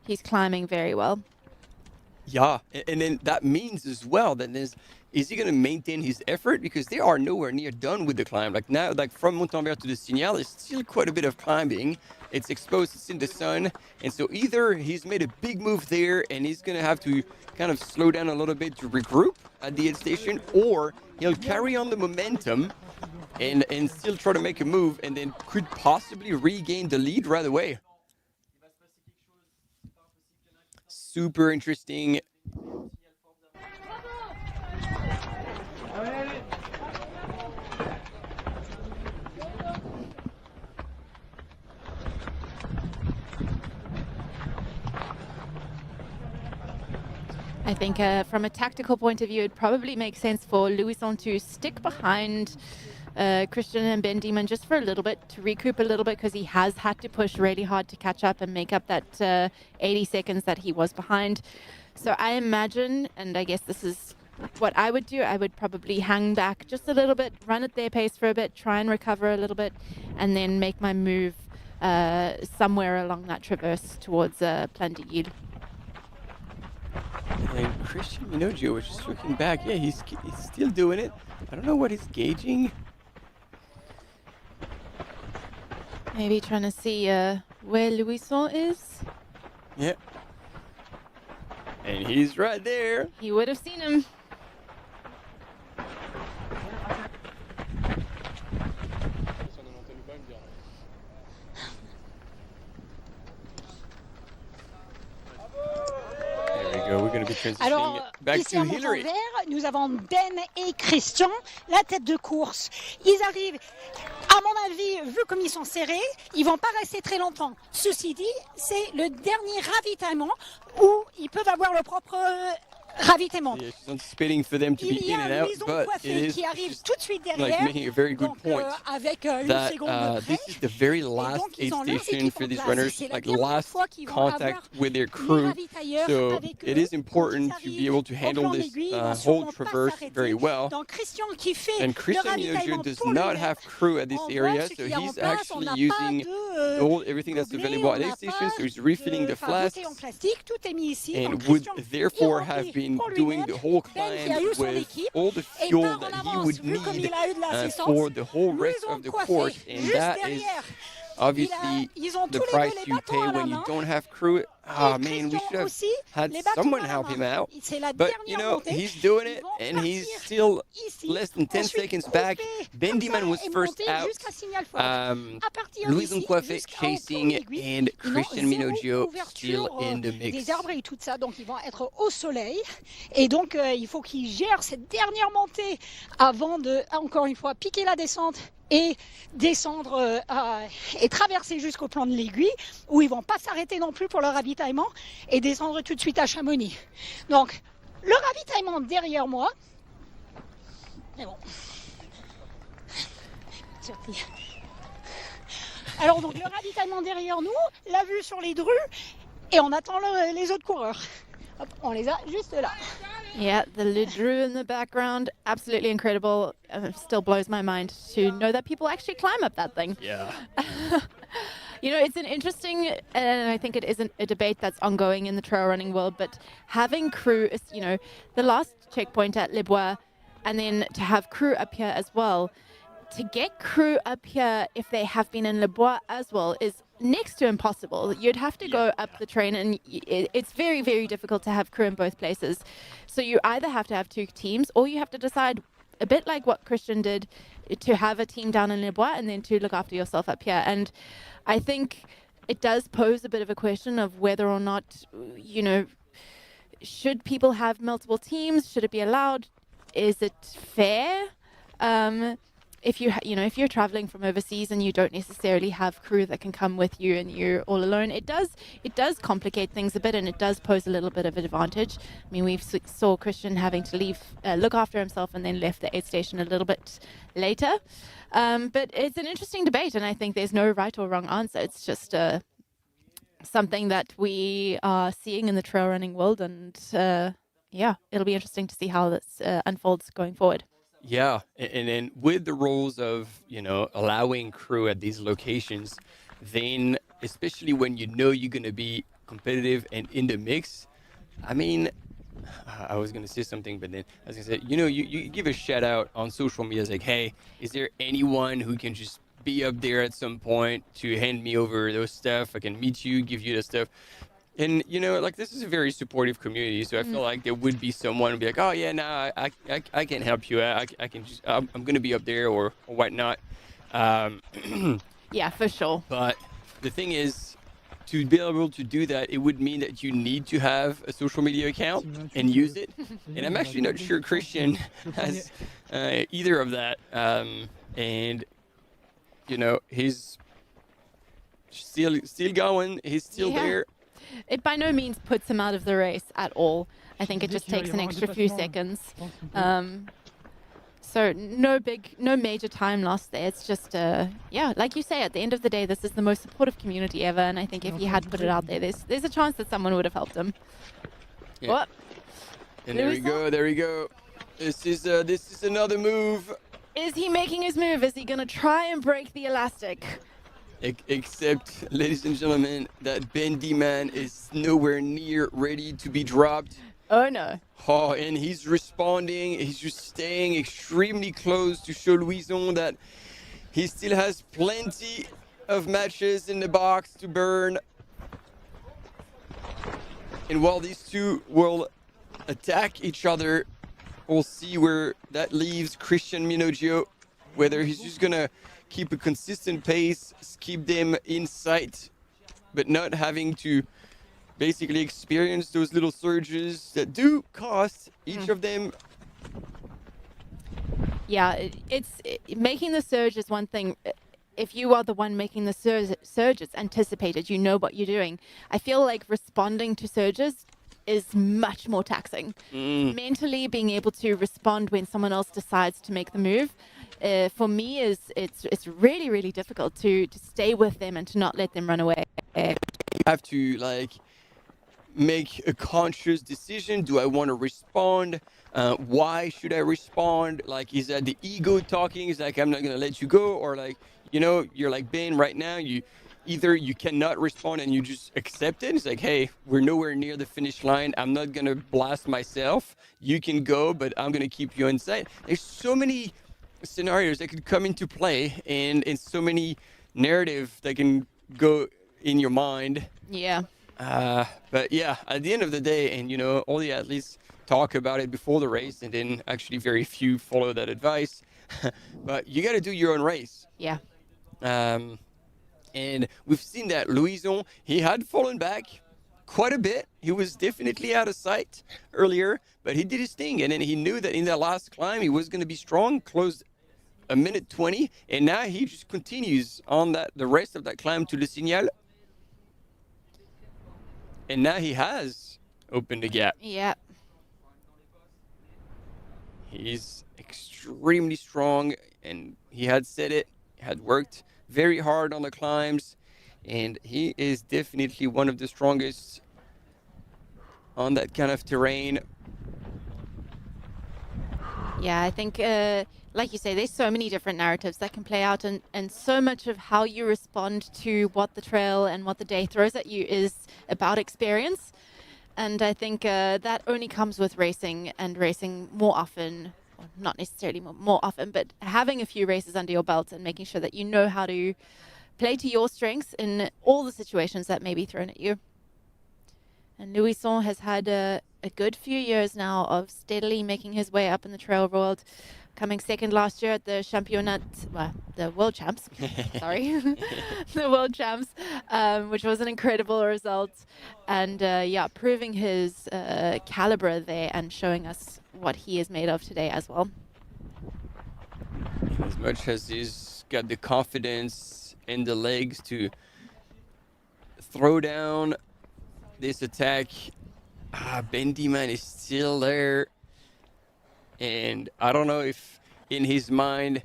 He's climbing very well. Yeah, and then that means as well that is he going to maintain his effort, because they are nowhere near done with the climb. Like now, like from Montenvert to the Signal, there's still quite a bit of climbing. It's exposed, it's in the sun, and so either he's made a big move there and he's going to have to kind of slow down a little bit to regroup at the aid station, or he'll carry on the momentum and still try to make a move, and then could possibly regain the lead right away. Super interesting. I think from a tactical point of view, it probably makes sense for Louison to stick behind Christian and Ben Dhiman just for a little bit, to recoup a little bit, because he has had to push really hard to catch up and make up that 80 seconds that he was behind. So I imagine, and I guess this is what I would do, I would probably hang back just a little bit, run at their pace for a bit, try and recover a little bit, and then make my move somewhere along that traverse towards Plan d'Ile. And Christian Minoggio was just looking back. Yeah, he's still doing it. I don't know what he's gauging. Maybe trying to see where Louison is. Yeah. And he's right there. He would have seen him. We're going to be transitioning Alors, back ici to à Hillary. Montenvert, nous avons Ben et Christian, la tête de course. Ils arrivent, à mon avis, vu comme ils sont serrés, ils vont pas rester très longtemps. Ceci dit, c'est le dernier ravitaillement où ils peuvent avoir leur propre ravitaillement. Yeah, she's anticipating for them to be Il y in a and out, Louison but it Coiffé is qui arrive just, tout de suite like derrière. making a very good Donc, point avec une that seconde de près. this is the very last donc, aid ils ont leurs station équipes for en these place. runners, C'est la like dernière last fois qu'ils vont contact avoir with their les crew. ravitailleurs So avec it eux. is important Quand to ils be able to arrivent au handle plan this d'aiguille, ils vont whole sûrement pas traverse s'arrêter. very well. Donc Christian qui fait And le Christian Minoggio ravitaillement does pour not lui-même. have crew at this On voit area, ce so qu'il y a en he's place. On actually n'a pas using de everything that's gobelet, available on at n'a aid station, pas so he's refilling the de flasks. bouteille en plastique, tout est mis ici. And Donc, would Christian, therefore il have remplit been pour doing lui-même. the whole Ben qui a climb eu son with équipe all the et fuel part en that he avance, would vu comme need il a eu de l'assistance. for the whole rest Louison of the Coiffé, course, and juste that is derrière. obviously Ils ont the tous les price deux les you bâtons pay à la when you main. don't have crew. Ah Et man, we Christian should have aussi, had les bâtons someone à la help main. him out. C'est la But dernière you know, montée. he's doing Ils it, vont and he's partir still ici. less than 10 Ensuite, seconds back. Coiffé, Ben comme Dhiman ça, was est first monté out. jusqu'à Signal Fort. À partir Louison d'ici, Coiffé jusqu'au plan chasing, d'aiguille, and ils n'ont Christian zéro Minoggio couverture, still in the mix. des arbres et tout ça, donc ils vont être au soleil. Et donc il faut qu'ils gèrent cette dernière montée avant de, encore une fois, piquer la descente et descendre et traverser jusqu'au plan de l'aiguille, où ils vont pas s'arrêter non plus pour le ravitaillement et descendre tout de suite à Chamonix. Donc le ravitaillement derrière moi. Mais bon. Alors donc le ravitaillement derrière nous, la vue sur les drues, et on attend les autres coureurs. Hop, on les a juste là. Yeah, the Ledru in the background, absolutely incredible. Still blows my mind to know that people actually climb up that thing. Yeah. You know, it's an interesting, and I think it isn't a debate that's ongoing in the trail running world, but having crew is, you know, the last checkpoint at Les Bois, and then to have crew up here as well. To get crew up here, if they have been in Les Bois as well, is next to impossible. You'd have to go up the train, and it's very, very difficult to have crew in both places. So you either have to have two teams, or you have to decide, a bit like what Christian did, to have a team down in Les Bois and then to look after yourself up here. And I think it does pose a bit of a question of whether or not, you know, should people have multiple teams? Should it be allowed? Is it fair? If if you're traveling from overseas and you don't necessarily have crew that can come with you and you're all alone, it does complicate things a bit, and it does pose a little bit of an advantage. I mean, we saw Christian having to leave, look after himself, and then left the aid station a little bit later. But it's an interesting debate, and I think there's no right or wrong answer. It's just something that we are seeing in the trail running world, and yeah, it'll be interesting to see how this unfolds going forward. Yeah, and then with the rules of, you know, allowing crew at these locations, then especially when you know you're going to be competitive and in the mix, I mean, I was going to say something, but then I was going to say, you know, you give a shout out on social media, it's like, hey, is there anyone who can just be up there at some point to hand me over those stuff? I can meet you, give you the stuff. And, you know, like, this is a very supportive community, so I feel like there would be someone who'd be like, oh, yeah, no, I can help you out. I can just, I'm going to be up there or whatnot. Yeah, for sure. But the thing is, to be able to do that, it would mean that you need to have a social media account and use it. And I'm actually not sure Christian has either of that. And, you know, he's still going. He's still there. It by no means puts him out of the race at all. I think it just takes an extra few seconds. So no major time lost there. It's just, yeah, like you say, at the end of the day, this is the most supportive community ever. And I think if he had put it out there, there's a chance that someone would have helped him. Yeah. What? And there we go. This is another move. Is he making his move? Is he going to try and break the elastic? Except, ladies and gentlemen, that Ben Dhiman is nowhere near ready to be dropped. Oh, no. Oh, and he's responding. He's just staying extremely close to show Louison that he still has plenty of matches in the box to burn. And while these two will attack each other, we'll see where that leaves Christian Minoggio, whether he's just going to keep a consistent pace, keep them in sight, but not having to basically experience those little surges that do cost each of them. Yeah, making the surge is one thing. If you are the one making the surge, it's anticipated. You know what you're doing. I feel like responding to surges is much more taxing. Mentally being able to respond when someone else decides to make the move, for me it's really, really difficult to stay with them and to not let them run away. You have to like make a conscious decision. Do I want to respond? Why should I respond? Like, is that the ego talking? Is like, I'm not gonna let you go, or like, you know, you're like Ben right now. Either you cannot respond and you just accept it. It's like, hey, we're nowhere near the finish line. I'm not gonna blast myself. You can go, but I'm gonna keep you inside. There's so many scenarios that could come into play, and so many narrative that can go in your mind. Yeah. But yeah, at the end of the day, and you know, all the athletes talk about it before the race, and then actually very few follow that advice. But you got to do your own race. Yeah. And we've seen that Louison, he had fallen back quite a bit. He was definitely out of sight earlier, but he did his thing. And then he knew that in that last climb, he was going to be strong, closed a minute 20. And now he just continues on the rest of that climb to Le Signal. And now he has opened the gap. Yeah. He's extremely strong, and he had said it, had worked very hard on the climbs, and he is definitely one of the strongest on that kind of terrain. Yeah, I think, like you say, there's so many different narratives that can play out, and so much of how you respond to what the trail and what the day throws at you is about experience. And I think that only comes with racing, and racing more often, or not necessarily more often, but having a few races under your belt and making sure that you know how to play to your strengths in all the situations that may be thrown at you. And Louison has had a good few years now of steadily making his way up in the trail world, coming second last year at the Championnat, well, the World Champs, sorry, the World Champs, which was an incredible result. And yeah, proving his caliber there and showing us what he is made of today as well. As much as he's got the confidence and the legs to throw down this attack, Ben Dhiman is still there. And I don't know if in his mind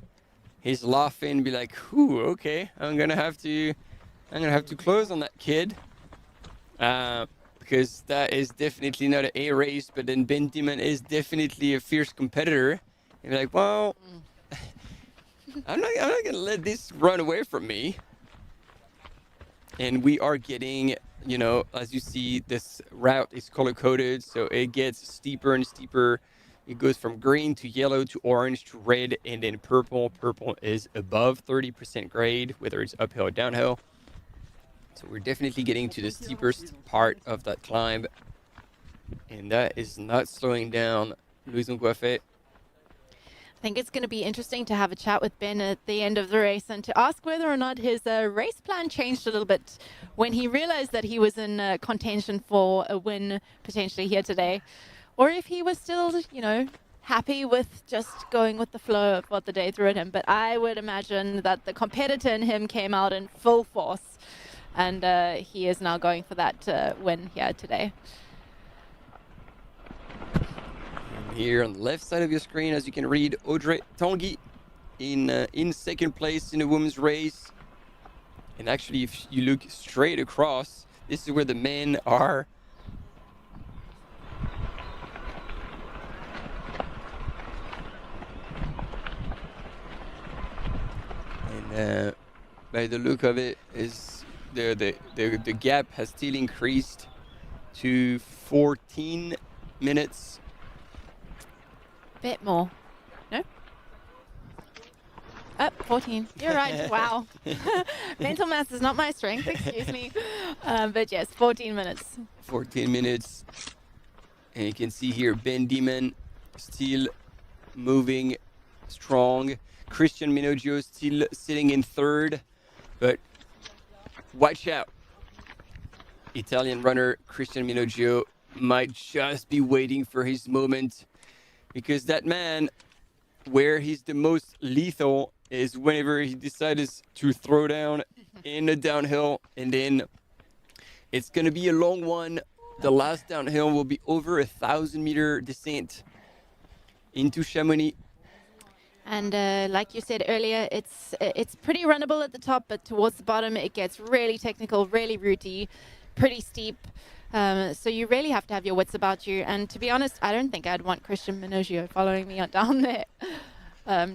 he's laughing, be like, "Ooh, okay, I'm gonna have to close on that kid," because that is definitely not an A race. But then Ben Dhiman is definitely a fierce competitor. And be like, "Well, I'm not gonna let this run away from me." And we are getting, you know, as you see, this route is color coded, so it gets steeper and steeper. It goes from green to yellow to orange to red and then purple. Purple is above 30% grade, whether it's uphill or downhill. So we're definitely getting to the steepest part of that climb. And that is not slowing down Louison Coiffet. I think it's going to be interesting to have a chat with Ben at the end of the race and to ask whether or not his race plan changed a little bit when he realized that he was in contention for a win potentially here today. Or if he was still, you know, happy with just going with the flow of what the day threw at him. But I would imagine that the competitor in him came out in full force. And he is now going for that win here today. And here on the left side of your screen, as you can read, Audrey Tanguy in second place in the women's race. And actually, if you look straight across, this is where the men are. By the look of it, is the gap has still increased to 14 minutes. Bit more. No? 14. You're right. Wow. Mental math is not my strength. Excuse me. But yes, 14 minutes. 14 minutes. And you can see here Ben Dhiman still moving strong. Christian Minoggio still sitting in third, but watch out. Italian runner Christian Minoggio might just be waiting for his moment, because that man, where he's the most lethal is whenever he decides to throw down in the downhill, and then it's going to be a long one The last downhill will be over 1,000-meter descent into Chamonix. And like you said earlier, it's pretty runnable at the top, but towards the bottom it gets really technical, really rooty, pretty steep. So you really have to have your wits about you. And to be honest, I don't think I'd want Christian Minoggio following me down there.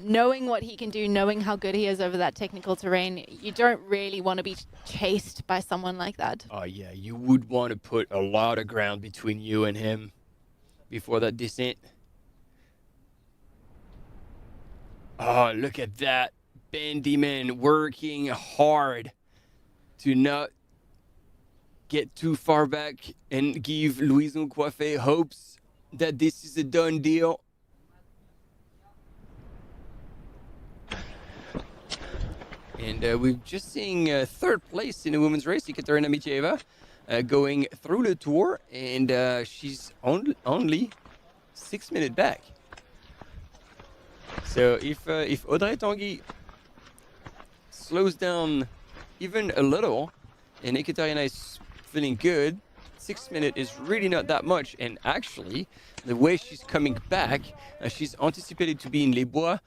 Knowing what he can do, knowing how good he is over that technical terrain, you don't really want to be chased by someone like that. Oh yeah, you would want to put a lot of ground between you and him before that descent. Oh, look at that. Ben Dhiman working hard to not get too far back and give Louison Coiffé hopes that this is a done deal. And we've just seen third place in the women's race, Dmitry Mityaev, going through the tour, and she's only 6 minutes back. So if Audrey Tanguy slows down even a little, and Ekaterina is feeling good, 6 minutes is really not that much. And actually, the way she's coming back, she's anticipated to be in Les Bois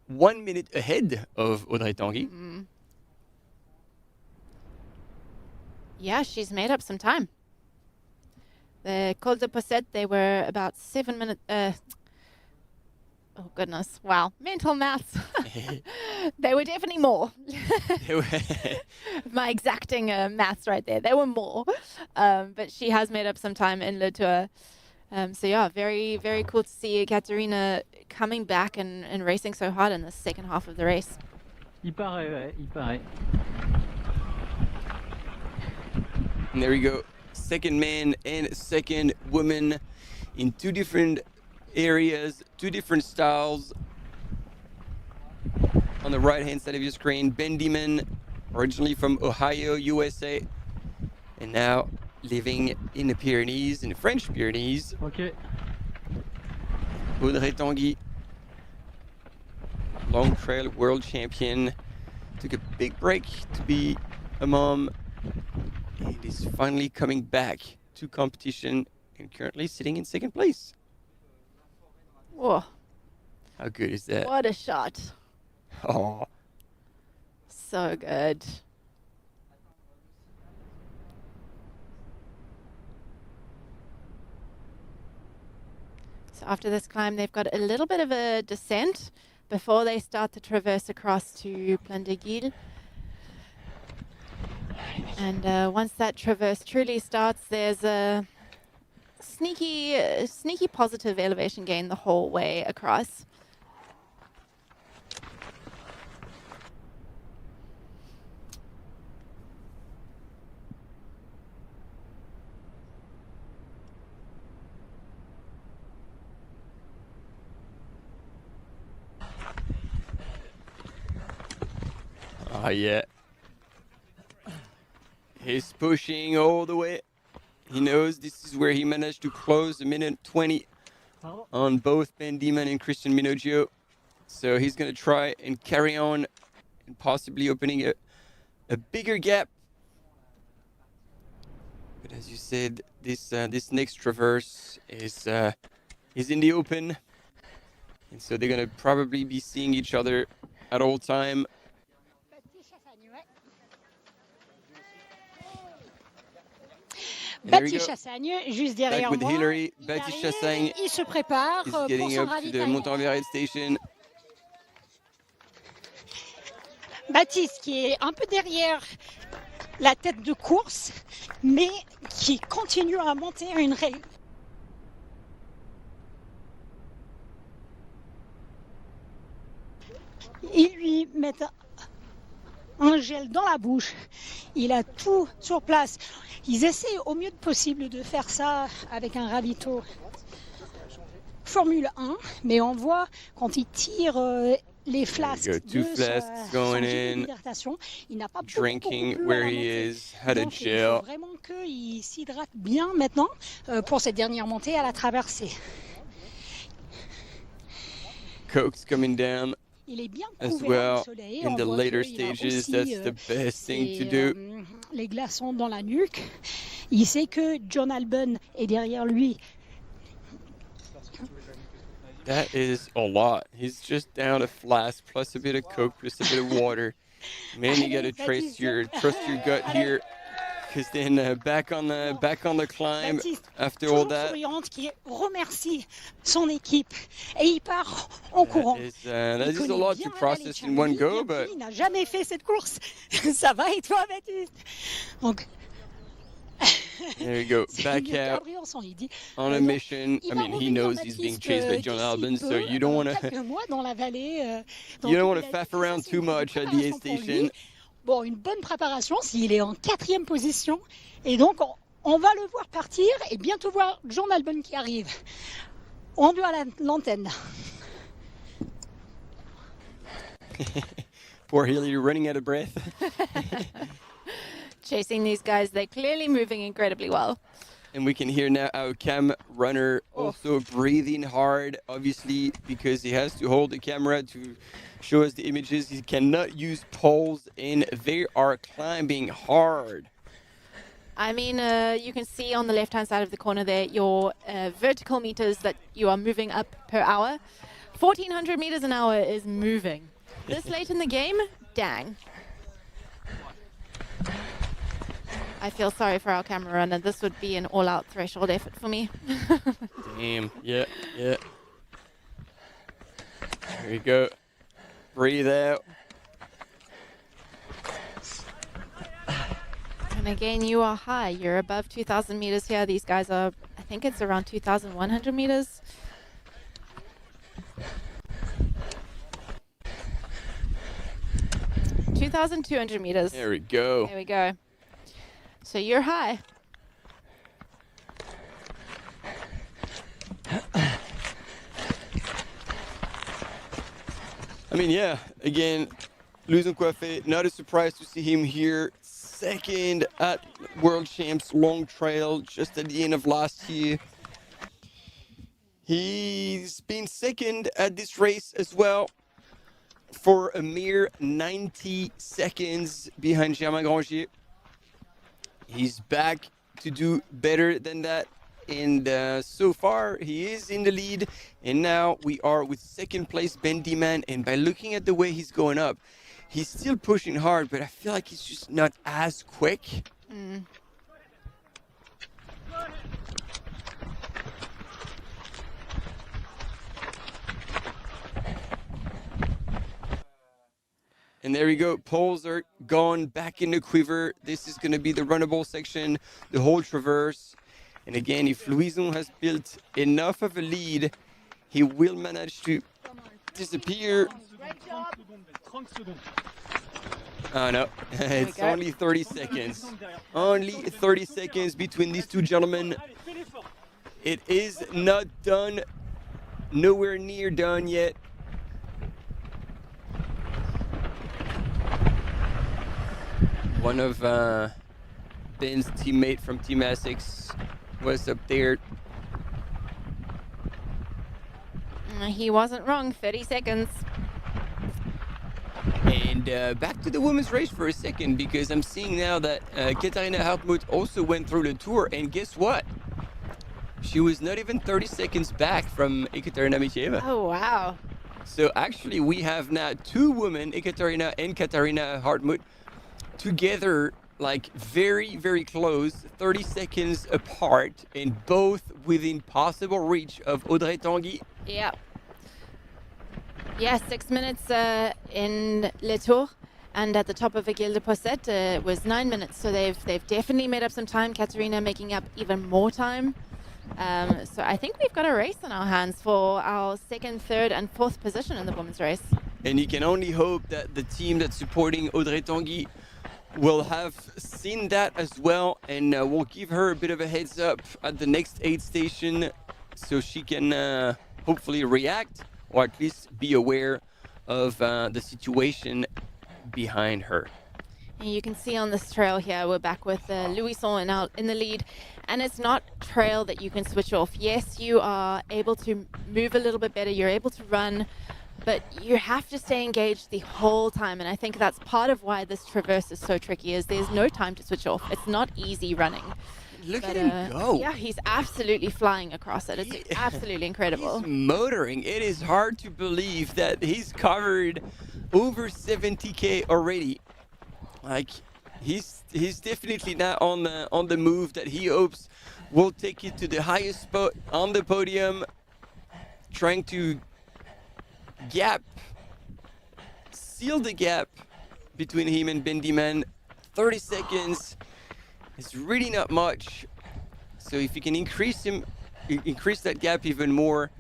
1 minute ahead of Audrey Tanguy. Yeah, she's made up some time. The Col de Possette, they were about 7 minutes. Oh, goodness. Wow. Mental maths. They were definitely more. My exacting maths right there. They were more. But she has made up some time in Le Tour. So, yeah, very, very cool to see Katerina coming back and racing so hard in the second half of the race. Il paraît, ouais, il paraît. And there we go. Second man and second woman in two different areas, two different styles. On the right-hand side of your screen, Ben Dhiman, originally from Ohio, USA, and now living in the Pyrenees, in the French Pyrenees. Okay. Audrey Tanguy, long trail world champion, took a big break to be a mom, and is finally coming back to competition and currently sitting in second place. Whoa. How good is that? What a shot. Oh. So good. So after this climb, they've got a little bit of a descent before they start to traverse across to Plan de Guil. And once that traverse truly starts, there's a sneaky positive elevation gain the whole way across. Oh, yeah. He's pushing all the way. He knows this is where he managed to close a minute 20 on both Ben Dhiman and Christian Minoggio. So he's going to try and carry on and possibly opening a bigger gap. But as you said, this next traverse is in the open. And so they're going to probably be seeing each other at all time. Baptiste Chassagne, juste derrière moi. Hillary, Baptiste Chassagne il se prépare pour son ravitaillement. Baptiste qui est un peu derrière la tête de course, mais qui continue à monter une règle. Ils lui mettent un gel dans la bouche. Il a tout sur place. Ils essaient au mieux possible de faire ça avec un ravito Formule 1, mais on voit quand il tire les flasques de son hydratation, il n'a pas drinking beaucoup where he is, had a Donc, il gel. faut vraiment qu'il s'hydrate bien maintenant pour cette dernière montée à la traversée. Coke's coming down Il est bien as couvert well au soleil. in On the voit later qu'il a stages. aussi, That's the best thing to do. les glaçons dans la nuque. Il sait que John Alban est derrière lui. That is a lot. He's just down a flask plus a bit of Coke plus a bit of water. Man, you gotta trust your gut here, because then back on the climb after all that. Souriante qui remercie son équipe et il part en courant. That is a lot to process in one go, but il n'a jamais fait cette course. Ça va et toi, Baptiste? Donc there you go, back out on a mission. I mean, he knows he's being chased by John Alban, so you don't want to faff around too much at the aid station. Bon, une bonne préparation s'il est en 4e position. Et donc, on va le voir partir et bientôt voir John Alban qui arrive. On doit l'antenne. Poor Hilly running out of breath. Chasing these guys, they're clearly moving incredibly well. And we can hear now our cam runner also breathing hard, obviously, because he has to hold the camera to show us the images. He cannot use poles, and they are climbing hard. I mean, you can see on the left-hand side of the corner there your vertical meters that you are moving up per hour. 1,400 meters an hour is moving. This late in the game, dang. I feel sorry for our camera runner. This would be an all-out threshold effort for me. Damn. Yeah. There you go. Breathe out. And again, you are high. You're above 2,000 meters here. These guys are, I think it's around 2,100 meters. $2,200 meters. There we go. There we go. So you're high. I mean, yeah, again, Louison Coiffé, not a surprise to see him here. Second at World Champs Long Trail just at the end of last year. He's been second at this race as well for a mere 90 seconds behind Germain Grangier. He's back to do better than that, and so far he is in the lead, and now we are with second place Ben Dhiman, and by looking at the way he's going up, he's still pushing hard, but I feel like he's just not as quick. And there we go, poles are gone back in the quiver. This is going to be the runnable section, the whole traverse. And again, if Louison has built enough of a lead, he will manage to disappear. Oh no, it's only 30 seconds. Only 30 seconds between these two gentlemen. It is not done, nowhere near done yet. One of Ben's teammate from Team Essex was up there. He wasn't wrong, 30 seconds. And back to the women's race for a second, because I'm seeing now that Katarina Hartmut also went through the tour, and guess what? She was not even 30 seconds back from Ekaterina Mityaev. Oh, wow. So actually we have now two women, Ekaterina and Katarina Hartmut, together, like very, very close, 30 seconds apart, and both within possible reach of Audrey Tanguy. Yeah. Yeah, 6 minutes in Le Tour, and at the top of Aiguille de Posset was 9 minutes. So they've definitely made up some time. Katarina making up even more time. So I think we've got a race on our hands for our second, third, and fourth position in the women's race. And you can only hope that the team that's supporting Audrey Tanguy will have seen that as well, and we'll give her a bit of a heads up at the next aid station so she can hopefully react, or at least be aware of the situation behind her. And you can see on this trail here, we're back with Louison in the lead, and it's not trail that you can switch off. Yes, you are able to move a little bit better, you're able to run, but you have to stay engaged the whole time, and I think that's part of why this traverse is so tricky, is there's no time to switch off. It's not easy running. Look at him go. Yeah, he's absolutely flying across it. It's absolutely incredible. He's motoring. It is hard to believe that he's covered over 70K already. Like, he's definitely not on the move that he hopes will take it to the highest spot on the podium, trying to seal the gap between him and Ben Dhiman. 30 seconds is really not much. So if you can increase that gap even more,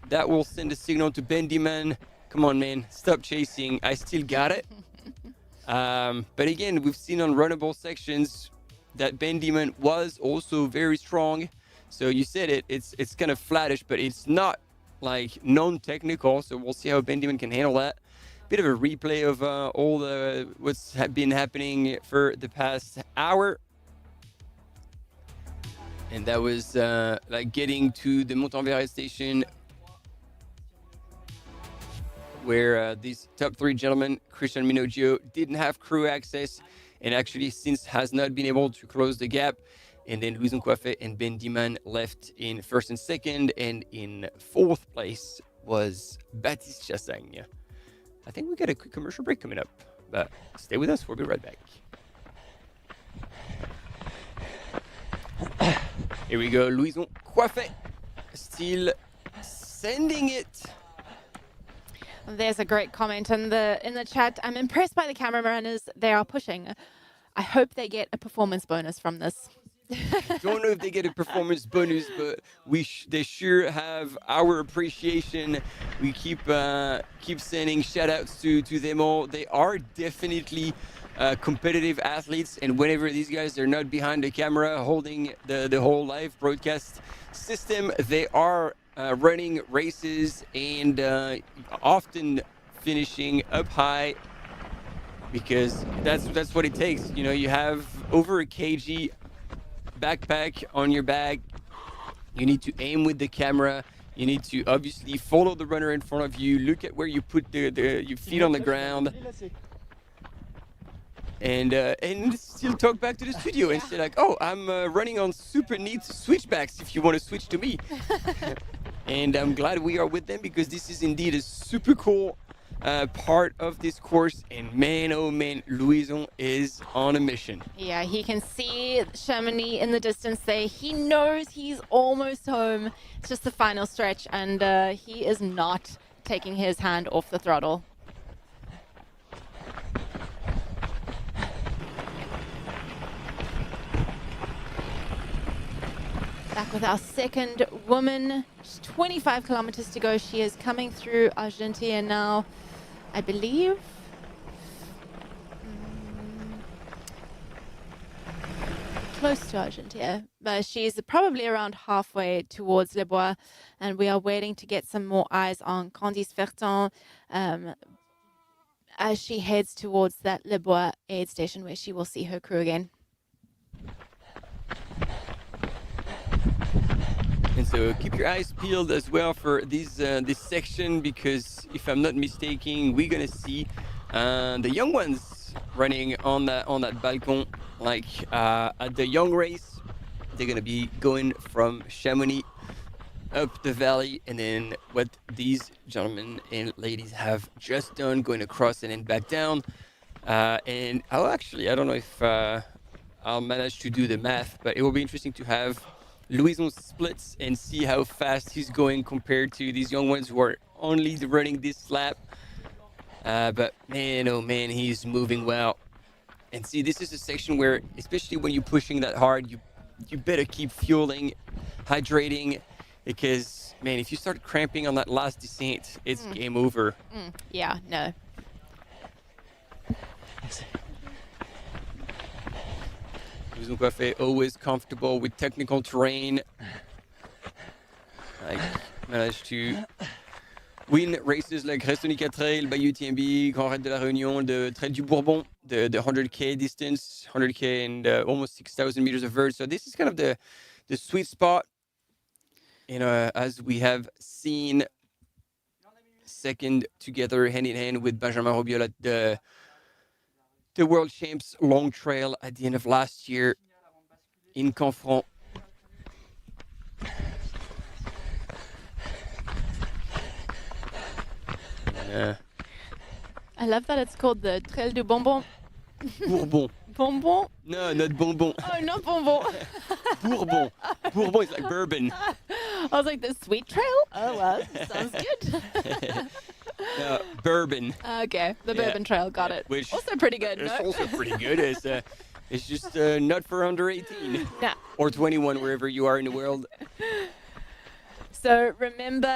that will send a signal to Ben Dhiman. Come on, man, stop chasing. I still got it. But again, we've seen on runnable sections that Ben Dhiman was also very strong. So you said it's kind of flattish, but it's not like non-technical. So we'll see how Ben Dhiman can handle that. Bit of a replay of all what's been happening for the past hour. And that was like getting to the Montanvert station, where these top three gentlemen, Christian Minoggio, didn't have crew access, and actually since has not been able to close the gap. And then Louison Coiffet and Ben Dhiman left in first and second, and in fourth place was Baptiste Chassagne. I think we got a quick commercial break coming up, but stay with us. We'll be right back. Here we go, Louison Coiffet, still sending it. There's a great comment in the chat. I'm impressed by the camera runners. They are pushing. I hope they get a performance bonus from this. Don't know if they get a performance bonus, but they sure have our appreciation. We keep sending shout outs to them all. They are definitely competitive athletes, and whenever these guys are not behind the camera holding the whole live broadcast system, they are running races and often finishing up high, because that's what it takes. You know, you have over a kg backpack on your back. You need to aim with the camera. You need to obviously follow the runner in front of you. Look at where you put your feet on the ground, and still talk back to the studio and say like, "Oh, I'm running on super neat switchbacks. If you want to switch to me." And I'm glad we are with them, because this is indeed a super cool part of this course. And man, oh man, Louison is on a mission. Yeah, he can see Chamonix in the distance there. He knows he's almost home. It's just the final stretch, and he is not taking his hand off the throttle. Back with our second woman. Just 25 kilometers to go. She is coming through Argentia now, I believe. Close to Argentia. She's probably around halfway towards Les Bois, and we are waiting to get some more eyes on Candice Fertin as she heads towards that Les Bois aid station, where she will see her crew again. And so keep your eyes peeled as well for this section, because if I'm not mistaken, we're gonna see the young ones running on that Baccon, like at the young race. They're gonna be going from Chamonix up the valley, and then what these gentlemen and ladies have just done, going across and then back down. And I don't know if I'll manage to do the math, but it will be interesting to have Louison's splits and see how fast he's going compared to these young ones who are only running this lap. But man, oh man, he's moving well. And see, this is a section where, especially when you're pushing that hard, you better keep fueling, hydrating, because man, if you start cramping on that last descent, it's game over. Yeah, no. Louison Coiffet always comfortable with technical terrain. Like, managed to win races like Restonica Trail, Bayou TMB, Grand Raid de la Réunion, the Trail du Bourbon, the 100K distance, 100K and almost 6,000 meters of vert. So this is kind of the sweet spot. You know, as we have seen, second together, hand in hand with Benjamin Robiol at the World Champs Long Trail at the end of last year in Canfranc. I love that it's called the Trail du Bonbon. Bourbon. Bonbon? No, not bonbon. Oh, not bonbon. Bourbon. Bourbon is like bourbon. I was like, the sweet trail? Oh, well, sounds good. Bourbon. Okay, the Bourbon Trail, got it. Which also pretty good, It's no? also pretty good. It's just not for under 18. Yeah. Or 21, wherever you are in the world. So remember,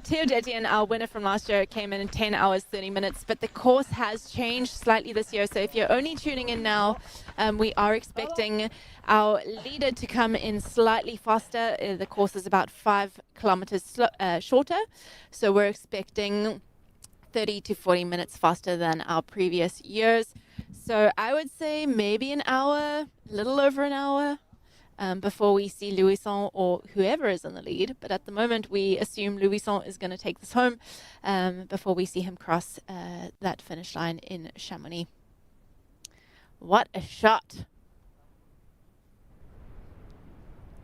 Theo Detien, our winner from last year, came in 10 hours, 30 minutes, but the course has changed slightly this year. So if you're only tuning in now, we are expecting our leader to come in slightly faster. The course is about 5 kilometers shorter. So we're expecting 30 to 40 minutes faster than our previous years. So I would say maybe an hour, a little over an hour. Before we see Louison or whoever is in the lead. But at the moment, we assume Louison is going to take this home before we see him cross that finish line in Chamonix. What a shot.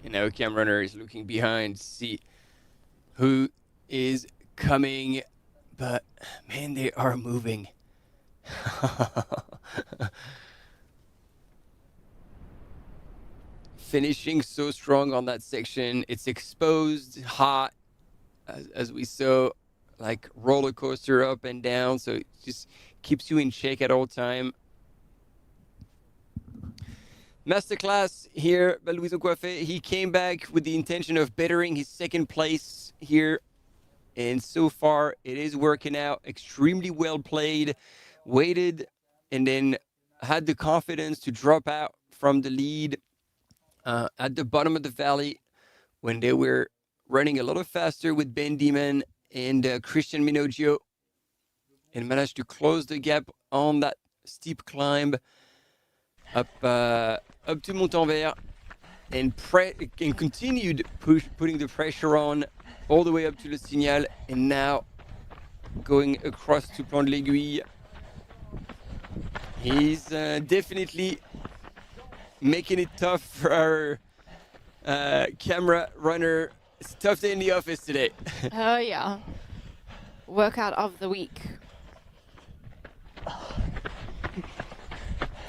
And now Cam Runner is looking behind to see who is coming. But, man, they are moving. Finishing so strong on that section. It's exposed, hot, as we saw, like roller coaster up and down. So it just keeps you in check at all time. Masterclass here by Louison Coiffet. He came back with the intention of bettering his second place here. And so far, it is working out. Extremely well played. Waited and then had the confidence to drop out from the lead. At the bottom of the valley, when they were running a little faster with Ben Dhiman and Christian Minoggio, and managed to close the gap on that steep climb up to Montanvert, and continued putting the pressure on all the way up to Le Signal, and now going across to Plan de l'Aiguille. He's definitely making it tough for our camera runner. It's a tough day in the office today. Oh, yeah. Workout of the week.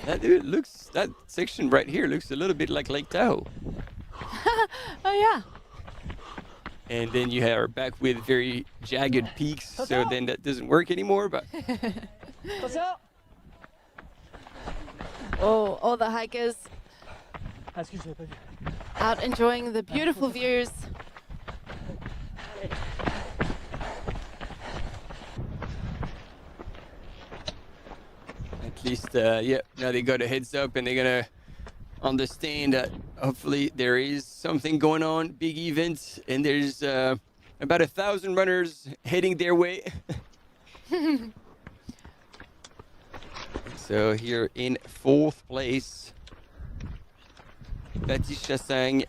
That section right here looks a little bit like Lake Tahoe. Oh, yeah. And then you are back with very jagged peaks, so then that doesn't work anymore. But oh, all the hikers out enjoying the beautiful views. at least, now they got a heads up and they're going to understand that hopefully there is something going on, big event, and there's about 1,000 runners heading their way. So here in 4th place, Baptiste Chassang.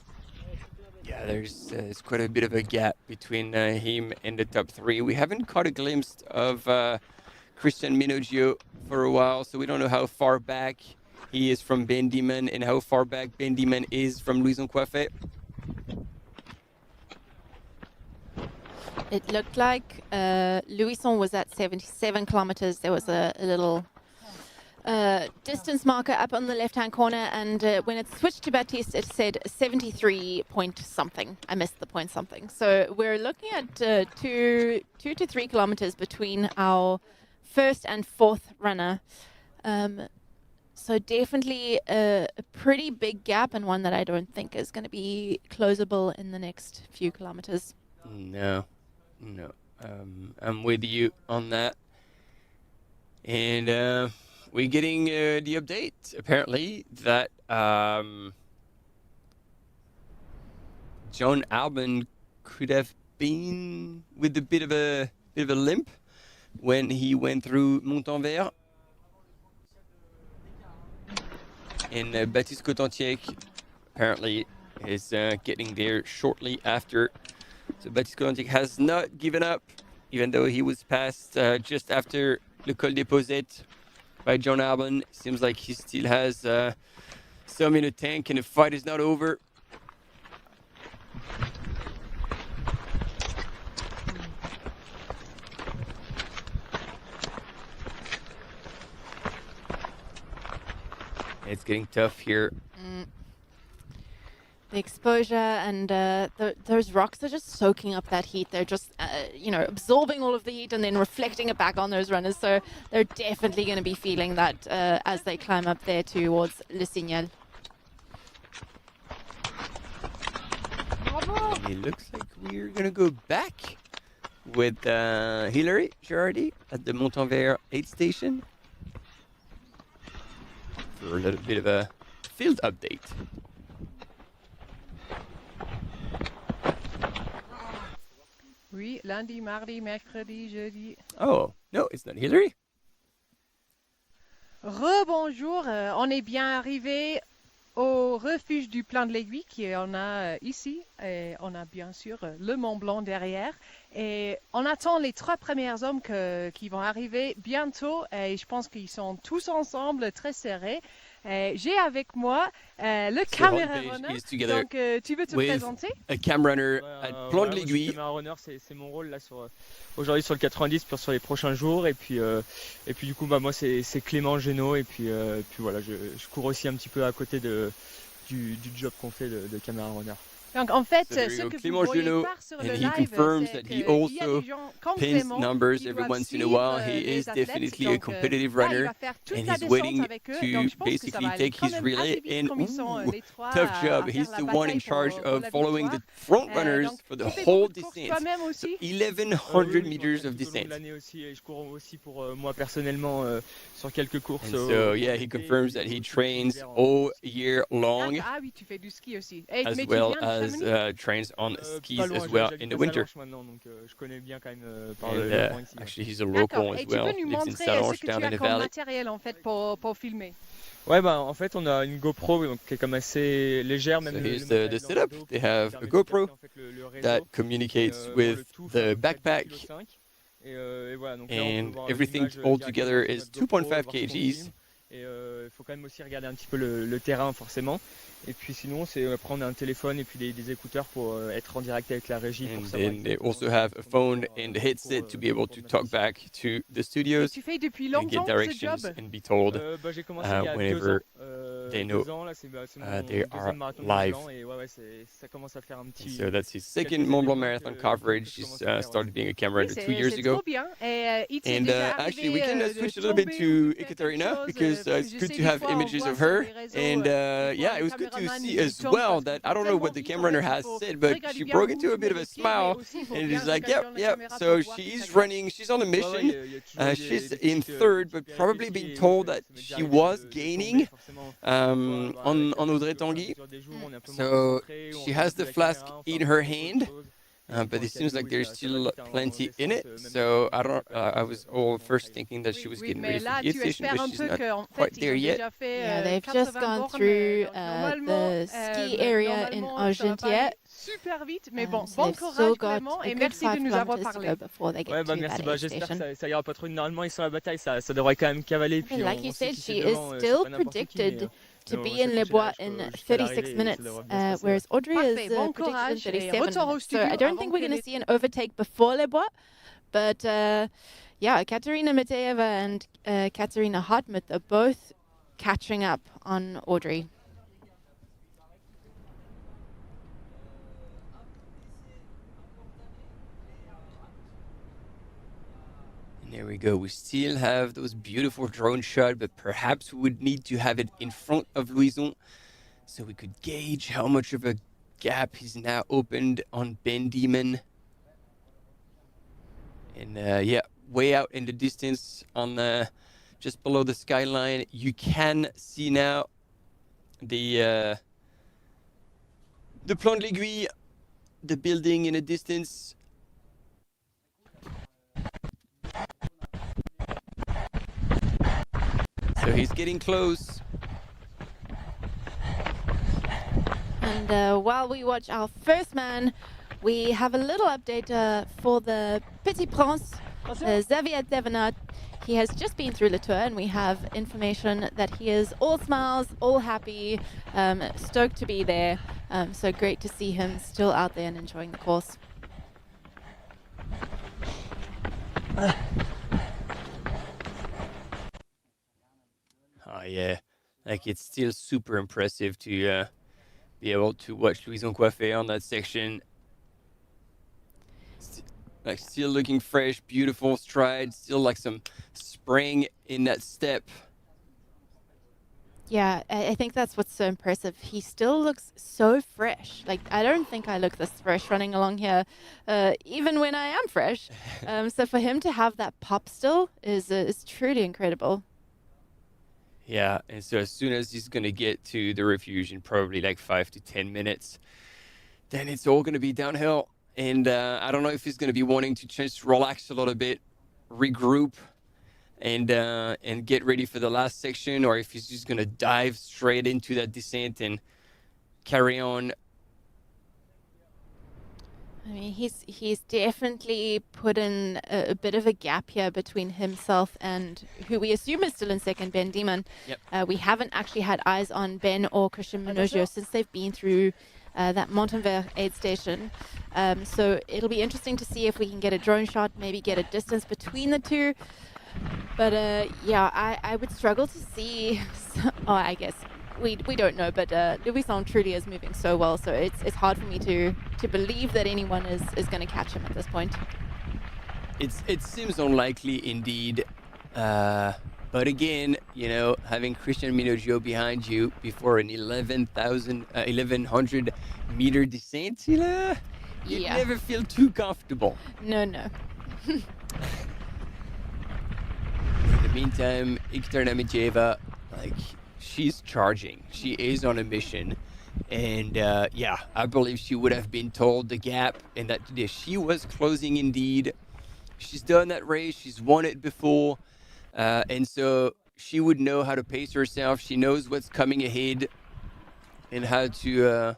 Yeah, there's quite a bit of a gap between him and the top 3. We haven't caught a glimpse of Christian Minoggio for a while, so we don't know how far back he is from Ben Dhiman and how far back Ben Dhiman is from Louison Coiffet. It looked like Louison was at 77 kilometers. There was a little distance marker up on the left-hand corner, and when it switched to Baptiste, it said 73 point something. I missed the point something. So we're looking at 2 to 3 kilometers between our first and fourth runner. So definitely a pretty big gap, and one that I don't think is going to be closable in the next few kilometers. No. I'm with you on that. And we're getting the update, apparently, that John Alban could have been with a bit of a limp when he went through Montanvert. And Baptiste Cotentic apparently is getting there shortly after. So Baptiste Cotentic has not given up, even though he was passed just after Le Col des Posettes by John Alban. Seems like he still has some in the tank, and the fight is not over. It's getting tough here. The exposure and those rocks are just soaking up that heat. They're just, absorbing all of the heat and then reflecting it back on those runners. So they're definitely going to be feeling that as they climb up there towards Le Signal. And it looks like we're going to go back with Hilary Girardi at the Montanvert aid station for a little bit of a field update. Oui, lundi, mardi, mercredi, jeudi. Oh, no, it's not Hilary. Rebonjour, on est bien arrivé au refuge du Plan de l'Aiguille qu'on a ici. Et on a bien sûr le Mont Blanc derrière. Et on attend les 3 premiers hommes qui vont arriver bientôt. Et je pense qu'ils sont tous ensemble, très serrés. J'ai avec moi le camera runner. Donc, tu veux te présenter? A cam runner at Plan de l'Aiguille. Le camera runner, c'est mon rôle là aujourd'hui sur le 90 puis sur les prochains jours. Et puis du coup, moi c'est Clément Génaud. Et puis voilà, je cours aussi un petit peu à côté du job qu'on fait de camera runner. Donc en fait, ce que vous voyez pas sur le live, confirms that he also pins numbers every once in a while. He is definitely a competitive runner, and he's waiting to basically take his relay. And tough job. He's the one in charge of following the front runners for the whole descent. So 1100 meters of descent. Je cours aussi pour moi personnellement sur quelques courses. So yeah, he confirms that he trains all year long. Ah oui, tu fais du ski aussi. As well as trains on skis as well in the winter. Actually, he's a local as well. Lives in Salange down in the valley. Matériel en fait pour filmer. Ouais, en fait, on a une GoPro donc, qui est comme assez légère. Même so here's the setup. They have a GoPro that communicates with the backpack. And everything all together is 2.5 kgs. Et il faut quand même aussi regarder un petit peu le terrain forcément. Et puis sinon, c'est prendre un téléphone et puis des écouteurs pour être en direct avec la régie. And then they also have a phone and a headset to be able to talk back to the studios and get directions and be told whenever they know they are live. So that's his second Mont Blanc Marathon coverage. He's started being a camera runner 2 years ago. And actually, we can switch a little bit to Ekaterina because it's good to have images of her. And yeah, it was good to see as well that I don't know what the camera runner has said, but she broke into a bit of a smile and it's like, yep. So she's running, she's on a mission. She's in third, but probably being told that she was gaining on Audrey Tanguy. So she has the flask in her hand. But it seems like there's still plenty in it, so I was all first thinking that she was getting ready for the aid station, but she's not quite there yet. Yeah, they've just gone through the ski area in Argentière. Super vite, mais bon, bon courage Clément et merci de nous avoir parlé. Merci, j'espère que ça ira pas trop. Normalement ils sont à la bataille, ça devrait quand même cavaler. Puis like you said, she is still predicted to be in Les Bois in 36 minutes, whereas Audrey is predicted in 37 minutes. So I don't think we're going to see an overtake before Les Bois, but yeah, Katerina Mityaev and Katerina Hartmut are both catching up on Audrey. There we go. We still have those beautiful drone shots, but perhaps we would need to have it in front of Louison so we could gauge how much of a gap he's now opened on Ben Dhiman. And yeah, way out in the distance on just below the skyline, you can see now the Plan de l'Aiguille, the building in the distance. So he's getting close. And while we watch our first man, we have a little update for the Petit Prince, Xavier Thevenard. He has just been through Le Tour, and we have information that he is all smiles, all happy, stoked to be there. So great to see him still out there and enjoying the course. Oh yeah, Like, it's still super impressive to be able to watch Louison Coiffé on that section. Still looking fresh, beautiful stride, still like some spring in that step. Yeah, I think that's what's so impressive. He still looks so fresh. Like, I don't think I look this fresh running along here, even when I am fresh. So for him to have that pop still is truly incredible. Yeah, and so as soon as he's going to get to the refuge in probably like 5 to 10 minutes, then it's all going to be downhill. And I don't know if he's going to be wanting to just relax a little bit, regroup, and get ready for the last section, or if he's just going to dive straight into that descent and carry on. I mean, he's definitely put in a bit of a gap here between himself and who we assume is still in second, Ben Dhiman. Yep. We haven't actually had eyes on Ben or Christian Minoggio since they've been through that Montenver aid station. So it'll be interesting to see if we can get a drone shot, maybe get a distance between the two. But yeah, I would struggle to see. I guess we don't know, but Louison truly is moving so well, so it's hard for me to believe that anyone is going to catch him at this point. It seems unlikely indeed, but again, having Christian Minoggio behind you before an 1100 meter descent, you never feel too comfortable. No. In the meantime, Dmitry Mityaev, she's charging. She is on a mission. And I believe she would have been told the gap and that she was closing indeed. She's done that race. She's won it before. And so she would know how to pace herself. She knows what's coming ahead and how to,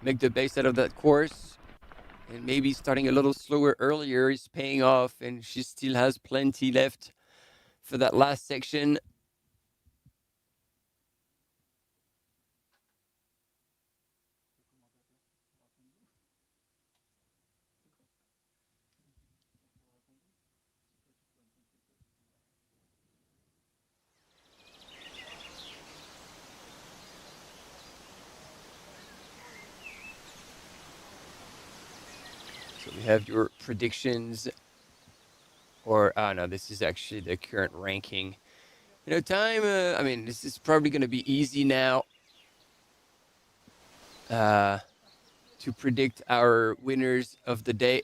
make the best out of that course. And maybe starting a little slower earlier is paying off, and she still has plenty left for that last section. So we have your predictions, or no, this is actually the current ranking. Time, this is probably going to be easy now to predict our winners of the day.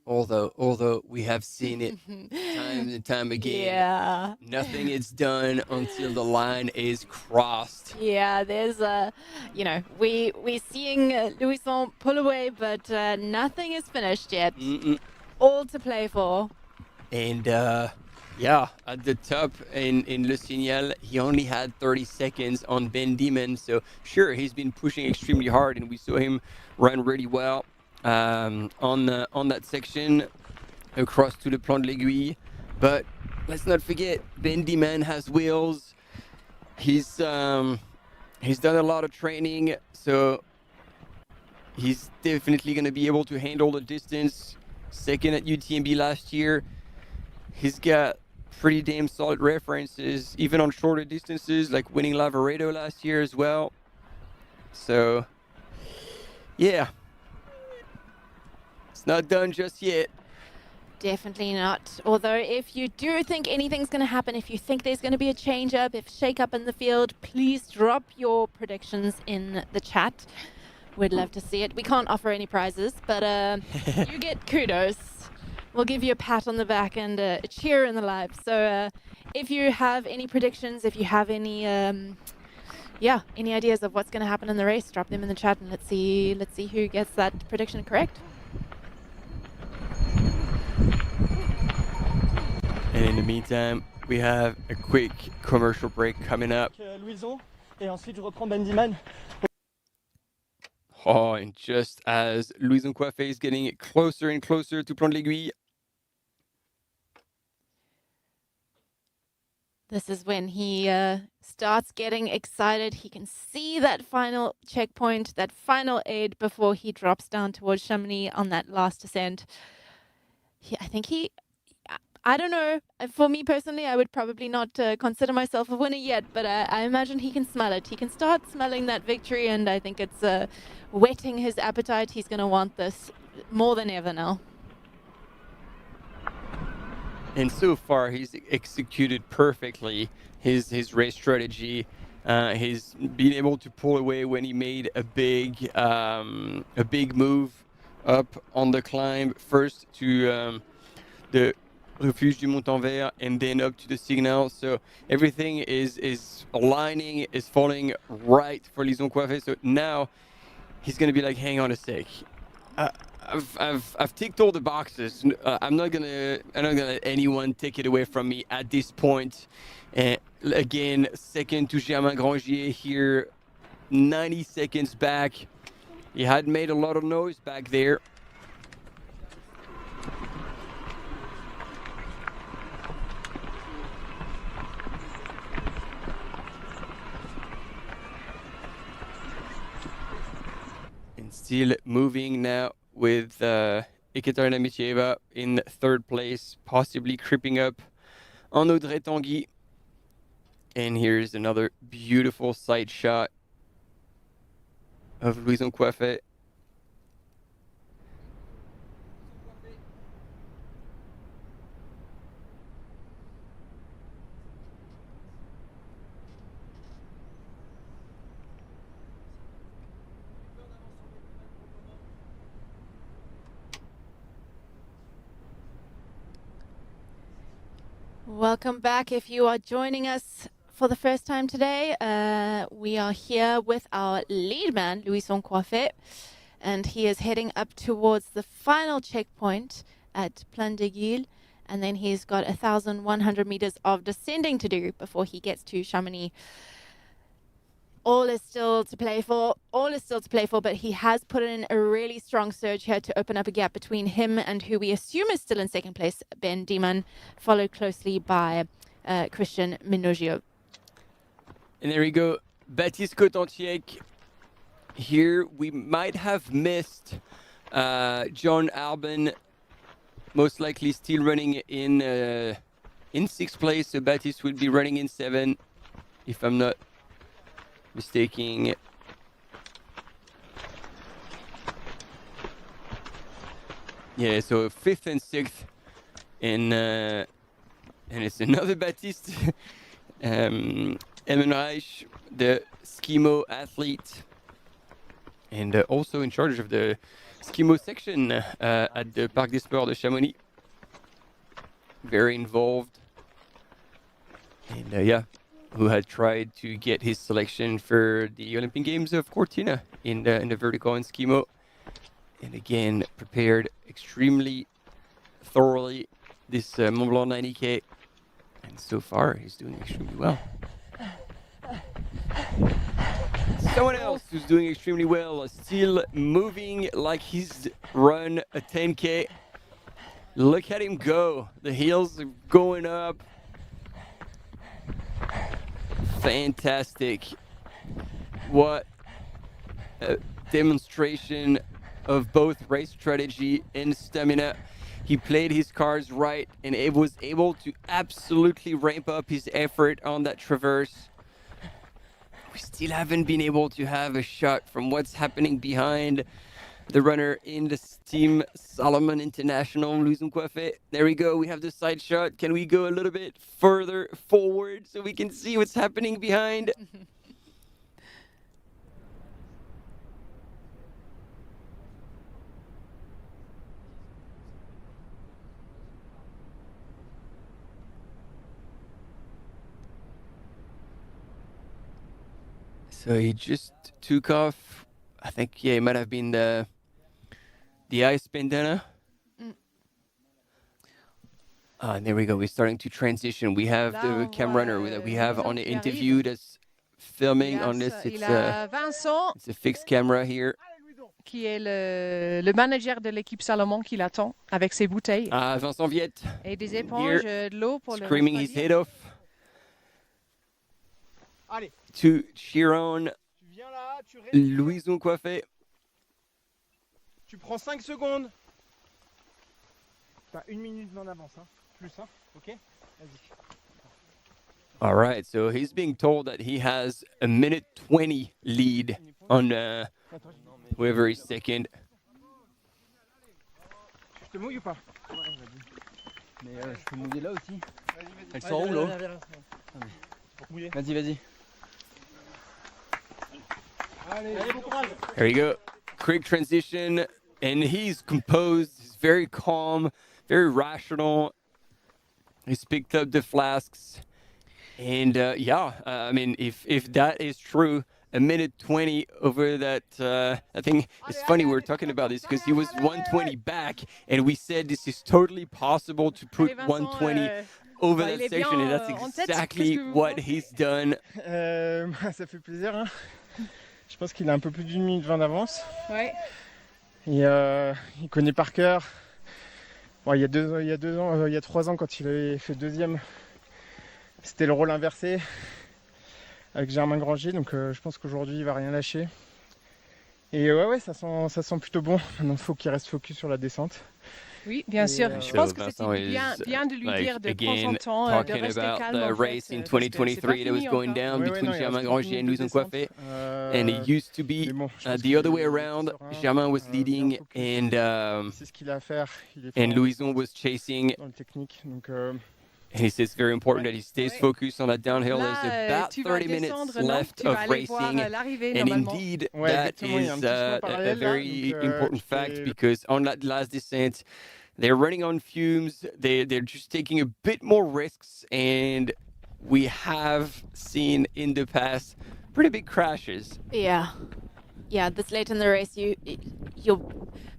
Although we have seen it time and time again. Yeah. Nothing is done until the line is crossed. Yeah, there's we're seeing Louison pull away, but nothing is finished yet. All to play for. And at the top in Le Signal, he only had 30 seconds on Ben Dhiman. So sure, he's been pushing extremely hard, and we saw him run really well on that section across to the Plan de l'Aiguille. But let's not forget, Ben Dhiman has wheels. He's done a lot of training, so he's definitely going to be able to handle the distance. Second at UTMB last year. He's got pretty damn solid references, even on shorter distances, like winning Lavaredo last year as well. So, yeah. It's not done just yet. Definitely not. Although if you do think anything's going to happen, if you think there's going to be a change-up, if shake-up in the field, please drop your predictions in the chat. We'd love to see it. We can't offer any prizes, but you get kudos. We'll give you a pat on the back and a cheer in the live. So if you have any predictions, if you have any any ideas of what's going to happen in the race, drop them in the chat and let's see who gets that prediction correct. And in the meantime, we have a quick commercial break coming up. Louison, et ensuite je reprends Ben Dhiman. Oh, and just as Louison Coiffé is getting closer and closer to Plan de l'Aiguille. This is when he starts getting excited. He can see that final checkpoint, that final aid before he drops down towards Chamonix on that last descent. I don't know. For me personally, I would probably not consider myself a winner yet, but I imagine he can smell it. He can start smelling that victory, and I think it's whetting his appetite. He's going to want this more than ever now. And so far, he's executed perfectly his race strategy. He's been able to pull away when he made a big move up on the climb, first to the Refuge du Mont-en-Vert and then up to the Signal. So everything is aligning, is falling right for Lison Coiffé. So now he's going to be like, hang on a sec. I've ticked all the boxes. I'm not gonna let anyone take it away from me at this point. Again, second to Germain Grangier here, 90 seconds back. He had made a lot of noise back there. And still moving now with Ekaterina Mityaeva in third place, possibly creeping up on Audrey Tanguy. And here's another beautiful side shot of Louison Coiffé. Welcome back. If you are joining us for the first time today, we are here with our lead man, Louison Coiffé, and he is heading up towards the final checkpoint at Plan de Guil, and then he's got 1,100 meters of descending to do before he gets to Chamonix. All is still to play for, but he has put in a really strong surge here to open up a gap between him and who we assume is still in second place, Ben Dhiman, followed closely by Christian Minoggio. And there we go, Baptiste Cotantiec. Here we might have missed John Alban, most likely still running in sixth place. So Baptiste will be running in 7, if I'm not mistaking. Yeah, so 5th and 6th, and it's another Baptiste, Emmenreich, the skimo athlete, and also in charge of the skimo section at the Parc des Sports de Chamonix. Very involved, and yeah, who had tried to get his selection for the Olympic Games of Cortina in the vertical and skimo. And again, prepared extremely thoroughly this Mont Blanc 90K. And so far, he's doing extremely well. Someone else who's doing extremely well, still moving like he's run a 10K. Look at him go. The heels are going up. Fantastic. What a demonstration of both race strategy and stamina. He played his cards right and it was able to absolutely ramp up his effort on that traverse. We still haven't been able to have a shot from what's happening behind the runner in the Team Salomon International, Louison Coiffé. There we go, we have the side shot. Can we go a little bit further forward so we can see what's happening behind? So he just took off. I think, yeah, it might have been the ice bandana. And there we go. We're starting to transition. We have the cam runner that we have on the interview that's filming on this. It's a fixed camera here. Qui est le manager de l'équipe Salomon qui l'attend avec ses bouteilles. Ah, Vincent Viette. Et des éponges de l'eau pour le screaming his head off. Allez. To cheer on Louison Coiffé. Tu prends 5 secondes. T'as 1 minute 20 d'avance, hein. Plus, hein. Ok. Vas-y. All right, so he's being told that he has a minute 20 lead on whoever is second. Je te mouille ou pas? Ouais, vas-y. Mais je peux mouiller là aussi. Elle Vas-y, sort où là? Vas-y, vas-y. Allez, bon courage. There you go. Quick transition, and he's composed. He's very calm, very rational. He's picked up the flasks. And I mean, if that is true, a minute 20 over that, I think it's funny we're talking about this because he was 120 back, and we said this is totally possible to put 120 over that section, and that's exactly what he's done. Ça fait plaisir, hein. Je pense qu'il a un peu plus d'1 minute 20 d'avance. Ouais. Et il connaît par cœur. Bon, il y a 3 ans, quand il avait fait deuxième, c'était le rôle inversé avec Germain Granger, donc je pense qu'aujourd'hui il va rien lâcher. Et ouais, ça sent plutôt bon. Maintenant, il faut qu'il reste focus sur la descente. Oui, bien sûr. Je pense que c'était bien de lui dire de prendre son temps, de rester calme. The race in 2023 that was going down between Germain Granger and Louison Coiffé, and it used to be the other way around. Germain was leading, and Louison was chasing. And he says it's very important that he stays focused on that downhill. There's about 30 minutes left of racing. And indeed, that is a very important fact because on that last descent, they're running on fumes. They're just taking a bit more risks. And we have seen in the past pretty big crashes. Yeah. This late in the race, your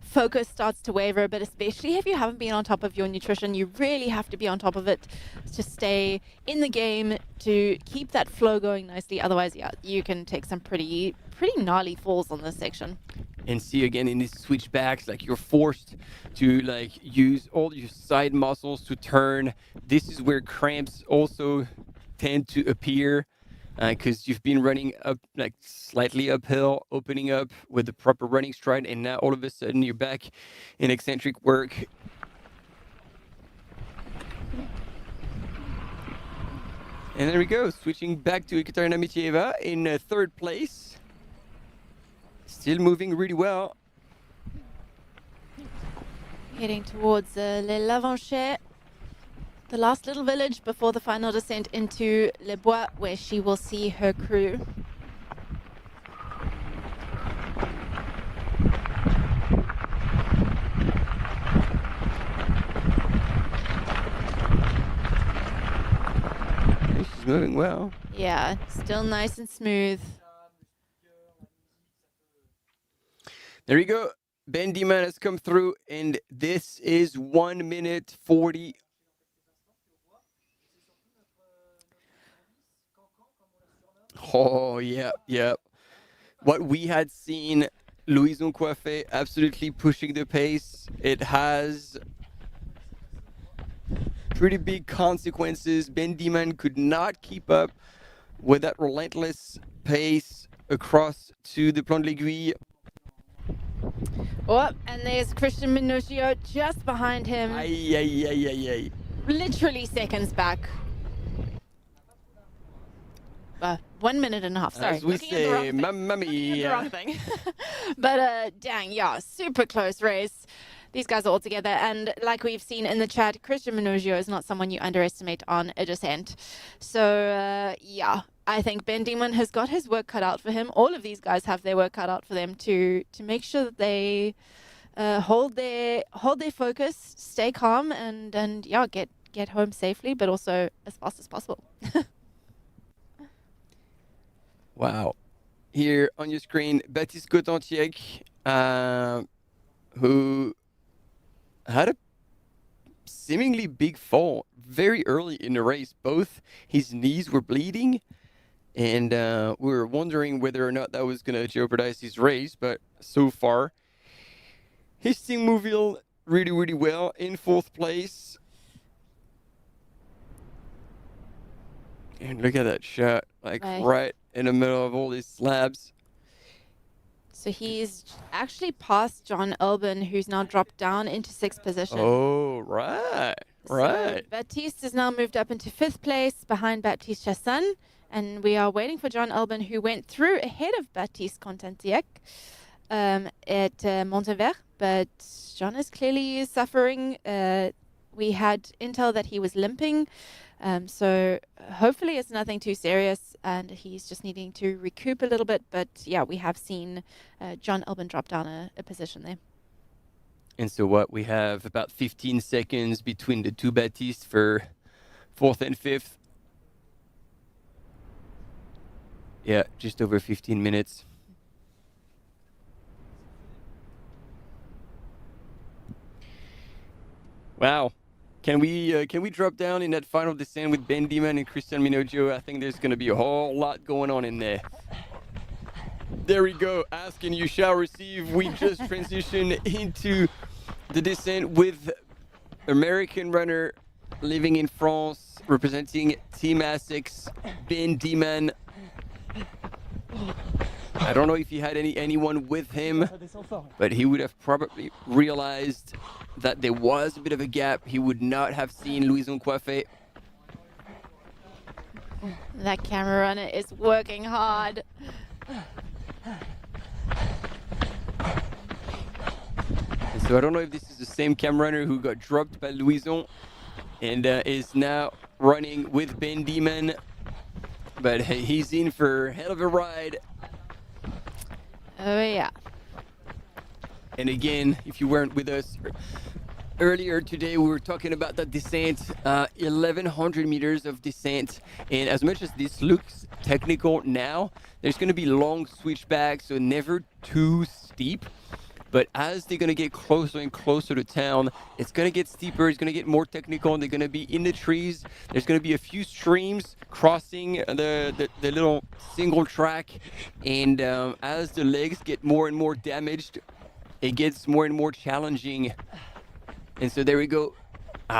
focus starts to waver a bit, especially if you haven't been on top of your nutrition. You really have to be on top of it to stay in the game, to keep that flow going nicely. Otherwise, you can take some pretty gnarly falls on this section. And see again in these switchbacks, like you're forced to use all your side muscles to turn. This is where cramps also tend to appear. Because you've been running up slightly uphill, opening up with the proper running stride, and now all of a sudden you're back in eccentric work. And there we go, switching back to Ekaterina Mityaeva in third place. Still moving really well. Heading towards Les Lavanchais, the last little village before the final descent into Les Bois, where she will see her crew. She's moving well. Yeah, still nice and smooth. There you go. Ben Dhiman has come through, and this is 1 minute 40. Oh, yeah. What we had seen, Louison Coiffé absolutely pushing the pace. It has pretty big consequences. Ben Dhiman could not keep up with that relentless pace across to the Plan de l'Aiguille. Oh, and there's Christian Minoggio just behind him. Ay. Literally seconds back. 1 minute and a half, sorry. As we say, mamma mia. The wrong thing. But dang, super close race. These guys are all together, and like we've seen in the chat, Christian Minoggio is not someone you underestimate on a descent. So I think Ben Dhiman has got his work cut out for him. All of these guys have their work cut out for them to make sure that they hold their focus, stay calm, and get home safely, but also as fast as possible. Wow. Here on your screen, Baptiste Cotantiec, who had a seemingly big fall very early in the race. Both his knees were bleeding, and we were wondering whether or not that was going to jeopardize his race, but so far, he's still moving really, really well in fourth place. And look at that shot, right in the middle of all these slabs. So he's actually passed John Alban, who's now dropped down into 6th position. Oh, right. Right. So Baptiste has now moved up into 5th place behind Baptiste Chassagne. And we are waiting for John Alban, who went through ahead of Baptiste Contentiac at Montever. But John is clearly suffering. We had intel that he was limping. So hopefully it's nothing too serious and he's just needing to recoup a little bit. But yeah, we have seen John Alban drop down a position there. And so what? We have about 15 seconds between the two Baptistes for 4th and 5th. Yeah, just over 15 minutes. Wow. Can we drop down in that final descent with Ben Dhiman and Christian Minoggio? I think there's going to be a whole lot going on in there. There we go. Ask and you shall receive. We just transitioned into the descent with American runner living in France, representing Team Essex, Ben Dhiman. I don't know if he had anyone with him, but he would have probably realized that there was a bit of a gap. He would not have seen Louison Coiffé. That camera runner is working hard. And so I don't know if this is the same camera runner who got dropped by Louison and is now running with Ben Dhiman. But he's in for a hell of a ride. Oh, yeah. And again, if you weren't with us earlier today, we were talking about that descent, 1,100 meters of descent. And as much as this looks technical now, there's going to be long switchbacks, so never too steep. But as they're going to get closer and closer to town, it's going to get steeper, it's going to get more technical, and they're going to be in the trees. There's going to be a few streams crossing the little single track. And as the legs get more and more damaged, it gets more and more challenging. And so there we go.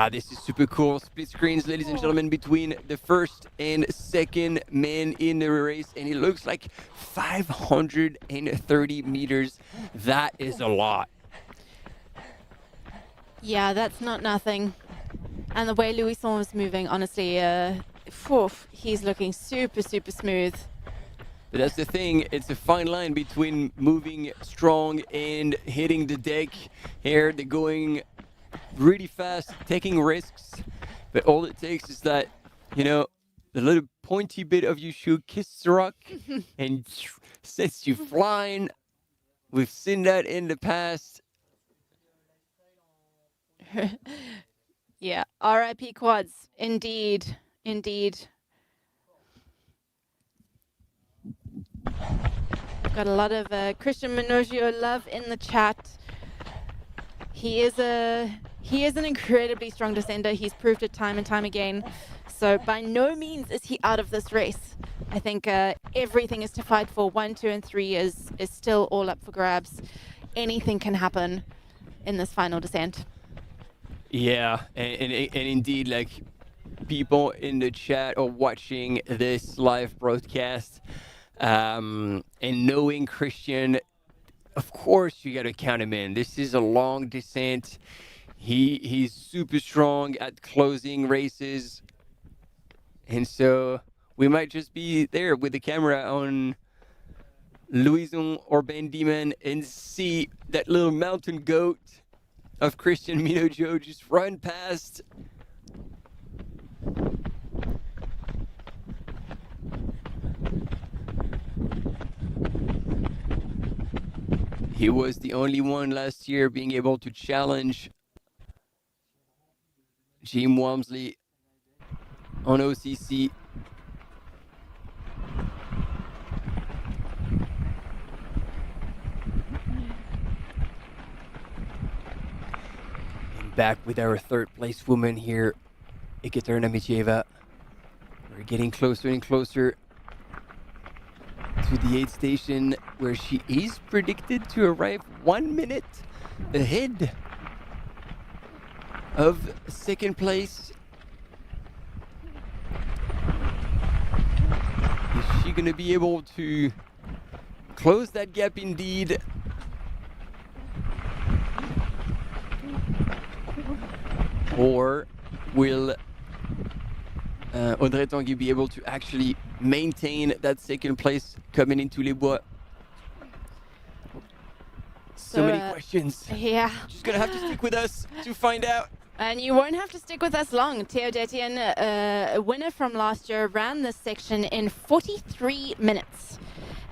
This is super cool. Split screens, ladies and gentlemen, between the first and second man in the race. And it looks like 530 meters. That is a lot. Yeah, that's not nothing. And the way Louison is moving, honestly, he's looking super, super smooth. But that's the thing. It's a fine line between moving strong and hitting the deck. Here, they're going really fast, taking risks, but all it takes is that, the little pointy bit of your shoe kisses the rock and sets you flying. We've seen that in the past. Yeah, RIP quads, indeed, indeed. Got a lot of Christian Minoggio love in the chat. He is an incredibly strong descender. He's proved it time and time again. So by no means is he out of this race. I think everything is to fight for. 1, 2, and 3 is still all up for grabs. Anything can happen in this final descent. Yeah, and indeed, like, people in the chat are watching this live broadcast, and knowing Christian, of course you got to count him in. This is a long descent. He's super strong at closing races. And so we might just be there with the camera on Louison or Ben Dhiman and see that little mountain goat of Christian Minoggio just run past. He was the only one last year being able to challenge Jim Walmsley on OCC. And back with our third place woman here, Ekaterina Mityaeva. We're getting closer and closer to the aid station, where she is predicted to arrive 1 minute ahead of second place. Is she going to be able to close that gap indeed. Or will Audrey Tanguy be able to actually maintain that second place coming into Les Bois? So many questions. Yeah. Just gonna have to stick with us to find out. And you won't have to stick with us long. Theo Detienne, a winner from last year, ran this section in 43 minutes.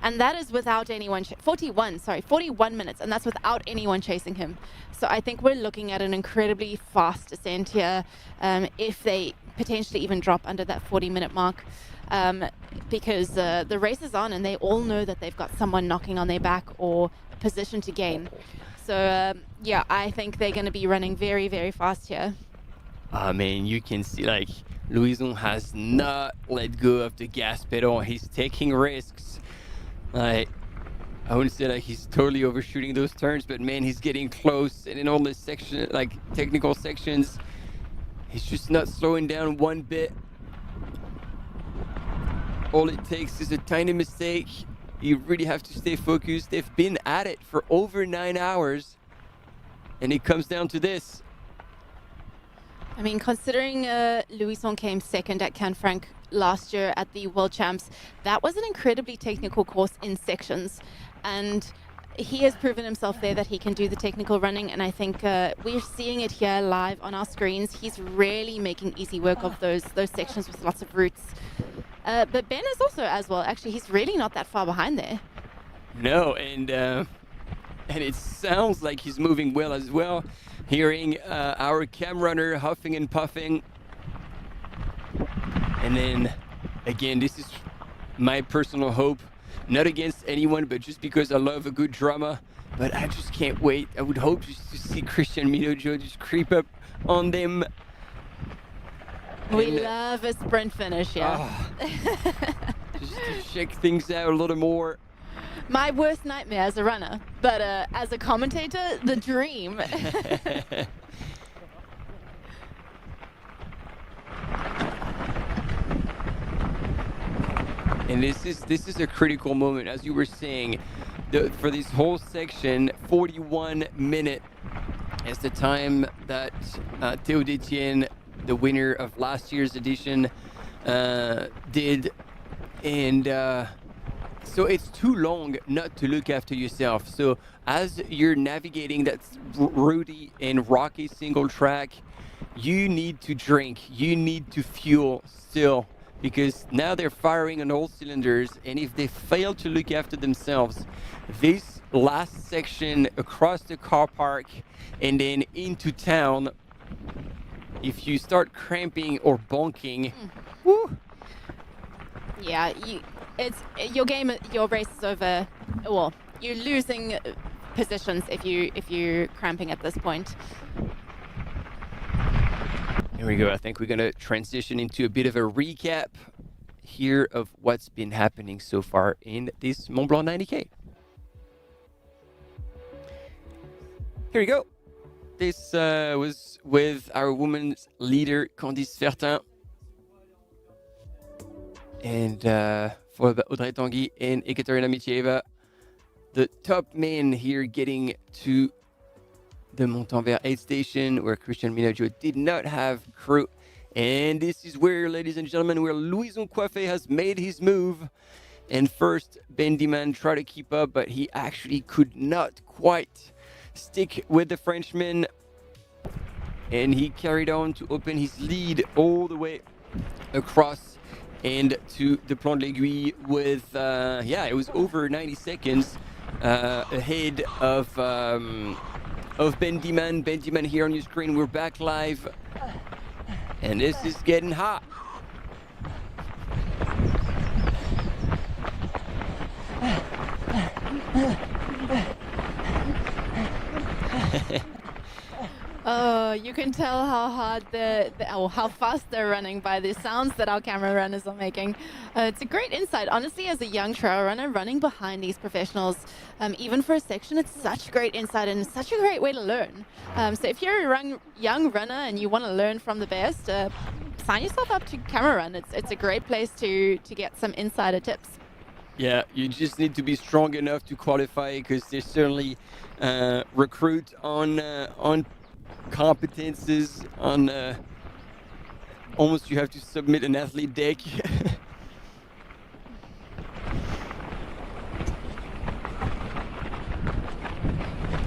And that is without anyone, 41 minutes. And that's without anyone chasing him. So I think we're looking at an incredibly fast descent here, if they potentially even drop under that 40-minute mark. Because the race is on and they all know that they've got someone knocking on their back or a position to gain. So, yeah, I think they're going to be running very, very fast here. I mean, you can see, like, Louison has not let go of the gas pedal. He's taking risks. I wouldn't say like he's totally overshooting those turns, but man, he's getting close. And in all the section, like technical sections, he's just not slowing down one bit. All it takes is a tiny mistake. You really have to stay focused. They've been at it for over 9 hours, and it comes down to this. I mean, considering Louison came second at Canfranc last year at the World Champs, that was an incredibly technical course in sections. And he has proven himself there that he can do the technical running. And I think we're seeing it here live on our screens. He's really making easy work of those sections with lots of routes. But Ben is also as well. Actually, he's really not that far behind there. No, and it sounds like he's moving well as well. Hearing our cam runner huffing and puffing. And then, again, this is my personal hope. Not against anyone, but just because I love a good drama. But I just can't wait. I would hope just to see Christian Minoggio just creep up on them. We love a sprint finish, yeah. Just to check things out a little more. My worst nightmare as a runner, but as a commentator, the dream. And this is a critical moment, as you were saying. For this whole section, 41 minutes is the time that Theo Detienne, the winner of last year's edition, did. And so it's too long not to look after yourself. So as you're navigating that rooty and rocky single track, you need to drink, you need to fuel still, because now they're firing on all cylinders. And if they fail to look after themselves, this last section across the car park and then into town, if you start cramping or bonking, woo. Yeah, it's your game. Your race is over. Well, you're losing positions if you're cramping at this point. Here we go. I think we're gonna transition into a bit of a recap here of what's been happening so far in this Mont Blanc 90K. Here we go. This was with our women's leader, Candice Fertin. And for Audrey Tanguy and Ekaterina Mityaeva, the top men here getting to the Montanvert aid station, where Christian Minoggio did not have crew. And this is where, ladies and gentlemen, where Louison Coiffé has made his move. And first, Ben Dhiman tried to keep up, but he actually could not quite stick with the Frenchman. And he carried on to open his lead all the way across and to the Plan de l'Aiguille with, it was over 90 seconds ahead of Ben Dhiman. Ben Dhiman here on your screen. We're back live. And this is getting hot. Oh, you can tell how hard how fast they're running by the sounds that our camera runners are making. It's a great insight. Honestly, as a young trail runner, running behind these professionals, even for a section, it's such a great insight and such a great way to learn. So if you're a young runner and you want to learn from the best, sign yourself up to Camera Run. It's a great place to get some insider tips. Yeah, you just need to be strong enough to qualify because they certainly recruit on competences, on almost you have to submit an athlete deck.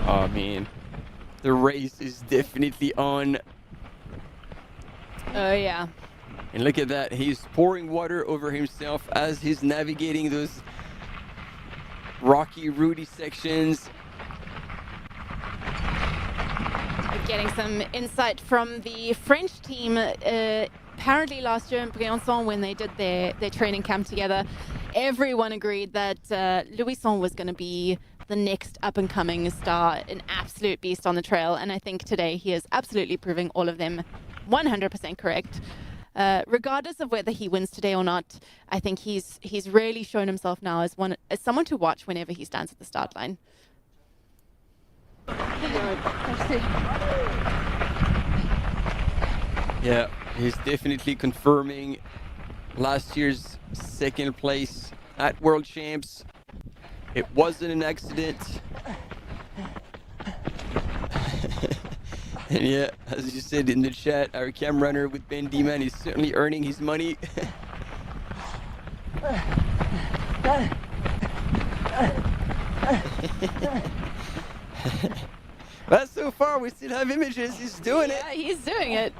Oh man, the race is definitely on. Oh yeah. And look at that, he's pouring water over himself as he's navigating those rocky, rooty sections. We're getting some insight from the French team. Apparently last year in Briançon, when they did their training camp together, everyone agreed that Louison was going to be the next up-and-coming star, an absolute beast on the trail. And I think today he is absolutely proving all of them 100% correct. Regardless of whether he wins today or not, I think he's really shown himself now as someone to watch whenever he stands at the start line. Yeah, he's definitely confirming last year's second place at World Champs. It wasn't an accident. And yeah, as you said in the chat, our cam runner with Ben Dhiman is certainly earning his money. But so far we still have images. He's doing it. Yeah, he's doing it.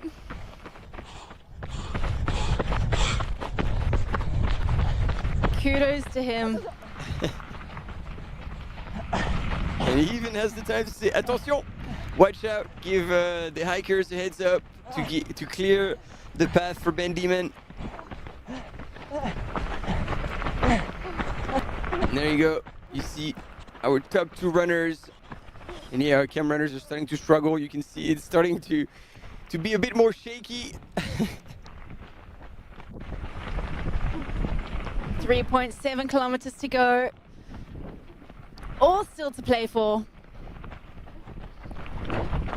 Kudos to him. And he even has the time to say, attention, watch out, give the hikers a heads up to clear the path for Ben Dhiman. And there you go. You see our top two runners. And yeah, our cam runners are starting to struggle. You can see it's starting to be a bit more shaky. 3.7 kilometers to go. All still to play for.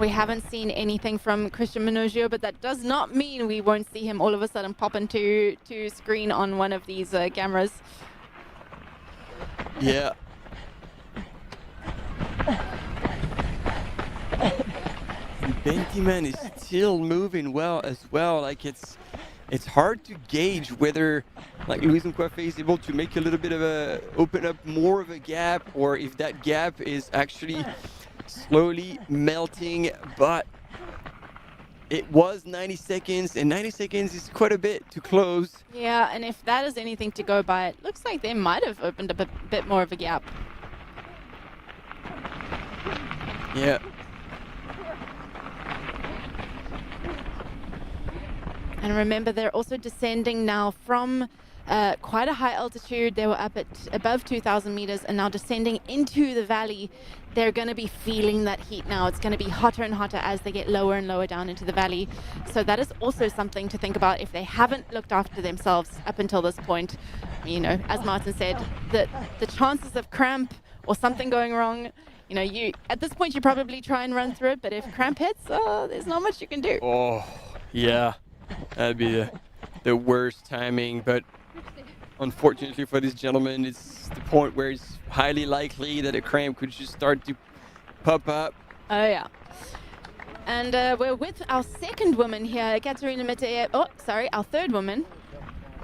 We haven't seen anything from Christian Minoggio, but that does not mean we won't see him all of a sudden pop into screen on one of these cameras. Yeah. Ben Dhiman is still moving well as well. Like it's hard to gauge whether like Louis Mkwafé is able to make a little bit of open up more of a gap, or if that gap is actually slowly melting. But it was 90 seconds, and 90 seconds is quite a bit to close. Yeah, and if that is anything to go by, it looks like they might have opened up a bit more of a gap. Yeah. And remember, they're also descending now from quite a high altitude. They were up at above 2,000 meters and now descending into the valley. They're going to be feeling that heat now. It's going to be hotter and hotter as they get lower and lower down into the valley. So that is also something to think about if they haven't looked after themselves up until this point. You know, as Martin said, the chances of cramp or something going wrong, you know, at this point you probably try and run through it, but if cramp hits, there's not much you can do. Oh, yeah. That'd be the worst timing, but unfortunately for this gentleman, it's the point where it's highly likely that a cramp could just start to pop up. Oh, yeah. And we're with our second woman here, Katerina Mityaev. Oh, sorry, our third woman.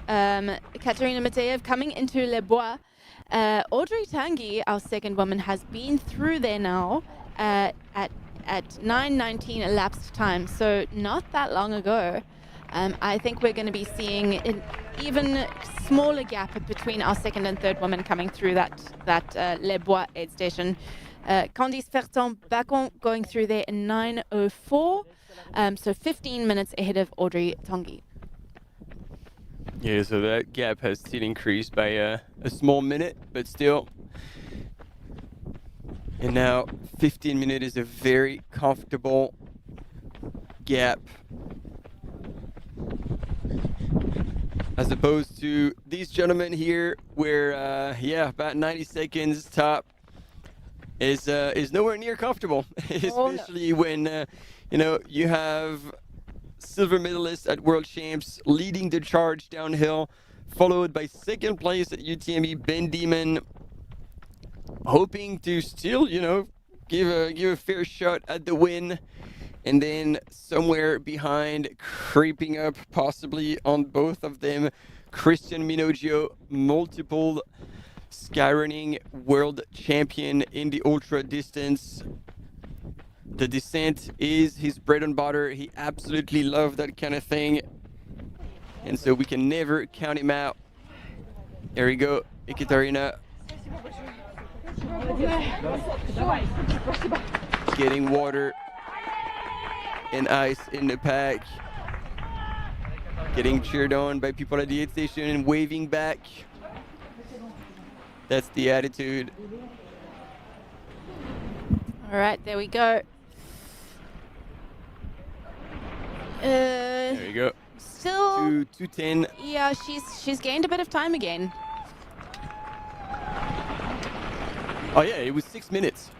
Katerina Mityaev coming into Les Bois. Audrey Tanguy, our second woman, has been through there now at 9:19 elapsed time, so not that long ago. I think we're going to be seeing an even smaller gap between our second and third woman coming through that Les Bois aid station. Candice Fertin-Baccon going through there in 9:04, so 15 minutes ahead of Audrey Tanguy. Yeah, so that gap has still increased by a small minute, but still. And now 15 minutes is a very comfortable gap, as opposed to these gentlemen here where about 90 seconds top is nowhere near comfortable. Especially when you have silver medalists at World Champs leading the charge downhill followed by second place at UTMB, Ben Dhiman, hoping to still, give a fair shot at the win. And then somewhere behind, creeping up possibly on both of them, Christian Minoggio, multiple skyrunning world champion in the ultra distance. The descent is his bread and butter. He absolutely loves that kind of thing. And so we can never count him out. There we go, Ekaterina. Getting water and ice in the pack. Getting cheered on by people at the aid station and waving back. That's the attitude. All right, there we go. There you go. Still 2:10. Yeah, she's gained a bit of time again. Oh yeah, it was 6 minutes.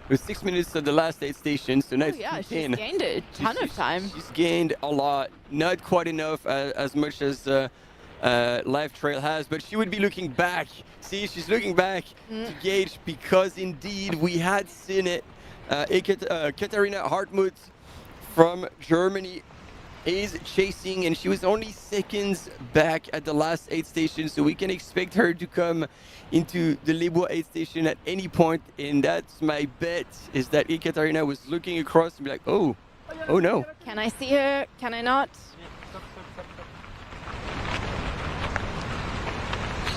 It was 6 minutes at the last aid station, so now it's Yeah, 2:10. she's gained a ton of time. She's gained a lot, not quite enough as much as Live Trail has, but she would be looking back. See, she's looking back to gauge, because indeed we had seen it. Katharina Hartmut from Germany is chasing, and she was only seconds back at the last aid station, so we can expect her to come into the Les Bois aid station at any point, and that's my bet, is that Ekaterina was looking across and be like, oh no. Can I see her? Can I not?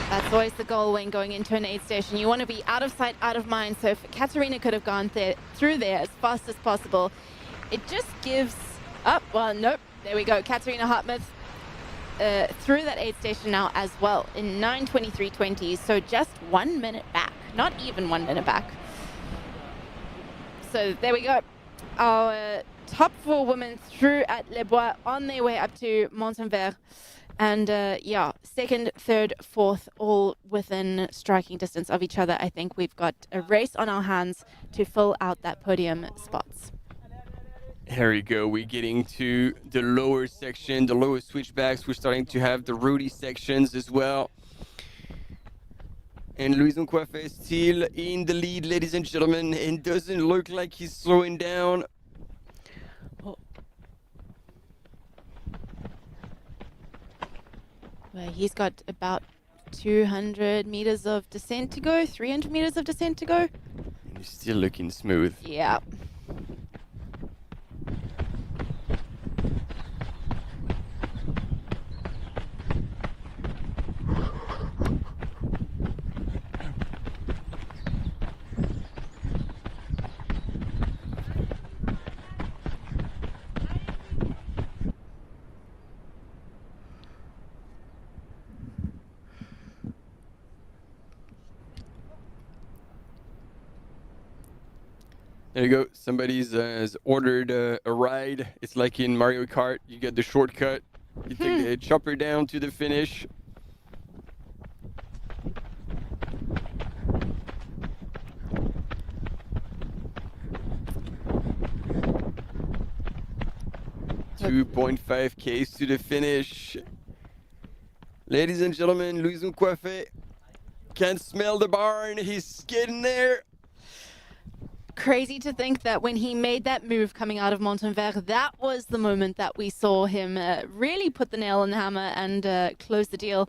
That's always the goal when going into an aid station. You want to be out of sight, out of mind. So if Katarina could have gone through there as fast as possible, it just gives up. Well, nope. There we go. Katarina Hartmut through that aid station now as well in 9:23:20. So just 1 minute back. Not even 1 minute back. So there we go. Our top 4 women through at Les Bois on their way up to Montenvers. And yeah, second, third, fourth, all within striking distance of each other. I think we've got a race on our hands to fill out that podium spots. Here we go. We're getting to the lower section, the lower switchbacks. We're starting to have the roadie sections as well. And Louison Coiffet still in the lead, ladies and gentlemen, and doesn't look like he's slowing down. Well, he's got about 200 meters of descent to go, 300 meters of descent to go. And he's still looking smooth. Yeah. There you go. Somebody's has ordered a ride. It's like in Mario Kart. You get the shortcut. You take the chopper down to the finish. .5 Ks to the finish. Ladies and gentlemen, Louison Coiffet can smell the barn. He's getting there. Crazy to think that when he made that move coming out of Montenvers, that was the moment that we saw him really put the nail in the hammer and close the deal.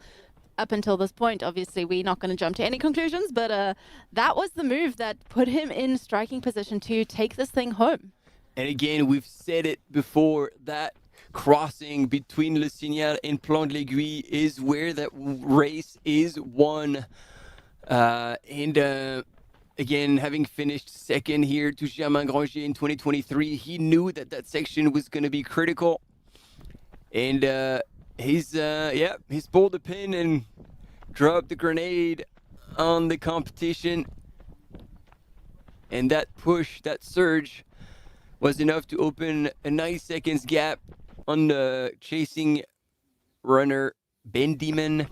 Up until this point, obviously, we're not going to jump to any conclusions, but that was the move that put him in striking position to take this thing home. And again, we've said it before, that crossing between Le Signal and Plan de l'Aiguille is where that race is won. Again, having finished second here to Germain-Granger in 2023, he knew that that section was going to be critical. And he's pulled the pin and dropped the grenade on the competition. And that push, that surge, was enough to open a 9 seconds gap on the chasing runner Ben Dhiman.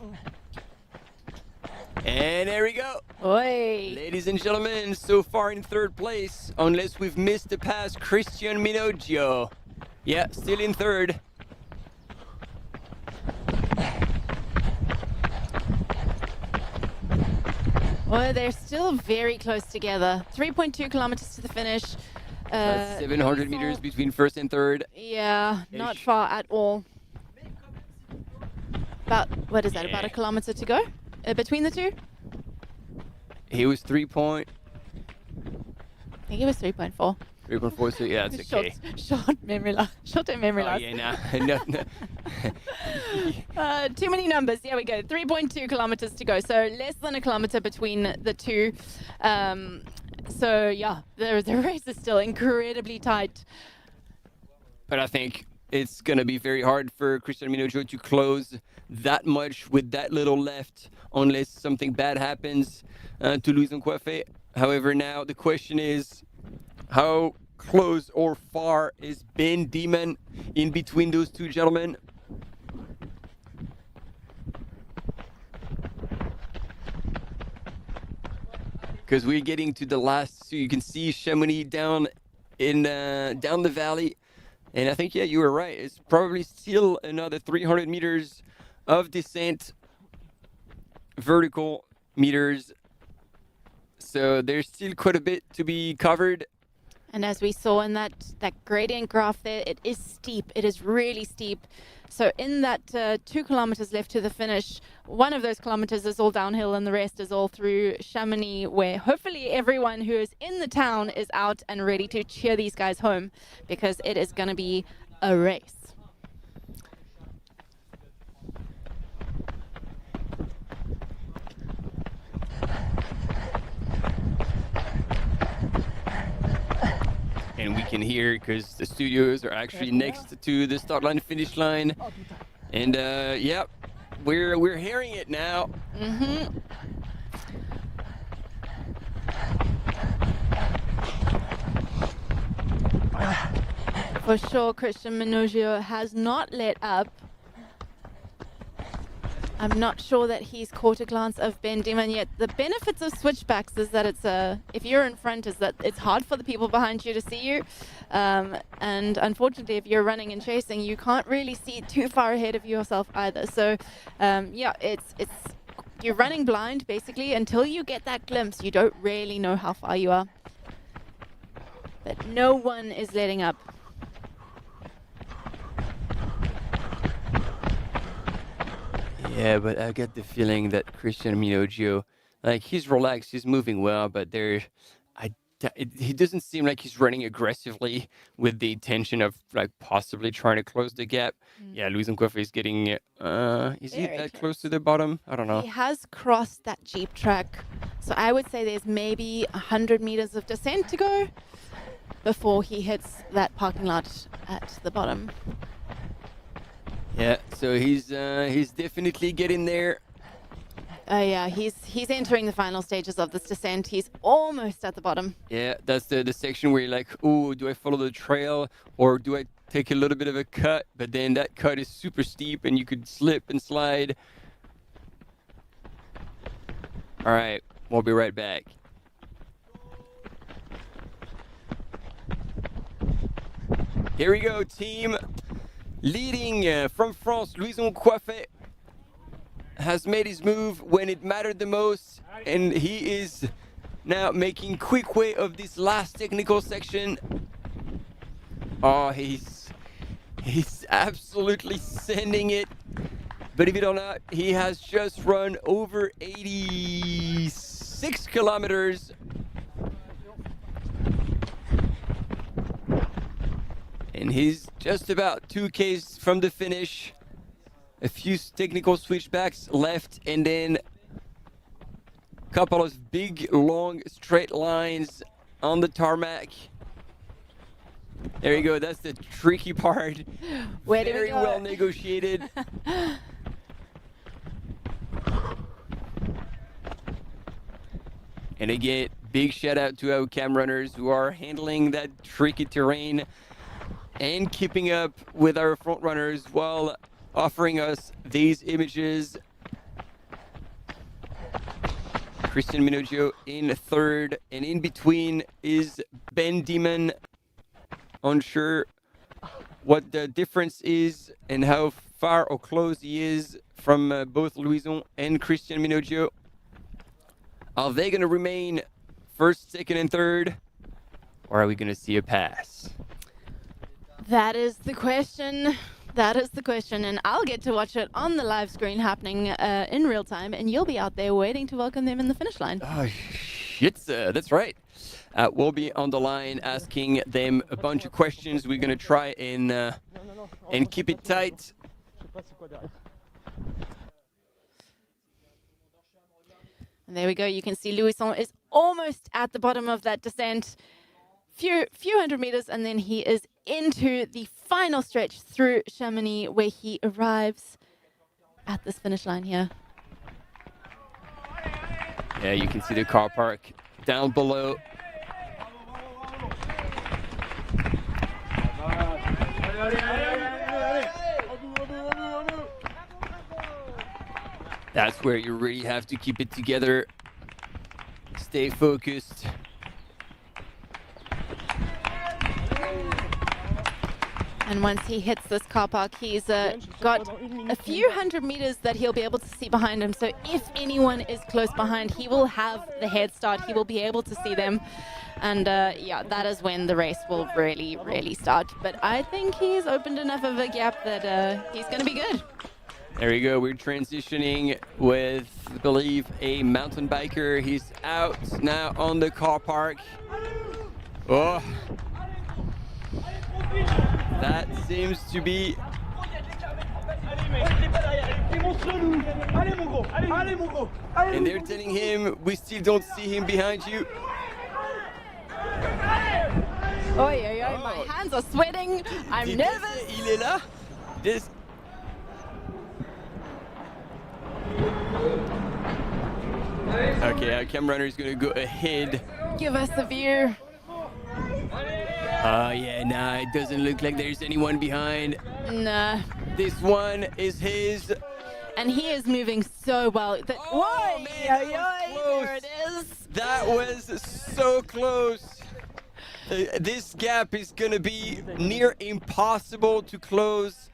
And there we go. Oi. Ladies and gentlemen, so far in third place, unless we've missed the pass, Christian Minoggio. Yeah, still in third. Well, they're still very close together. 3.2 kilometers to the finish. 700 meters between first and third. Yeah, not far at all. About, what is that, about a kilometer to go between the two? He was I think it was 3.4. 3.4, so yeah, it's okay. Short-term memory loss. Yeah, no. Too many numbers. Here we go. 3.2 kilometers to go. So less than a kilometer between the two. So yeah, the race is still incredibly tight. But I think it's going to be very hard for Christian Minoggio to close that much with that little left unless something bad happens to Louison Coiffet. However, now the question is, how close or far is Ben Dhiman in between those two gentlemen? Because we're getting to the last, so you can see Chamonix down the valley. And I think, yeah, you were right. It's probably still another 300 meters of descent, vertical meters. So there's still quite a bit to be covered. And as we saw in that gradient graph there, it is steep. It is really steep. So in that 2 kilometers left to the finish, one of those kilometers is all downhill and the rest is all through Chamonix, where hopefully everyone who is in the town is out and ready to cheer these guys home, because it is going to be a race. And we can hear, because the studios are actually next to the start line, finish line. And yeah, we're hearing it now. Mm-hmm. For sure, Christian Minoggio has not let up. I'm not sure that he's caught a glance of Ben Dhiman yet. The benefits of switchbacks is that it's if you're in front, is that it's hard for the people behind you to see you. And unfortunately, if you're running and chasing, you can't really see too far ahead of yourself either. So yeah, it's you're running blind basically until you get that glimpse. You don't really know how far you are. But no one is letting up. Yeah, but I get the feeling that Christian Minoggio, like, he's relaxed, he's moving well, but he doesn't seem like he's running aggressively with the intention of, like, possibly trying to close the gap. Yeah, Louison Coiffet is getting, is he that close to the bottom? I don't know. He has crossed that Jeep track. So I would say there's maybe 100 meters of descent to go before he hits that parking lot at the bottom. Yeah, so he's definitely getting there. Yeah, he's entering the final stages of this descent. He's almost at the bottom. Yeah, that's the section where you're like, oh, do I follow the trail or do I take a little bit of a cut? But then that cut is super steep and you could slip and slide. All right, we'll be right back. Here we go, team. Leading from France, Louison Coiffet has made his move when it mattered the most, and he is now making quick way of this last technical section. Oh, he's absolutely sending it. Believe it or not, he has just run over 86 kilometers. And he's just about 2Ks from the finish. A few technical switchbacks left, and then a couple of big, long, straight lines on the tarmac. There you go. That's the tricky part. Very well negotiated. And again, big shout out to our cam runners who are handling that tricky terrain and keeping up with our front runners while offering us these images. Christian Minoggio in third, and in between is Ben Dhiman. Unsure what the difference is and how far or close he is from both Louison and Christian Minoggio. Are they going to remain first, second, and third? Or are we going to see a pass? That is the question. That is the question. And I'll get to watch it on the live screen happening in real time. And you'll be out there waiting to welcome them in the finish line. Oh, shit, that's right. We'll be on the line asking them a bunch of questions. We're going to try and keep it tight. And there we go. You can see Louison is almost at the bottom of that descent. Few hundred meters, and then he is into the final stretch through Chamonix, where he arrives at this finish line here. Yeah, you can see the car park down below. That's where you really have to keep it together. Stay focused. And once he hits this car park, he's got a few hundred meters that he'll be able to see behind him. So if anyone is close behind, he will have the head start. He will be able to see them. And yeah, that is when the race will really, really start. But I think he's opened enough of a gap that he's going to be good. There we go. We're transitioning with, I believe, a mountain biker. He's out now on the car park. Oh. That seems to be... And they're telling him, we still don't see him behind you. My hands are sweating. I'm nervous. Il est là. Okay, our camera runner is going to go ahead. Give us a view. Oh, yeah, nah, it doesn't look like there's anyone behind. Nah. This one is his. And he is moving so well. Oh, man, there it is. That was so close. This gap is going to be near impossible to close.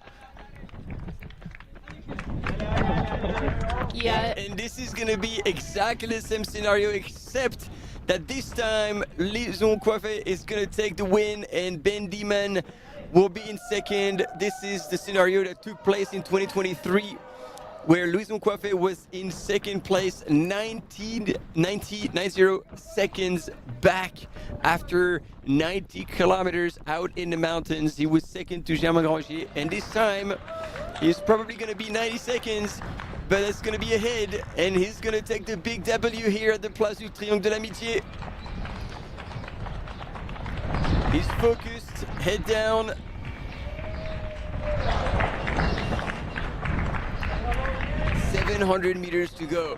Yeah. And this is going to be exactly the same scenario, except that this time Louison Coiffé is going to take the win and Ben Dhiman will be in second. This is the scenario that took place in 2023, where Louison Coiffé was in second place, 90 seconds back after 90 kilometers out in the mountains. He was second to Jean Minoggio, and this time he's probably going to be 90 seconds, but it's going to be ahead, and he's going to take the big W here at the Place du Triangle de l'Amitié. He's focused, head down. $700 meters to go.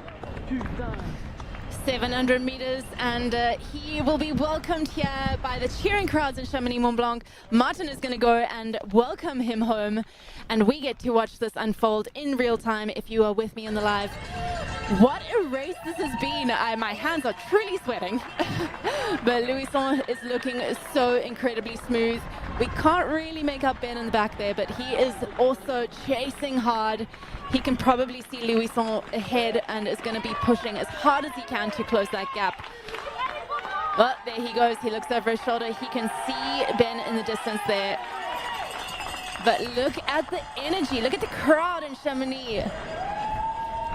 700 meters, and he will be welcomed here by the cheering crowds in Chamonix Mont-Blanc. Martin is going to go and welcome him home, and we get to watch this unfold in real time if you are with me in the live. What a race this has been. My hands are truly sweating. But Louison is looking so incredibly smooth. We can't really make out Ben in the back there, but he is also chasing hard. He can probably see Louison ahead and is going to be pushing as hard as he can to close that gap. But there he goes. He looks over his shoulder. He can see Ben in the distance there. But look at the energy. Look at the crowd in Chamonix.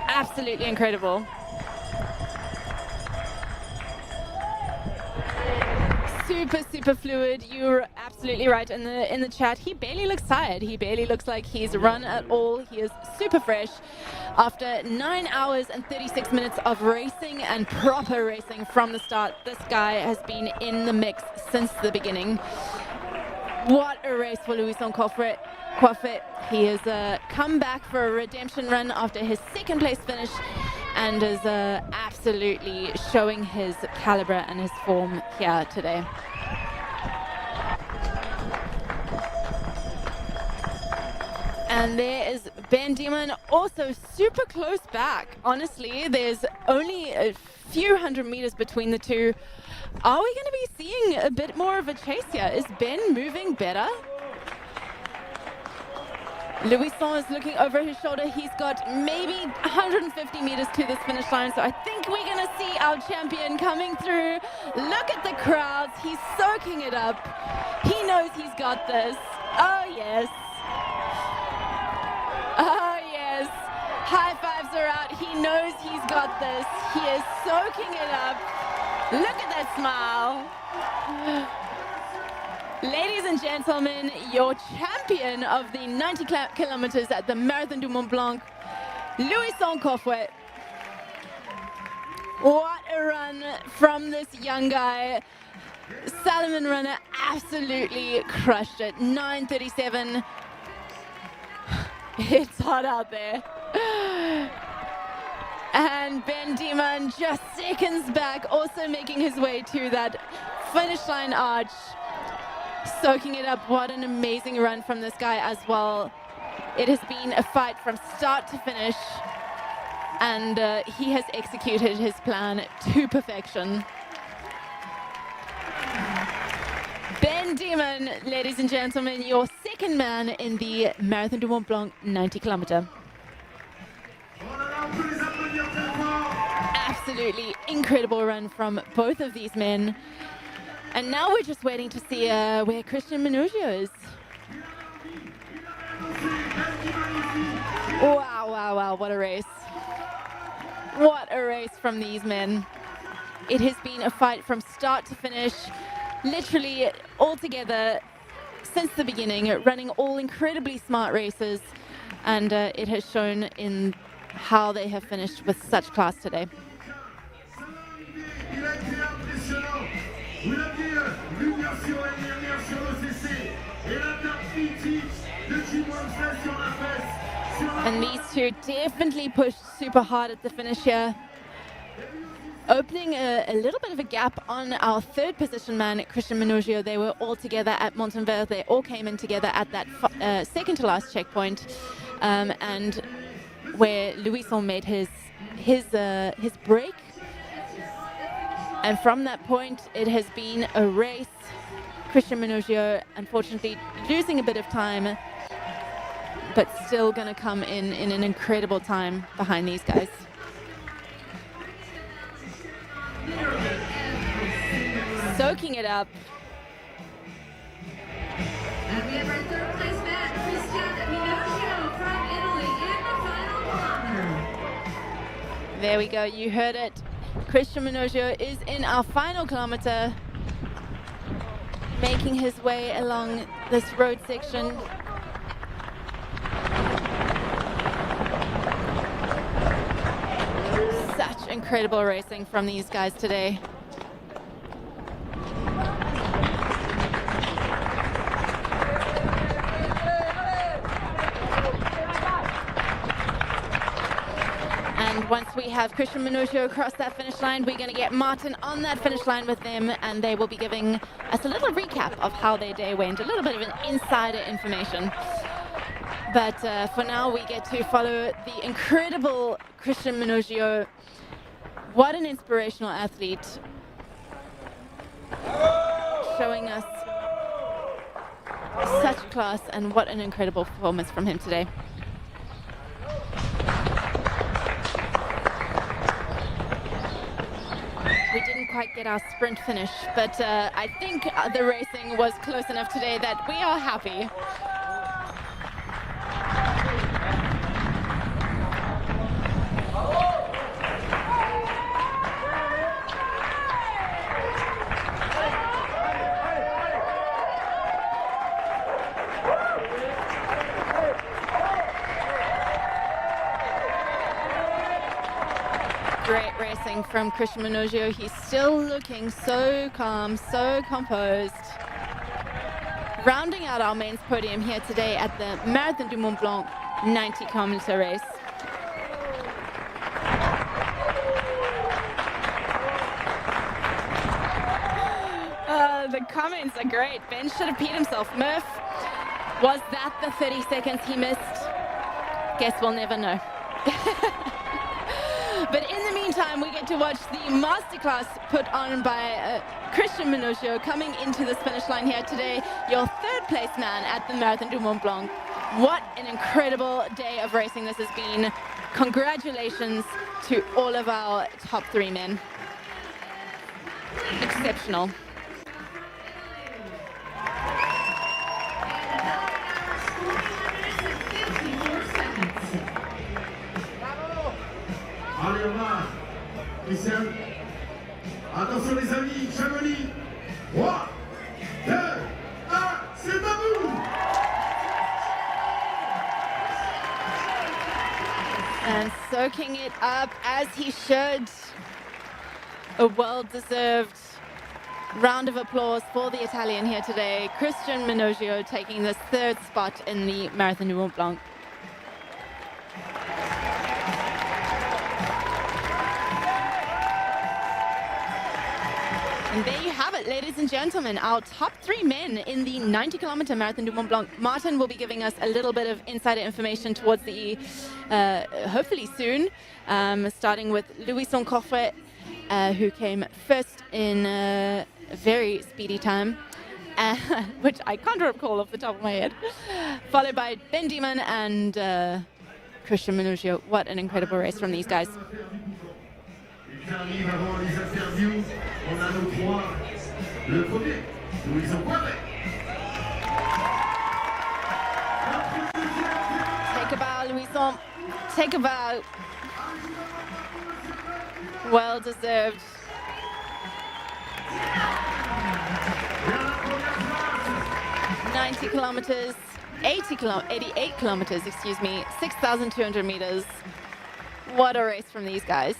Absolutely incredible. Super fluid. You're absolutely right in the chat. He barely looks tired. He barely looks like he's run at all. He is super fresh. After 9 hours and 36 minutes of racing and proper racing from the start, this guy has been in the mix since the beginning. What a race for Louison Coiffé. He has come back for a redemption run after his second place finish and is absolutely showing his caliber and his form here today. And there is Ben Dhiman, also super close back. Honestly, there's only a few hundred meters between the two. Are we going to be seeing a bit more of a chase here? Is Ben moving better? Louison is looking over his shoulder. He's got maybe 150 meters to this finish line, so I think we're going to see our champion coming through. Look at the crowds. He's soaking it up. He knows he's got this. Oh, yes. Oh, yes. High fives are out. He knows he's got this. He is soaking it up. Look at that smile. Ladies and gentlemen, your champion of the 90 kilometers at the Marathon du Mont-Blanc, Louison Koffouet. What a run from this young guy. Salomon runner absolutely crushed it. 9:37. It's hot out there. And Ben Dhiman just seconds back, also making his way to that finish line arch. Soaking it up. What an amazing run from this guy as well. It has been a fight from start to finish, and he has executed his plan to perfection. Ben Dhiman, ladies and gentlemen, your second man in the Marathon du Mont-Blanc 90 kilometer. Absolutely incredible run from both of these men. And now we're just waiting to see where Christian Minoggio is. Wow, wow, wow, what a race. What a race from these men. It has been a fight from start to finish, literally all together since the beginning, running all incredibly smart races, and it has shown in how they have finished with such class today. And these two definitely pushed super hard at the finish here, opening a little bit of a gap on our third position man, Christian Minoggio. They were all together at Montenvers. They all came in together at that second to last checkpoint, and where Louison made his break. And from that point, it has been a race. Christian Minoggio, unfortunately, losing a bit of time, but still going to come in an incredible time behind these guys. Soaking it up. And we have our third place man, Christian Minoggio from Italy in the final kilometer. There we go, you heard it. Christian Minoggio is in our final kilometer, making his way along this road section. Such incredible racing from these guys today. And once we have Christian Minoggio across that finish line, we're going to get Martin on that finish line with them, and they will be giving us a little recap of how their day went, a little bit of an insider information. But for now, we get to follow the incredible Christian Minoggio. What an inspirational athlete, showing us such class, and what an incredible performance from him today. We didn't quite get our sprint finish, but I think the racing was close enough today that we are happy. Great racing from Christian Minoggio. He's still looking so calm, so composed. Rounding out our men's podium here today at the Marathon du Mont-Blanc 90-kilometer race. The comments are great. Ben should have peed himself. Murph, was that the 30 seconds he missed? Guess we'll never know. But in the meantime, we get to watch the masterclass put on by Christian Minoggio coming into this finish line here today, your third place man at the Marathon du Mont-Blanc. What an incredible day of racing this has been. Congratulations to all of our top 3 men. Exceptional. Allez, on va. Christian. Attention les amis, Chamonix. 3, 2, 1, c'est à vous. And soaking it up as he should. A well-deserved round of applause for the Italian here today. Christian Minoggio taking this 3rd spot in the Marathon du Mont-Blanc. And there you have it, ladies and gentlemen, our top 3 men in the 90-kilometer Marathon du Mont-Blanc. Martin will be giving us a little bit of insider information towards the, hopefully soon, starting with Louison Coffret, who came first in a very speedy time, which I can't recall off the top of my head, followed by Ben Dhiman and Christian Minoggio. What an incredible race from these guys. Arrive avant les interviews, on a nos 3. Le premier, Louison Coffret. Take a bow, Louison. Take a bow. Well deserved. "90 kilometers, 88 kilometers, excuse me, 6,200 meters. What a race from these guys.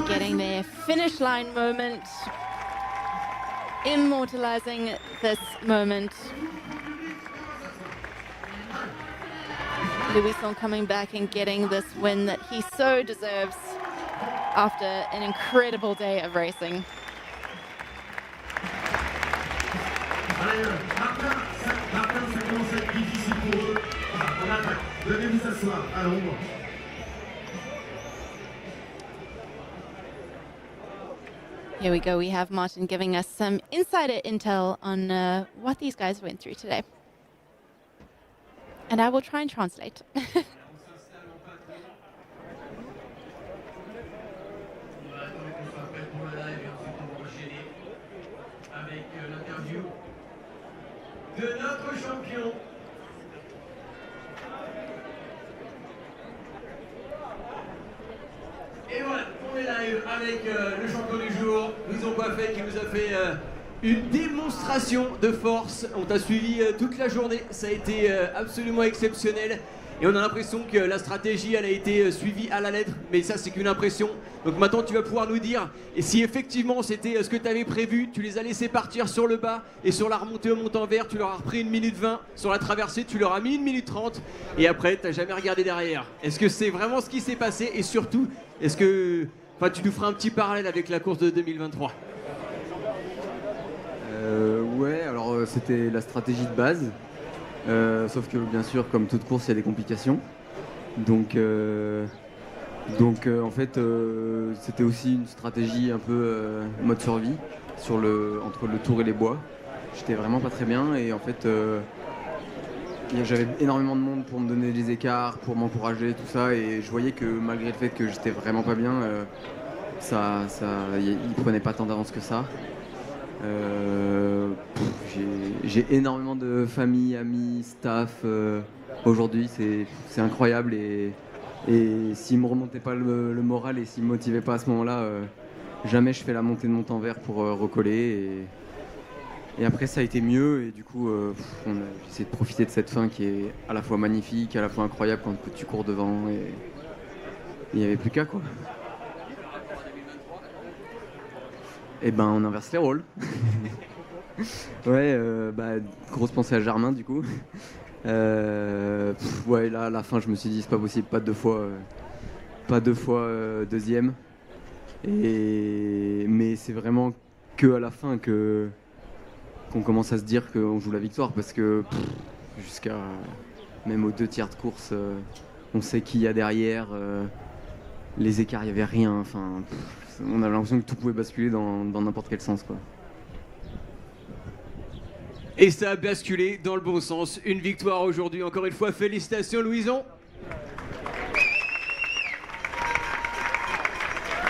Getting their finish line moment, immortalizing this moment. Louison coming back and getting this win that he so deserves after an incredible day of racing. Here we go. We have Martin giving us some insider intel on what these guys went through today. And I will try and translate. Avec l'interview de notre champion. Et voilà, on est live avec le champion du jour, Louison Coffret, qui nous a fait une démonstration de force. On t'a suivi toute la journée, ça a été absolument exceptionnel. Et on a l'impression que la stratégie, elle a été suivie à la lettre, mais ça c'est qu'une impression. Donc maintenant tu vas pouvoir nous dire, et si effectivement c'était ce que tu avais prévu, tu les as laissés partir sur le bas, et sur la remontée au Mont-en-Vert, tu leur as repris 1 minute 20, sur la traversée, tu leur as mis 1 minute 30, et après tu n'as jamais regardé derrière. Est-ce que c'est vraiment ce qui s'est passé, et surtout, est-ce que tu nous feras un petit parallèle avec la course de 2023? Ouais, alors c'était la stratégie de base. Sauf que bien sûr, comme toute course, il y a des complications. Donc en fait, c'était aussi une stratégie un peu mode survie entre le Tour et les bois. J'étais vraiment pas très bien et en fait, j'avais énormément de monde pour me donner des écarts, pour m'encourager, tout ça. Et je voyais que malgré le fait que j'étais vraiment pas bien, ils prenaient pas tant d'avance que ça. J'ai énormément de famille, amis, staff aujourd'hui, c'est incroyable et s'ils me remontaient pas le moral et s'ils me motivaient pas à ce moment-là, jamais je fais la montée de Mont-en-Vert pour recoller et après ça a été mieux et du coup j'ai essayé de profiter de cette fin qui est à la fois magnifique, à la fois incroyable quand tu cours devant et il n'y avait plus qu'à quoi. Eh ben on inverse les rôles. Ouais, grosse pensée à Germain du coup. Ouais, là à la fin je me suis dit c'est pas possible, pas 2 fois. pas 2 fois deuxième. Mais c'est vraiment que à la fin qu'on commence à se dire qu'on joue la victoire, parce que jusqu'à même aux 2 tiers de course, on sait qui y a derrière. Les écarts, il n'y avait rien. Enfin, on avait l'impression que tout pouvait basculer dans n'importe quel sens, quoi. Et ça a basculé dans le bon sens. Une victoire aujourd'hui, encore une fois. Félicitations, Louison.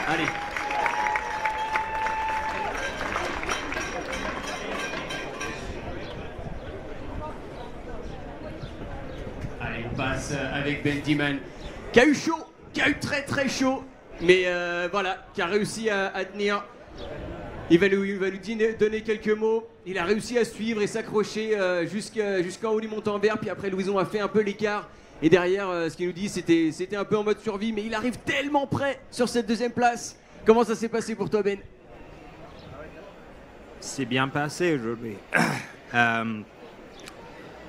Allez. Allez, on passe avec Ben Dhiman, qui a eu chaud, qui a eu très très chaud, mais voilà, qui a réussi à tenir. Il va lui donner quelques mots. Il a réussi à suivre et s'accrocher jusqu'en haut du montant vert. Puis après, Louison a fait un peu l'écart. Et derrière, ce qu'il nous dit, c'était un peu en mode survie. Mais il arrive tellement près sur cette 2e place. Comment ça s'est passé pour toi, Ben? C'est bien passé aujourd'hui.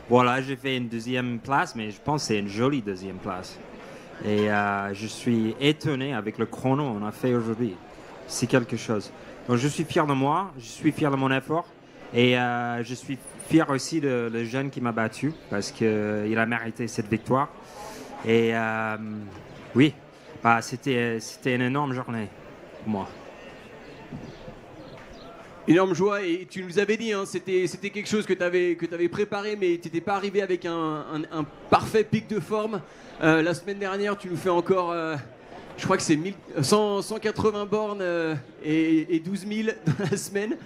Voilà, j'ai fait une 2e place, mais je pense que c'est une jolie 2e place. Et je suis étonné avec le chrono qu'on a fait aujourd'hui. C'est quelque chose. Donc je suis fier de moi, je suis fier de mon effort et je suis fier aussi de le jeune qui m'a battu parce qu'il a mérité cette victoire. Et oui, c'était une énorme journée pour moi. Énorme joie, et tu nous avais dit, hein, c'était quelque chose que tu avais préparé, mais tu n'étais pas arrivé avec un parfait pic de forme. La semaine dernière, tu nous fais encore... je crois que c'est 180 bornes et 12 000 dans la semaine,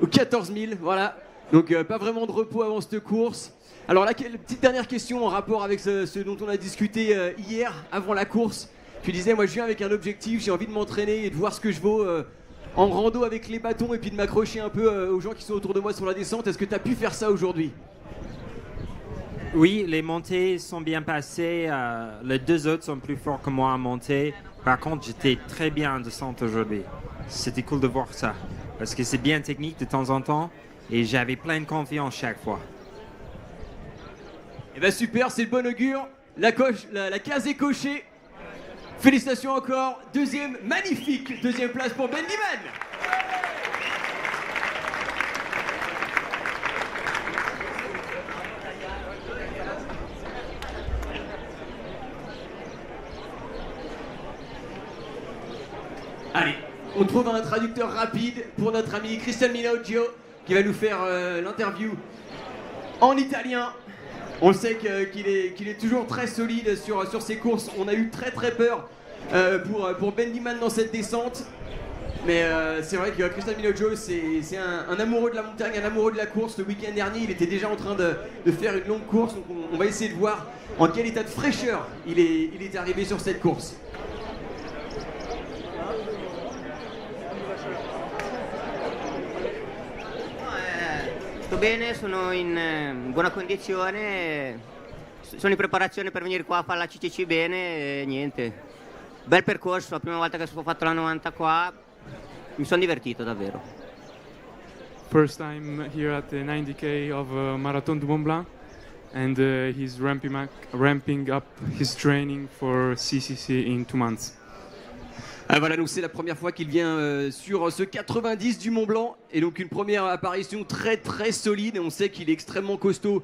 ou 14 000, voilà. Donc pas vraiment de repos avant cette course. Alors la petite dernière question en rapport avec ce dont on a discuté hier, avant la course. Tu disais, moi je viens avec un objectif, j'ai envie de m'entraîner et de voir ce que je vaux en rando avec les bâtons et puis de m'accrocher un peu aux gens qui sont autour de moi sur la descente. Est-ce que tu as pu faire ça aujourd'hui? Oui, les montées sont bien passées. Les 2 autres sont plus forts que moi à monter. Par contre, j'étais très bien en descente aujourd'hui. C'était cool de voir ça. Parce que c'est bien technique de temps en temps. Et j'avais plein de confiance chaque fois. Eh bien super, c'est le bon augure. La case est cochée. Félicitations encore. Magnifique 2e place pour Ben Dhiman. Allez, on trouve un traducteur rapide pour notre ami Minoggio qui va nous faire l'interview en italien. On sait qu'il est toujours très solide sur ses courses. On a eu très très peur pour Ben Dhiman dans cette descente. Mais c'est vrai que Minoggio, c'est un amoureux de la montagne, un amoureux de la course. Le week-end dernier, il était déjà en train de faire une longue course. Donc on va essayer de voir en quel état de fraîcheur il est arrivé sur cette course. Sto bene, sono in buona condizione, sono in preparazione per venire qua a fare la CCC bene e niente. Bel percorso, la prima volta che ho fatto la 90 qua, mi sono divertito davvero. First time here at the 90K of Marathon du Mont-Blanc, and he's ramping up his training for CCC in 2 months. Voilà, donc c'est la première fois qu'il vient sur ce 90 du Mont Blanc, et donc une première apparition très très solide, et on sait qu'il est extrêmement costaud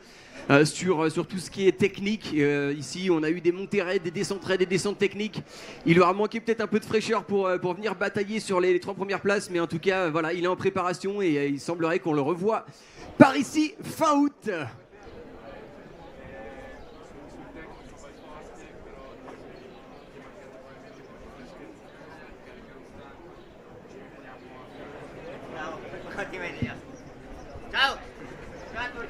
sur tout ce qui est technique. Ici on a eu des montées raides, des descentes techniques. Il leur a manqué peut-être un peu de fraîcheur pour venir batailler sur les 3 premières places, mais en tout cas voilà, il est en préparation et il semblerait qu'on le revoie par ici fin août.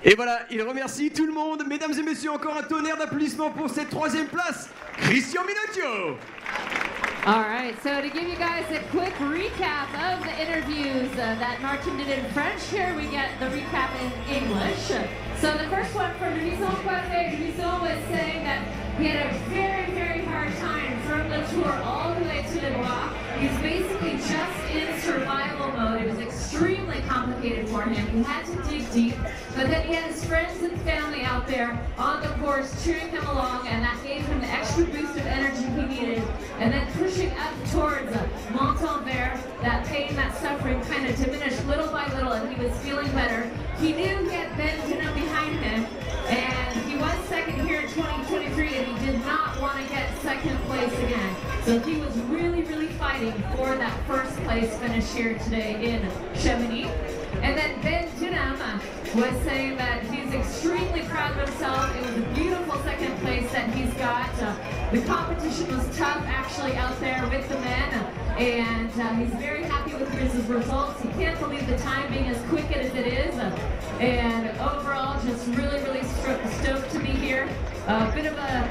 Et voilà, il remercie tout le monde. Mesdames et messieurs, encore un tonnerre d'applaudissements pour cette 3e place, Minoggio. All right, so to give you guys a quick recap of the interviews that Martin did in French, here we get the recap in English. So the first one from Emosson was saying that He had a very, very hard time from the tour all the way to Le Bois. He's basically just in survival mode. It was extremely complicated for him. He had to dig deep, but then he had his friends and family out there on the course cheering him along, and that gave him the extra boost of energy he needed. And then pushing up towards Mont-Blanc, that pain, that suffering kind of diminished little by little, and he was feeling better. He knew he had Dhiman behind him, and he was second here in 2023, and he did not want to get second place again. So he was really, really fighting for that first place finish here today in Chamonix. And then Dhiman was saying that he's extremely proud of himself. It was a beautiful second place that he's got. The competition was tough actually out there with the men, and he's very happy with his results. He can't believe the time being as quick as it is, and overall just really, really stoked to be here. A bit of a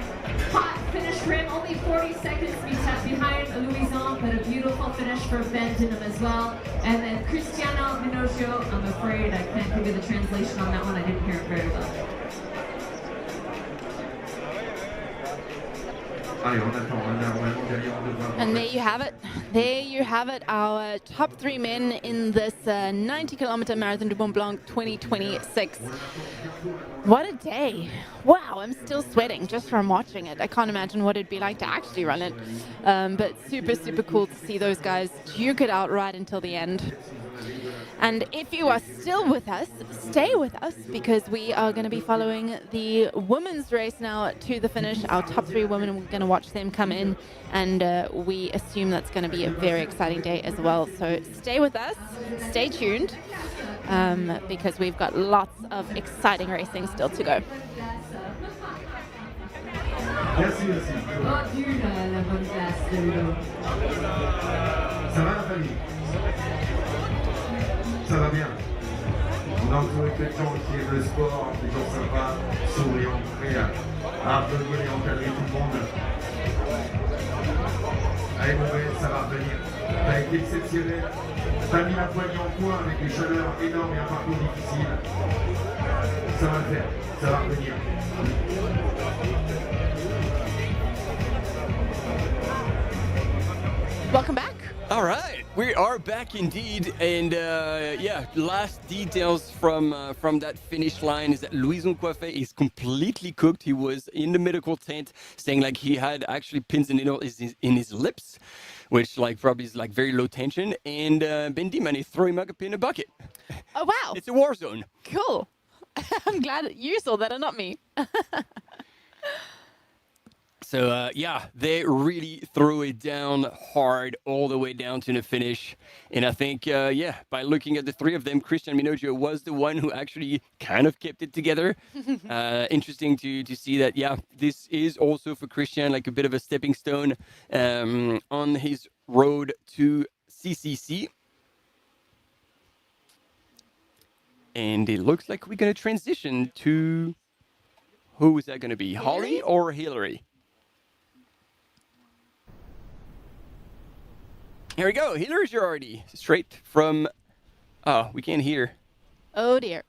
hot finish for him, only 40 seconds behind Louison, but a beautiful finish for Dhiman as well. And then Cristiano Minoggio, I'm afraid I can't give you the translation on that one, I didn't hear it very well. And there you have it. There you have it. Our top 3 men in this 90-kilometer Marathon du Mont Blanc 2026. What a day. Wow, I'm still sweating just from watching it. I can't imagine what it'd be like to actually run it. But super, super cool to see those guys duke it out right until the end. And if you are still with us, stay with us, because we are going to be following the women's race now to the finish. Our top 3 women, we're going to watch them come in, and we assume that's going to be a very exciting day as well. So stay with us, stay tuned, because we've got lots of exciting racing still to go. Merci aussi. La bonne place de Ludo. Ça va la famille? Ça va bien. On a entouré quelqu'un qui aime le sport, toujours sympa, souriant, prêt à applaudir et encadrer tout le monde. Allez mon bel, ça va revenir. T'as été exceptionnel. T'as mis la poignée en point avec des chaleurs énormes et un parcours difficile. Ça va le faire, ça va revenir. Welcome back. All right, we are back indeed, and yeah, last details from that finish line is that Louison Coiffet is completely cooked. He was in the medical tent, saying like he had actually pins and needles in his lips, which like probably is like very low tension. And Dhiman is throwing him up in a bucket. Oh wow! It's a war zone. Cool. I'm glad you saw that and not me. So, yeah, they really threw it down hard all the way down to the finish. And I think, yeah, by looking at the 3 of them, Cristiano Minoggio was the one who actually kind of kept it together. Interesting to see that, yeah, this is also for Christian like a bit of a stepping stone on his road to CCC. And it looks like we're going to transition to... Who is that going to be? Holly or Hillary? Here we go. Hillary Girardi, straight from... Oh, we can't hear. Oh, dear.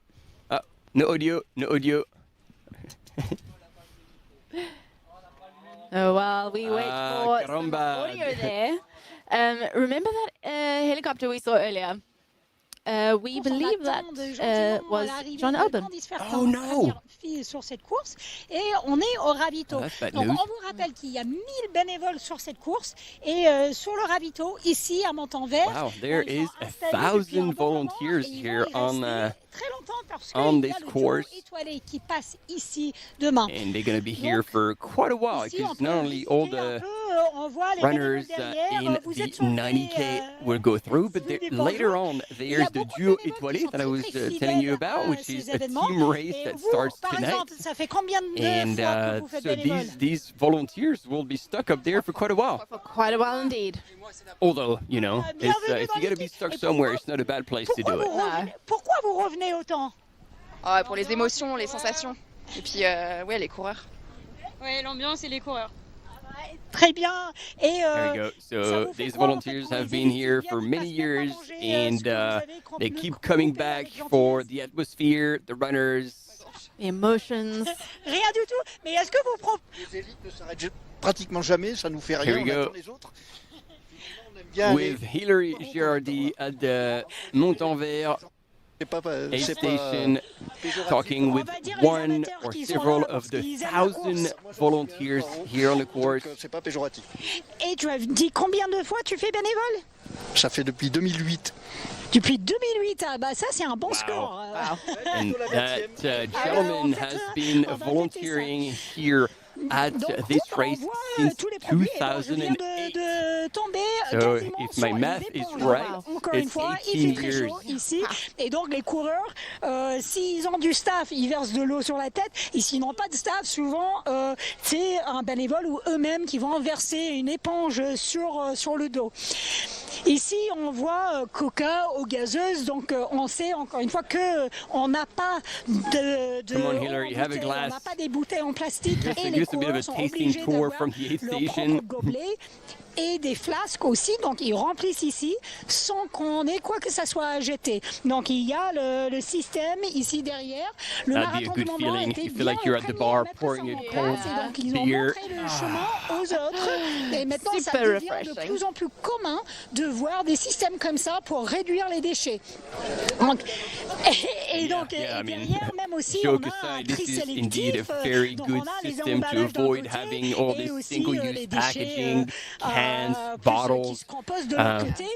No audio, no audio. Oh, well, we wait for some audio there. Remember that helicopter we saw earlier? We believe that was John Alban. Oh no! Sur cette course et on est au ravito. Donc on vous rappelle qu'il y a 1000 bénévoles sur cette course et sur le ravito ici à Montanvert. Wow, there is 1,000 volunteers here on this course. Qui passe ici demain. And they're going to be here for quite a while, because not only all the runners in the 90K will go through, but later on there's the duel étoilé that I was telling you about, which is a team race that starts tonight. And so these volunteers will be stuck up there for quite a while. For quite a while indeed. Although, you know, if you got to be stuck somewhere, it's not a bad place to do it. Pourquoi vous revenez autant? Pour les émotions, les sensations. Et puis, ouais, les coureurs. Ouais, l'ambiance et les coureurs. Très bien. Et there we go. So these volunteers have been here for many years, and they keep coming back for the atmosphere, the runners, The emotions. Rien du tout. Mais est-ce que vous Les élites ne s'arrêtent pratiquement jamais, ça nous fait Here rien, we on go. attend les autres. On aime bien With Hilary Girardi at the Montanvert aid station, talking with one or several of the 1,000 volunteers here on the course. C'est pas péjoratif. Et tu as dit combien de fois tu fais bénévole? Ça fait depuis 2008. Depuis 2008, ah bah ça c'est un bon score. And that gentleman has been volunteering here at this race since 2008. So if my math is right, Encore une it's fois, il 18 fait très years. chaud ici. Et donc les coureurs, s'ils ont du staff, ils versent de l'eau sur la tête. Et s'ils n'ont pas de staff, souvent c'est un bénévole ou eux-mêmes qui vont verser une éponge sur le dos. Ici, on voit Coca aux gazeuses, donc on sait encore une fois que on n'a pas Come on, Hilary, have a on n'a glass. pas des bouteilles en plastique Just et to les give us a bit of coureurs a sont tasting obligés tour d'avoir from the aid leur station. propre gobelet et des flasques aussi, donc ils remplissent ici sans qu'on ait quoi que ça soit à jeter. Donc il y a le système ici derrière. Le That'd be a marathon du good Mont-Blanc feeling. était You feel bien like you're at the bar pouring a cold donc ils ont beer. montré le chemin aux autres. Et maintenant, ça Super devient de refreshing. plus en plus commun de voir des systèmes comme ça pour réduire les déchets. Donc, et donc Yeah, I mean, derrière, même aussi, joke on a un aside, tri this is indeed sélectif. a very Donc, good on a les system to emballages d'un avoid côté having all et this aussi, single-use les déchets, packaging, cans, qui bottles. se composent de l'autre côté.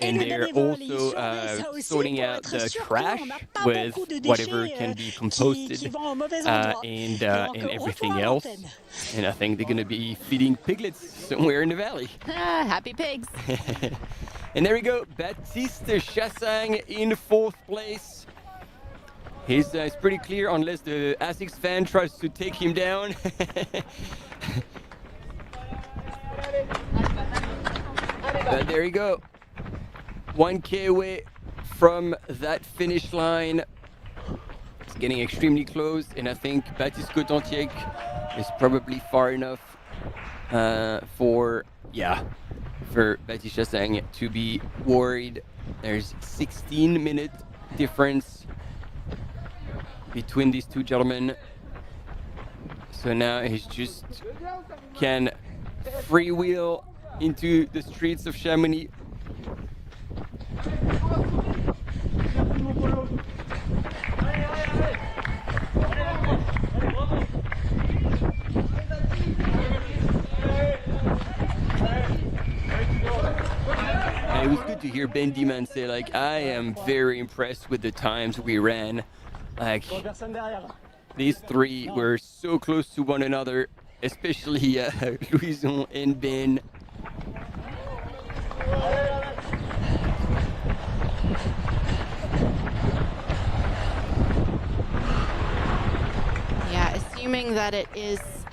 Et And les they're bénévoles, ils also surveillent ça aussi sorting pour out être the sûr trash qu'on n'a pas with beaucoup de whatever déchets, can be qui composted vont au mauvais endroit. and everything else. And I think they're going to be feeding piglets somewhere in the valley. Happy pigs. And there we go, Baptiste Chassang in 4th place. It's pretty clear unless the ASICS fan tries to take him down. But there you go. 1K away from that finish line. It's getting extremely close, and I think Baptiste Cotentic is probably far enough for Baptiste Chassang to be worried. There's 16-minute difference between these two gentlemen. So now he just can freewheel into the streets of Chamonix. And it was good to hear Ben Dhiman say, like, I am very impressed with the times we ran. Like, these three were so close to one another, especially Louison and Ben. Yeah, assuming that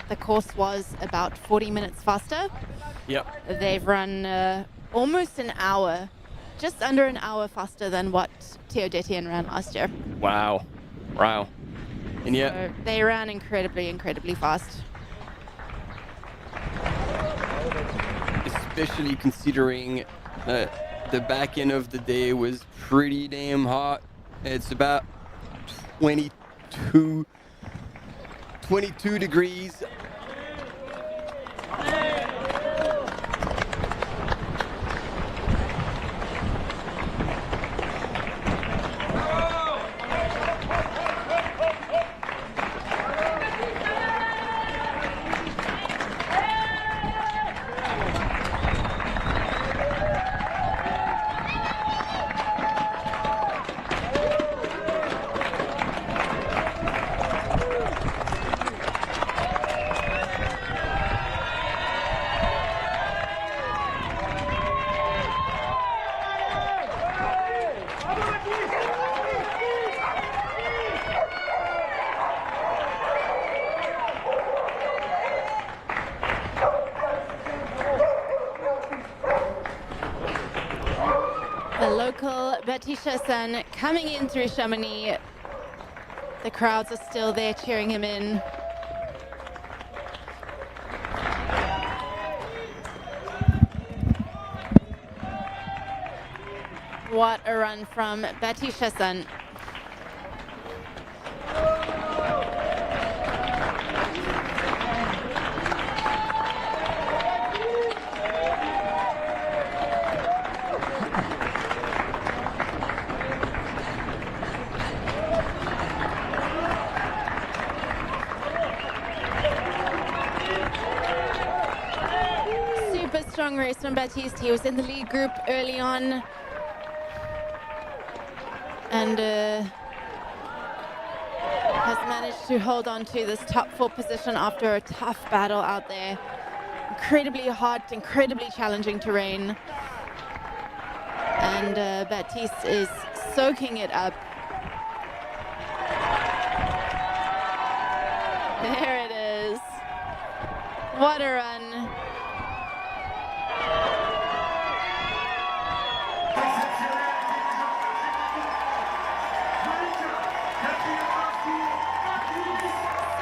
the course was about 40 minutes faster. Yep. They've run almost an hour, just under an hour faster than what Theo Detien ran last year. Wow. And yeah. So they ran incredibly, incredibly fast. Especially considering the back end of the day was pretty damn hot. It's about 22 degrees. The local Baptiste Chassang coming in through Chamonix. The crowds are still there cheering him in. What a run from Baptiste Chassang. strong race from Baptiste. He was in the lead group early on. And has managed to hold on to this top 4 position after a tough battle out there. Incredibly hot, incredibly challenging terrain. And Baptiste is soaking it up. There it is. What a run.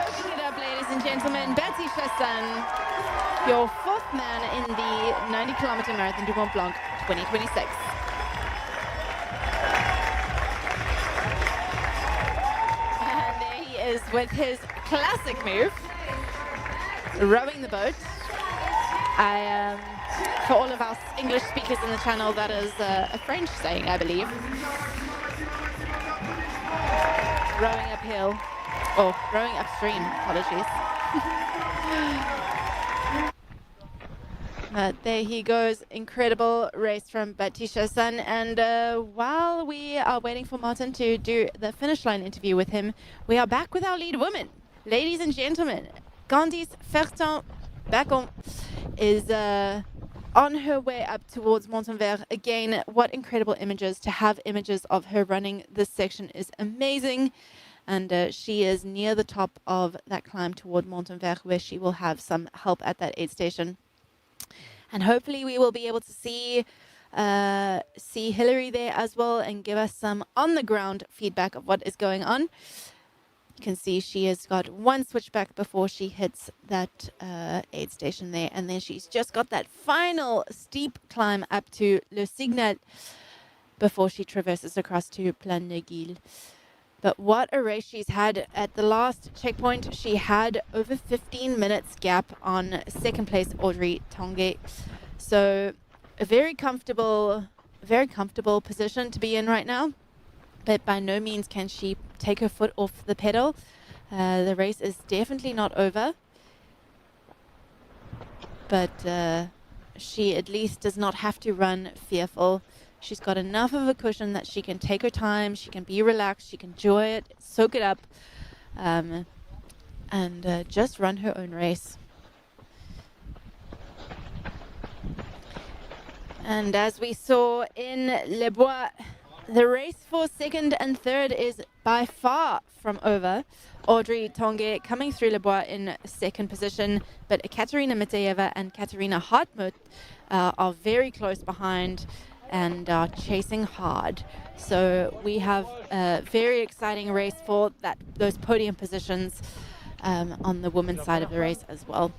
Soaking it up, ladies and gentlemen. Baptiste Chassagne, your 4th man in the 90-kilometer Marathon du Mont Blanc 2026. And there he is with his classic move, rowing the boat. For all of our English speakers in the channel, that is a French saying, I believe. Rowing uphill, or rowing upstream, apologies. There he goes, incredible race from Baptiste Chassagne. And while we are waiting for Martin to do the finish line interview with him, we are back with our lead woman. Ladies and gentlemen, Candice Fertin-Baccon is on her way up towards Montenvers. Again, what incredible images. To have images of her running this section is amazing. And she is near the top of that climb toward Montenvers, where she will have some help at that aid station. And hopefully we will be able to see Hillary there as well and give us some on-the-ground feedback of what is going on. You can see she has got one switchback before she hits that aid station there. And then she's just got that final steep climb up to Le Signal before she traverses across to Plan de Guil. But what a race she's had. At the last checkpoint, she had over 15 minutes gap on second place Audrey Tanguy. So a very comfortable position to be in right now. But by no means can she take her foot off the pedal. The race is definitely not over. But she at least does not have to run fearful. She's got enough of a cushion that she can take her time, she can be relaxed, she can enjoy it, soak it up, and just run her own race. And as we saw in Les Bois, the race for second and third is by far from over. Audrey Tanguy coming through Les Bois in second position, but Ekaterina Mityaeva and Katerina Hartmut are very close behind and are chasing hard. So we have a very exciting race for those podium positions on the women's side of the race as well.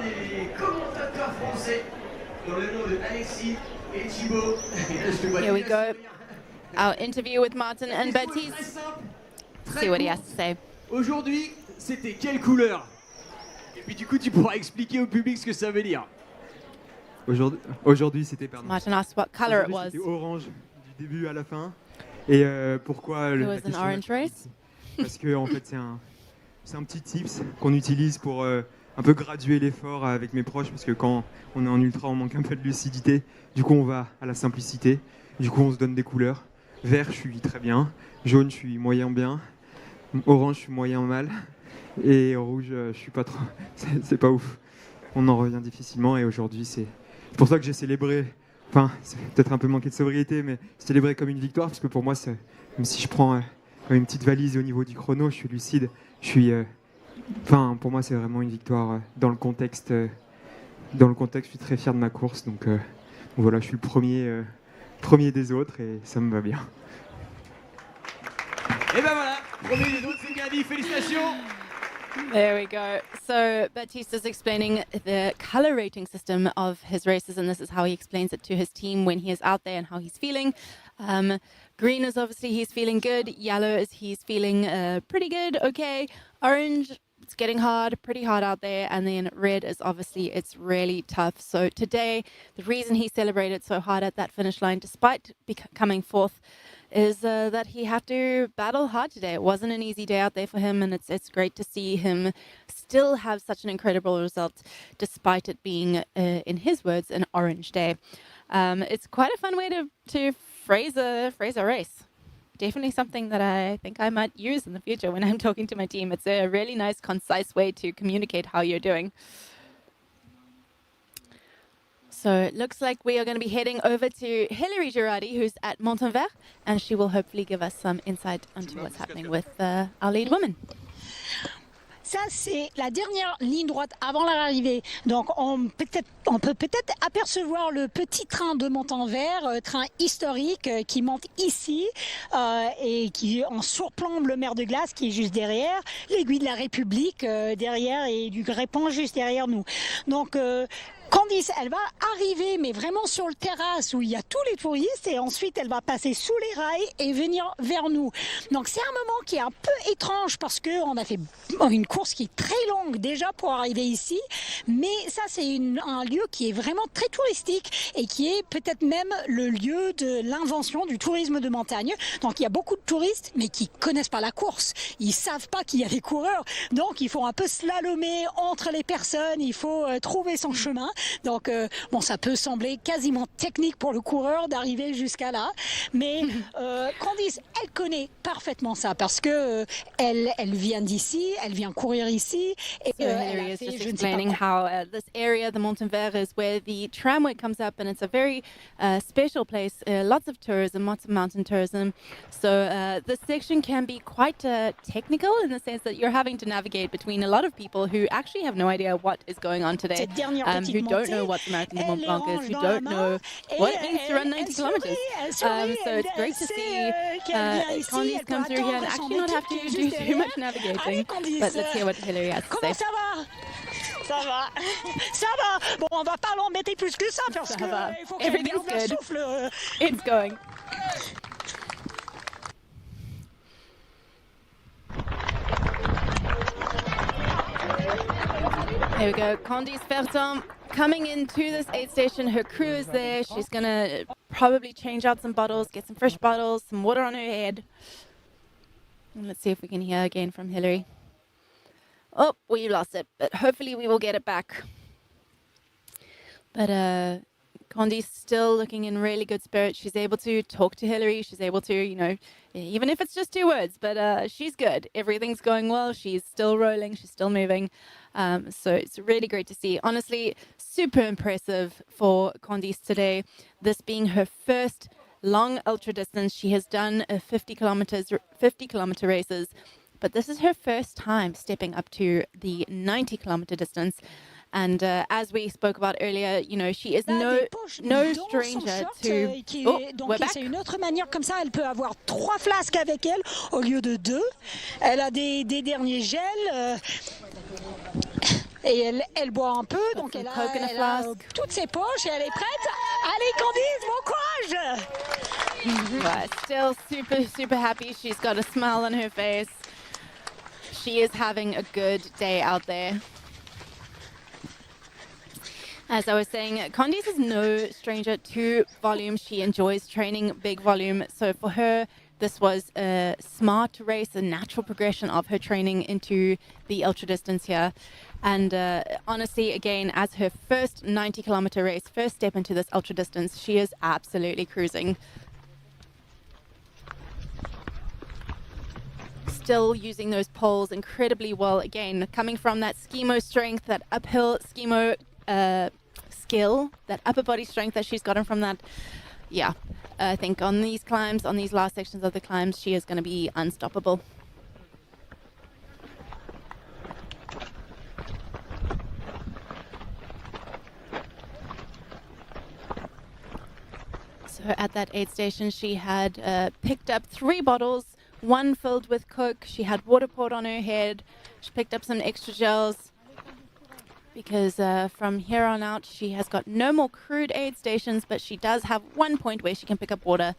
Des commentateurs français dans le nom de Alexis et Thibaut. Here we go. Our interview with Martin and Baptiste. See what he has to say. Aujourd'hui, c'était quelle couleur? Et puis du coup, tu pourras expliquer au public ce que ça veut dire. Aujourd'hui, c'était Martin asked what color it was. C'était orange du début à la fin. Et pourquoi It was an orange race. Parce que en fait, c'est un petit tips qu'on utilise pour un peu graduer l'effort avec mes proches, parce que quand on est en ultra, on manque un peu de lucidité. Du coup, on va à la simplicité. Du coup, on se donne des couleurs. Vert, je suis très bien. Jaune, je suis moyen bien. Orange, je suis moyen mal. Et rouge, je suis pas trop. C'est pas ouf. On en revient difficilement. Et aujourd'hui, c'est pour ça que j'ai célébré. Enfin, c'est peut-être un peu manqué de sobriété, mais célébré comme une victoire, parce que pour moi, même si je prends une petite valise au niveau du chrono, je suis lucide. Je suis Enfin, pour moi, c'est vraiment une victoire dans le contexte. Je suis très fier de ma course, donc voilà, je suis le premier des autres et ça me va bien. Et ben voilà, premier des autres, c'est bien dit, félicitations. There we go. So Baptiste is explaining the color rating system of his races, and this is how he explains it to his team when he is out there and how he's feeling. Green is obviously he's feeling good. Yellow is he's feeling pretty good, okay. Orange, it's getting hard, pretty hard out there, and then red is obviously, it's really tough. So today, the reason he celebrated so hard at that finish line, despite coming fourth, is that he had to battle hard today. It wasn't an easy day out there for him, and it's great to see him still have such an incredible result, despite it being, in his words, an orange day. It's quite a fun way to phrase a race. Definitely something that I think I might use in the future when I'm talking to my team. It's a really nice, concise way to communicate how you're doing. So it looks like we are going to be heading over to Hilary Girardi, who's at Montenvers, and she will hopefully give us some insight onto what's happening with our lead woman. Ça, c'est la dernière ligne droite avant l'arrivée. Donc, on peut peut-être apercevoir le petit train de Montenvers, train historique qui monte ici et qui en surplombe le mer de glace qui est juste derrière, l'aiguille de la République derrière et du Grépon juste derrière nous. Donc, Candice, elle va arriver, mais vraiment sur le terrasse où il y a tous les touristes, et ensuite elle va passer sous les rails et venir vers nous. Donc c'est un moment qui est un peu étrange parce qu'on a fait une course qui est très longue déjà pour arriver ici, mais ça c'est un lieu qui est vraiment très touristique et qui est peut-être même le lieu de l'invention du tourisme de montagne. Donc il y a beaucoup de touristes, mais qui connaissent pas la course. Ils savent pas qu'il y a des coureurs, donc il faut un peu slalomer entre les personnes, il faut trouver son chemin. Donc, bon, ça peut sembler quasiment technique pour le coureur d'arriver jusqu'à là, mais Candice, elle connaît parfaitement ça parce que elle vient d'ici, elle vient courir ici. Et Hilary is just explaining how this area, the Montenvers, is where the tramway comes up, and it's a very special place. Lots of tourism, lots of mountain tourism. So this section can be quite technical in the sense that you're having to navigate between a lot of people who actually have no idea what is going on today. Who don't know what the Marathon de Mont-Blanc is, who don't know what it means to run 90 kilometers. So it's great to see Candice come through here and actually not have to do too much navigating. But let's hear what Hilary has to say. Ça va? Ça va. Ça va. Bon, on va pas l'embêter plus que ça parce que il faut qu'elle garde le souffle. It's going. Here we go, Candice Fertin coming into this aid station. Her crew is there. She's going to probably change out some bottles, get some fresh bottles, some water on her head. And let's see if we can hear again from Hilary. Oh, we lost it, but hopefully we will get it back. But Candice still looking in really good spirits. She's able to talk to Hilary. She's able to, you know, even if it's just 2 words, but she's good. Everything's going well. She's still rolling. She's still moving. So it's really great to see. Honestly, super impressive for Candice today. This being her first long ultra distance. She has done 50 kilometer races, but this is her first time stepping up to the 90 kilometer distance. And as we spoke about earlier, you know, she is no stranger to... Donc c'est une autre manière comme ça, elle peut avoir 3 flasques avec elle au lieu de 2. Elle a des derniers gels et elle boit un peu, donc elle a toutes ses poches et elle est prête. Allez Candice, bon courage! Still super happy. She's got a smile on her face. She is having a good day out there. As I was saying, Candice is no stranger to volume. She enjoys training big volume. So for her, this was a smart race, a natural progression of her training into the ultra distance here. And honestly, again, as her first 90 kilometer race, first step into this ultra distance, she is absolutely cruising. Still using those poles incredibly well. Again, coming from that skimo strength, that uphill skimo skill, that upper body strength that she's gotten from that. Yeah, I think on these climbs, on these last sections of the climbs, she is going to be unstoppable. So at that aid station, she had picked up 3 bottles, 1 filled with Coke. She had water poured on her head. She picked up some extra gels, because from here on out, she has got no more crude aid stations, but she does have 1 point where she can pick up water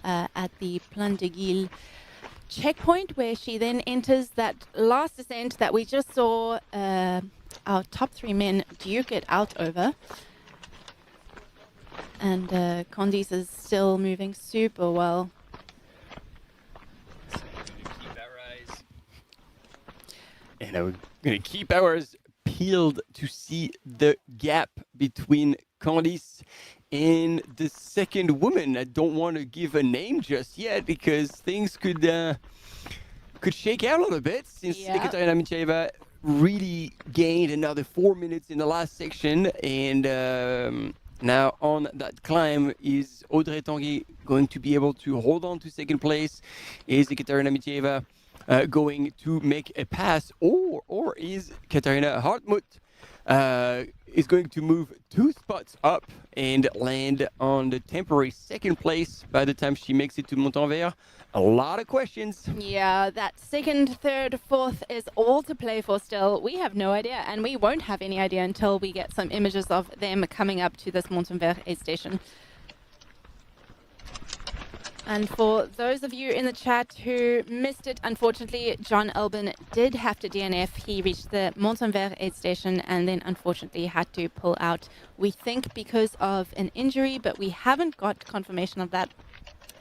at the Plan de Guil checkpoint where she then enters that last descent that we just saw our top 3 men duke it out over. And Candice is still moving super well. And we're going to keep ours peeled to see the gap between Candice and the second woman. I don't want to give a name just yet because things could shake out a little bit since Ekaterina Mityaeva really gained another 4 minutes in the last section. And now on that climb, is Audrey Tanguy going to be able to hold on to second place? Is Ekaterina Mityaeva going to make a pass, or is Katarina Hartmut is going to move 2 spots up and land on the temporary second place by the time she makes it to Montanvert? A lot of questions. Yeah, that second, third, fourth is all to play for still. We have no idea, and we won't have any idea until we get some images of them coming up to this Montanvert aid station. And for those of you in the chat who missed it, unfortunately, John Alban did have to DNF. He reached the Montanvert aid station and then unfortunately had to pull out, we think because of an injury, but we haven't got confirmation of that.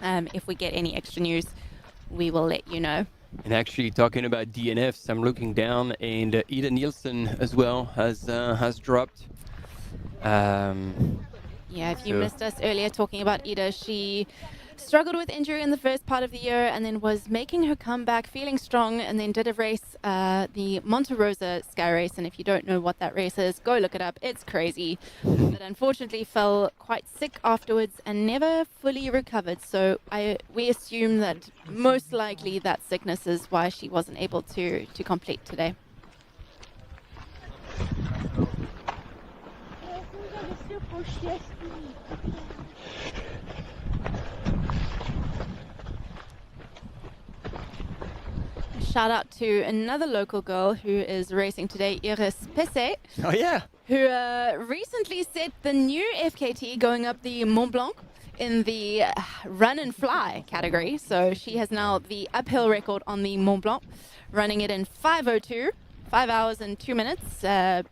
If we get any extra news, we will let you know. And actually, talking about DNFs, I'm looking down, and Ida Nielsen as well has dropped. Yeah, if you missed us earlier talking about Ida, she struggled with injury in the first part of the year and then was making her comeback, feeling strong, and then did a race, the Monte Rosa Sky Race. And if you don't know what that race is, go look it up. It's crazy. But unfortunately fell quite sick afterwards and never fully recovered. So we assume that most likely that sickness is why she wasn't able to complete today. Shout out to another local girl who is racing today, Iris Pesset. Oh, yeah. Who recently set the new FKT going up the Mont Blanc in the run and fly category. So she has now the uphill record on the Mont Blanc, running it in 5:02, 5 hours and 2 minutes,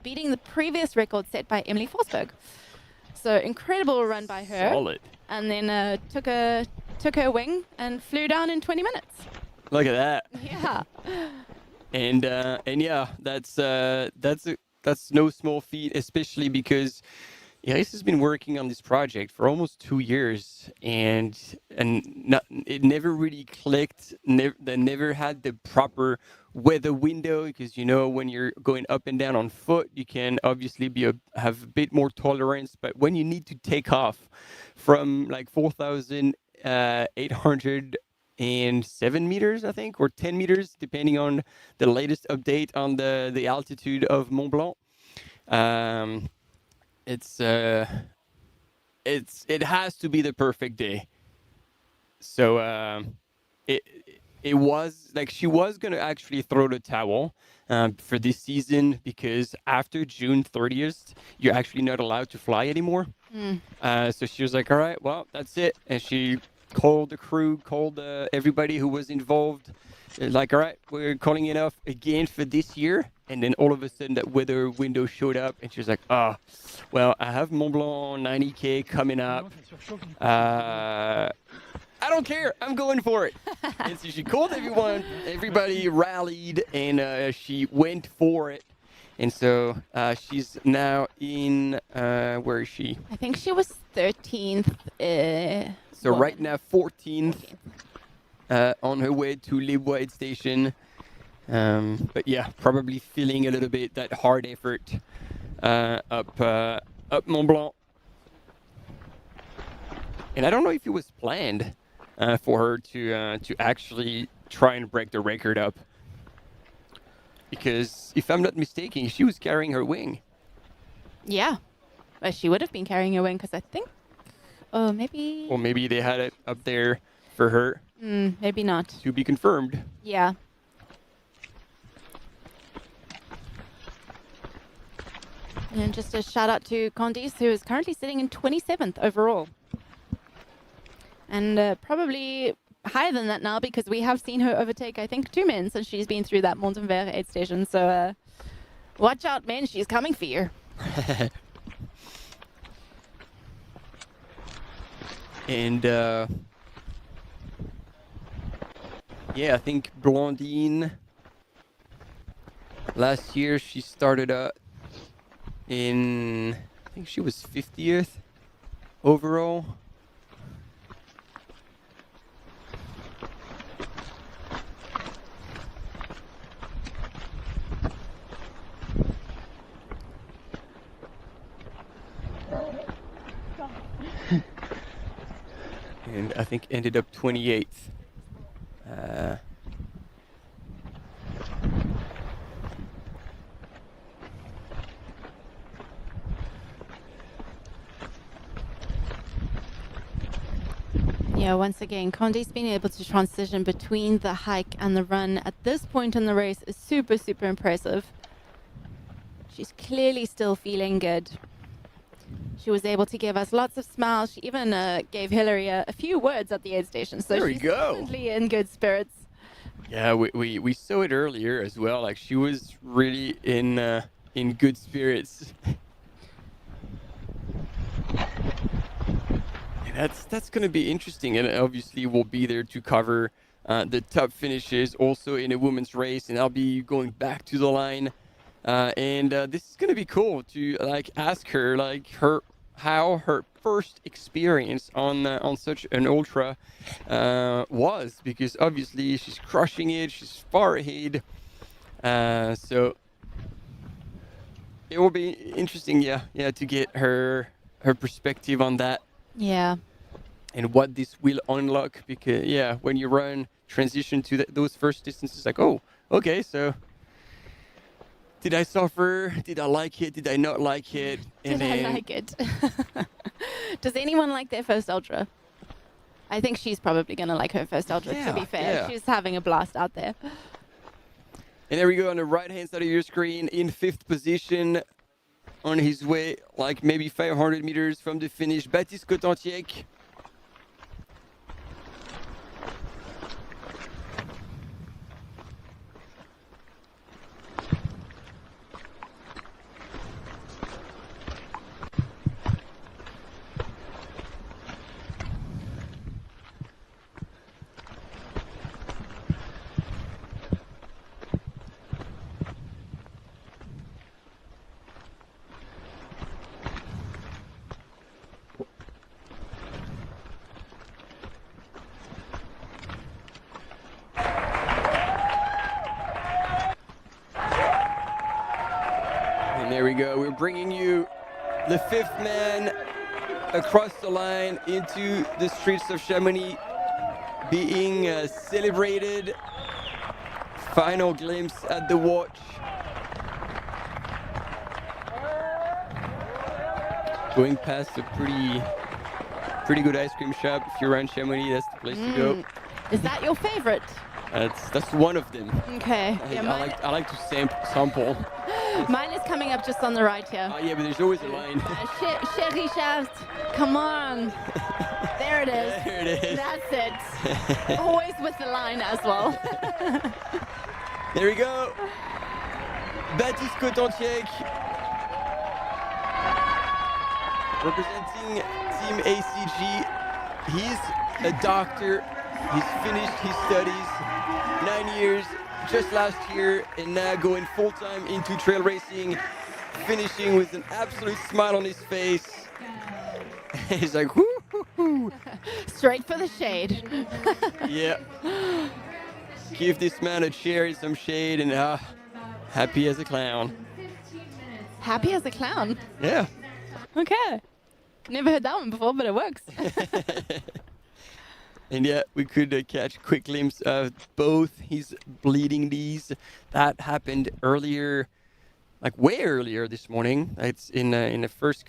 beating the previous record set by Emily Forsberg. So incredible run by her. Solid. And then took her wing and flew down in 20 minutes. Look at that. Yeah. And yeah, that's no small feat, especially because Iris has been working on this project for almost 2 years, and it never really clicked. They never had the proper weather window, because when you're going up and down on foot, you can obviously have a bit more tolerance, but when you need to take off from like 4,807 meters, I think, or 10 meters, depending on the latest update on the altitude of Mont Blanc. It has to be the perfect day. So it was like she was gonna actually throw the towel for this season, because after June 30th, you're actually not allowed to fly anymore. So she was like, all right, well, that's it. And she called the crew, called everybody who was involved, like, all right, we're calling it off again for this year. And then all of a sudden that weather window showed up, and she was like, well, I have Mont Blanc 90K coming up. I don't care, I'm going for it. And so she called everybody rallied, and she went for it. And so she's now in, where is she? I think she was 13th. So right now 14th, on her way to Les Bois aid station. But yeah, probably feeling a little bit that hard effort up Mont Blanc. And I don't know if it was planned for her to actually try and break the record up. Because if I'm not mistaken, she was carrying her wing. Yeah, well, she would have been carrying her wing, because I think, maybe... Or maybe they had it up there for her. Maybe not. To be confirmed. Yeah. And just a shout out to Candice, who is currently sitting in 27th overall. And probably higher than that now because we have seen her overtake, I think, 2 men since she's been through that Montenvers aid station. So watch out, men. She's coming for you. And yeah, I think Blondine last year she started in, I think she was 50th overall. And I think ended up 28th. Yeah, once again, Conde's being able to transition between the hike and the run at this point in the race is super, super impressive. She's clearly still feeling good. She was able to give us lots of smiles. She even gave Hillary a few words at the aid station. So There we she's go. definitely in good spirits. Yeah, we saw it earlier as well. Like she was really in good spirits. And that's going to be interesting, and obviously we'll be there to cover the top finishes also in a women's race, and I'll be going back to the line. And this is going to be cool to like ask her like how her first experience on such an ultra was, because obviously she's crushing it, she's far ahead, so it will be interesting, yeah, to get her perspective on that. Yeah. And what this will unlock, because yeah, when you run transition to those first distances, like, oh, okay, so did I suffer? Did I like it? Did I not like it? Did I like it? Does anyone like their first ultra? I think she's probably going to like her first ultra, to be fair. Yeah. She's having a blast out there. And there we go on the right-hand side of your screen, in 5th position, on his way, like maybe 500 meters from the finish, Baptiste Cotantiec. There we go. We're bringing you the 5th man across the line into the streets of Chamonix, being celebrated. Final glimpse at the watch. Going past a pretty good ice cream shop. If you're around Chamonix, that's the place to go. Is that your favorite? That's one of them. Okay. I like to sample. Mine is coming up just on the right here. Yeah, but there's always a line. Chérie Shaft, come on. There it is. There it is. That's it. Always with the line as well. There we go. Baptiste Cotantiec, representing Team ACG. He's a doctor. He's finished his studies, 9 years, just last year, and now going full-time into trail racing, finishing with an absolute smile on his face. He's like, whoo. Straight for the shade. Yeah. Give this man a chair and some shade, and happy as a clown. Happy as a clown? Yeah. Okay. Never heard that one before, but it works. And yeah, we could catch a quick glimpse of both his bleeding knees. That happened earlier, like way earlier this morning. It's in a first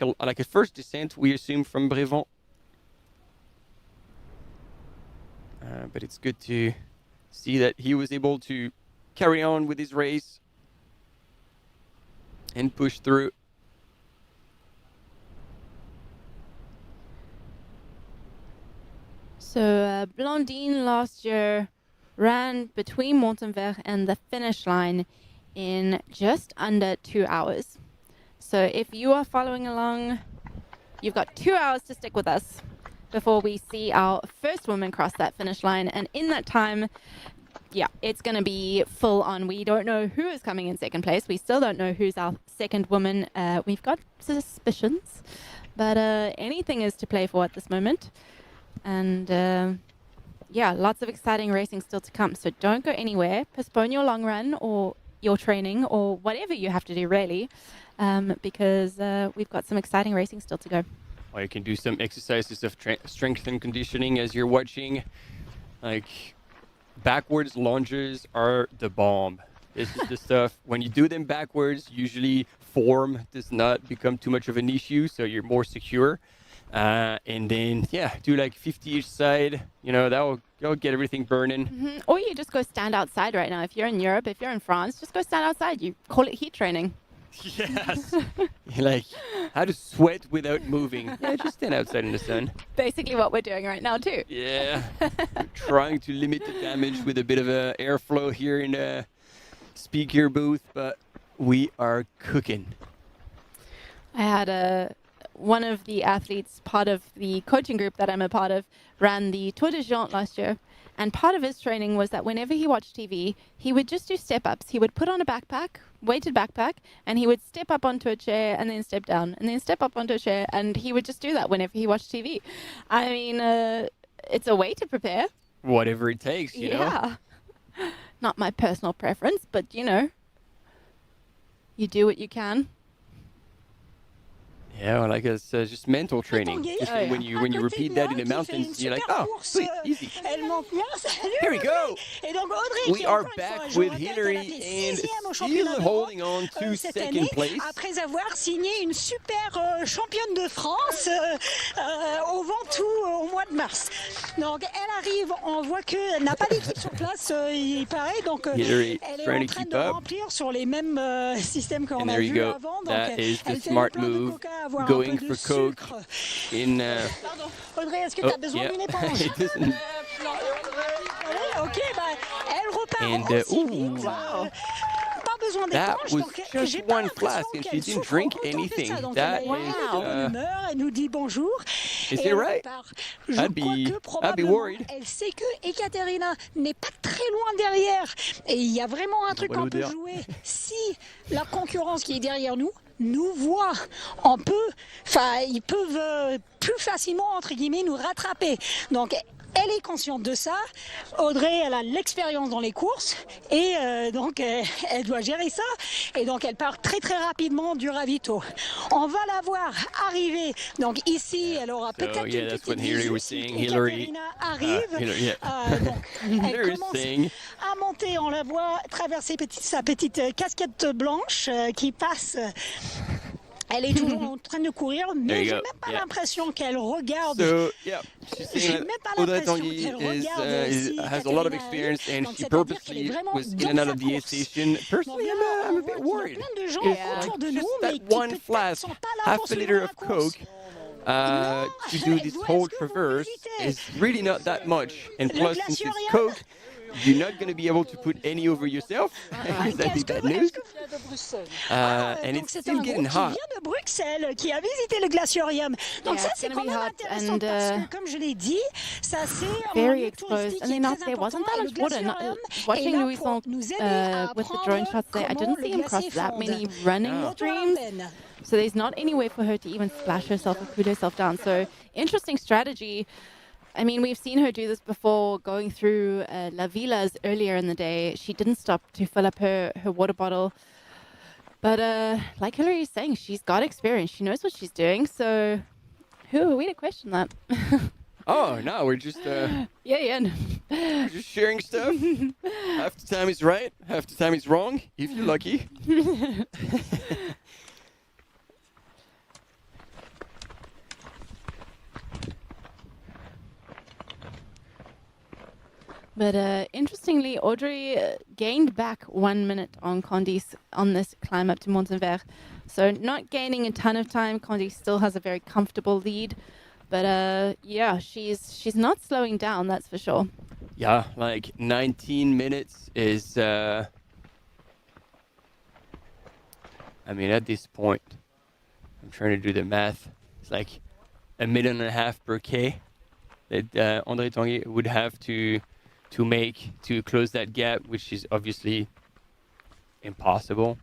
descent, we assume, from Brevant. But it's good to see that he was able to carry on with his race and push through. So Blandine last year ran between Montenvers and the finish line in just under 2 hours. So if you are following along, you've got 2 hours to stick with us before we see our first woman cross that finish line. And in that time, yeah, it's going to be full on. We don't know who is coming in second place. We still don't know who's our second woman. We've got suspicions, but anything is to play for at this moment. And yeah, lots of exciting racing still to come. So don't go anywhere. Postpone your long run or your training or whatever you have to do, really, because we've got some exciting racing still to go. Or you can do some exercises of strength and conditioning as you're watching. Like, backwards lunges are the bomb. This is the stuff. When you do them backwards, usually form does not become too much of an issue, so you're more secure. And then, yeah, do like 50 each side. You know, that'll get everything burning. Mm-hmm. Or you just go stand outside right now. If you're in Europe, if you're in France, just go stand outside. You call it heat training. Yes. Like, how to sweat without moving. Yeah, just stand outside in the sun. Basically what we're doing right now, too. Yeah. Trying to limit the damage with a bit of airflow here in the speaker booth, but we are cooking. I had one of the athletes, part of the coaching group that I'm a part of, ran the Tour de Géant last year. And part of his training was that whenever he watched TV, he would just do step-ups. He would put on a backpack, weighted backpack, and he would step up onto a chair and then step down, and then step up onto a chair, and he would just do that whenever he watched TV. I mean, it's a way to prepare. Whatever it takes, you know? Yeah. Not my personal preference, but, you know, you do what you can. Yeah, well, like it's just mental training. Just when you repeat that in the mountains, you're like, oh, sweet, easy. Here we go. We are back with Hillary and still holding on to second place. Après avoir signé une super championne de France au Ventoux au mois de mars. Donc elle arrive, on voit qu'elle n'a pas d'équipe sur place, il paraît, donc elle est en train de remplir sur les mêmes systèmes qu'on a vus avant. That is the smart move. Going for Coke in... Pardon, Audrey, est-ce que tu as besoin d'une éponge? Ok, bah, elle repart aussi vite. Pas besoin That d'éponge, was donc just j'ai pas one flask and she didn't drink anything. That is... elle nous dit bonjour. Is it right? I'd be worried. Elle sait que Ekaterina n'est pas très loin derrière. Et il y a vraiment un truc qu'on peut jouer. Si la concurrence qui est derrière nous voit, ils peuvent plus facilement, entre guillemets, nous rattraper. Donc, elle est consciente de ça. Audrey, elle a l'expérience dans les courses et donc elle doit gérer ça. Et donc elle part très très rapidement du ravito. On va la voir arriver. Donc ici, elle aura peut-être une petite visite. Ekaterina arrive. Donc elle commence à monter. On la voit traverser sa petite casquette blanche qui passe. Elle est toujours en train de courir, mais j'ai même pas l'impression qu'elle regarde. So, yeah, she's saying that Audrey Tanguy has a lot of experience and she purposely was in and out of the aid station. Personally, I'm a bit worried. Just that one flask, half a liter of Coke, to do this whole traverse is really not that much. And plus, since it's Coke, you're not going to be able to put any over yourself. That'd be bad news. And it's still getting hot. Qui vient de Bruxelles, qui a visité le glaciarium. Donc ça, c'est quand même intéressant parce que, comme je l'ai dit, ça c'est un lieu touristique qui est très important. Et le glaciarium est là pour nous aider à apprendre comment le glacier fonde. Running streams. So there's not any way for her to even splash herself or cool herself down. So interesting strategy. I mean, we've seen her do this before, going through La Villas earlier in the day. She didn't stop to fill up her water bottle. But like Hillary is saying, she's got experience. She knows what she's doing. So who are we to question that? Oh, no, we're just... we're just sharing stuff. Half the time is right, half the time is wrong, if you're lucky. But interestingly, Audrey gained back 1 minute on Candice on this climb up to Montenvers. So not gaining a ton of time. Candice still has a very comfortable lead. But yeah, she's not slowing down, that's for sure. Yeah, like 19 minutes is, I mean, at this point, I'm trying to do the math. It's like 1.5 million per K that André Tanguy would have to make to close that gap, which is obviously impossible.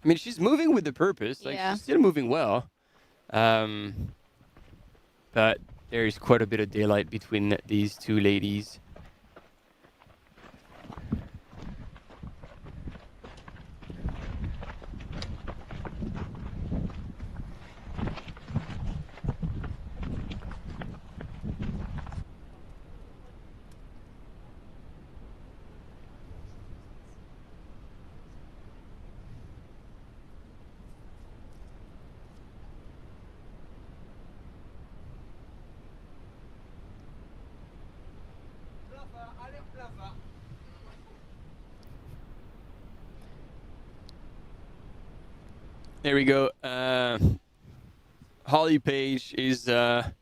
I mean, she's moving with the purpose. Like, she's still moving well. But there is quite a bit of daylight between these two ladies. There we go. Holly Page is our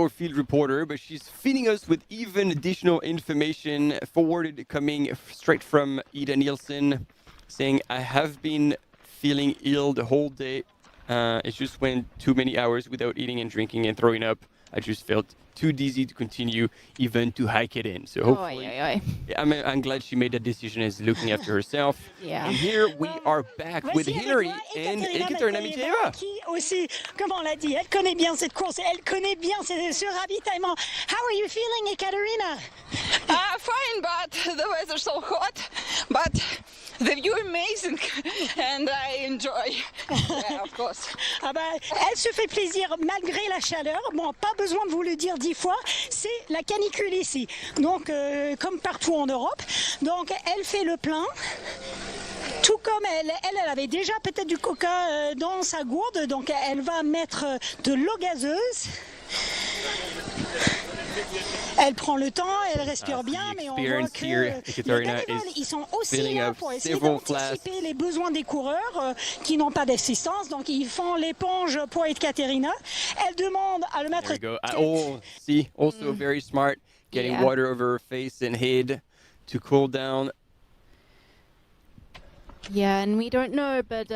field reporter, but she's feeding us with even additional information forwarded coming straight from Ida Nielsen, saying, I have been feeling ill the whole day. It just went too many hours without eating and drinking and throwing up. I just felt too dizzy to continue, even to hike it in. So hopefully, I'm glad she made that decision as looking after herself. Yeah. And here we are back with Hillary and Ekaterina Mityaeva. Qui aussi, comme on l'a dit, elle connaît bien cette course, elle connaît bien ce ravitaillement. How are you feeling, Ekaterina? Fine, but the weather's so hot. But the view amazing, and I enjoy. Yeah, of course. Ah bah, elle se fait plaisir malgré la chaleur. Bon, pas besoin de vous le dire 10 fois, c'est la canicule ici. Donc, comme partout en Europe. Donc, elle fait le plein. Tout comme elle avait déjà peut-être du coca dans sa gourde. Donc, elle va mettre de l'eau gazeuse. Elle prend le temps, elle respire bien, mais on voit que les bénévoles, ils sont aussi là pour essayer d'anticiper les besoins des coureurs qui n'ont pas d'assistance. Donc, ils font l'éponge pour Ekaterina. Elle demande à le mettre... There we go. Oh, see, also very smart, getting water over her face and head to cool down. Yeah, and we don't know, but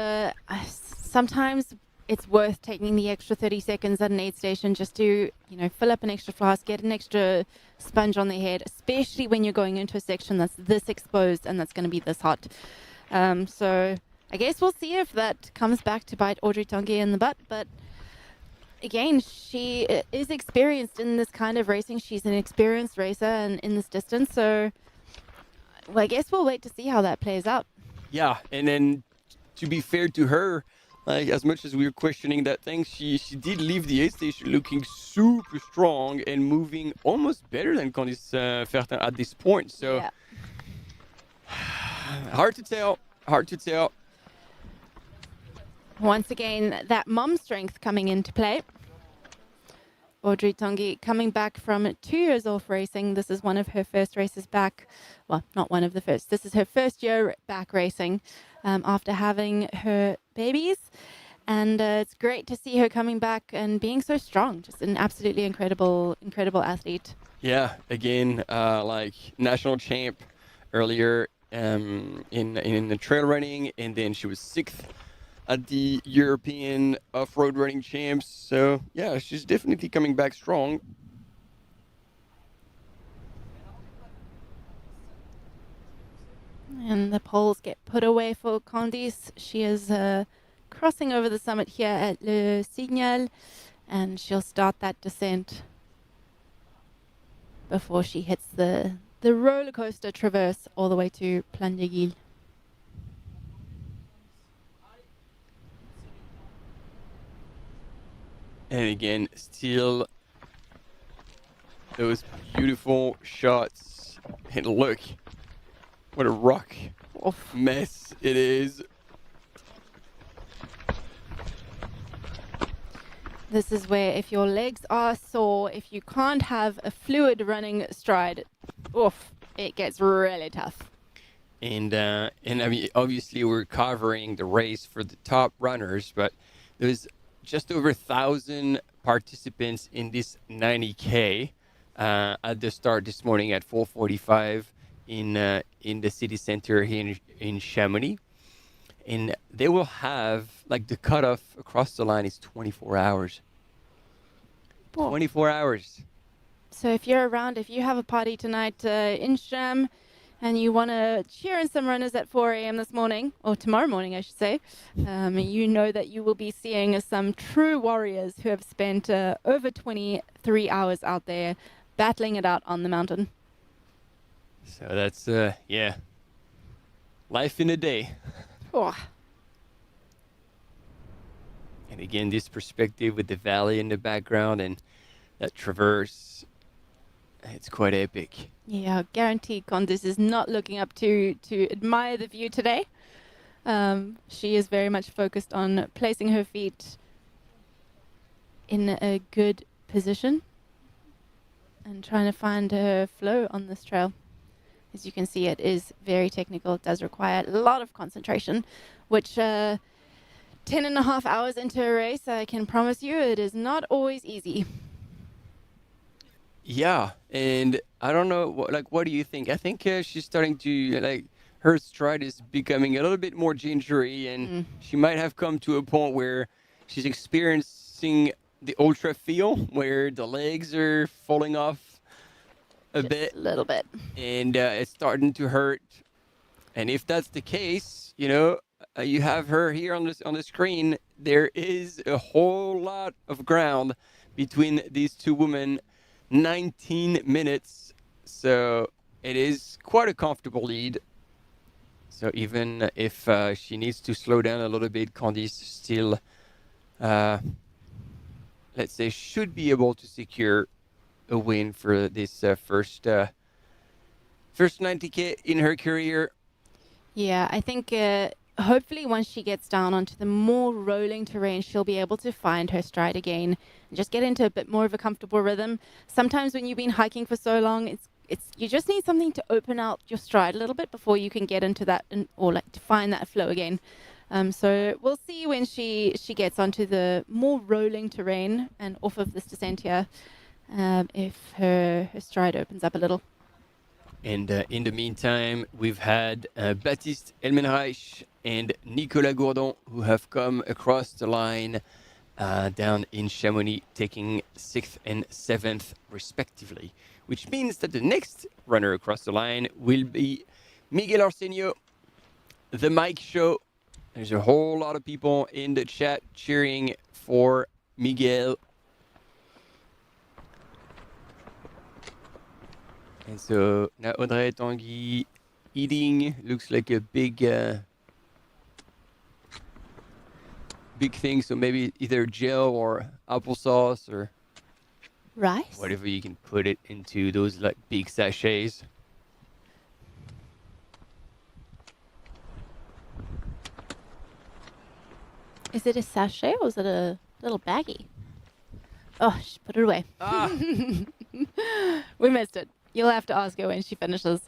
sometimes it's worth taking the extra 30 seconds at an aid station just to, fill up an extra flask, get an extra sponge on the head, especially when you're going into a section that's this exposed and that's going to be this hot. So I guess we'll see if that comes back to bite Audrey Tanguy in the butt. But again, she is experienced in this kind of racing. She's an experienced racer and in this distance. So I guess we'll wait to see how that plays out. Yeah, and then to be fair to her, like, as much as we were questioning that thing, she did leave the aid station looking super strong and moving almost better than Candice Fertin at this point. So hard to tell. Once again, that mom strength coming into play. Audrey Tanguy coming back from 2 years off racing. This is one of her first races back. Well, not one of the first. This is her first year back racing after having her babies. And it's great to see her coming back and being so strong. Just an absolutely incredible athlete. Yeah, again, like national champ earlier in the trail running, and then she was 6th at the European off-road running champs. So yeah, she's definitely coming back strong. And the poles get put away for Candice. She is crossing over the summit here at Le Signal, and she'll start that descent before she hits the roller coaster traverse all the way to Plan de Guil. And again, still those beautiful shots. And look, what a rock mess it is. This is where if your legs are sore, if you can't have a fluid running stride, it gets really tough. And I mean, obviously we're covering the race for the top runners, but there's just over 1,000 participants in this 90K at the start this morning at 4:45 in the city center here in Chamonix. And they will have, like, the cutoff across the line is 24 hours. 24 hours. So if you're around, if you have a party tonight in Cham and you want to cheer in some runners at 4 a.m. this morning, or tomorrow morning, I should say, you know that you will be seeing some true warriors who have spent over 23 hours out there battling it out on the mountain. So that's, yeah, life in a day. Oh. And again, this perspective with the valley in the background and that traverse, it's quite epic. Yeah, guaranteed Candice is not looking up to admire the view today. She is very much focused on placing her feet in a good position and trying to find her flow on this trail. As you can see, it is very technical. It does require a lot of concentration, which 10 and a half hours into a race, I can promise you, it is not always easy. Yeah, and I don't know, what do you think? I think she's starting to, her stride is becoming a little bit more gingery, and she might have come to a point where she's experiencing the ultra feel, where the legs are falling off a little bit, and it's starting to hurt. And if that's the case, you have her here on the screen. There is a whole lot of ground between these two women. 19 minutes, so it is quite a comfortable lead. So even if she needs to slow down a little bit, Candice still, let's say, should be able to secure a win for this first 90K in her career. Yeah, I think hopefully once she gets down onto the more rolling terrain, she'll be able to find her stride again and just get into a bit more of a comfortable rhythm. Sometimes when you've been hiking for so long, you just need something to open out your stride a little bit before you can get into that or to find that flow again. So we'll see when she gets onto the more rolling terrain and off of this descent here, if her stride opens up a little. And in the meantime, we've had Baptiste Elmenreich and Nicolas Gourdon, who have come across the line down in Chamonix, taking 6th and 7th respectively, which means that the next runner across the line will be Miguel Arsenio. The Mike Show. There's a whole lot of people in the chat cheering for Miguel. And so now Audrey Tanguy eating looks like a big thing. So maybe either gel or applesauce or rice, whatever you can put it into those big sachets. Is it a sachet or is it a little baggie? Oh, she put it away. Ah. We missed it. You'll have to ask her when she finishes.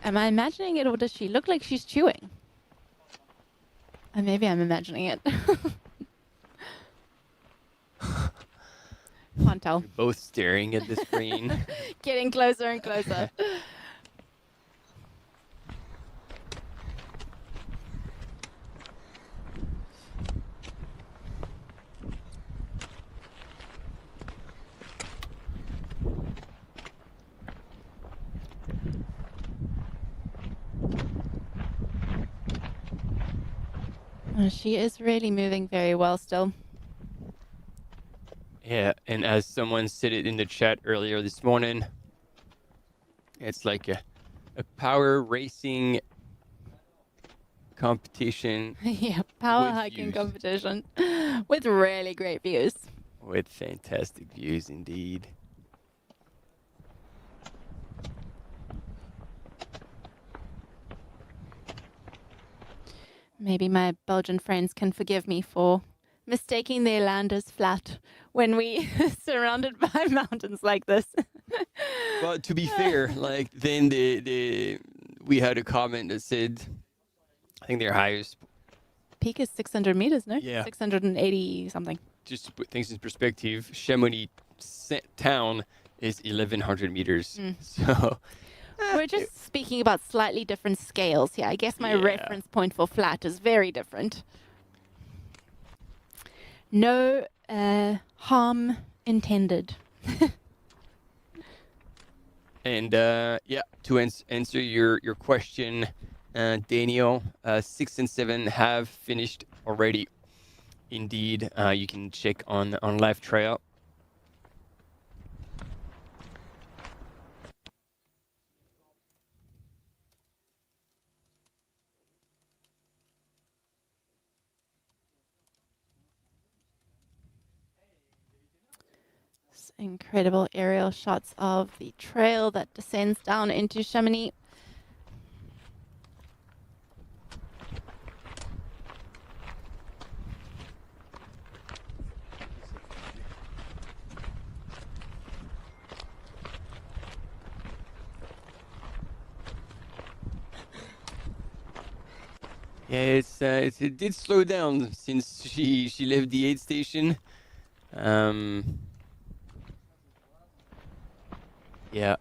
Am I imagining it, or does she look like she's chewing? Maybe I'm imagining it. Can't tell. You're both staring at the screen. Getting closer and closer. She is really moving very well still. Yeah, and as someone said it in the chat earlier this morning, it's like a power racing competition. Yeah, power with hiking views. competition with really great views. With fantastic views indeed. Maybe my Belgian friends can forgive me for mistaking their land as flat when we surrounded by mountains like this. But to be fair, like then we had a comment that said, I think their highest Peak is 600 meters, no? Yeah. 680 something. Just to put things in perspective, Chamonix town is 1,100 meters. So we're just speaking about slightly different scales here. I guess my reference point for flat is very different. No harm intended. And to answer your question, Daniel, 6 and 7 have finished already. Indeed, you can check on Live Trail. Incredible aerial shots of the trail that descends down into Chamonix. Yeah, it did slow down since she left the aid station. Yeah,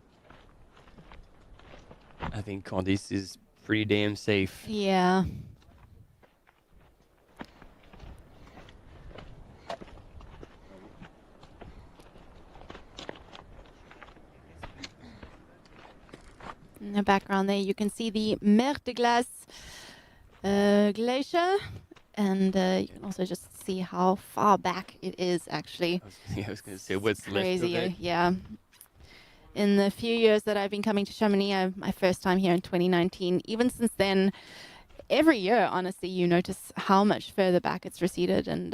I think Candice is pretty damn safe. Yeah. In the background there, you can see the Mer de Glace glacier, and you can also just see how far back it is actually. I was going to say, what's crazy, left of it? yeah. In the few years that I've been coming to Chamonix, my first time here in 2019, even since then, every year, honestly, you notice how much further back it's receded. And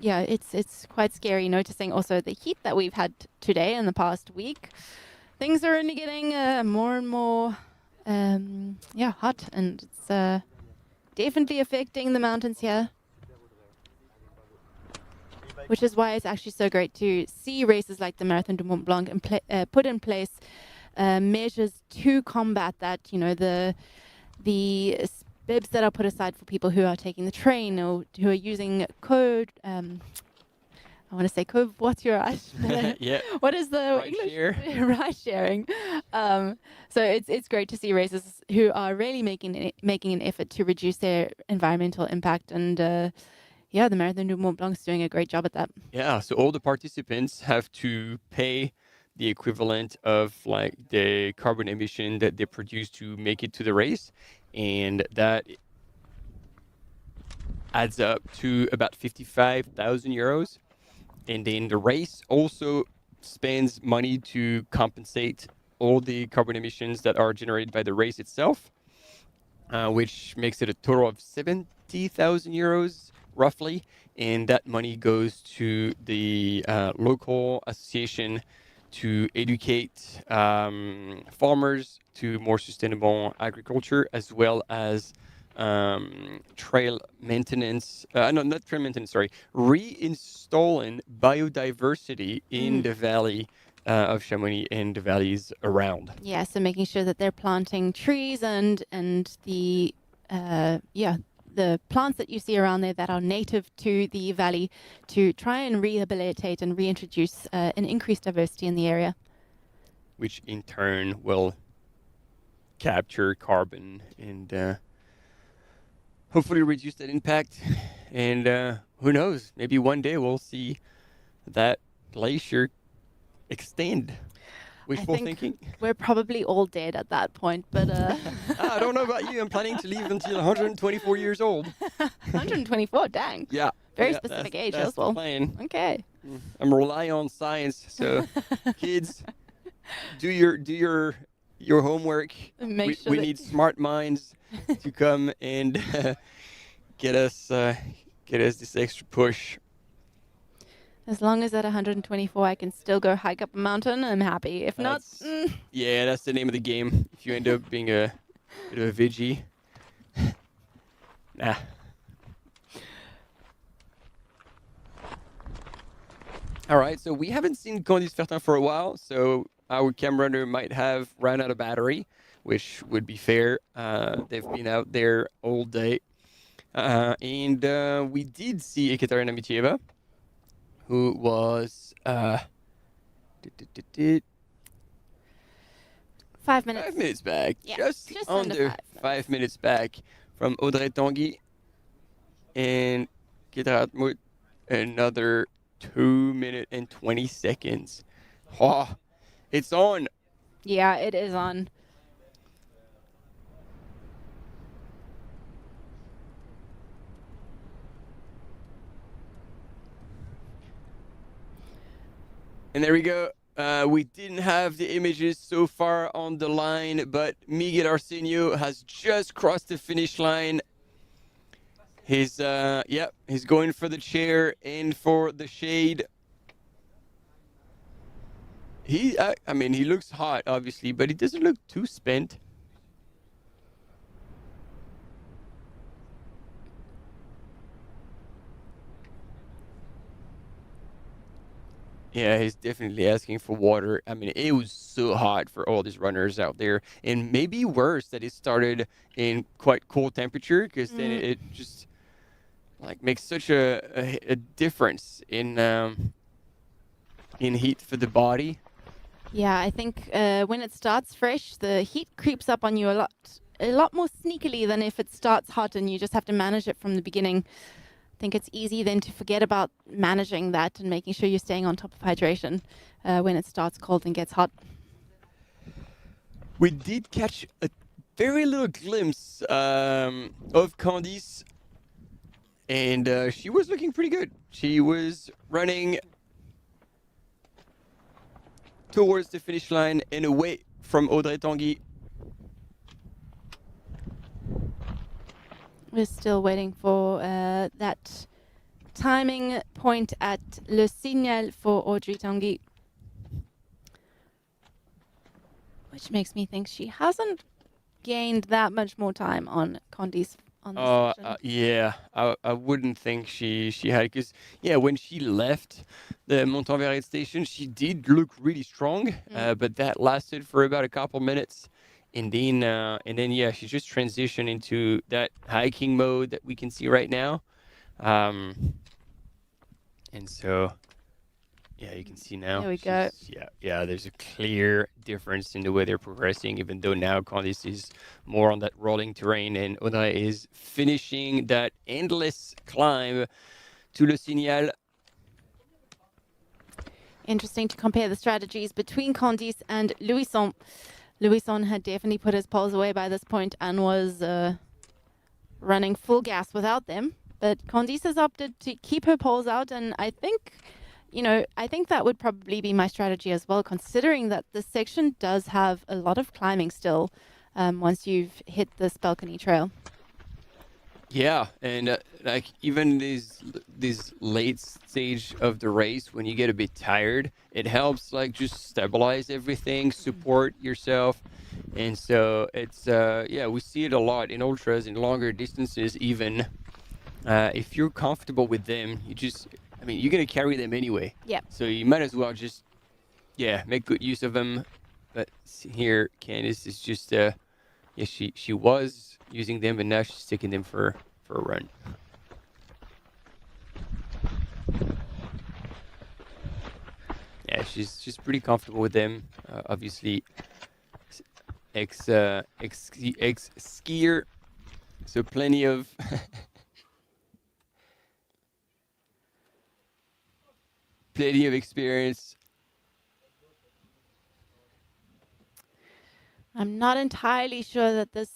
yeah, it's quite scary noticing also the heat that we've had today in the past week. Things are only getting more and more hot, and it's definitely affecting the mountains here. Which is why it's actually so great to see races like the Marathon du Mont Blanc put in place measures to combat that. You know, the bibs that are put aside for people who are taking the train or who are using code. I want to say covoiturage. Yeah. What is the Ride English? share. Ride sharing. So it's great to see racers who are really making an effort to reduce their environmental impact, and yeah, the Marathon du Mont Blanc is doing a great job at that. Yeah, so all the participants have to pay the equivalent of like the carbon emission that they produce to make it to the race, and that adds up to about 55,000 euros. And then the race also spends money to compensate all the carbon emissions that are generated by the race itself, which makes it a total of 70,000 euros roughly. And that money goes to the local association to educate farmers to more sustainable agriculture, as well as trail maintenance, not trail maintenance, sorry, reinstalling biodiversity in the valley of Chamonix and the valleys around. Yeah, so making sure that they're planting trees and the the plants that you see around there that are native to the valley to try and rehabilitate and reintroduce an increased diversity in the area. Which in turn will capture carbon and hopefully reduce that impact. And who knows, maybe one day we'll see that glacier extend. Wishful thinking? We're probably all dead at that point, but I don't know about you. I'm planning to live until 124 years old. 124, dang. Yeah. Very specific age that's as well. The plan. Okay. I'm relying on science, so kids, do your homework. Make sure we that need smart minds to come and get us this extra push. As long as at 124 I can still go hike up a mountain, I'm happy. If not, Yeah, that's the name of the game. If you end up being a bit of a Vigi. Nah. All right, so we haven't seen Candice Fertin for a while, so our cam runner might have run out of battery, which would be fair. They've been out there all day. And we did see Ekaterina Mityaeva, who was 5 minutes. 5 minutes back, Yeah, just under 5 minutes back from Audrey Tanguy. And Keteratmut, another 2 minutes and 20 seconds. Oh, it's on. Yeah, it is on. And there we go. We didn't have the images so far on the line, but Miguel Arsenio has just crossed the finish line. He's going for the chair and for the shade. He looks hot, obviously, but he doesn't look too spent. Yeah, he's definitely asking for water. I mean, it was so hot for all these runners out there, and maybe worse that it started in quite cold temperature, because then it just like makes such a difference in heat for the body. Yeah, I think when it starts fresh, the heat creeps up on you a lot more sneakily than if it starts hot and you just have to manage it from the beginning. I think it's easy then to forget about managing that and making sure you're staying on top of hydration when it starts cold and gets hot. We did catch a very little glimpse of Candice, and she was looking pretty good. She was running towards the finish line and away from Audrey Tanguy. We're still waiting for that timing point at Le Signal for Audrey Tanguy, which makes me think she hasn't gained that much more time on Candice on this session. Yeah, I wouldn't think she had, because when she left the Montanvert station, she did look really strong, but that lasted for about a couple minutes. And then, she just transitioned into that hiking mode that we can see right now. And so, you can see now. There we go. There's a clear difference in the way they're progressing, even though now Candice is more on that rolling terrain and Audrey is finishing that endless climb to Le Signal. Interesting to compare the strategies between Candice and Louison. Louison had definitely put his poles away by this point and was running full gas without them. But Candice has opted to keep her poles out, and I think that would probably be my strategy as well, considering that this section does have a lot of climbing still once you've hit this balcony trail. Yeah, and even this late stage of the race, when you get a bit tired, it helps just stabilize everything, support yourself, and so it's we see it a lot in ultras, in longer distances even. If you're comfortable with them, you're gonna carry them anyway. Yeah. So you might as well just make good use of them. But here, Candice is just she was using them, and now she's taking them for a run. Yeah, she's pretty comfortable with them. Obviously, ex skier, so plenty of plenty of experience. I'm not entirely sure that this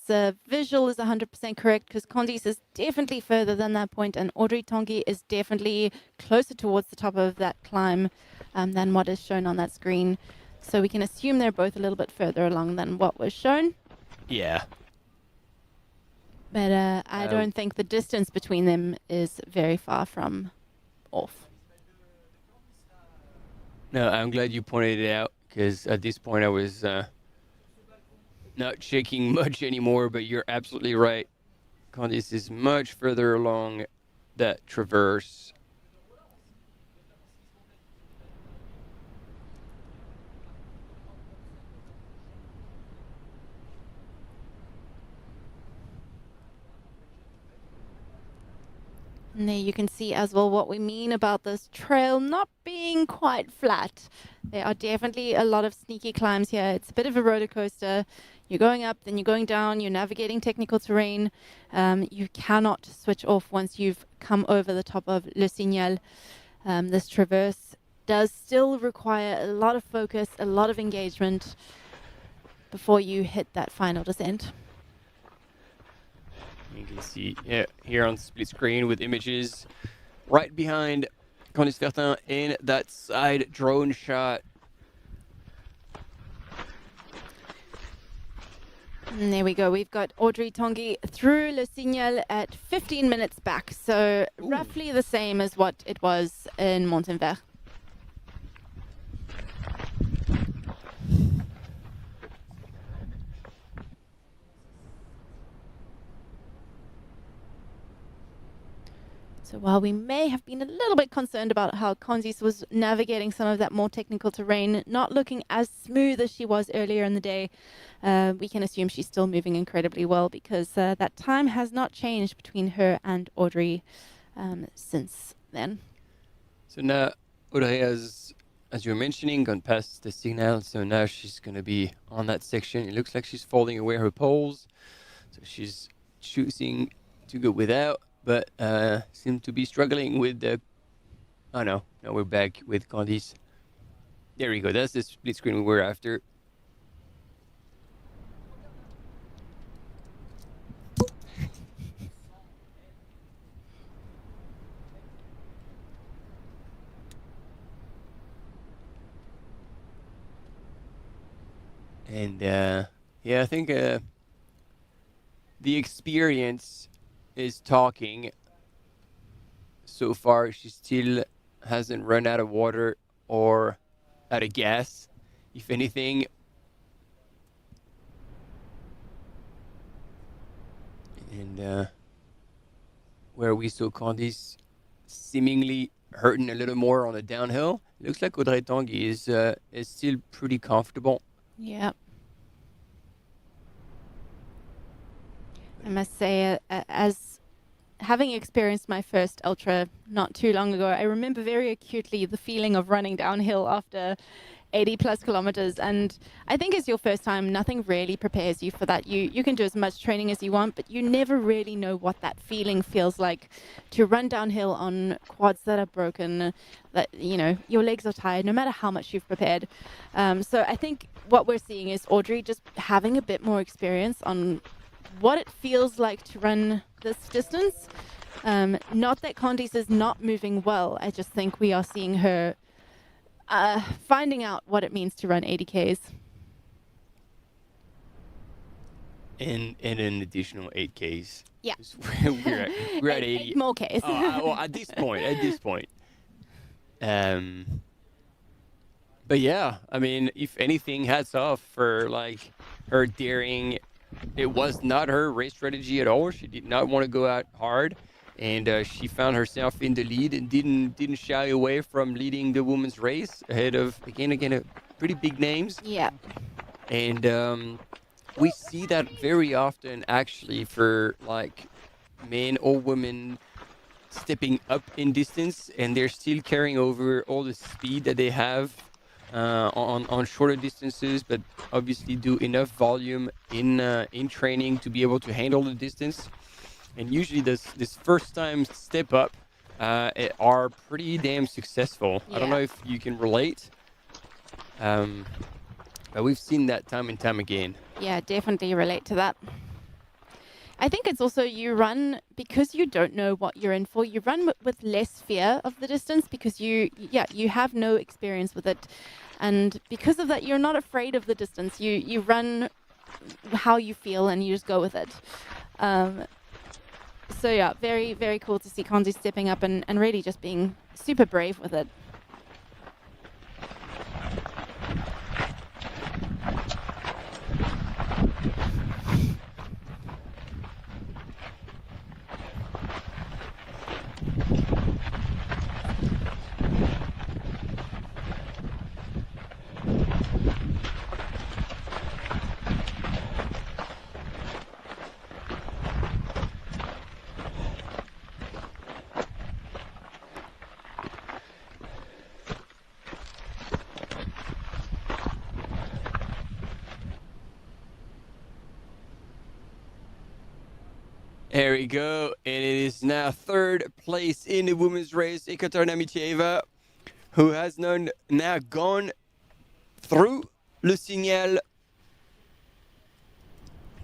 visual is 100% correct, because Candice is definitely further than that point, and Audrey Tanguy is definitely closer towards the top of that climb than what is shown on that screen. So we can assume they're both a little bit further along than what was shown. Yeah. But I don't think the distance between them is very far from off. No, I'm glad you pointed it out, because at this point I was not shaking much anymore, but you're absolutely right. Candice is much further along that traverse. And there you can see as well what we mean about this trail not being quite flat. There are definitely a lot of sneaky climbs here. It's a bit of a roller coaster. You're going up, then you're going down, you're navigating technical terrain. You cannot switch off once you've come over the top of Le Signal. This traverse does still require a lot of focus, a lot of engagement before you hit that final descent. You can see here on split screen with images right behind Candice Fertin in that side drone shot. And there we go. We've got Audrey Tanguy through Le Signal at 15 minutes back. So roughly the same as what it was in Montenvers. So while we may have been a little bit concerned about how Candice was navigating some of that more technical terrain, not looking as smooth as she was earlier in the day, we can assume she's still moving incredibly well because that time has not changed between her and Audrey since then. So now Audrey has, as you were mentioning, gone past the signal. So now she's going to be on that section. It looks like she's folding away her poles. So she's choosing to go without. But seem to be struggling with the... Oh no, now we're back with Candice. There we go, that's the split screen we were after. And yeah, I think the experience is talking. So far she still hasn't run out of water or out of gas, if anything. And where we saw Candice seemingly hurting a little more on the downhill, looks like Audrey Tanguy is still pretty comfortable. Yeah. I must say, as having experienced my first ultra not too long ago, I remember very acutely the feeling of running downhill after 80 plus kilometers. And I think it's your first time, nothing really prepares you for that. You can do as much training as you want, but you never really know what that feeling feels like to run downhill on quads that are broken, that, you know, your legs are tired, no matter how much you've prepared. So I think what we're seeing is Audrey just having a bit more experience on what it feels like to run this distance. Not that Candice is not moving well. I just think we are seeing her finding out what it means to run 80 Ks. And an additional 8 Ks. Yeah. we're at 80. 8 more Ks. Well, at this point. But yeah, I mean, if anything, hats off for like her daring. It was not her race strategy at all. She did not want to go out hard, and she found herself in the lead and didn't shy away from leading the women's race ahead of again pretty big names. Yeah. And we see that very often actually for like men or women stepping up in distance, and they're still carrying over all the speed that they have on shorter distances, but obviously do enough volume in training to be able to handle the distance. And usually this first time step up are pretty damn successful. Yeah. I don't know if you can relate, but we've seen that time and time again. Yeah, definitely relate to that. I think it's also you run because you don't know what you're in for. You run with less fear of the distance because you have no experience with it. And because of that, you're not afraid of the distance. You run how you feel and you just go with it. So yeah, very, very cool to see Candice stepping up and really just being super brave with it. There we go. And it is now third place in the women's race. Ekaterina Mityaev, who has now gone through Le Signal.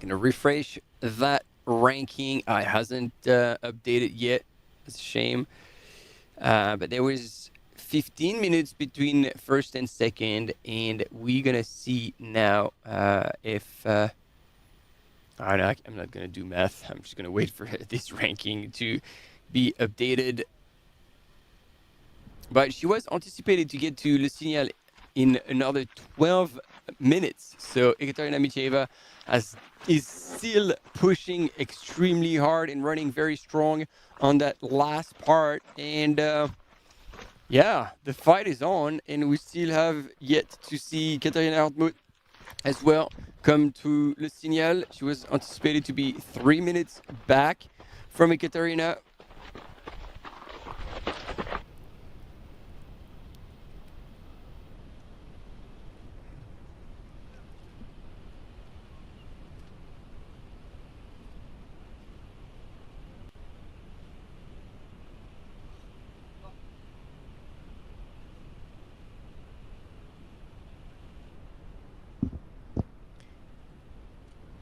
Going to refresh that ranking. It hasn't updated yet. It's a shame. But there was 15 minutes between first and second. And we're going to see now if... I'm not going to do math. I'm just going to wait for this ranking to be updated. But she was anticipated to get to Le Signal in another 12 minutes. So Ekaterina Mityaev is still pushing extremely hard and running very strong on that last part. And yeah, the fight is on. And we still have yet to see Katarina Hartmut as well come to Le Signal. She was anticipated to be 3 minutes back from Ekaterina.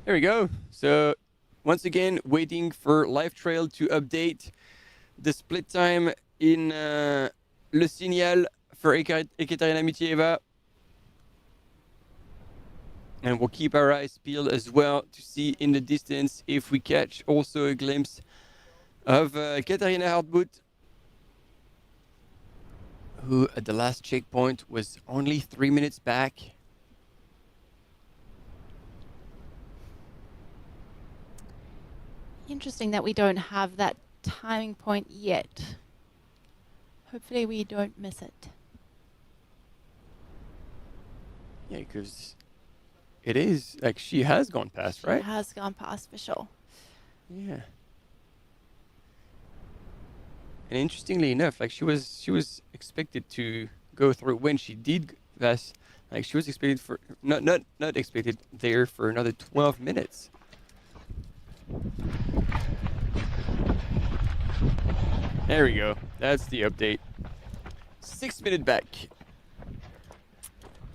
There we go. So once again, waiting for Live Trail to update the split time in Le Signal for Ekaterina Mityaev. And we'll keep our eyes peeled as well to see in the distance if we catch also a glimpse of Katarina Hartmut, who at the last checkpoint was only 3 minutes back. Interesting that we don't have that timing point yet. Hopefully we don't miss it. Yeah, because it is like she has gone past, right? She has gone past for sure. Yeah. And interestingly enough, like she was expected to go through when she did pass. Like she was expected for not expected there for another 12 minutes. There we go. That's the update. 6 minute back.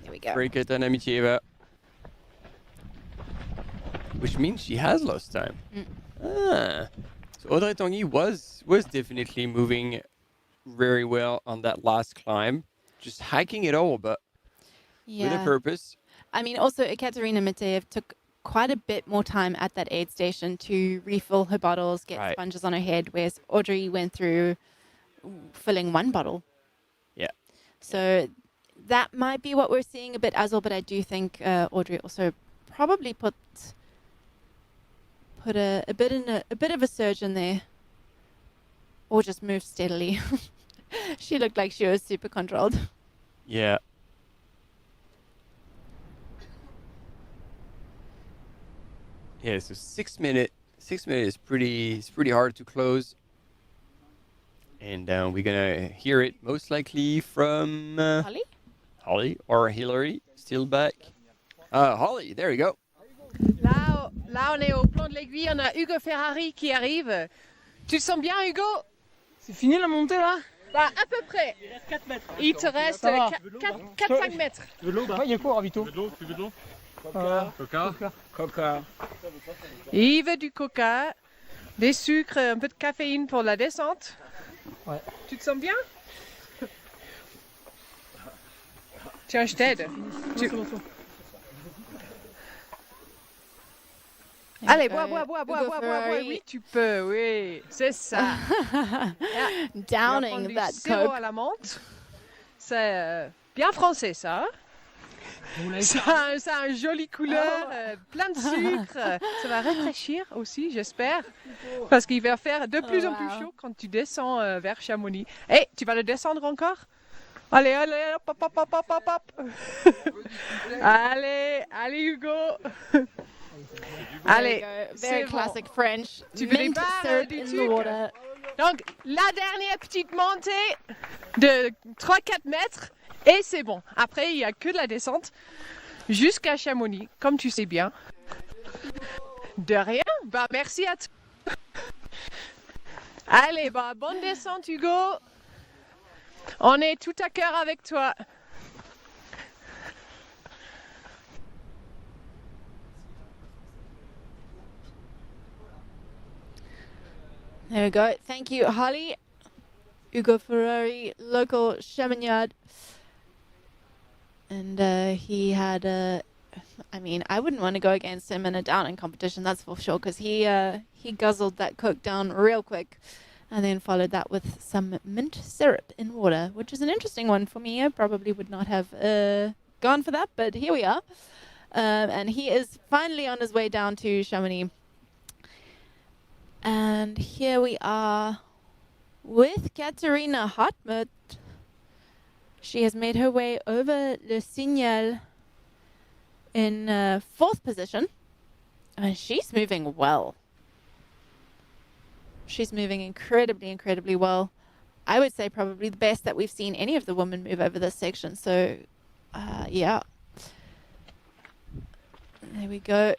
There we go. For Ekaterina Mityaev. Which means she has lost time. So Audrey Tanguy was definitely moving very well on that last climb. Just hiking it all, but with a purpose. I mean, also Ekaterina Mityaev took quite a bit more time at that aid station to refill her bottles, get sponges on her head, whereas Audrey went through filling one bottle. Yeah. So that might be what we're seeing a bit as well, but I do think Audrey also probably put a bit of a surge in there, or just moved steadily. She looked like she was super controlled. Yeah. Yeah, so 6 minutes is pretty hard to close. And we're gonna hear it most likely from Holly or Hillary, still back. Holly, there you go. Là, on est au plan de l'Aiguille, on a Hugo Ferrari qui arrive. Tu te sens bien, Hugo? C'est fini la montée là? Bah, à peu près. Il reste 4 mètres. Il te reste 4-5 mètres. Tu veux de l'eau? Ouais, il y a quoi, Ravito? Tu veux de l'eau? Coca. Il veut du coca, des sucres, un peu de caféine pour la descente. Ouais. Tu te sens bien? Tiens, je t'aide. Allez, bois. Oui, tu peux, oui. C'est ça. Downing that Coke. Coke. À la menthe. C'est bien français, ça. Ça a une jolie couleur, plein de sucre. Ça va rafraîchir aussi, j'espère. Parce qu'il va faire de plus en plus chaud quand tu descends vers Chamonix. Et tu vas le descendre encore? Allez, hop. Allez, Hugo. Allez, very classic French. Tu veux Mint syrup in the water. Donc, la dernière petite montée de 3-4 mètres. Et c'est bon. Après, il n'y a que de la descente jusqu'à Chamonix, comme tu sais bien. De rien. Bah, merci à toi. Allez, bah, bonne descente, Hugo. On est tout à cœur avec toi. There we go. Thank you, Holly. Hugo Ferrari, local Chamonix. And he had I mean, I wouldn't want to go against him in a down-in competition, that's for sure, because he guzzled that Coke down real quick and then followed that with some mint syrup in water, which is an interesting one for me. I probably would not have gone for that, but here we are. And he is finally on his way down to Chamonix. And here we are with Katerina Hartmut. She has made her way over Le Signal in 4th position. And she's moving well. She's moving incredibly well. I would say probably the best that we've seen any of the women move over this section. So, yeah. There we go.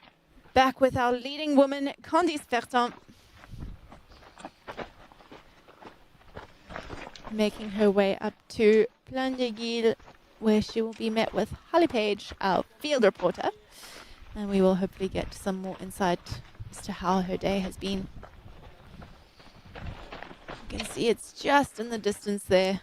Back with our leading woman, Candice Fertin. Making her way up to Plagne-des-Guilles, where she will be met with Holly Page, our field reporter. And we will hopefully get some more insight as to how her day has been. You can see it's just in the distance there.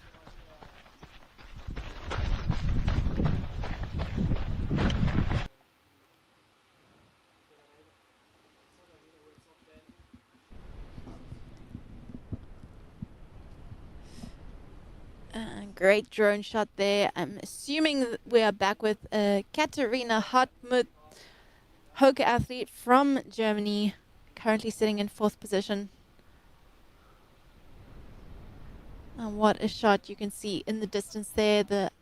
Great drone shot there. I'm assuming that we are back with Katerina Hartmut, Hoka athlete from Germany, currently sitting in 4th position. And what a shot. You can see in the distance there, the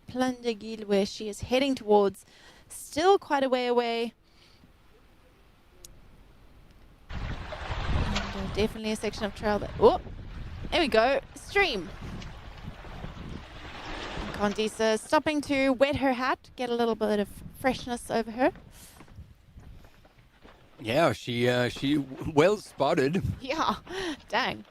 Plagne-des-Guilles, where she is heading towards. Still quite a way away. And definitely a section of trail that... Oh, there we go. Stream. Candice stopping to wet her hat, get a little bit of freshness over her. Yeah, she well spotted. Yeah, dang.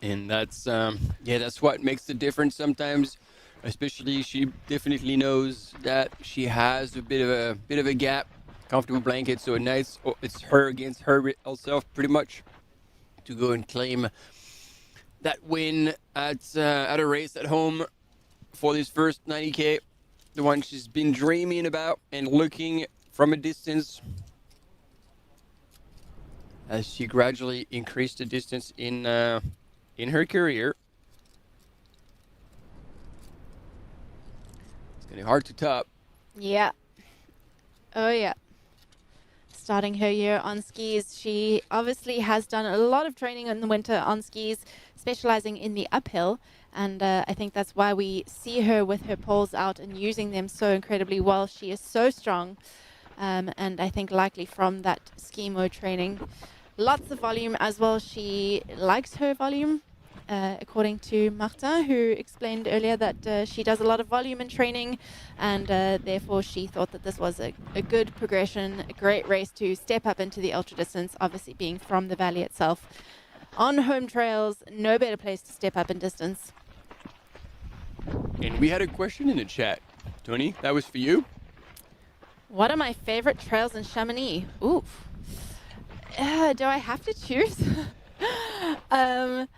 And that's that's what makes the difference sometimes. Especially, she definitely knows that she has a bit of a gap, comfortable blanket. So it's her against herself pretty much to go and claim that win at a race at home for this first 90K, the one she's been dreaming about and looking from a distance as she gradually increased the distance in her career. It's getting hard to top. Yeah. Oh yeah. Starting her year on skis, she obviously has done a lot of training in the winter on skis, specializing in the uphill. And I think that's why we see her with her poles out and using them so incredibly well. She is so strong. And I think likely from that ski mode training. Lots of volume as well. She likes her volume, according to Martin, who explained earlier that she does a lot of volume in training. And therefore she thought that this was a good progression, a great race to step up into the ultra distance, obviously being from the valley itself. On home trails, no better place to step up in distance. And we had a question in the chat. Tony, that was for you. What are my favorite trails in Chamonix? Oof. Do I have to choose? To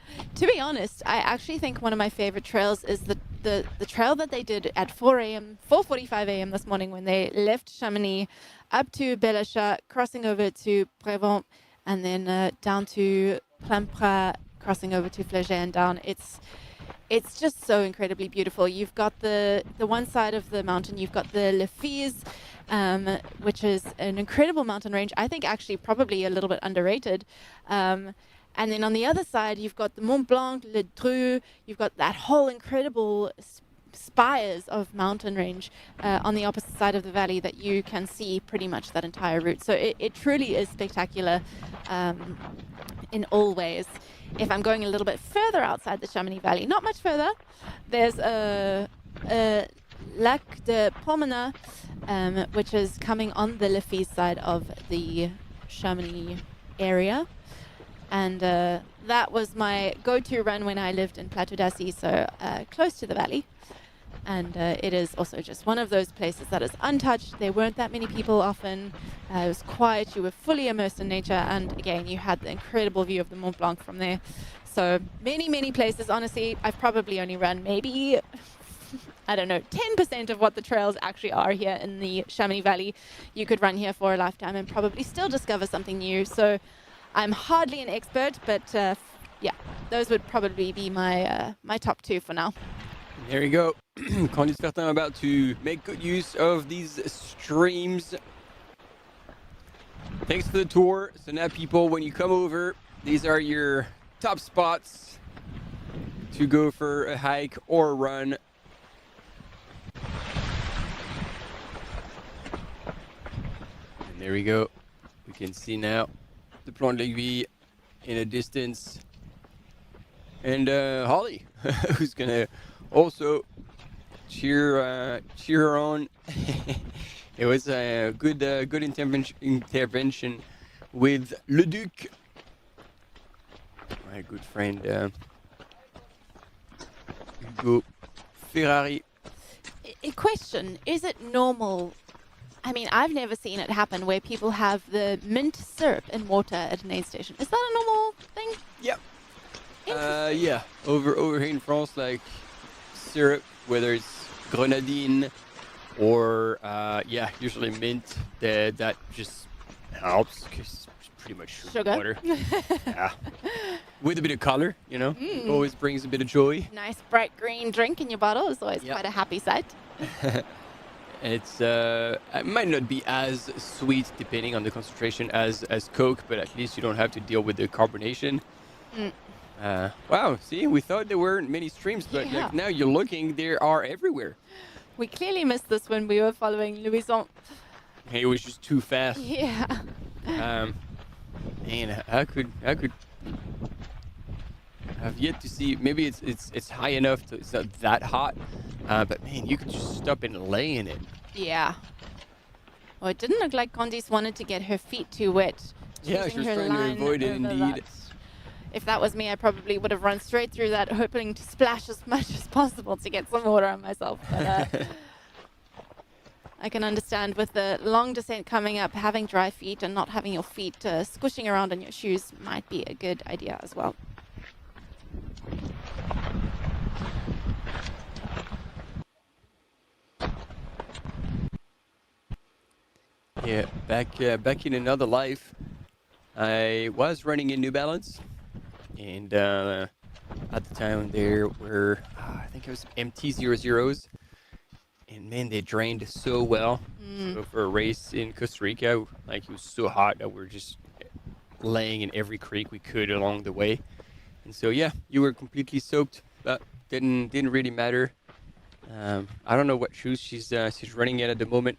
be honest, I actually think one of my favorite trails is the trail that they did at 4:45 a.m. this morning when they left Chamonix up to Bellachat, crossing over to Prévent, and then down to Plampra, crossing over to Flégé and down. It's just so incredibly beautiful. You've got the one side of the mountain, you've got the Le Fils, which is an incredible mountain range. I think actually probably a little bit underrated. And then on the other side, you've got the Mont Blanc, Le Dru, you've got that whole incredible spires of mountain range on the opposite side of the valley that you can see pretty much that entire route. So it truly is spectacular in all ways. If I'm going a little bit further outside the Chamonix Valley, not much further, there's a Lac de Pomona, which is coming on the Le Fils side of the Chamonix area. And that was my go-to run when I lived in Plateau d'Assy, so close to the valley. And it is also just one of those places that is untouched. There weren't that many people often. It was quiet. You were fully immersed in nature. And again, you had the incredible view of the Mont Blanc from there. So many, many places. Honestly, I've probably only run maybe, I don't know, 10% of what the trails actually are here in the Chamonix Valley. You could run here for a lifetime and probably still discover something new. So I'm hardly an expert, but yeah, those would probably be my my top 2 for now. There you go. Candice Fertin about to make good use of these streams. Thanks for the tour. So now, people, when you come over, these are your top spots to go for a hike or a run. And there we go. We can see now the Plan de l'Aiguille in a distance. And Holly, who's going to also cheer her on. It was a good intervention with Le Duc, my good friend Hugo Ferrari. A question, is it normal? I mean, I've never seen it happen where people have the mint syrup in water at an aid station. Is that a normal thing? Yep. Yeah, over here in France, like syrup, whether it's grenadine or yeah, usually mint, that just helps because it's pretty much sugar. Water. Yeah, with a bit of color, you know, always brings a bit of joy. Nice bright green drink in your bottle is always quite a happy sight. It's it might not be as sweet depending on the concentration as Coke, but at least you don't have to deal with the carbonation. Wow, see, we thought there weren't many streams, but like, now you're looking, there are everywhere. We clearly missed this when we were following Louison. Hey, it was just too fast. Yeah. Man, I could have yet to see. Maybe it's high enough to, it's not that hot, but man, you could just stop and lay in it. Yeah. Well, it didn't look like Candice wanted to get her feet too wet. Yeah, she was trying to avoid it indeed. If that was me, I probably would have run straight through that, hoping to splash as much as possible to get some water on myself. But I can understand with the long descent coming up, having dry feet and not having your feet squishing around in your shoes might be a good idea as well. Yeah, back in another life, I was running in New Balance. And at the time there were, I think it was MT00s. And man, they drained so well. So for a race in Costa Rica, like it was so hot that we were just laying in every creek we could along the way. And so yeah, you were completely soaked, but didn't really matter. I don't know what shoes she's running in at the moment.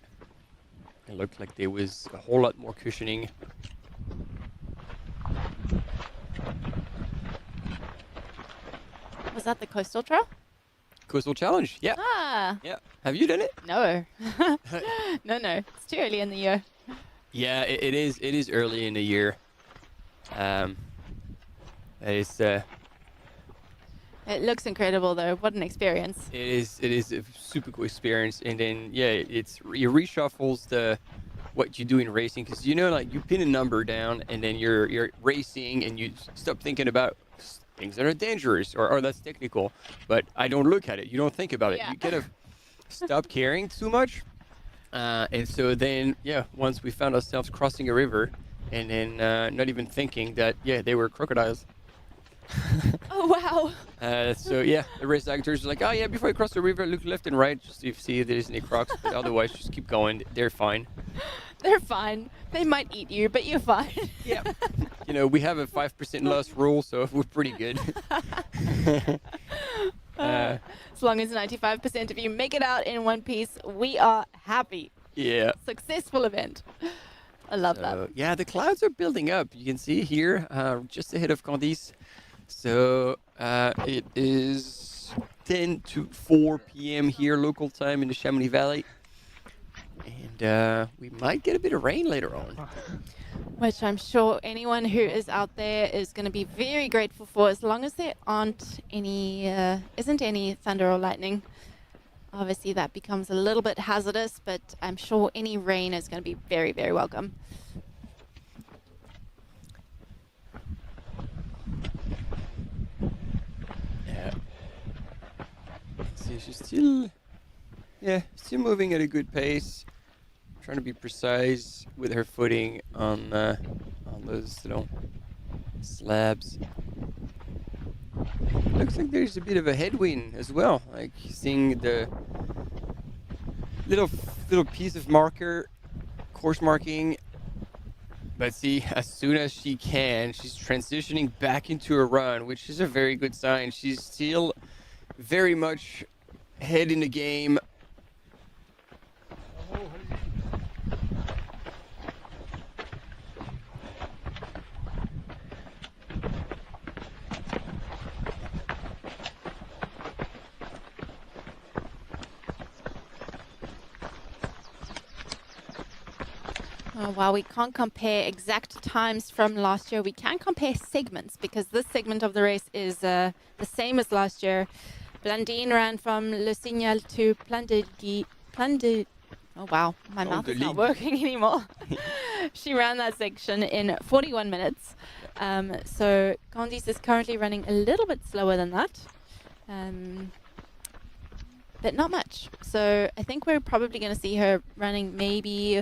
It looked like there was a whole lot more cushioning. Was that the Coastal Trail? Coastal Challenge, yeah. Ah. Yeah. Have you done it? No. No. It's too early in the year. Yeah, it is early in the year. It looks incredible though. What an experience. It is a super cool experience. And then yeah, it reshuffles what you do in racing, because you know, like you pin a number down and then you're racing and you stop thinking about things that are dangerous or that's technical, but I don't look at it. You don't think about it. You kind of stop caring too much. And so then, yeah, once we found ourselves crossing a river and then not even thinking that, yeah, they were crocodiles. Oh, wow. So, yeah, the race actors are like, oh, yeah, before you cross the river, look left and right just to see if there's any crocs. But otherwise, just keep going. They're fine. They're fine. They might eat you, but you're fine. Yeah. You know, we have a 5% loss rule, so we're pretty good. As long as 95% of you make it out in one piece, we are happy. Yeah. Successful event. I love that. Yeah, the clouds are building up. You can see here, just ahead of Candice. So it is 10 to 4 p.m. here, local time in the Chamonix Valley. And we might get a bit of rain later on. Which I'm sure anyone who is out there is going to be very grateful for, as long as there isn't any thunder or lightning. Obviously that becomes a little bit hazardous, but I'm sure any rain is going to be very, very welcome. Yeah. See, she's still moving at a good pace. Trying to be precise with her footing on those slabs. Looks like there's a bit of a headwind as well. Like seeing the little piece of course marking. But see, as soon as she can, she's transitioning back into a run, which is a very good sign. She's still very much head in the game. While we can't compare exact times from last year, we can compare segments, because this segment of the race is the same as last year. Blandine ran from Le Signal to oh wow, my mouth is not working anymore. She ran that section in 41 minutes. So Candice is currently running a little bit slower than that, but not much. So I think we're probably going to see her running maybe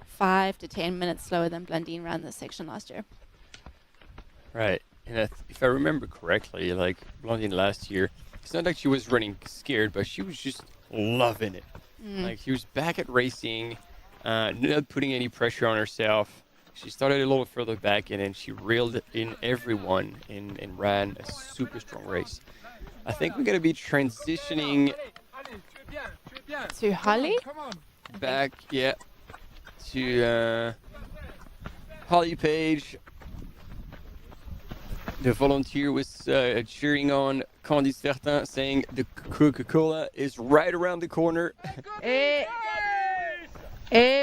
5 to 10 minutes slower than Blandine ran this section last year. Right, and if I remember correctly, like Blandine last year, it's not like she was running scared, but she was just loving it. Like she was back at racing, not putting any pressure on herself. She started a little further back, and then she reeled in everyone and ran a super strong race. I think we're going to be transitioning to Holly back, yeah, to Holly Page. The volunteer was cheering on Candice Fertin, saying the Coca-Cola is right around the corner. Et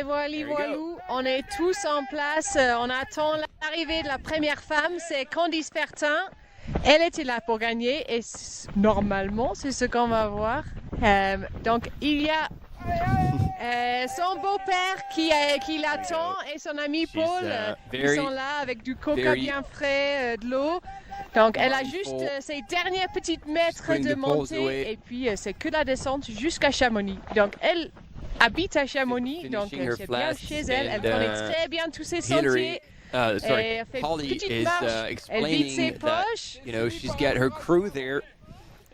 voilou, on est tous en place, on attend l'arrivée de la première femme, c'est Candice Fertin. Elle était là pour gagner et normalement c'est ce qu'on va voir. Donc il y a son beau-père qui l'attend et son ami Paul, ils sont là avec du coca bien frais, de l'eau. Donc elle a juste ses derniers petits mètres de montée et puis c'est que la descente jusqu'à Chamonix. Donc elle habite à Chamonix, donc c'est bien chez elle, elle connaît très bien tous ses sentiers. Holly is explaining that, you know, she's got her crew there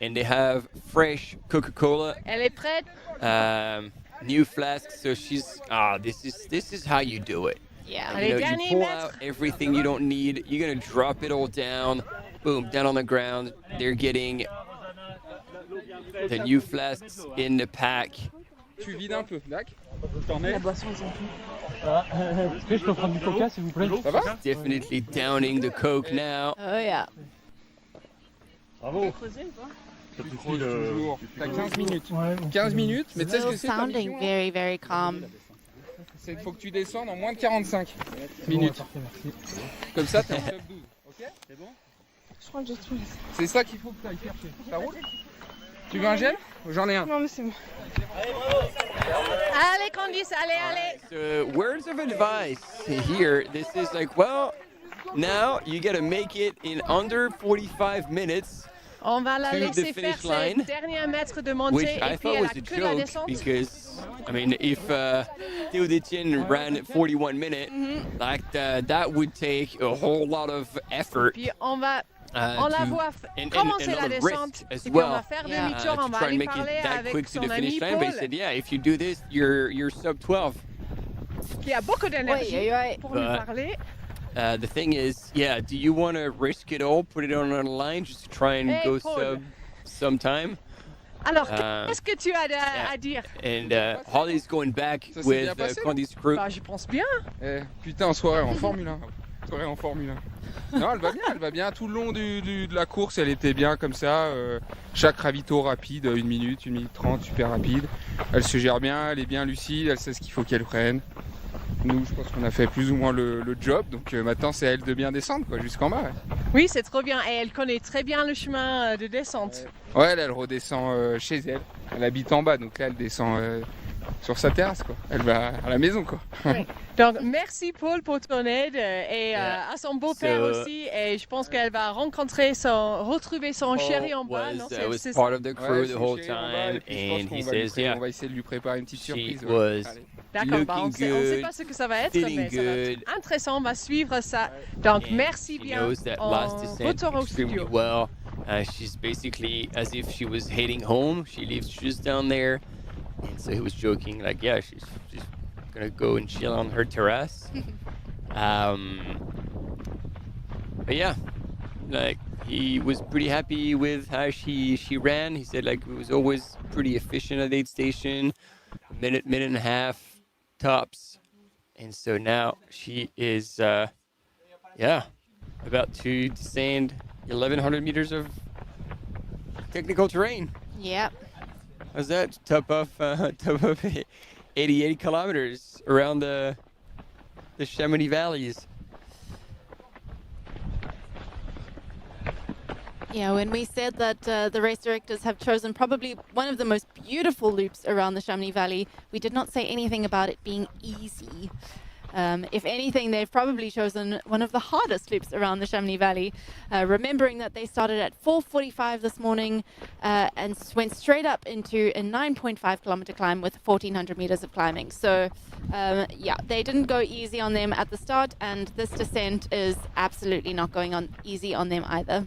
and they have fresh Coca-Cola. Elle est prête. New flasks, so she's this is how you do it. Yeah. You know, you pull out everything you don't need, you're gonna drop it all down, boom, down on the ground. They're getting the new flasks in the pack. Tu vides un peu, d'accord? La boisson, ils ont tout. Est-ce que je peux prendre du coca, s'il vous plaît? Ça va? Definitely downing the Coke now. Oh yeah. Bravo. Tu creuses toujours. T'as 15 minutes. 15 minutes, mais tu sais ce que c'est? Sounding very, very calm. Il faut que tu descendes en moins de 45 minutes. Comme ça, t'es en top 12. Ok? C'est bon? Je crois que j'ai tout. C'est ça qu'il faut que tu ailles chercher. Ça roule? Tu veux un gel? J'en ai un. Non, mais c'est bon. Allez, Candice, allez. So, words of advice here. This is like, well, now you gotta make it in under 45 minutes. On va la to the laisser faire finish ses line, derniers mètres de montée which et I puis thought elle was a a que la joke descente. because, I mean, if Théo Détienne ran at 41 minutes, like that would take a whole lot of effort. Puis on la voit commencer la descente et puis on va faire demi-tour, on va try and aller make parler it that avec quick to son the ami finish line. But he Paul, said, yeah, if you do this, you're sub 12. qui a beaucoup d'énergie pour lui But, parler. The thing is, yeah, do you want to risk it all, put it on the line just to try and go Paul. sometime? Alors, qu'est-ce que tu as à dire? And Holly's going back Ça s'est with bien passé, Candice crew. Bah, je pense bien. Putain, soirée en Formule 1. Soirée en Formule 1. Non, elle va bien. Tout le long de la course, elle était bien comme ça. Chaque ravito rapide, 1 minute 30, super rapide. Elle se gère bien, elle est bien lucide, elle sait ce qu'il faut qu'elle prenne. Nous, je pense qu'on a fait plus ou moins le job, donc maintenant c'est à elle de bien descendre quoi, jusqu'en bas. Ouais. Oui, c'est trop bien. Et elle connaît très bien le chemin de descente. Ouais, là, elle redescend chez elle. Elle habite en bas, donc là, elle descend sur sa terrasse, quoi. Elle va à la maison, quoi. Oui. Donc, merci Paul pour ton aide et à son beau-père aussi. Et je pense qu'elle va retrouver son chéri en bas. Non, was part of the crew the whole time, and he says, on va essayer de lui préparer une petite surprise. D'accord, on ne sait pas ce que ça va être, mais ça va être intéressant, on va suivre ça. Donc, merci bien. On retourne au studio. Well. She's basically as if she was heading home. She lives just down there. And so he was joking, like, yeah, she's gonna go and chill on her terrace. But yeah, like, he was pretty happy with how she ran. He said, like, it was always pretty efficient at aid station, minute and a half tops. And so now she is, about to descend 1,100 meters of technical terrain. Yep. How's that? Top of 88 kilometers around the Chamonix valleys. Yeah, when we said that the race directors have chosen probably one of the most beautiful loops around the Chamonix Valley, we did not say anything about it being easy. If anything, they've probably chosen one of the hardest loops around the Chamonix Valley, remembering that they started at 4:45 this morning and went straight up into a 9.5 kilometer climb with 1,400 meters of climbing. So, they didn't go easy on them at the start, and this descent is absolutely not going on easy on them either.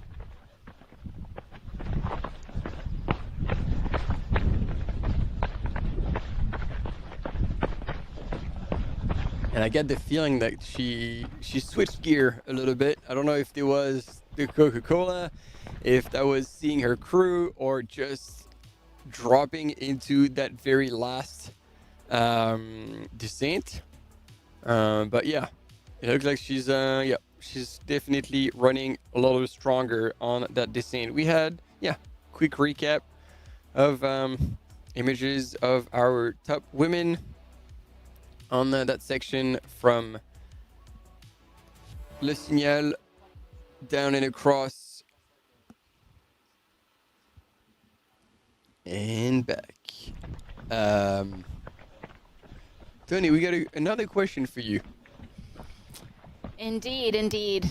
And I get the feeling that she switched gear a little bit. I don't know if it was the Coca-Cola, if that was seeing her crew, or just dropping into that very last descent. But yeah, it looks like she's definitely running a little stronger on that descent. We had quick recap of images of our top women on that section from Le Signal down and across and back. Tony, we got another question for you. Indeed.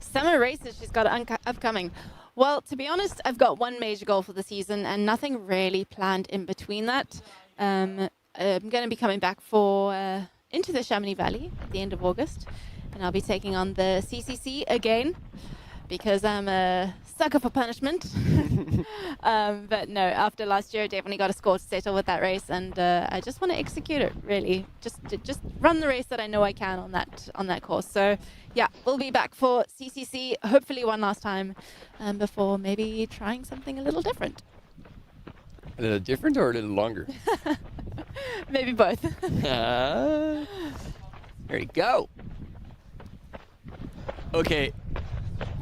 Summer races she's got upcoming. Well, to be honest, I've got one major goal for the season and nothing really planned in between that. I'm going to be coming back into the Chamonix Valley at the end of August, and I'll be taking on the CCC again because I'm a sucker for punishment. But no, after last year, I definitely got a score to settle with that race, and I just want to execute it, really. Just run the race that I know I can on that course. So yeah, we'll be back for CCC, hopefully one last time, before maybe trying something a little different. A little different or a little longer? Maybe both. There you go. Okay,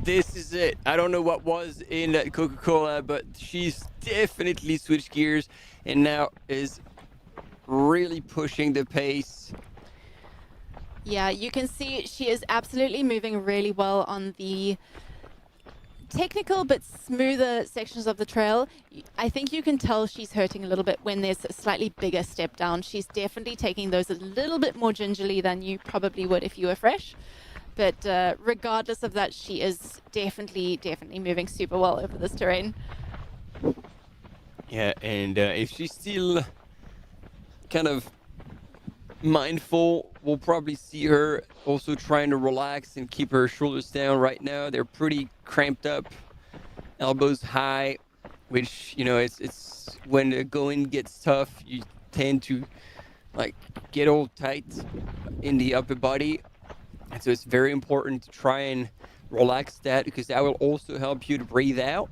this is it. I don't know what was in that Coca-Cola, but she's definitely switched gears and now is really pushing the pace. Yeah, you can see she is absolutely moving really well on the technical but smoother sections of the trail. I think you can tell she's hurting a little bit when there's a slightly bigger step down. She's definitely taking those a little bit more gingerly than you probably would if you were fresh. But regardless of that, she is definitely moving super well over this terrain. Yeah, and if she's still kind of mindful, we'll probably see her also trying to relax and keep her shoulders down. Right now they're pretty cramped up, elbows high, which, you know, it's when the going gets tough, you tend to like get all tight in the upper body, and so it's very important to try and relax that, because that will also help you to breathe out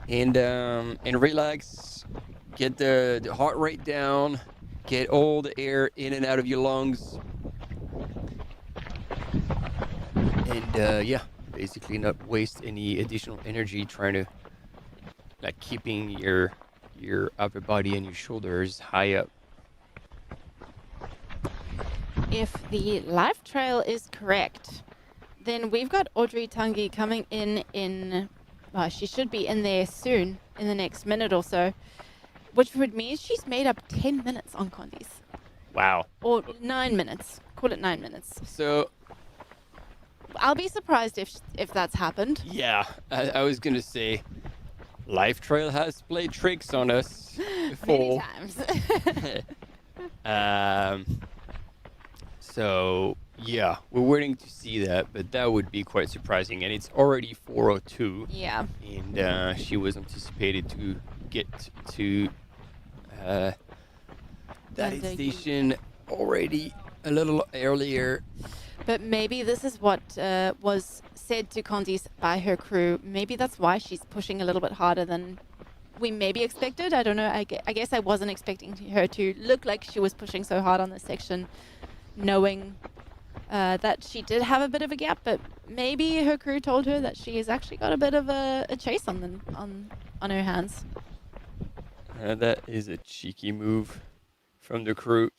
and relax, get the heart rate down, get all the air in and out of your lungs, and basically not waste any additional energy trying to like keeping your your upper body and your shoulders high up. If the live trail is correct, then we've got Audrey Tanguy coming in, well, she should be in there soon, in the next minute or so, which would mean she's made up 10 minutes on condies. Wow. Or 9 minutes. Call it 9 minutes. So I'll be surprised if that's happened. yeah, I was gonna say, Life Trail has played tricks on us before. Many times. So yeah, we're waiting to see that, but that would be quite surprising. And it's already 4:02. Yeah. And she was anticipated to get to that station already a little earlier. But maybe this is what was said to Condies by her crew. Maybe that's why she's pushing a little bit harder than we maybe expected. I don't know. I guess I wasn't expecting her to look like she was pushing so hard on this section, knowing that she did have a bit of a gap. But maybe her crew told her that she has actually got a bit of a chase on her hands. That is a cheeky move from the crew.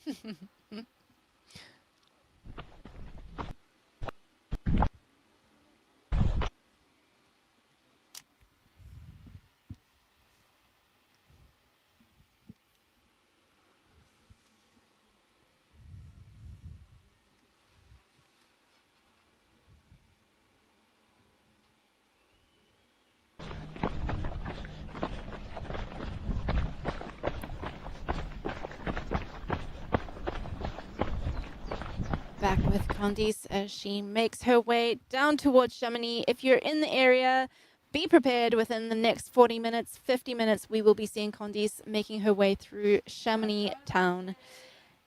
Back with Condies as she makes her way down towards Chamonix. If you're in the area, be prepared. Within the next 40 minutes, 50 minutes, we will be seeing Condies making her way through Chamonix town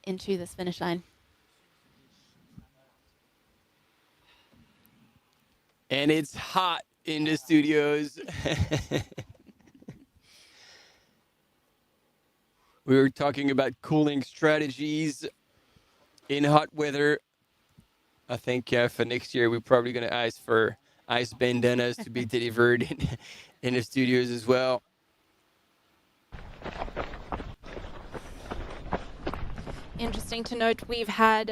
into this finish line. And it's hot in the studios. We were talking about cooling strategies in hot weather. I think for next year, we're probably going to ask for ice bandanas to be delivered in the studios as well. Interesting to note, we've had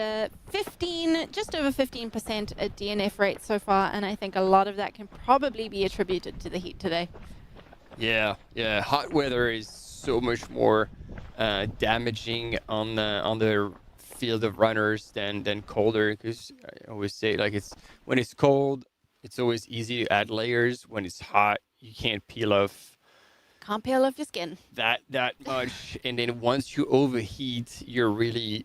just over 15% DNF rate so far, and I think a lot of that can probably be attributed to the heat today. Yeah. Hot weather is so much more damaging on the field of runners than colder, because I always say, like, when it's cold, it's always easy to add layers. When it's hot, you can't peel off your skin that much. And then once you overheat, you're really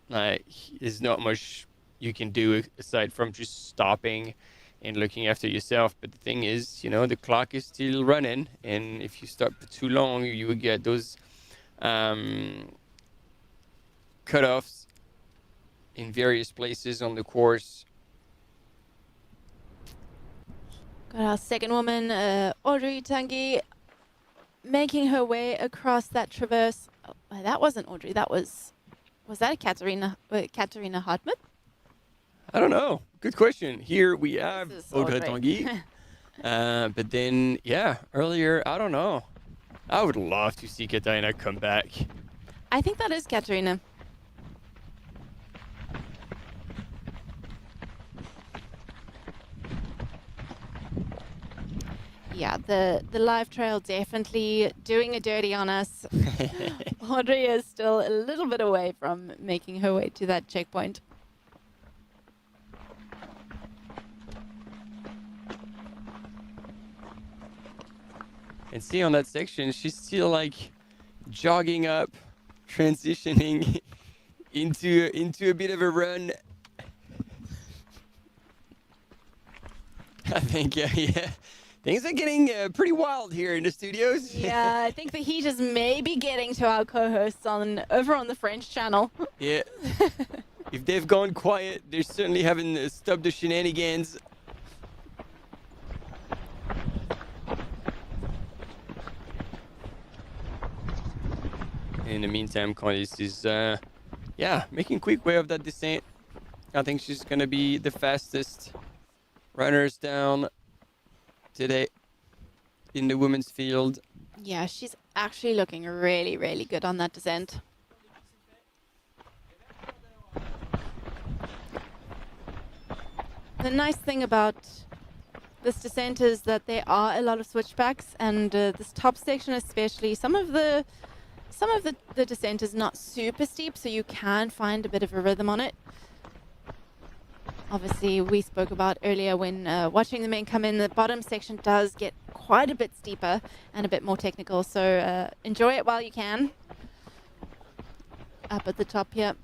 there's not much you can do aside from just stopping and looking after yourself. But the thing is, the clock is still running, and if you stop for too long, you would get those cutoffs in various places on the course. Got our second woman, Audrey Tanguy, making her way across that traverse. Oh, that wasn't Audrey. Was that Katerina Hartmut? I don't know. Good question. Here we have Audrey Audrey. Tanguy. But then, earlier, I don't know. I would love to see Katerina come back. I think that is Katerina. Yeah, the live trail definitely doing a dirty on us. Audrey is still a little bit away from making her way to that checkpoint. And see on that section, she's still jogging up, transitioning into a bit of a run. I think, yeah. Things are getting pretty wild here in the studios. Yeah, I think the heat is maybe getting to our co-hosts over on the French channel. Yeah. If they've gone quiet, they certainly haven't stopped the shenanigans. In the meantime, Candice is, making quick way of that descent. I think she's going to be the fastest runners down today in the women's field. Yeah, she's actually looking really, really good on that descent. The nice thing about this descent is that there are a lot of switchbacks, and this top section especially, some of the descent is not super steep, so you can find a bit of a rhythm on it. Obviously, we spoke about earlier when watching the men come in, the bottom section does get quite a bit steeper and a bit more technical, so enjoy it while you can. Up at the top here.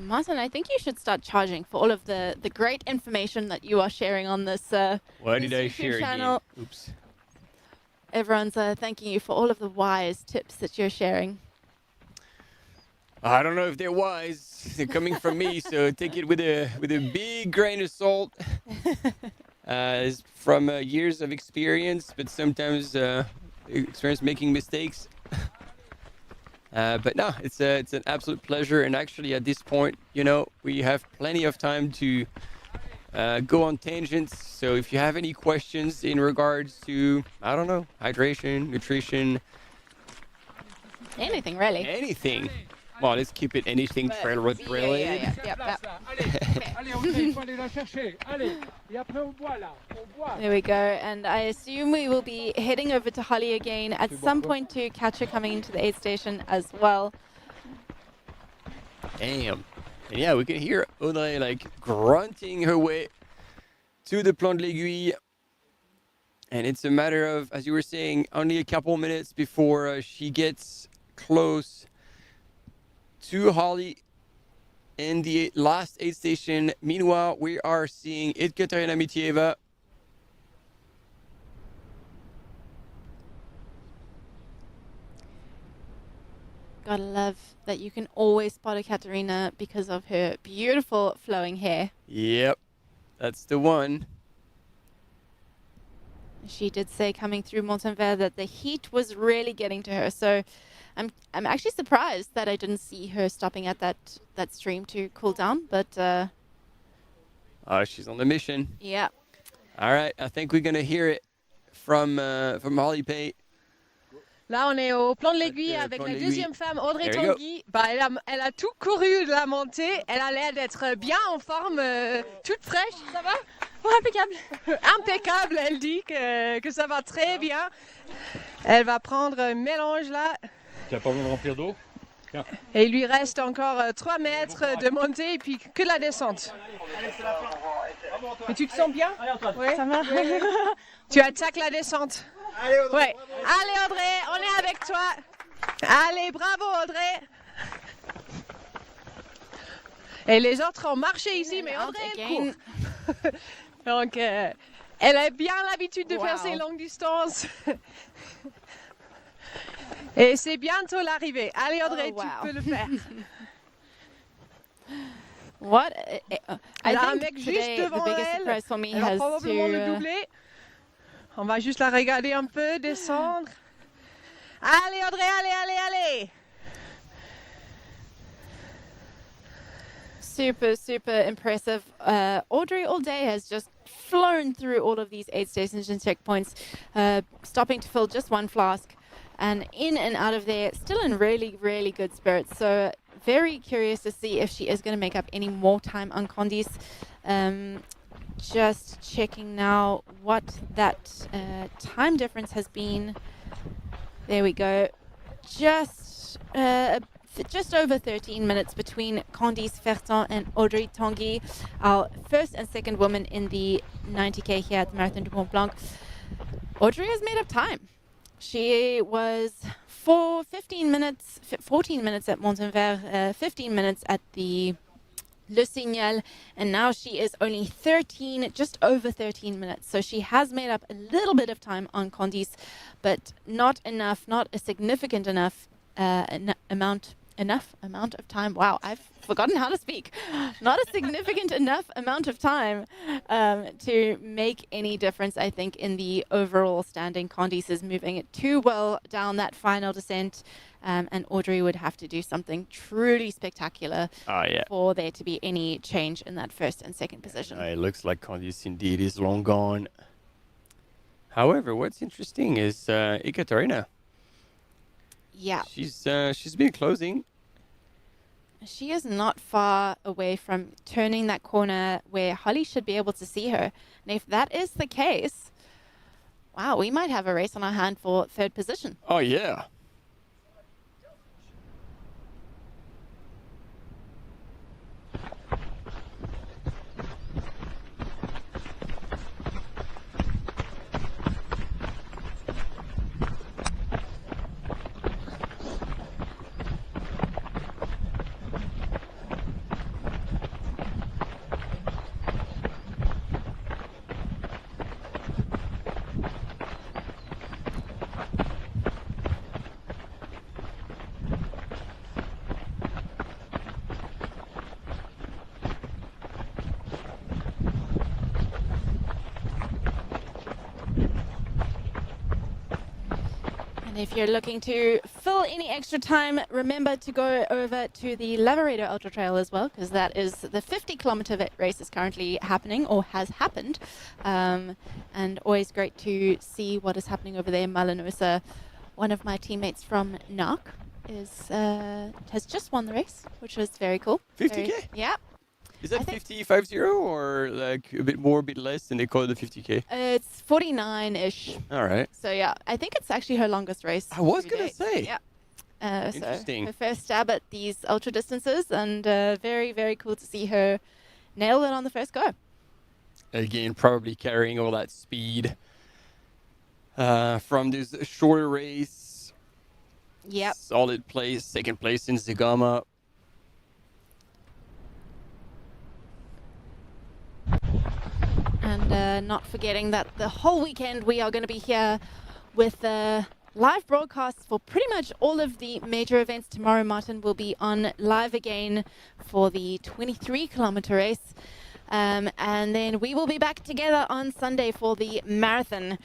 Martin, I think you should start charging for all of the great information that you are sharing on this Why did I YouTube share channel. again? Oops. Everyone's thanking you for all of the wise tips that you're sharing. I don't know if they're wise. They're coming from me, so take it with a big grain of salt. It's from years of experience, but sometimes experience making mistakes. But no, it's an absolute pleasure, and actually at this point, you know, we have plenty of time to go on tangents. So if you have any questions in regards to, I don't know, hydration, nutrition, anything really. Anything. Well, let's keep it anything trail related. There we go, and I assume we will be heading over to Holly again at some point to catch her coming into the aid station as well. Damn. And yeah, we can hear Audrey like grunting her way to the Plan de l'Aiguille. And it's a matter of, as you were saying, only a couple minutes before she gets close to Holly in the last aid station. Meanwhile, we are seeing Ekaterina Mityaeva. Gotta love that you can always spot Ekaterina because of her beautiful flowing hair. Yep, that's the one. She did say coming through Montenvert that the heat was really getting to her, so I'm actually surprised that I didn't see her stopping at that stream to cool down, but she's on the mission. Yeah. All right, I think we're gonna hear it from Holly Pate. Là, on est au plan de l'Aiguille avec la deuxième femme, Audrey Tanguy. Bah, elle a tout couru de la montée. Elle a l'air d'être bien en forme, toute fraîche. Ça va? Oh, impeccable. Impeccable, elle dit que ça va très bien. Elle va prendre un mélange là. Tu n'as pas besoin de remplir d'eau? Et il lui reste encore 3 mètres de montée et puis que la descente. Mais tu te sens bien? Ouais. Ça va. Tu attaques la descente. Allez Audrey. Ouais. Allez Audrey, on est avec toi. Allez, bravo Audrey. Et les autres ont marché ici, mais Audrey elle court. Donc, elle a bien l'habitude de faire ces longues distances. Et c'est bientôt l'arrivée. Allez Audrey, tu peux le faire. What? Elle a un mec juste devant elle. Elle va probablement le doubler. On va juste la regarder un peu, descendre. Allez Audrey, allez. Super impressive. Audrey all day has just flown through all of these aid stations and checkpoints, stopping to fill just one flask, and in and out of there, still in really good spirits. So very curious to see if she is going to make up any more time on Condis. Just checking now what that time difference has been. There we go. Just over 13 minutes between Candice Fertin and Audrey Tanguy, our first and second woman in the 90K here at Marathon du Mont-Blanc. Audrey has made up time. She was 14 minutes at Montenvert, 15 minutes at the Le Signal, and now she is only just over 13 minutes. So she has made up a little bit of time on Candice, but not enough, not a significant enough amount enough amount of time. Wow, I've forgotten how to speak. Not a significant enough amount of time to make any difference, I think, in the overall standing. Candice is moving it too well down that final descent, and Audrey would have to do something truly spectacular for there to be any change in that first and second position. It looks like Candice indeed is long gone. However, what's interesting is Ekaterina. Yeah. She's been closing. She is not far away from turning that corner where Holly should be able to see her. And if that is the case, wow, we might have a race on our hand for third position. Oh, yeah. If you're looking to fill any extra time, remember to go over to the Lavaredo Ultra Trail as well, because that is the 50-kilometer race is currently happening or has happened. And always great to see what is happening over there. Malinosa, one of my teammates from NARC, has just won the race, which was very cool. 50K? Yeah. Is that 50 or like a bit more, a bit less, and they call it the 50K? It's 49-ish. All right. So, yeah, I think it's actually her longest race. I was going to say. Yeah. Interesting. So her first stab at these ultra distances, and very, very cool to see her nail it on the first go. Again, probably carrying all that speed from this shorter race. Yep. Solid place, second place in Zegama. And not forgetting that the whole weekend we are going to be here with live broadcasts for pretty much all of the major events. Tomorrow, Martin will be on live again for the 23-kilometer race. And then we will be back together on Sunday for the marathon.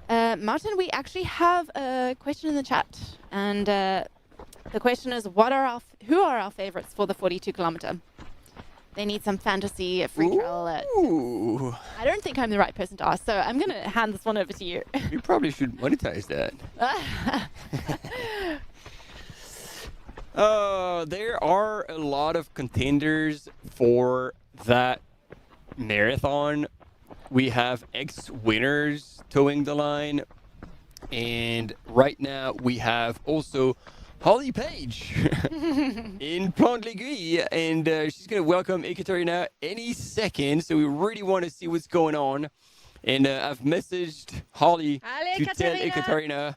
Martin, we actually have a question in the chat. And the question is, who are our favorites for the 42-kilometer? They need some fantasy free trial. I don't think I'm the right person to ask, so I'm going to hand this one over to you. You probably should monetize that. There are a lot of contenders for that marathon. We have ex-winners towing the line. And right now we have also Holly Page in Plante-l'Aiguille, and she's going to welcome Ekaterina any second, so we really want to see what's going on. And I've messaged Holly to tell Ekaterina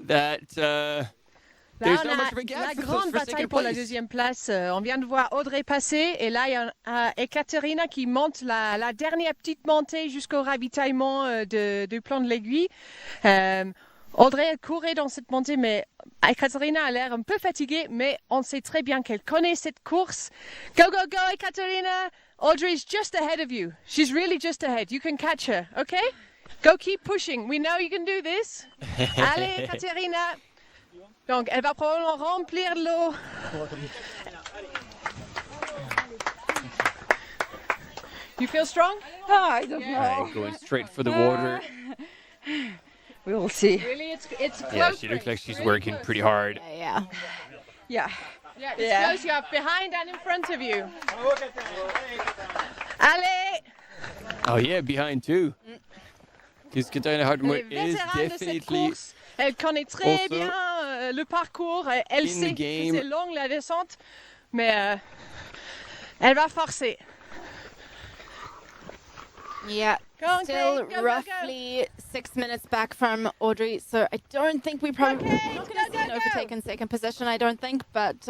that there's not much of a gap la grande bataille pour la deuxième place. On vient de voir Audrey passer, et là, il y a Ekaterina qui monte la dernière petite montée jusqu'au ravitaillement du Plante-l'Aiguille. Audrey a couru dans cette montée, mais Ekaterina a l'air un peu fatiguée, mais on sait très bien qu'elle connaît cette course. Go, go, go, Ekaterina! Audrey's just ahead of you. She's really just ahead. You can catch her, okay? Go keep pushing. We know you can do this. Allez, Ekaterina! Donc, elle va probablement remplir l'eau. You feel strong? Oh, I don't know. Right, going straight for the water. We will see. Really, it's close. Yeah, she looks like she's working pretty hard. Yeah. Yeah, it's close. You have behind and in front of you. Allez! Oh yeah, behind too. Because Katarina Hartmut is definitely elle connaît très bien le parcours. Elle sait que c'est long la descente, mais elle va forcer. Yeah, still roughly 6 minutes back from Audrey, so I don't think we're not going to see an overtake in second position, I don't think, but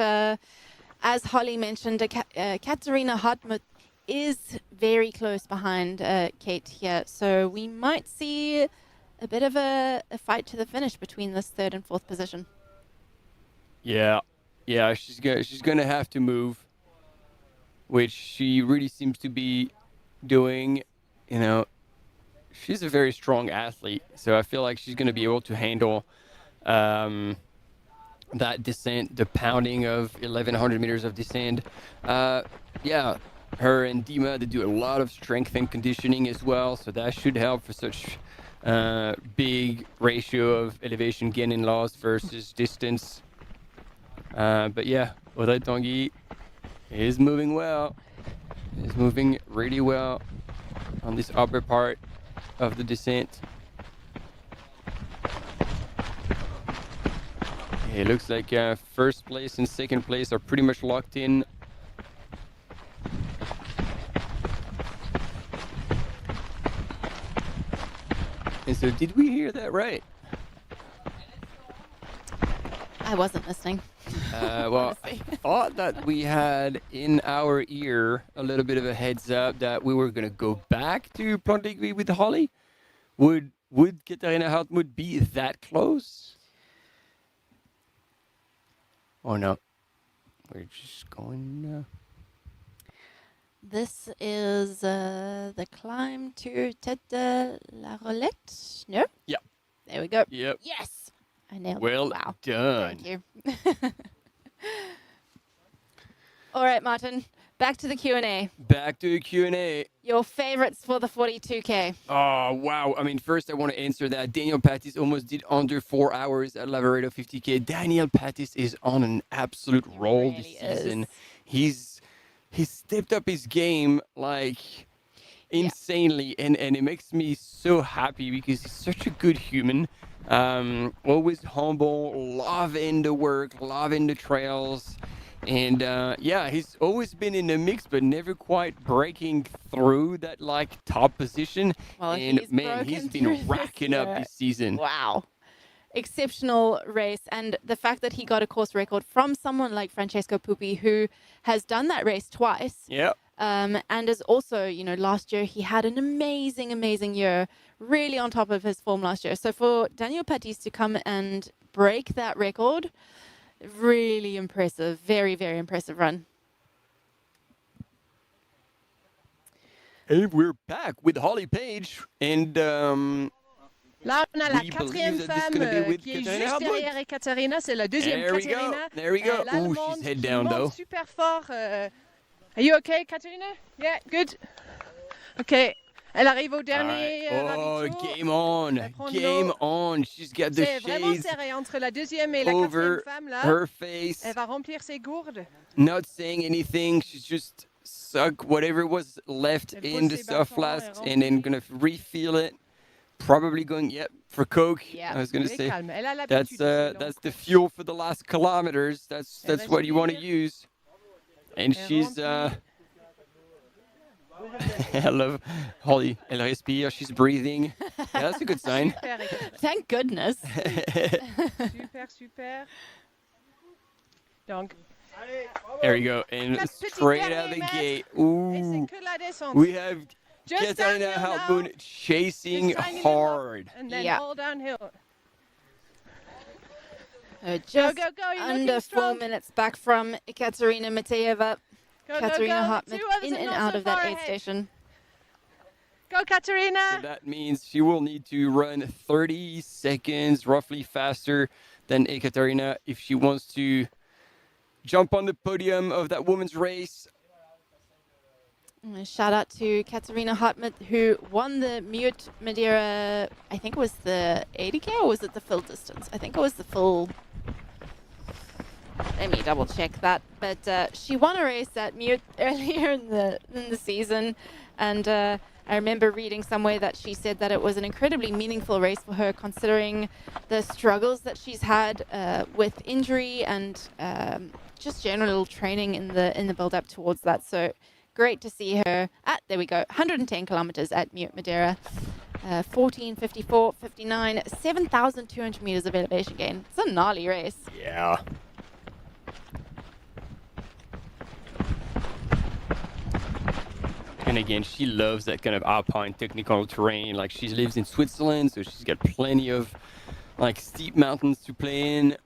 as Holly mentioned, Katarina Hartmut is very close behind Kate here, so we might see a bit of a fight to the finish between this third and fourth position. Yeah, Yeah, she's gonna have to move, which she really seems to be doing. You know, she's a very strong athlete, so I feel like she's gonna be able to handle that descent, the pounding of 1,100 meters of descent. Yeah, her and Dhiman, they do a lot of strength and conditioning as well, so that should help for such big ratio of elevation gain and loss versus distance. But yeah, Tanguy is moving well. Is moving really well on this upper part of the descent. It looks like first place and second place are pretty much locked in. And so did we hear that right? I wasn't listening. Well, I thought that we had in our ear a little bit of a heads up that we were going to go back to Tanguy with Holly. Would Katarina Hartmut be that close? Or no? We're just going... This is the climb to Tête de la Roulette. No? Yeah. There we go. Yep. Yes! I nailed it. Well done. Thank you. All right, Martin. Back to the Q&A. Back to the Q&A. Your favorites for the 42K. Oh, wow. I mean, first I want to answer that. Daniel Pattis almost did under 4 hours at Lavaredo 50K. Daniel Pattis is on an absolute roll this season. He's stepped up his game like insanely, and it makes me so happy because he's such a good human. Always humble, loving the work, loving the trails. And yeah, he's always been in the mix, but never quite breaking through that like top position. Well, and man, he's been racking up this season. Wow. Exceptional race. And the fact that he got a course record from someone like Francesco Pupi, who has done that race twice. Yeah. And is also, you know, last year he had an amazing year, really on top of his form last year. So for Daniel Pattis to come and break that record, really impressive. Very impressive run. And we're back with Holly Page. And là, on a la quatrième femme qui est juste derrière Ekaterina. C'est la deuxième Katerina. There we go. Ooh, she's head down though. Super fort. Are you okay, Katerina? Yeah, good. Okay. Elle arrive au dernier. Oh, game on. Game on. She's got the shades vraiment serré entre la deuxième et la quatrième femme là. Her face. Elle va remplir ses gourdes. Not saying anything. She's just suck whatever was left in the soft flask and then gonna refill it. Probably going, for Coke. Yeah. I was gonna say that's the fuel for the last kilometers. That's what you want to use. And she's I love Holly. Elle respire. She's breathing. Yeah, that's a good sign. Thank goodness. Super. Donc. There you go. And straight out of the gate. Ooh. We have Katarina Hartmut chasing hard. And then all downhill. Just go. You're under 4 minutes back from Ekaterina Mityaev. Katarina Hartmut in and out of that aid station. Go, Katarina! So that means she will need to run 30 seconds roughly faster than Ekaterina if she wants to jump on the podium of that women's race. Shout out to Katarina Hartmut, who won the Mute Madeira, I think it was the 80K or was it the full distance? I think it was the full... Let me double check that. But she won a race at Mute earlier in the season, and I remember reading somewhere that she said that it was an incredibly meaningful race for her, considering the struggles that she's had with injury and just general training in the build-up towards that. So great to see her at, there we go, 110 kilometers at Mute Madeira. 14:54, 59, 7,200 meters of elevation gain. It's a gnarly race. Yeah. And again, she loves that kind of alpine technical terrain. Like, she lives in Switzerland, so she's got plenty of like steep mountains to play in.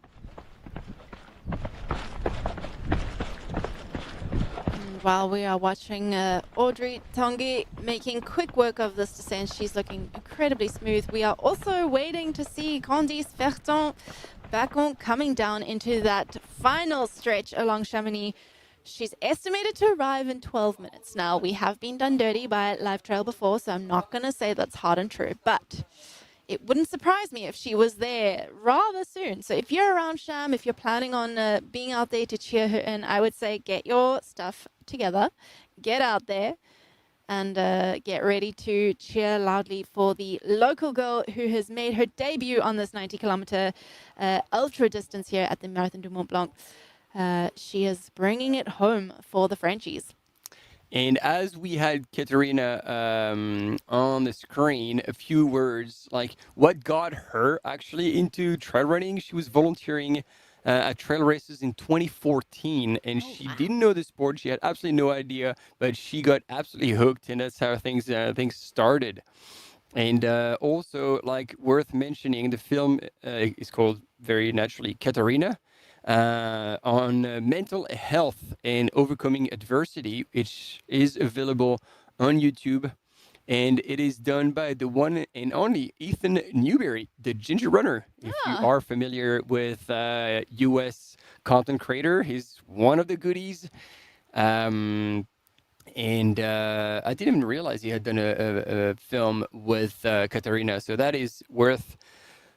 while we are watching Audrey Tanguy making quick work of this descent, she's looking incredibly smooth. We are also waiting to see Candice Fertin-Baccon coming down into that final stretch along Chamonix. She's estimated to arrive in 12 minutes. Now, we have been done dirty by Live Trail before, so I'm not going to say that's hard and true, but it wouldn't surprise me if she was there rather soon. So if you're around Cham, if you're planning on being out there to cheer her in, I would say get your stuff together, get out there, and get ready to cheer loudly for the local girl who has made her debut on this 90-kilometer ultra distance here at the Marathon du Mont Blanc. She is bringing it home for the Frenchies. And as we had Katerina on the screen, a few words like what got her actually into trail running. She was volunteering at trail races in 2014, and she didn't know the sport. She had absolutely no idea, but she got absolutely hooked, and that's how things started. And also, like, worth mentioning, the film is called very naturally Katerina. On mental health and overcoming adversity, which is available on YouTube, and it is done by the one and only Ethan Newberry, the Ginger Runner. If you are familiar with US content creator, he's one of the goodies. And I didn't even realize he had done a film with Katerina, so that is worth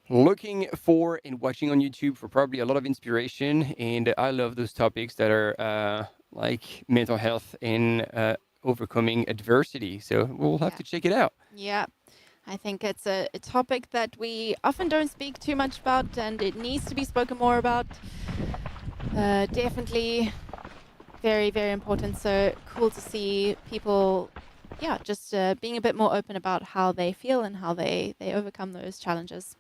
looking for and watching on YouTube for probably a lot of inspiration. And I love those topics that are like mental health and overcoming adversity. So we'll have to check it out. Yeah, I think it's a topic that we often don't speak too much about, and it needs to be spoken more about. Definitely very, very important. So cool to see people, just being a bit more open about how they feel and how they overcome those challenges.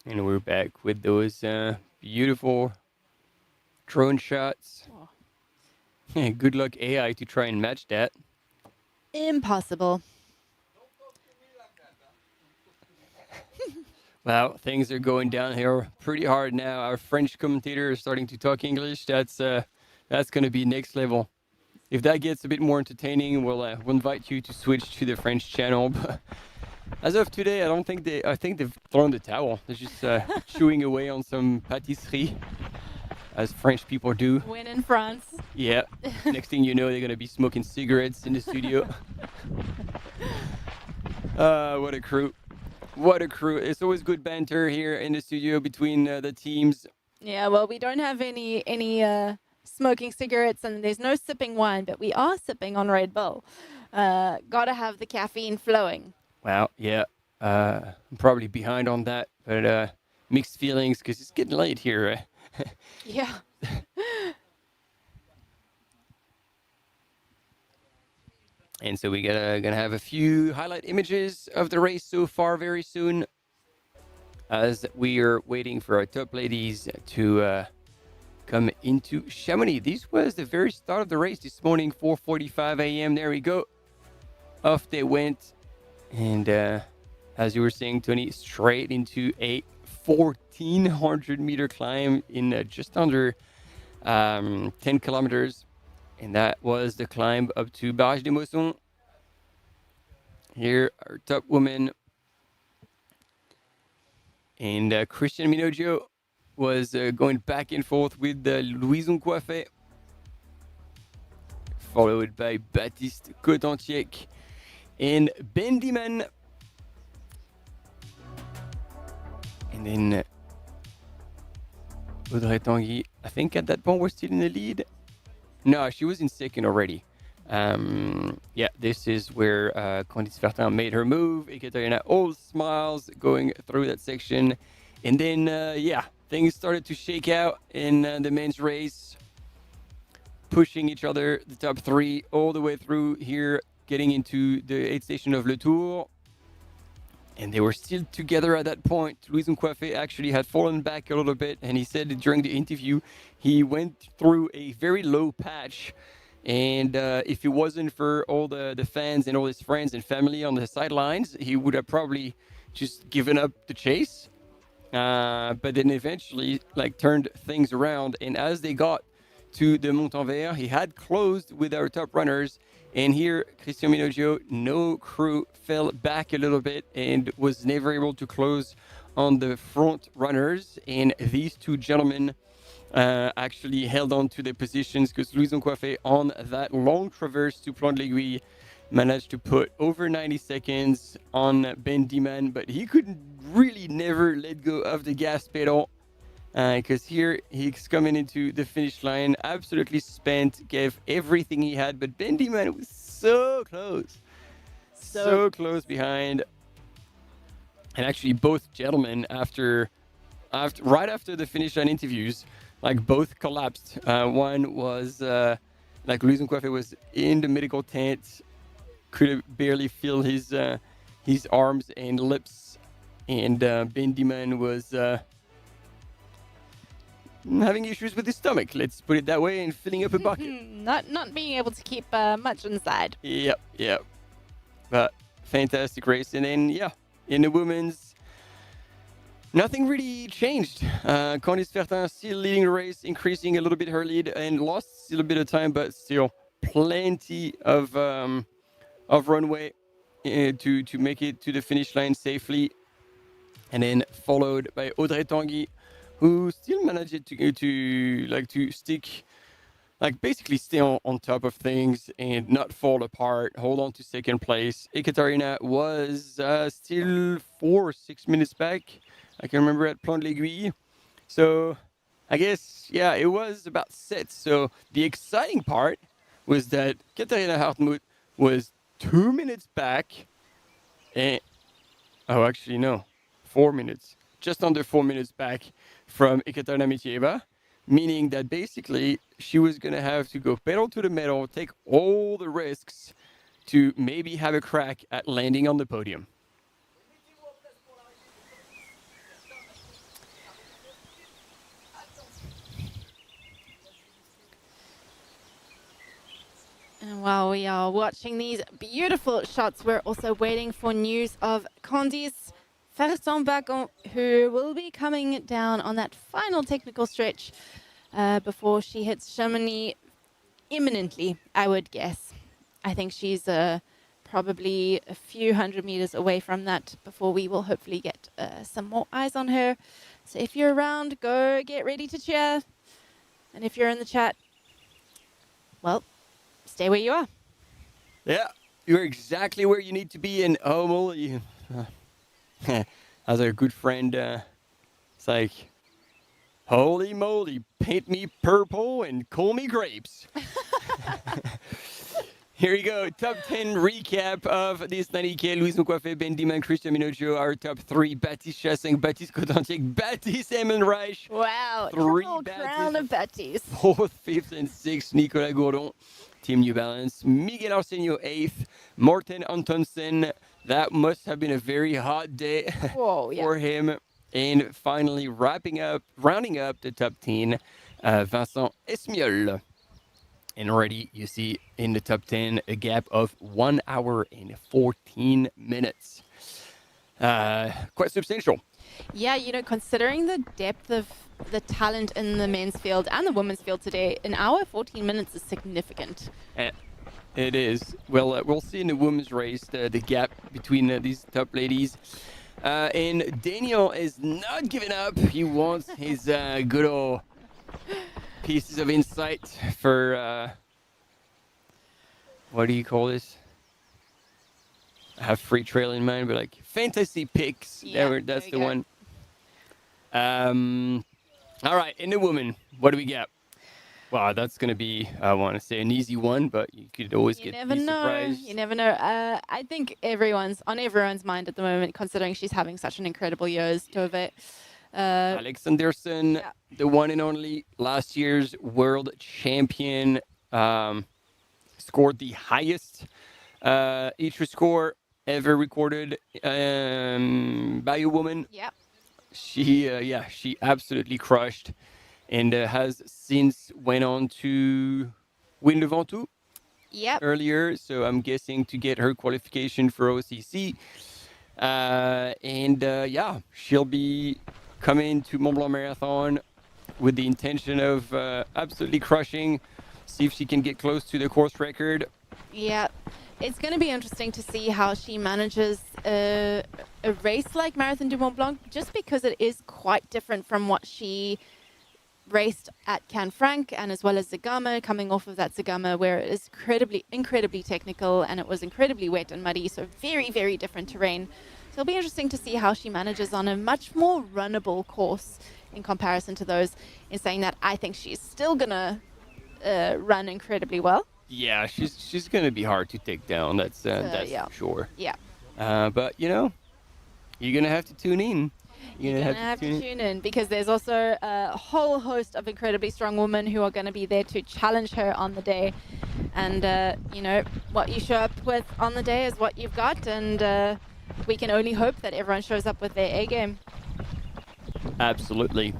And we're back with those beautiful drone shots. Good luck AI to try and match that. Impossible. Well, things are going down here pretty hard now. Our French commentator is starting to talk English. That's going to be next level. If that gets a bit more entertaining, we'll invite you to switch to the French channel. But as of today, I think they've thrown the towel. They're just chewing away on some pâtisserie, as French people do. When in France. Yeah. Next thing you know, they're going to be smoking cigarettes in the studio. What a crew. What a crew. It's always good banter here in the studio between the teams. Yeah, well, we don't have any smoking cigarettes, and there's no sipping wine, but we are sipping on Red Bull. Gotta have the caffeine flowing. Wow, yeah. I'm probably behind on that, but mixed feelings because it's getting late here. Yeah. And so we're gonna have a few highlight images of the race so far very soon, as we are waiting for our top ladies to come into Chamonix. This was the very start of the race this morning, 4:45 a.m. There we go. Off they went. And as you were saying, Tony, straight into a 1,400-meter climb in just under 10 kilometers. And that was the climb up to Barrage d'Emosson. Here, our top woman. And Christian Minoggio was going back and forth with Louison Coiffet, followed by Baptiste Cotantiec and Ben Dhiman. And then Audrey Tanguy, I think at that point we're still in the lead. No, she was in second already. Yeah, this is where Candice Fertin made her move. Ekaterina all smiles going through that section. And then, things started to shake out in the men's race. Pushing each other, the top three, all the way through here, getting into the 8th station of Le Tour. and they were still together at that point. Louis Nkwafé actually had fallen back a little bit, and he said that during the interview he went through a very low patch, and if it wasn't for all the fans and all his friends and family on the sidelines, he would have probably just given up the chase. But then eventually turned things around, and as they got to the Montanvert, he had closed with our top runners. And here, Christian Minoggio, no crew, fell back a little bit and was never able to close on the front runners. And these two gentlemen actually held on to their positions, because Louis Nkwafé, on that long traverse to Plan de l'Aiguille, managed to put over 90 seconds on Ben Dhiman, but he couldn't really never let go of the gas pedal. Because here he's coming into the finish line absolutely spent, gave everything he had, but Ben Dhiman was so close. So close behind. And actually both gentlemen, right after the finish line interviews, both collapsed. One was, Louis Nkwafé was in the medical tent, could barely feel his arms and lips, and Ben Dhiman was having issues with his stomach, let's put it that way, and filling up a bucket. Not being able to keep much inside. Yep. But fantastic race. And then, in the women's, nothing really changed. Candice Fertin still leading the race, increasing a little bit her lead, and lost still a bit of time, but still plenty of runway to make it to the finish line safely. And then followed by Audrey Tanguy, who still managed to stick, basically stay on top of things and not fall apart, hold on to second place. Ekaterina was still 4 or 6 minutes back, I can remember, at Plan de l'Aiguille. So I guess, it was about set. So the exciting part was that Katarina Hartmut was 2 minutes back, and 4 minutes, just under 4 minutes back from Ekaterina Mityaeva, meaning that basically she was going to have to go pedal to the metal, take all the risks to maybe have a crack at landing on the podium. And while we are watching these beautiful shots, we're also waiting for news of Candice Fertin-Baccon, who will be coming down on that final technical stretch before she hits Chamonix imminently, I would guess. I think she's probably a few hundred meters away from that before we will hopefully get some more eyes on her. So if you're around, go get ready to cheer. And if you're in the chat, well, stay where you are. Yeah, you're exactly where you need to be. And as a good friend, it's like, holy moly, paint me purple and call me grapes. Here you go, top 10 recap of this 90K. Louis Nkwafé, Ben Dhiman, Christian Minoggio, our top 3, Baptiste Chassin, Baptiste Cotentic, Baptiste Emmenreich. Wow, 3 triple crown of Baptiste. 4th, 5th, and 6th, Nicolas Gourdon, Team New Balance. Miguel Arsenio, 8th. Morten Antonsen, that must have been a very hot day for him. And finally, rounding up the top 10, Vincent Esmiol. And already you see in the top 10 a gap of 1 hour and 14 minutes. Quite substantial. Yeah, considering the depth of the talent in the men's field and the women's field today, an hour 14 minutes is significant. It is. Well, we'll see in the women's race the gap between these top ladies. And Daniel is not giving up. He wants his good old pieces of insight for, what do you call this? I have free trail in mind, but fantasy picks. Yeah, that's the one. All right, in the women, what do we got? Wow, that's going to be, I want to say, an easy one, but you could always be surprised. You never know. I think everyone's on everyone's mind at the moment, considering she's having such an incredible year as Tove. Alex Anderson, the one and only last year's world champion, scored the highest H score ever recorded by a woman. Yep. She absolutely crushed, and has since went on to win the Ventoux earlier. So I'm guessing to get her qualification for OCC. She'll be coming to Mont Blanc Marathon with the intention of absolutely crushing, see if she can get close to the course record. Yeah, it's going to be interesting to see how she manages a race like Marathon du Mont Blanc, just because it is quite different from what she raced at Canfranc and as well as Zegama, coming off of that Zegama where it is incredibly technical and it was incredibly wet and muddy, so very, very different terrain. So it'll be interesting to see how she manages on a much more runnable course in comparison to those. In saying that, I think she's still going to run incredibly well. Yeah, she's going to be hard to take down, that's for sure. Yeah. But, you're going to have to tune in. You're going to have to tune in because there's also a whole host of incredibly strong women who are going to be there to challenge her on the day. And, what you show up with on the day is what you've got. And we can only hope that everyone shows up with their A game. Absolutely.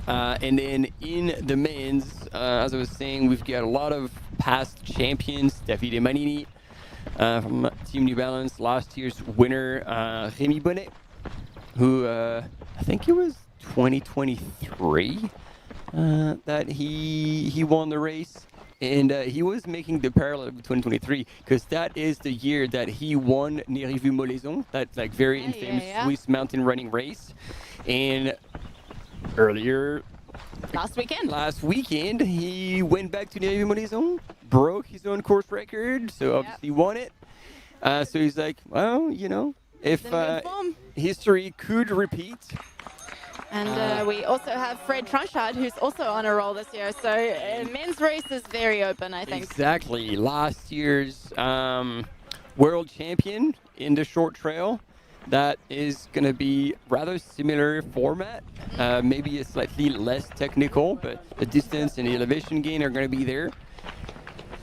And then in the men's, as I was saying, we've got a lot of past champions. Davide Manini from Team New Balance, last year's winner, Rémi Bonnet, who I think it was 2023 that he won the race. And he was making the parallel with 2023 because that is the year that he won Nérivu-Molaison, that very infamous Swiss mountain running race. And last weekend, he went back to Nérivu-Molaison, broke his own course record, so obviously won it. So he's like, well, if history could repeat. And we also have Fred Tranchard, who's also on a roll this year. So men's race is very open, I think. Exactly. Last year's world champion in the short trail. That is going to be rather similar format. Maybe a slightly less technical, but the distance and the elevation gain are going to be there.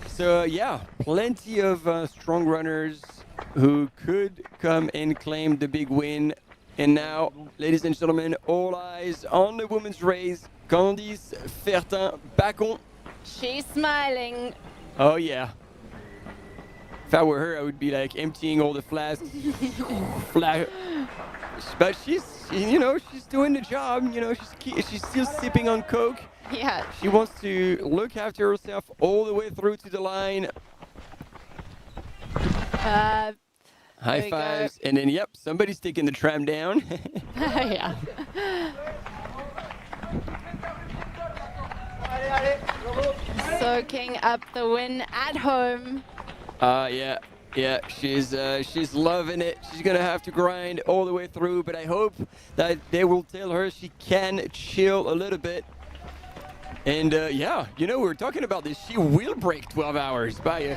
So, plenty of strong runners who could come and claim the big win. And now, ladies and gentlemen, all eyes on the women's race. Candice Fertin-Baccon. She's smiling. Oh, yeah. If I were her, I would be emptying all the flasks. But she's doing the job. She's still sipping on Coke. Yeah. She wants to look after herself all the way through to the line. High fives, and then somebody's taking the tram down. Yeah. Soaking up the win at home. She's loving it. She's gonna have to grind all the way through, but I hope that they will tell her she can chill a little bit. And we were talking about this. She will break 12 hours by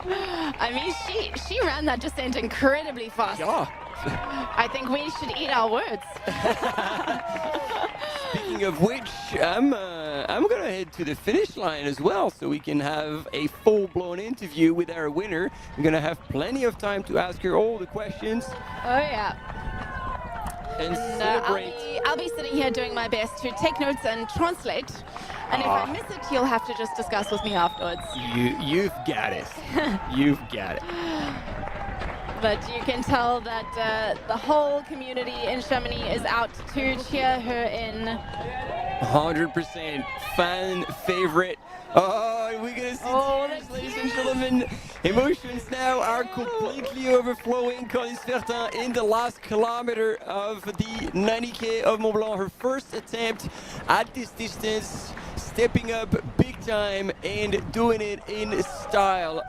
I mean, she ran that descent incredibly fast. Yeah. I think we should eat our words. Speaking of which, I'm gonna head to the finish line as well, so we can have a full-blown interview with our winner. We're gonna have plenty of time to ask her all the questions. Oh yeah. And celebrate. I'll be sitting here doing my best to take notes and translate. And if I miss it, you'll have to just discuss with me afterwards. You've got it. You've got it. But you can tell that the whole community in Chamonix is out to cheer her in. 100% fan favorite. Oh, we're going to see tears, ladies and gentlemen. Emotions now are completely overflowing. Candice Fertin in the last kilometer of the 90K of Mont Blanc. Her first attempt at this distance, stepping up big time and doing it in style.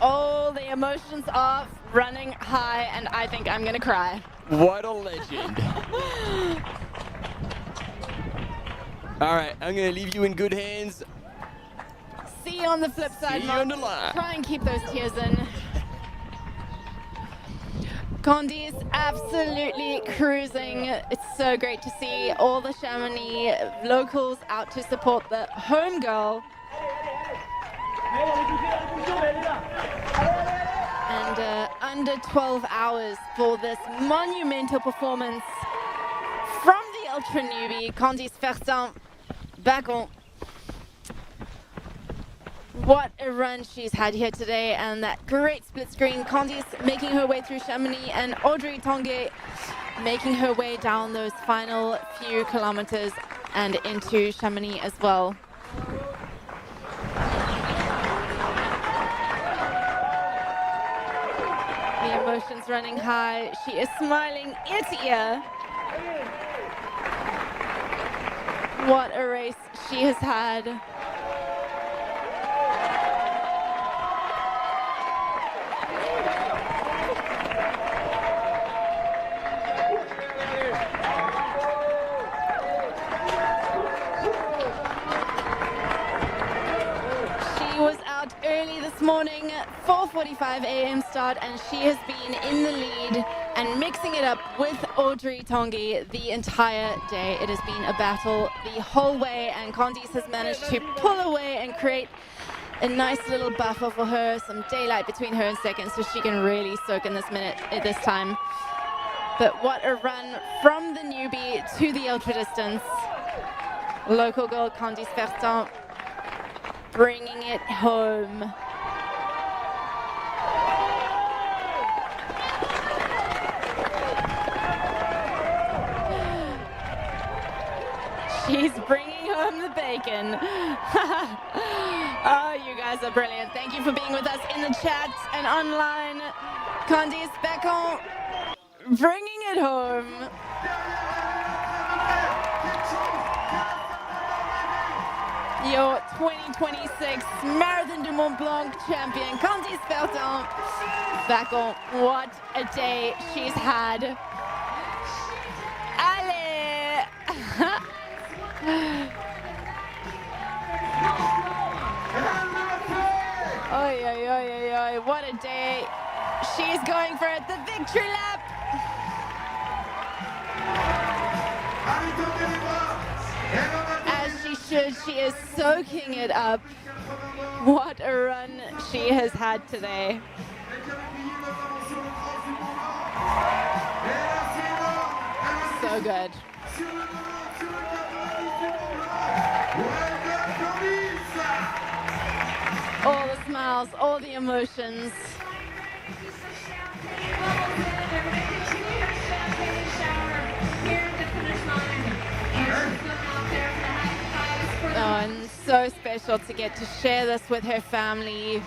All the emotions are running high, and I think I'm going to cry. What a legend. All right, I'm going to leave you in good hands. See you on the flip side, See you on the line. Try and keep those tears in. Candice absolutely cruising. It's so great to see all the Chamonix locals out to support the home girl. And under 12 hours for this monumental performance from the ultra newbie, Candice Fertin-Baccon. What a run she's had here today, and that great split screen. Candice making her way through Chamonix, and Audrey Tanguy making her way down those final few kilometers and into Chamonix as well. The emotions running high. She is smiling ear to ear. What a race she has had. Early this morning, 4:45 a.m. start, and she has been in the lead and mixing it up with Audrey Tanguy the entire day. It has been a battle the whole way, and Candice has managed to pull away and create a nice little buffer for her, some daylight between her and second, so she can really soak in this time. But what a run from the newbie to the ultra distance. Local girl Candice Fertin bringing it home. She's bringing home the bacon. Oh, you guys are brilliant. Thank you for being with us in the chat and online. Candice Baccon bringing it home. Your 2026 Marathon du Mont-Blanc champion, Candice Fertin-Baccon. What a day she's had. Allez! Oi, oi, oi, oi, oi, what a day. She's going for it, the victory lap. As she should, she is soaking it up. What a run she has had today. So good. All the smiles, all the emotions. Oh, and so special to get to share this with her family,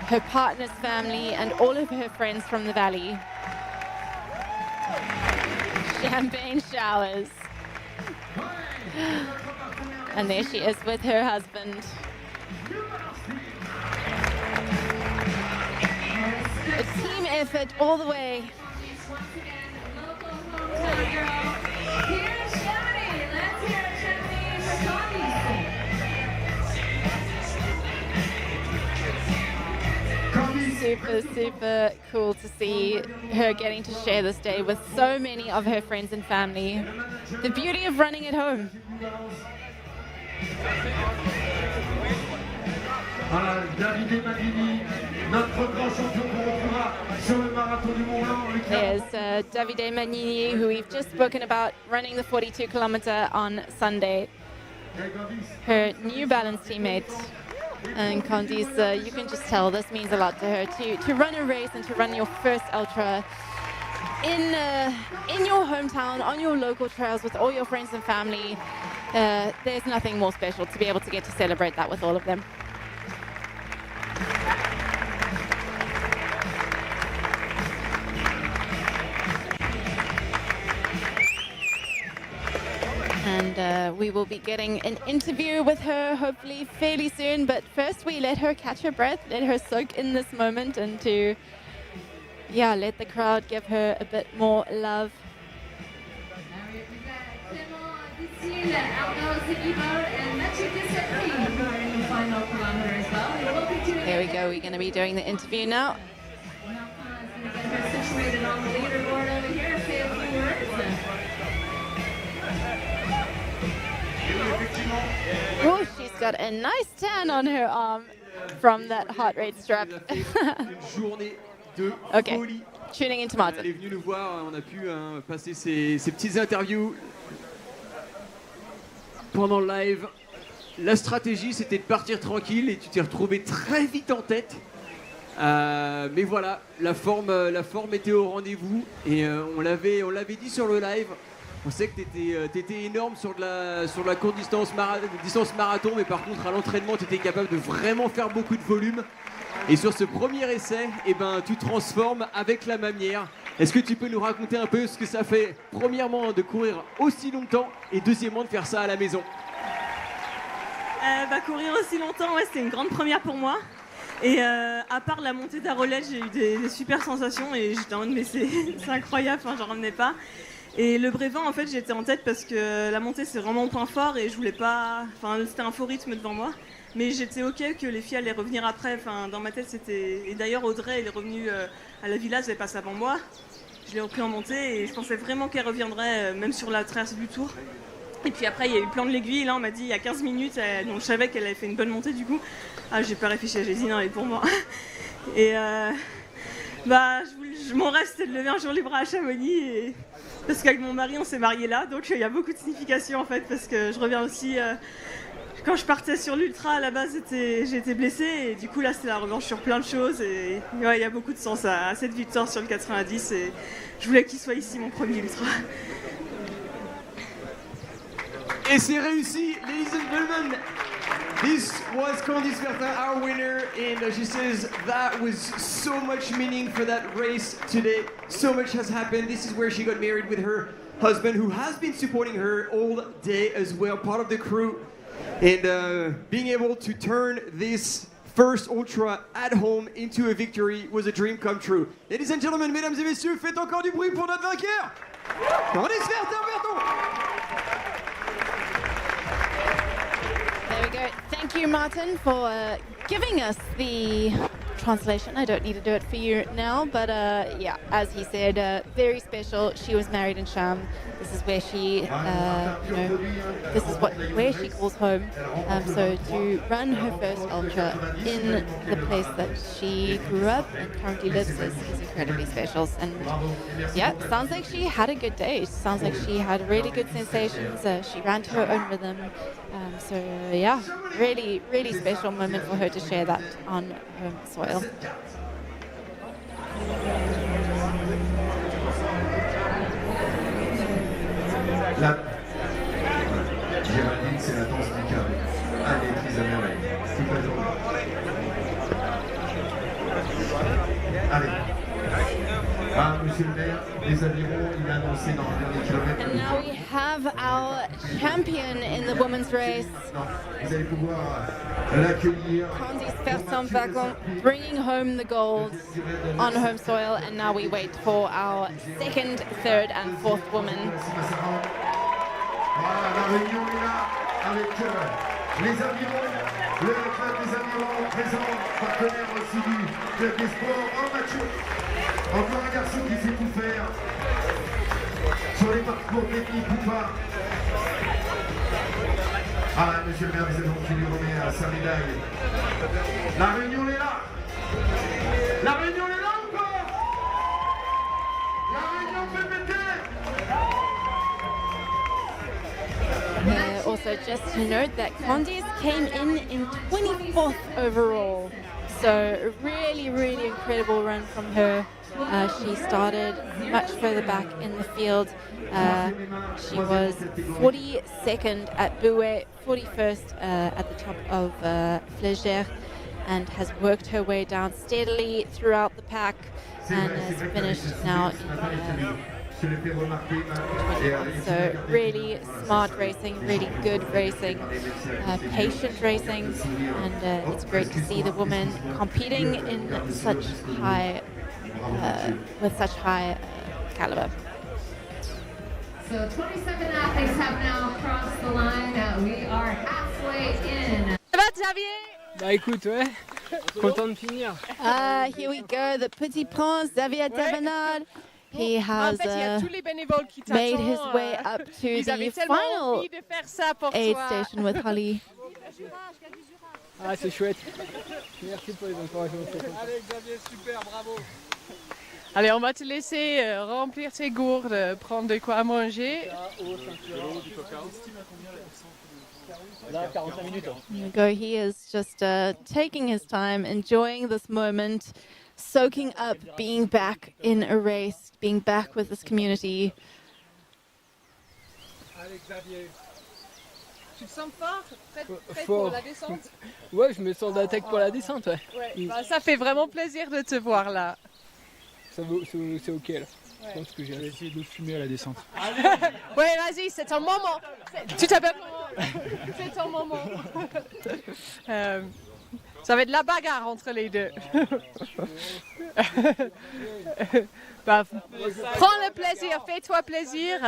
her partner's family, and all of her friends from the valley. Champagne showers. And there she is with her husband. A team effort all the way. Super, super cool to see her getting to share this day with so many of her friends and family. The beauty of running at home. There's Davide Magnini, who we've just spoken about, running the 42 kilometer on Sunday. Her New Balance teammate. And Candice, you can just tell this means a lot to her to run a race and to run your first ultra in your hometown, on your local trails with all your friends and family. There's nothing more special to be able to get to celebrate that with all of them. And we will be getting an interview with her hopefully fairly soon, but first we let her catch her breath, let her soak in this moment, and to let the crowd give her a bit more love. There we go, we're going to be doing the interview now. Situated on the leaderboard over here, say a few words. Oh, she's got a nice tan on her arm. from that heart rate strap. Une journée de Okay, folie. tuning into Martin. Elle est venue nous voir, on a pu passer ces petites interviews pendant le live. La stratégie, c'était de partir tranquille et tu t'es retrouvé très vite en tête. Mais voilà, la forme était au rendez-vous et on l'avait dit sur le live. On sait que t'étais énorme sur de la courte distance marathon, mais par contre à l'entraînement, t'étais capable de vraiment faire beaucoup de volume. Et sur ce premier essai, tu transformes avec la manière. Est-ce que tu peux nous raconter un peu ce que ça fait, premièrement, de courir aussi longtemps et deuxièmement, de faire ça à la maison? Courir aussi longtemps, ouais, c'était une grande première pour moi. Et à part la montée d'Arolette, j'ai eu des super sensations et j'étais en mode mais c'est incroyable, j'en revenais pas. Et le Brévin, en fait, j'étais en tête parce que la montée c'est vraiment mon point fort et je voulais pas, c'était un faux rythme devant moi. Mais j'étais ok que les filles allaient revenir après, dans ma tête c'était... Et d'ailleurs Audrey, elle est revenue à la villa, elle passe avant moi. Je l'ai repris en montée et je pensais vraiment qu'elle reviendrait même sur la traversée du Tour. Et puis après, il y a eu le plan de l'aiguille. Là, on m'a dit il y a 15 minutes, donc je savais qu'elle avait fait une bonne montée du coup. Ah, j'ai pas réfléchi, j'ai dit non, elle est pour moi. Et mon rêve, c'était de lever un jour les bras à Chamonix. Parce qu'avec mon mari, on s'est mariés là. Donc il y a beaucoup de signification en fait. Parce que je reviens aussi. Quand je partais sur l'ultra, à la base, j'ai été blessée. Et du coup, là, c'était la revanche sur plein de choses. Et ouais, il y a beaucoup de sens à cette victoire sur le 90. Et je voulais qu'il soit ici, mon premier ultra. Et c'est réussi, ladies and gentlemen. This was Candice Fertin, our winner, and she says that was so much meaning for that race today. So much has happened. This is where she got married with her husband, who has been supporting her all day as well, part of the crew. And being able to turn this first ultra at home into a victory was a dream come true. Ladies and gentlemen, mesdames et messieurs, faites encore du bruit pour notre vainqueur, Candice Fertin. There we go. Thank you, Martin, for giving us the translation. I don't need to do it for you now, but yeah, as he said, very special. She was married in Cham. This is where she, this is where she calls home. So to run her first ultra in the place that she grew up and currently lives is incredibly special. And yeah, sounds like she had a good day. Sounds like she had really good sensations. She ran to her own rhythm. So yeah, really, really special moment for her to share that on home soil. Là, Géraldine, c'est la danse du câble. Allez, prise à merveille. Toute la journée. Allez. Ah, monsieur le maire, les avirons, il a annoncé dans le dernier kilomètre. And now we have our champion in the women's race. Vous allez pouvoir l'accueillir. Fertin-Baccon bringing home the gold on home soil, and now we wait for our second, third and fourth woman. Voilà, la réunion est là avec les avirons, le club des avirons présent, partenaire aussi du club des sports. Oh Mathieu, encore un garçon qui sait tout faire sur les parcours techniques ou pas. Ah, monsieur le maire des avirons qui lui remet sa médaille. La réunion est là. La réunion est là ou pas? La réunion peut péter. Also, just to note that Candice came in 24th overall. So a really, really incredible run from her. She started much further back in the field. She was 42nd at Bouet, 41st at the top of Flégère, and has worked her way down steadily throughout the pack and has finished now in so really smart racing, really good racing, patient racing, and it's great to see the women competing in such high, with such high caliber. So 27 athletes have now crossed the line. We are halfway in. Ça va, Xavier? Bah écoute, ouais, content de finir. Here we go, the Petit Prince, Xavier Thevenard. He has made his way up to the final aid station with Holly. Ah, c'est chouette. Merci pour les encouragements. Allez Xavier, super, bravo. Allez, on va te laisser remplir tes gourdes, prendre de quoi manger. Là, 45 minutes. There you go. He is just taking his time, enjoying this moment, soaking up being back in a race, being back with this community. Allez Xavier. Tu te sens fort, prêt Fort. pour la descente? Ouais, je me sens d'attaque pour la descente, ouais. Ouais, bah, ça fait vraiment plaisir de te voir là. C'est ok là. Je pense que j'ai essayé de fumer à la descente. Ouais, vas-y, c'est ton moment. Tu t'appelles comment? C'est ton moment. Ça va être la bagarre entre les deux. Bah, prends le plaisir, fais-toi plaisir.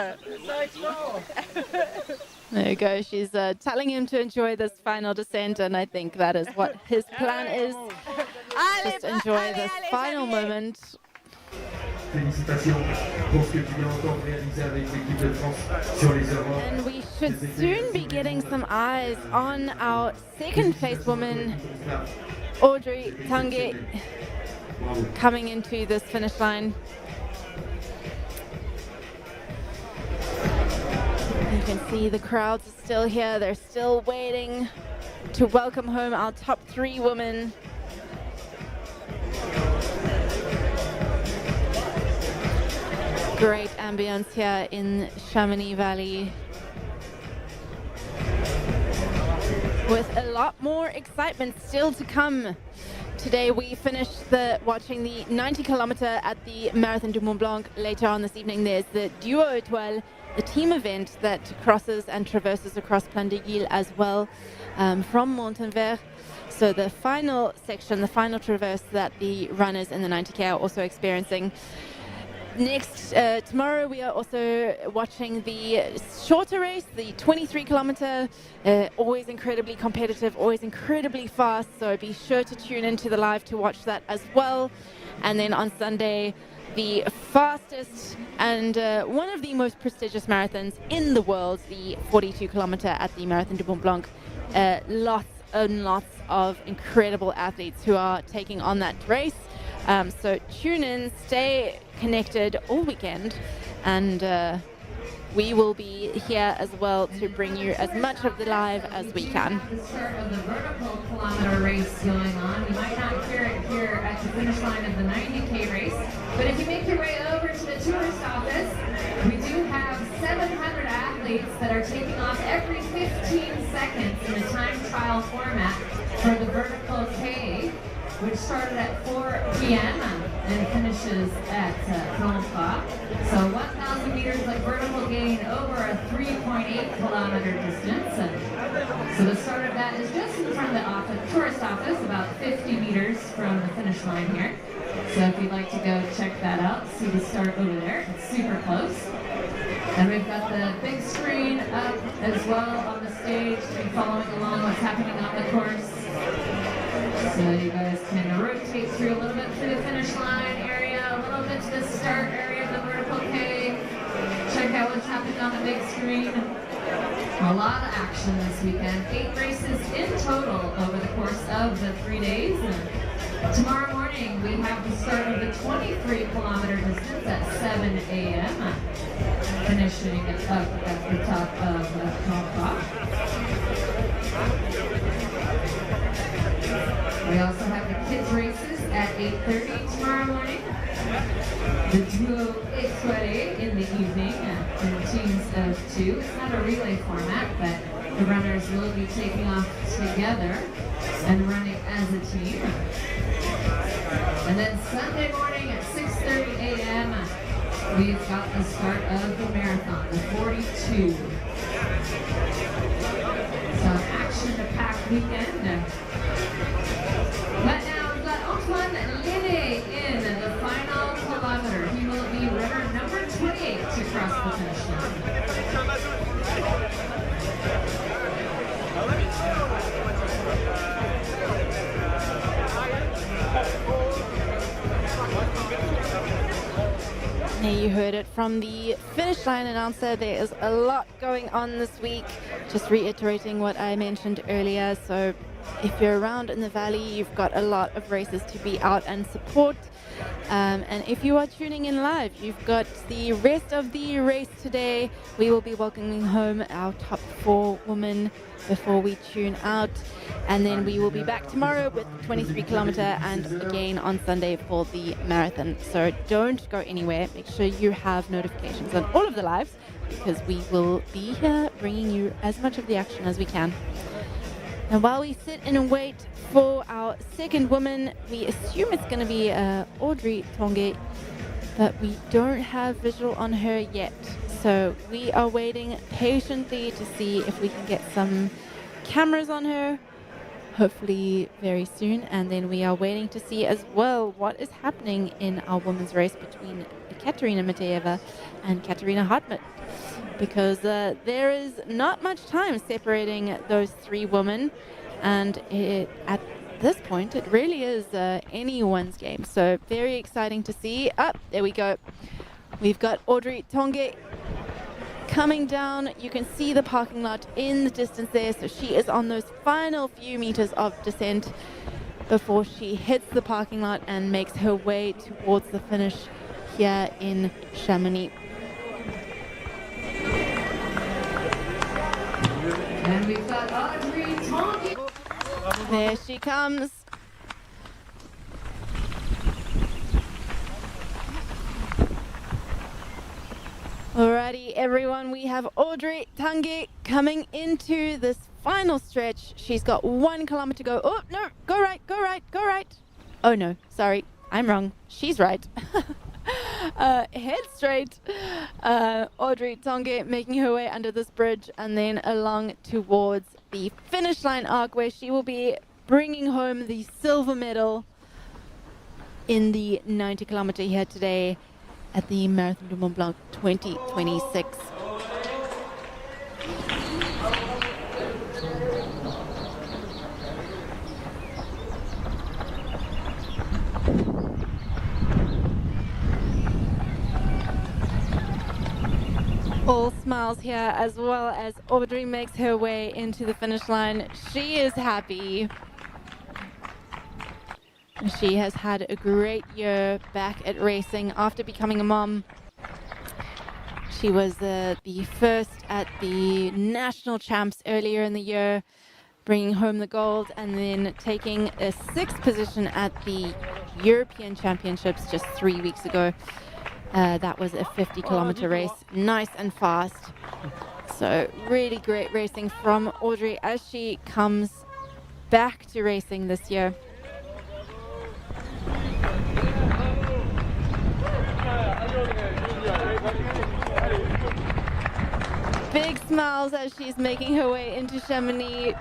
There you go. She's telling him to enjoy this final descent, and I think that is what his plan is. Just enjoy this final moment. Félicitations pour ce que tu viens encore réaliser avec l'équipe de France sur les Europes. And we should soon be getting some eyes on our second place woman, Audrey Tanguy, coming into this finish line. You can see the crowds are still here. They're still waiting to welcome home our top 3 women. Great ambience here in Chamonix Valley, with a lot more excitement still to come. Today we finished watching the 90 kilometer at the Marathon du Mont Blanc. Later on this evening there's the duo étoile, the team event that crosses and traverses across Plan de Guil as well, from Montenvers. So the final section, the final traverse that the runners in the 90K are also experiencing. Next, tomorrow we are also watching the shorter race, the 23 kilometer, always incredibly competitive, always incredibly fast, so be sure to tune into the live to watch that as well. And then on Sunday, the fastest and one of the most prestigious marathons in the world, the 42 kilometer at the Marathon du Mont Blanc. Lots and lots of incredible athletes who are taking on that race. So tune in, stay connected all weekend, and we will be here as well to bring you as much of the live as we can. The start of the vertical kilometer race going on. You might not hear it here at the finish line of the 90K race, but if you make your way over to the tourist office, we do have 700 athletes that are taking off every 15 seconds in a time trial format for the vertical K, which started at 4 p.m. and finishes at 12. So 1,000 meters of vertical gain over a 3.8 kilometer distance. So the start of that is just in front of the tourist office, about 50 meters from the finish line here. So if you'd like to go check that out, see the start over there. It's super close. And we've got the big screen up as well on the stage to be following along what's happening on the course. So you guys can rotate through a little bit through the finish line area, a little bit to the start area of the vertical K. Check out what's happening on the big screen. A lot of action this weekend. 8 races in total over the course of the 3 days. And tomorrow morning we have the start of the 23 kilometer distance at 7 a.m. Finishing up at the top of Tanguy. We also have the kids races at 8:30 tomorrow morning. The duel étoile in the evening in teams of 2. It's not a relay format, but the runners will be taking off together and running as a team. And then Sunday morning at 6:30 a.m. we've got the start of the marathon, the 42. So an action-packed weekend. But now we've got Antoine Léné in the final kilometer. He will be runner number 28 to cross the finish line. There you heard it from the finish line announcer. There is a lot going on this week. just reiterating what I mentioned earlier. So if you're around in the valley, you've got a lot of races to be out and support. And if you are tuning in live, you've got the rest of the race today. We will be welcoming home our top 4 women before we tune out. And then we will be back tomorrow with 23 kilometer and again on Sunday for the marathon. So don't go anywhere. Make sure you have notifications on all of the lives, because we will be here bringing you as much of the action as we can. And while we sit and wait for our second woman, we assume it's going to be Audrey Tanguy, but we don't have visual on her yet. So we are waiting patiently to see if we can get some cameras on her, hopefully very soon. And then we are waiting to see as well what is happening in our women's race between Katerina Mityaeva and Katerina Hartmut, because there is not much time separating those 3 women, and at this point it really is anyone's game. So very exciting to see. There we go. We've got Audrey Tanguy coming down. You can see the parking lot in the distance there, so she is on those final few meters of descent before she hits the parking lot and makes her way towards the finish here in Chamonix. And we've got Audrey Tanguy. There she comes. Alrighty, everyone, we have Audrey Tanguy coming into this final stretch. She's got 1 kilometer to go. Oh, no, go right, go right, go right. Oh, no, sorry, I'm wrong. She's right. Head straight. Audrey Tanguy making her way under this bridge and then along towards the finish line arc, where she will be bringing home the silver medal in the 90 kilometer here today at the Marathon du Mont Blanc 2026. All smiles here, as well as Audrey makes her way into the finish line. She is happy. She has had a great year back at racing after becoming a mom. She was the first at the national champs earlier in the year, bringing home the gold, and then taking a 6th position at the European Championships just 3 weeks ago. That was a 50-kilometer race, nice and fast. So really great racing from Audrey as she comes back to racing this year. Big smiles as she's making her way into Chamonix.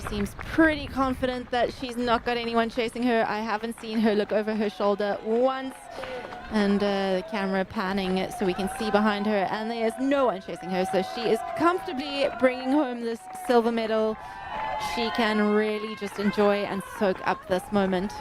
Seems pretty confident that she's not got anyone chasing her. I haven't seen her look over her shoulder once. And the camera panning so we can see behind her, and there's no one chasing her. So she is comfortably bringing home this silver medal. She can really just enjoy and soak up this moment.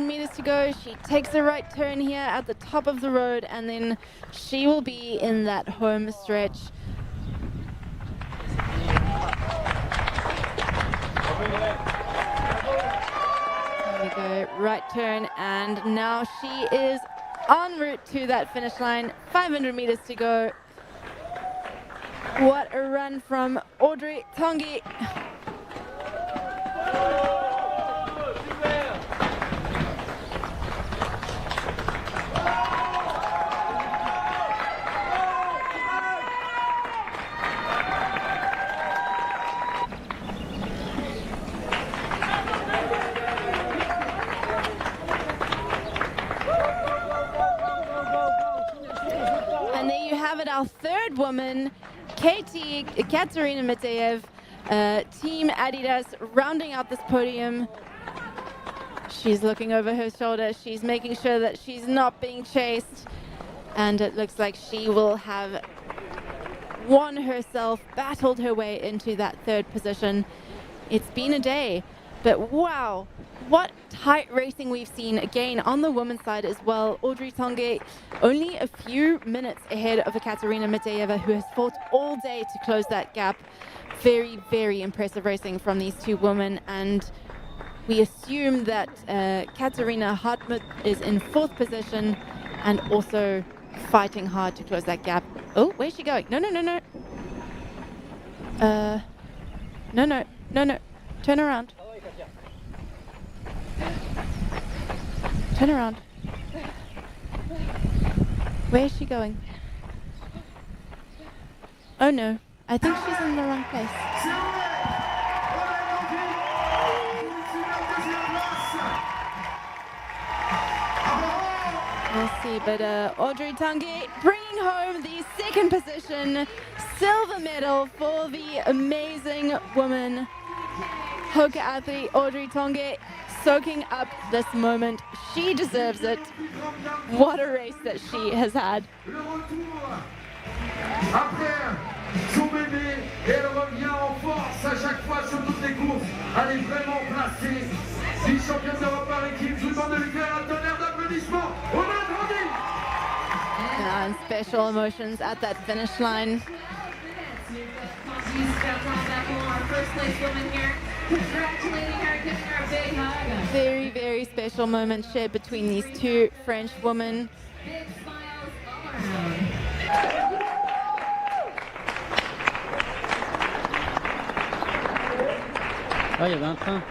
Meters to go. She takes a right turn here at the top of the road, and then she will be in that home stretch. There we go, right turn, and now she is en route to that finish line. 500 meters to go. What a run from Audrey Tanguy. Our third woman, Katerina Mityaev, Team Adidas, rounding out this podium. She's looking over her shoulder. She's making sure that she's not being chased. And it looks like she will have won herself, battled her way into that third position. It's been a day, but wow, what tight racing we've seen again on the women's side as well. Audrey Tanguy only a few minutes ahead of Katerina Mityaeva, who has fought all day to close that gap. Very, very impressive racing from these two women, and we assume that Katerina Hartmut is in fourth position and also fighting hard to close that gap. Oh, where's she going? No. No. Turn around. Turn around. Where is she going? Oh no, I think she's in the wrong place. We'll see, but Audrey Tanguy bringing home the second position, silver medal for the amazing woman, Hoka athlete Audrey Tanguy, soaking up this moment. She deserves it. What a race that she has had. Après son bébé, elle revient en force à chaque fois sur toutes les courses. Elle est vraiment placée. 10 championnes d'Europe par équipe. Je vous demande de lui faire un tonnerre d'applaudissements. On a grandi! And special emotions at that finish line. Very, very special moment shared between these two French women. Ah, il y avait un train.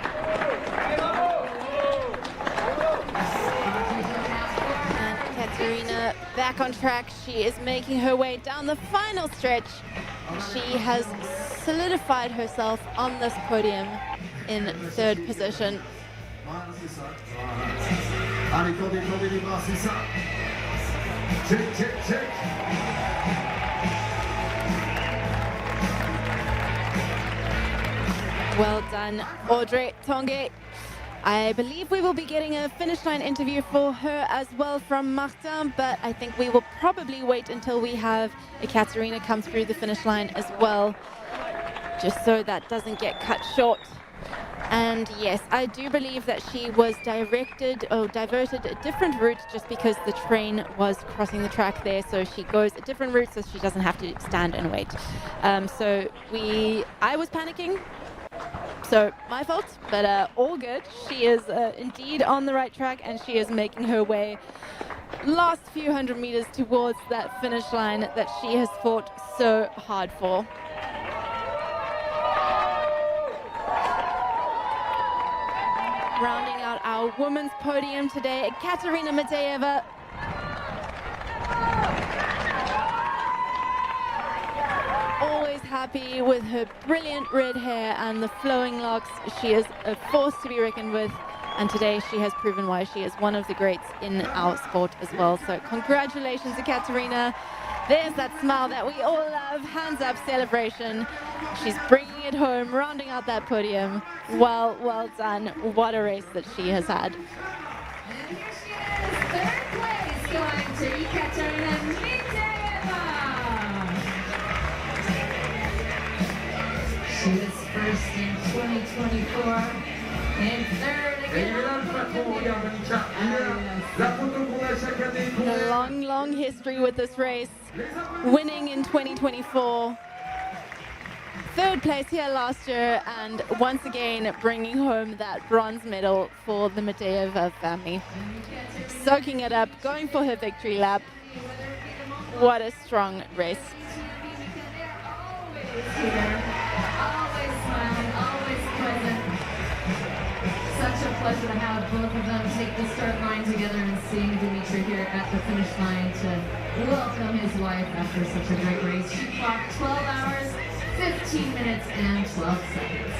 And Katerina back on track. She is making her way down the final stretch. She has solidified herself on this podium in third position. Allez, tendez les bras, c'est ça. Check. Well done, Audrey Tanguy. I believe we will be getting a finish line interview for her as well from Martin, but I think we will probably wait until we have Katerina come through the finish line as well, just so that doesn't get cut short. And yes, I do believe that she was diverted a different route just because the train was crossing the track there, so she goes a different route so she doesn't have to stand and wait. I was panicking. So my fault, but all good. She is indeed on the right track, and she is making her way last few hundred meters towards that finish line that she has fought so hard for. Rounding out our women's podium today, Katerina Mityaeva. Always happy with her brilliant red hair and the flowing locks. She is a force to be reckoned with, and today she has proven why she is one of the greats in our sport as well. So congratulations to Katerina. There's that smile that we all love. Hands up celebration. She's bringing it home, rounding out that podium. Well done. What a race that she has had. And here she is, third place, going to Katerina Mityaeva. She was first in 2024 and third again. A long history with this race. Winning in 2024. Third place here last year, and once again bringing home that bronze medal for the Mityaev family. Soaking it up, going for her victory lap. What a strong race. Always smiling, always pleasant. Such a pleasure to have both of them take the start line together, and seeing Dmitry here at the finish line to welcome his wife after such a great race. She clocked 12 hours, 15 minutes, and 12 seconds.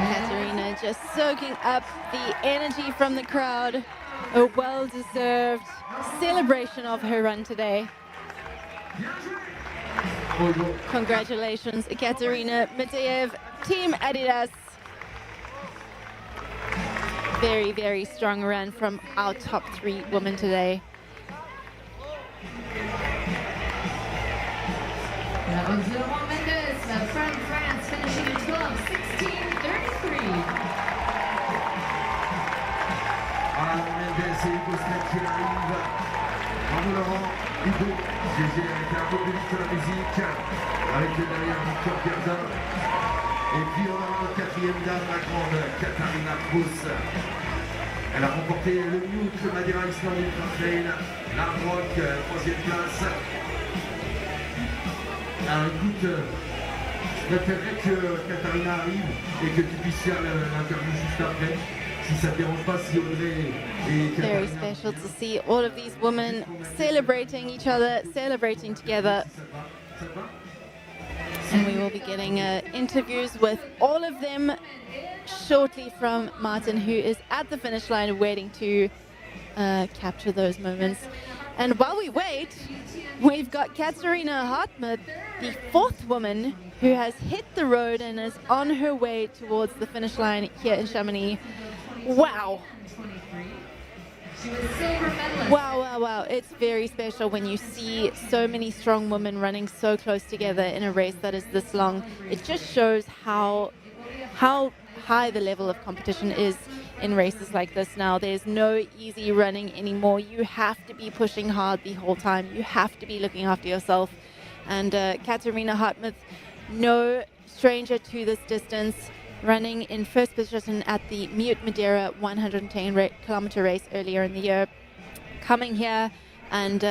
Katerina just soaking up the energy from the crowd. A well-deserved celebration of her run today. Congratulations, Katerina Mityaev, Team Adidas. Very, very strong run from our top 3 women today. That was Laurent Mendes from France, finishing in 12:16:33. Laurent Mendes et Hugo Snell qui arrivent. Bravo Laurent, Hugo, GG avec un peu plus vite que la musique, avec derrière Victor Gerdin. Et puis on aura notre 4e dame, la grande Katharina Kroos. Elle a remporté le Mute, Madeira Island Ultra Trail, l'Hard-Rock, 3e place. Alors écoute, je préférerais que Katharina arrive et que tu puisses faire l'interview juste après. Si ça ne te dérange pas, si Audrey et Katharina... Very special to see all of these women celebrating each other, celebrating together. And we will be getting interviews with all of them shortly from Martin, who is at the finish line waiting to capture those moments. And while we wait, we've got Katerina Hartmut, the 4th woman who has hit the road and is on her way towards the finish line here in Chamonix. Wow. Wow, wow, wow. It's very special when you see so many strong women running so close together in a race that is this long. It just shows how high the level of competition is in races like this now. There's no easy running anymore. You have to be pushing hard the whole time. You have to be looking after yourself. And Katerina Hartmut, no stranger to this distance, running in first position at the Mute Madeira 110-kilometer race earlier in the year. Coming here and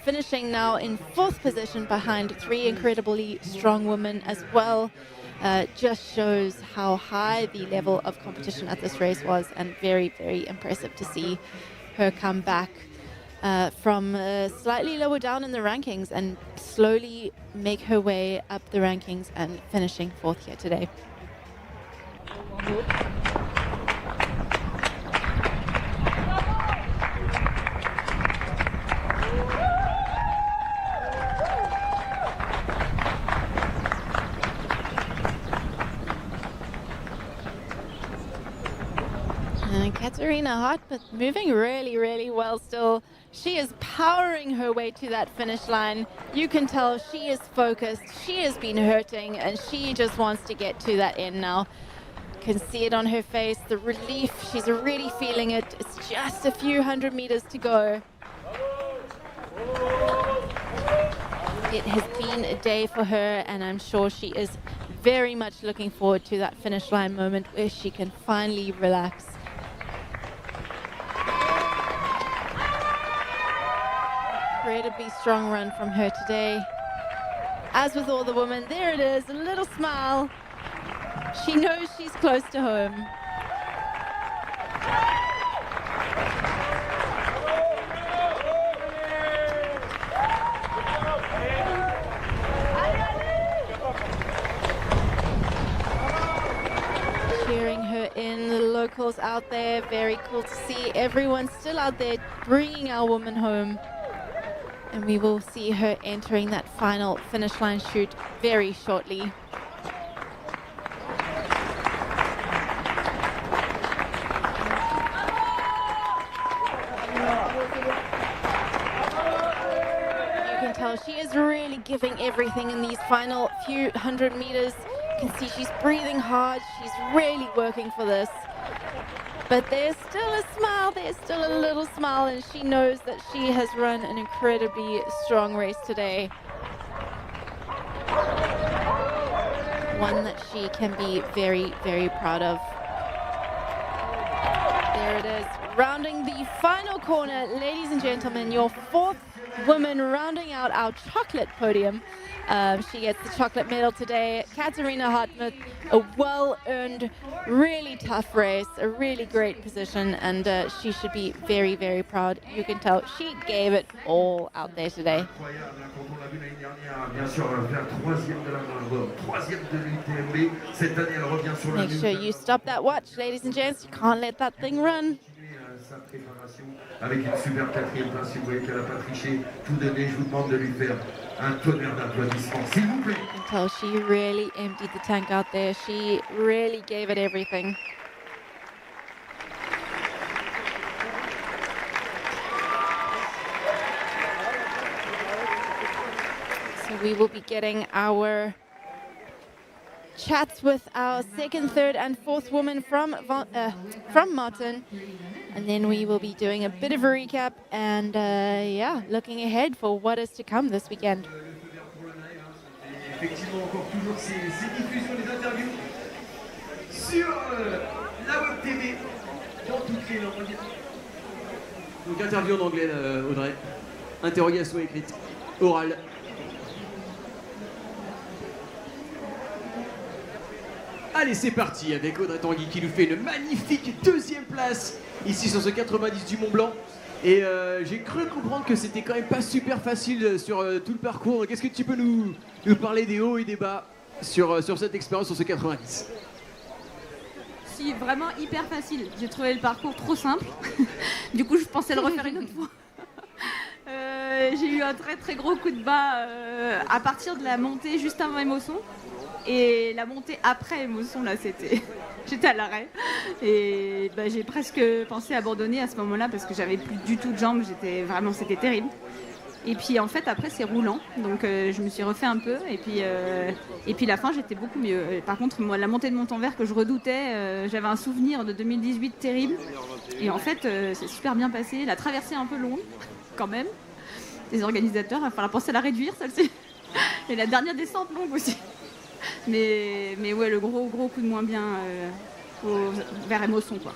finishing now in 4th position behind 3 incredibly strong women as well. Just shows how high the level of competition at this race was, and very, very impressive to see her come back from slightly lower down in the rankings and slowly make her way up the rankings and finishing 4th here today. And Katerina Hartmut moving really, really well still. She is powering her way to that finish line. You can tell she is focused. She has been hurting and she just wants to get to that end now. Can see it on her face, the relief. She's really feeling it. It's just a few hundred meters to go. It has been a day for her, and I'm sure she is very much looking forward to that finish line moment where she can finally relax. Incredibly strong run from her today. As with all the women, there it is, a little smile. She knows she's close to home. Cheering her in, the locals out there, very cool to see everyone still out there bringing our woman home. And we will see her entering that final finish line chute very shortly. She is really giving everything in these final few hundred meters. You can see she's breathing hard. She's really working for this. But there's still a smile. There's still a little smile, and she knows that she has run an incredibly strong race today. One that she can be very, very proud of. There it is, rounding the final corner, ladies and gentlemen, your fourth woman rounding out our chocolate podium. She gets the chocolate medal today. Katarina Hartmuth, a well-earned, really tough race, a really great position, and she should be very, very proud. You can tell she gave it all out there today. Make sure you stop that watch, ladies and gents. You can't let that thing run. Sa préparation avec une super quatrième place. Si vous voyez qu'elle n'a pas triché, tout donné, je vous demande de lui faire un tonnerre d'applaudissements, s'il vous plaît. You can tell she really emptied the tank out there. She really gave it everything. So we will be getting our chats with our second, third, and fourth woman from Martin, and then we will be doing a bit of a recap and looking ahead for what is to come this weekend. Effectivement, encore toujours ces diffusions des interviews sur la web TV dans toutes les langues. Donc interview en anglais, Audrey. Interrogation écrite, orale. Allez, c'est parti avec Audrey Tanguy qui nous fait une magnifique deuxième place ici sur ce 90 du Mont-Blanc. Et j'ai cru comprendre que c'était quand même pas super facile sur tout le parcours. Qu'est-ce que tu peux nous parler des hauts et des bas sur cette expérience, sur ce 90? Si, vraiment hyper facile. J'ai trouvé le parcours trop simple. Du coup, je pensais le refaire une autre fois. J'ai eu un très très gros coup de bas à partir de la montée juste avant Emosson. Et la montée après Emosson, là, j'étais à l'arrêt. Et j'ai presque pensé abandonner à ce moment-là parce que j'avais plus du tout de jambes. C'était terrible. Et puis en fait, après, c'est roulant. Donc je me suis refait un peu. Et puis la fin, j'étais beaucoup mieux. Et par contre, moi, la montée de Montenvers que je redoutais, j'avais un souvenir de 2018 terrible. Et en fait, c'est super bien passé. La traversée un peu longue, quand même. Les organisateurs, il va falloir penser à la réduire, celle-ci. Et la dernière descente longue aussi. Mais ouais, le gros coup de moins bien vers Emosson, quoi.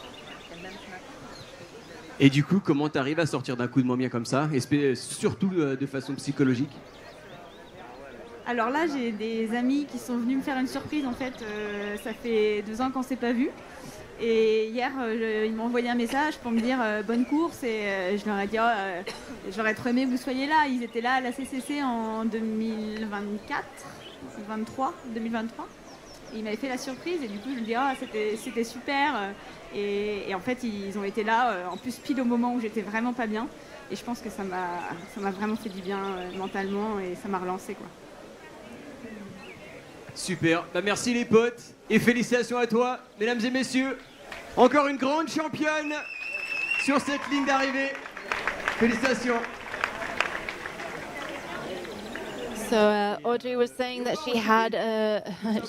Et du coup, comment tu arrives à sortir d'un coup de moins bien comme ça, et surtout de façon psychologique? Alors là, j'ai des amis qui sont venus me faire une surprise. En fait, ça fait 2 ans qu'on ne s'est pas vus. Et hier, ils m'ont envoyé un message pour me dire bonne course. Et je leur ai dit j'aurais trop aimé que vous soyez là. Ils étaient là à la CCC en 2023. Et ils m'avaient fait la surprise et du coup je me dis c'était super. Et en fait ils ont été là en plus pile au moment où j'étais vraiment pas bien. Et je pense que ça m'a vraiment fait du bien mentalement et ça m'a relancé, quoi. Super, merci les potes et félicitations à toi, mesdames et messieurs. Encore une grande championne sur cette ligne d'arrivée. Félicitations. So Audrey was saying that she had,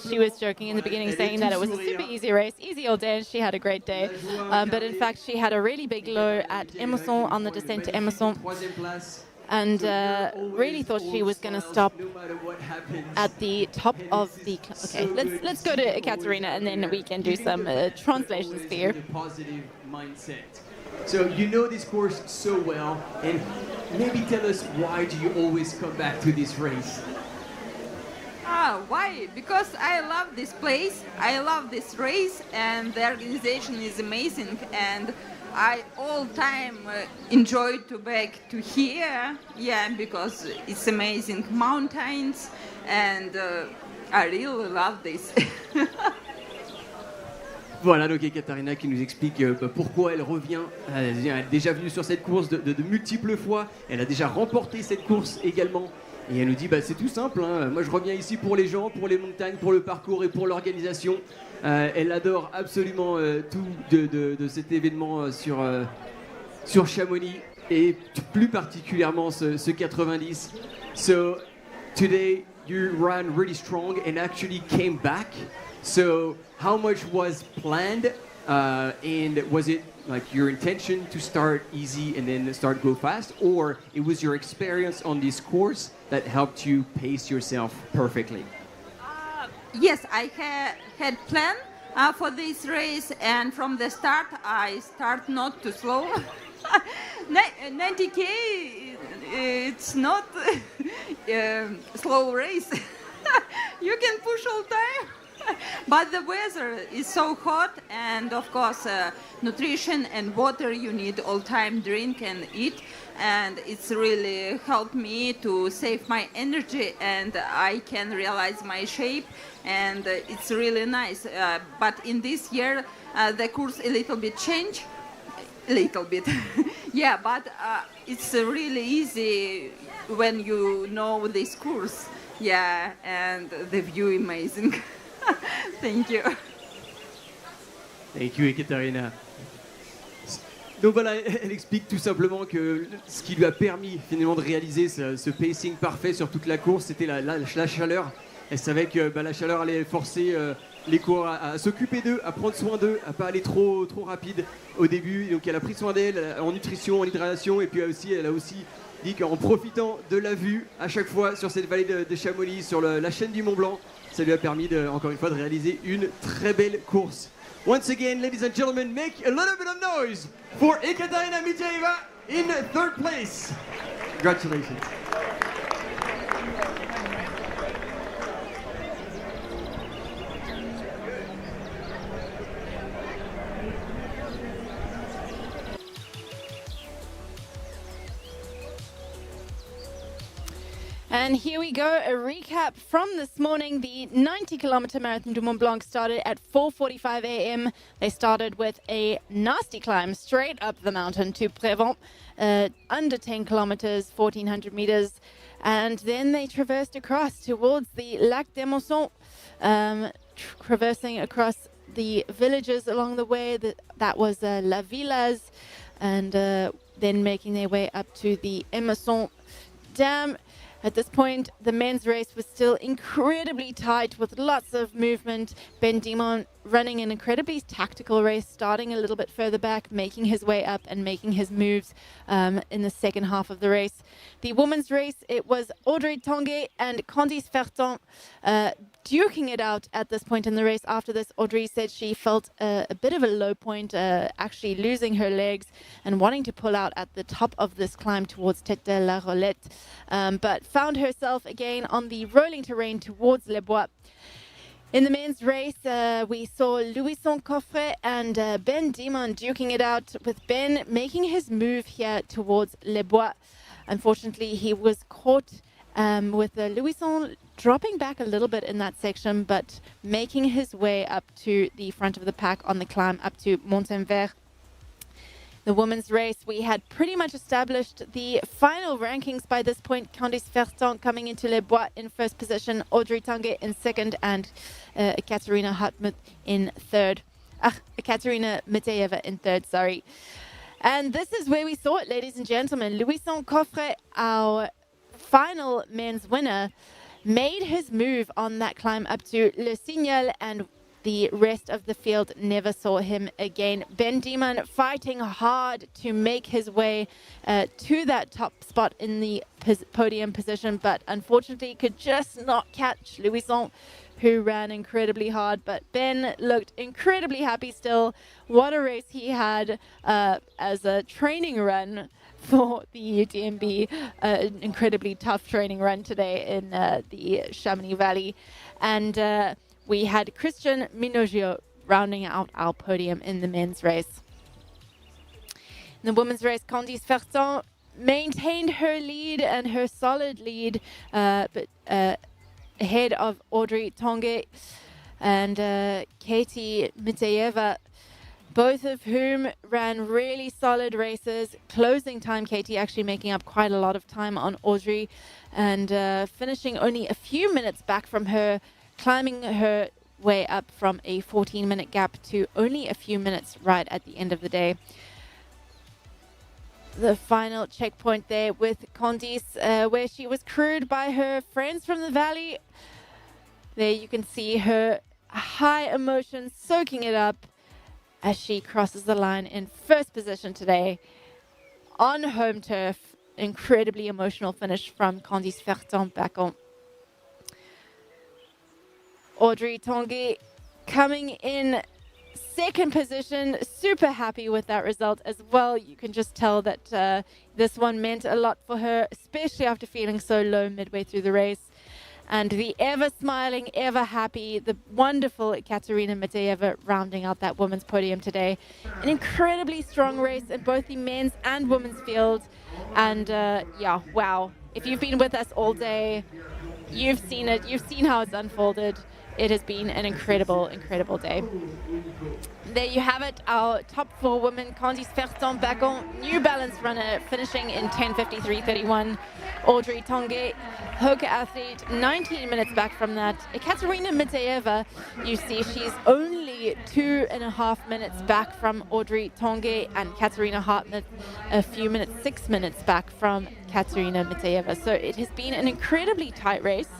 she was joking in the beginning, saying that it was a super easy race, easy all day, and she had a great day. But in fact, she had a really big low at Emosson on the descent to Emosson, and really thought she was going to stop at the top of the. Okay, let's go to Katerina, and then we can do some translations for you. Positive mindset. So you know this course so well, and maybe tell us, why do you always come back to this race? Why? Because I love this place, I love this race, and the organization is amazing, and I all time enjoy to back to here, because it's amazing mountains, and I really love this. Voilà, donc Katarina qui nous explique pourquoi elle revient. Elle est déjà venue sur cette course de multiples fois. Elle a déjà remporté cette course également. Et elle nous dit, c'est tout simple, hein. Moi je reviens ici pour les gens, pour les montagnes, pour le parcours et pour l'organisation. Elle adore absolument tout de cet événement sur Chamonix et plus particulièrement ce 90. So today you ran really strong and actually came back. So how much was planned, and was it like your intention to start easy and then go fast, or it was your experience on this course that helped you pace yourself perfectly? Yes, I had planned, for this race, and from the start, I start not too slow. 90K, it's not a slow race. You can push all time. But the weather is so hot, and of course nutrition and water you need all time, drink and eat, and it's really helped me to save my energy, and I can realize my shape, and it's really nice. But in this year the course a little bit changed, a little bit. Yeah, but it's really easy when you know this course. Yeah, and the view amazing. Thank you. Thank you, Ekaterina. Donc voilà, elle explique tout simplement que ce qui lui a permis finalement de réaliser ce pacing parfait sur toute la course, c'était la chaleur. Elle savait que la chaleur allait forcer les coureurs à s'occuper d'eux, à prendre soin d'eux, à pas aller trop rapide au début. Donc elle a pris soin d'elle en nutrition, en hydratation, et puis elle a aussi dit qu'en profitant de la vue à chaque fois sur cette vallée de Chamonix, sur la chaîne du Mont-Blanc, ça lui a permis encore une fois de réaliser une très belle course. Once again, ladies and gentlemen, make a little bit of noise for Ekaterina Mityaeva in third place. Congratulations. And here we go, a recap from this morning. The 90-kilometer Marathon du Mont Blanc started at 4:45 a.m. They started with a nasty climb straight up the mountain to Prévent, under 10 kilometers, 1,400 meters. And then they traversed across towards the Lac d'Emosson, traversing across the villages along the way. That was La Villas, and then making their way up to the Emosson Dam. At this point, the men's race was still incredibly tight with lots of movement. Dhiman running an incredibly tactical race, starting a little bit further back, making his way up and making his moves in the second half of the race. The women's race, it was Audrey Tanguy and Candice Fertin duking it out at this point in the race. After this, Audrey said she felt a bit of a low point, actually losing her legs and wanting to pull out at the top of this climb towards Tête de la Rolette, but found herself again on the rolling terrain towards Les Bois. In the men's race, we saw Louison Coffret and Ben Dhiman duking it out, with Ben making his move here towards Les Bois. Unfortunately, he was caught with Louison dropping back a little bit in that section, but making his way up to the front of the pack on the climb up to Montenvert. The women's race, we had pretty much established the final rankings by this point. Candice Fertin coming into Les Bois in first position, Audrey Tanguy in second, and Ekaterina Hartmut in third. Ekaterina Mityaev in third, sorry. And this is where we saw it, ladies and gentlemen. Louison Coffret, our final men's winner, made his move on that climb up to Le Signal, and the rest of the field never saw him again. Ben Dhiman fighting hard to make his way to that top spot in the podium position, but unfortunately could just not catch Louison, who ran incredibly hard. But Ben looked incredibly happy still. What a race he had as a training run for the UTMB. An incredibly tough training run today in the Chamonix Valley. And we had Christian Minoggio rounding out our podium in the men's race. In the women's race, Candice Fertin maintained her lead and her solid lead, but ahead of Audrey Tanguy and Katie Mityaeva, both of whom ran really solid races. Closing time, Katie actually making up quite a lot of time on Audrey, and finishing only a few minutes back from her, climbing her way up from a 14-minute gap to only a few minutes right at the end of the day. The final checkpoint there with Candice, where she was crewed by her friends from the valley. There you can see her high emotions soaking it up as she crosses the line in first position today on home turf. Incredibly emotional finish from Candice Fertin-Baccon. Audrey Tanguy coming in second position. Super happy with that result as well. You can just tell that this one meant a lot for her, especially after feeling so low midway through the race. And the ever smiling, ever happy, the wonderful Katerina Mityaeva rounding out that women's podium today. An incredibly strong race in both the men's and women's field. And yeah, wow. If you've been with us all day, you've seen it. You've seen how it's unfolded. It has been an incredible, incredible day. There you have it, our top 4 women. Candice Fertin-Baccon, New Balance runner, finishing in 10:53.31. Audrey Tanguy, Hoka athlete, 19 minutes back from that. Katerina Mityaeva, you see she's only 2.5 minutes back from Audrey Tanguy, and Katerina Hartnett a few minutes, 6 minutes back from Katerina Mityaeva. So it has been an incredibly tight race.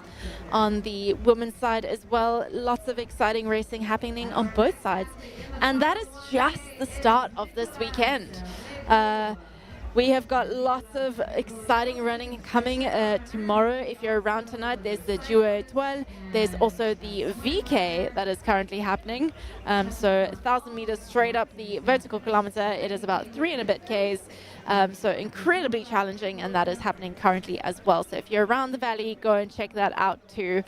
On the women's side as well, lots of exciting racing happening on both sides. And that is just the start of this weekend. We have got lots of exciting running coming tomorrow. If you're around tonight, there's the duel. There's also the VK that is currently happening. So 1,000 meters straight up the vertical kilometer. It is about 3 and a bit Ks. So incredibly challenging, and that is happening currently as well. So if you're around the valley, go and check that out too.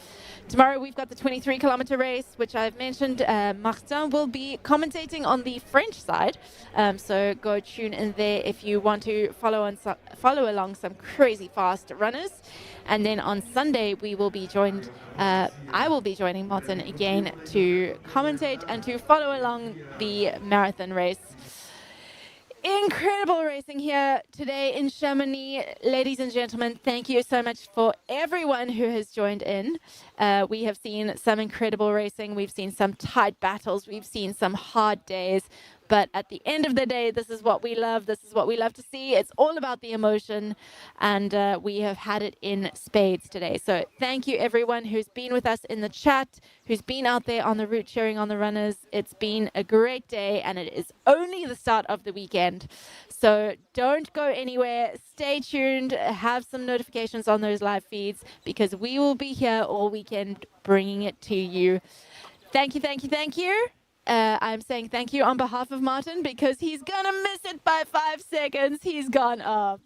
Tomorrow we've got the 23-kilometer race, which I've mentioned. Martin will be commentating on the French side. So go tune in there if you want to follow along some crazy fast runners. And then on Sunday we will be joined. I will be joining Martin again to commentate and to follow along the marathon race. Incredible racing here today in Chamonix. Ladies and gentlemen, thank you so much for everyone who has joined in. We have seen some incredible racing. We've seen some tight battles. We've seen some hard days. But at the end of the day, this is what we love. This is what we love to see. It's all about the emotion. And we have had it in spades today. So thank you, everyone who's been with us in the chat, who's been out there on the route cheering on the runners. It's been a great day, and it is only the start of the weekend. So don't go anywhere. Stay tuned. Have some notifications on those live feeds, because we will be here all weekend bringing it to you. Thank you, thank you, thank you. I'm saying thank you on behalf of Martin, because he's gonna miss it by 5 seconds. He's gone up.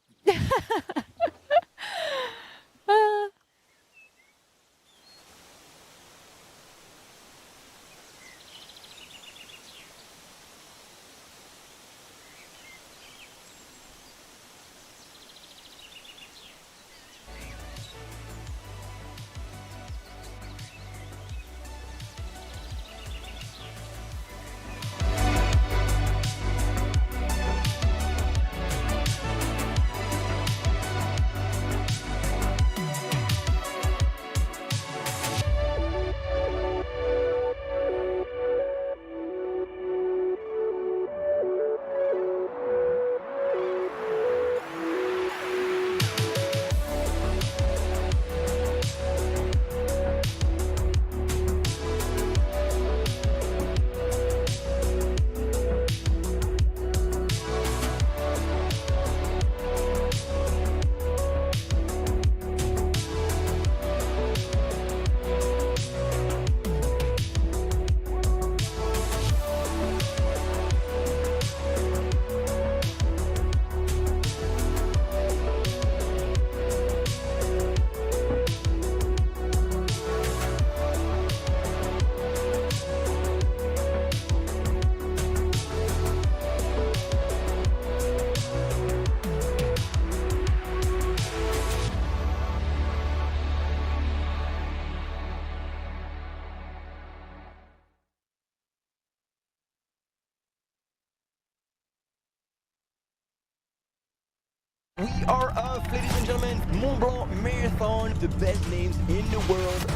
We are off, ladies and gentlemen. Mont-Blanc Marathon, the best names in the world.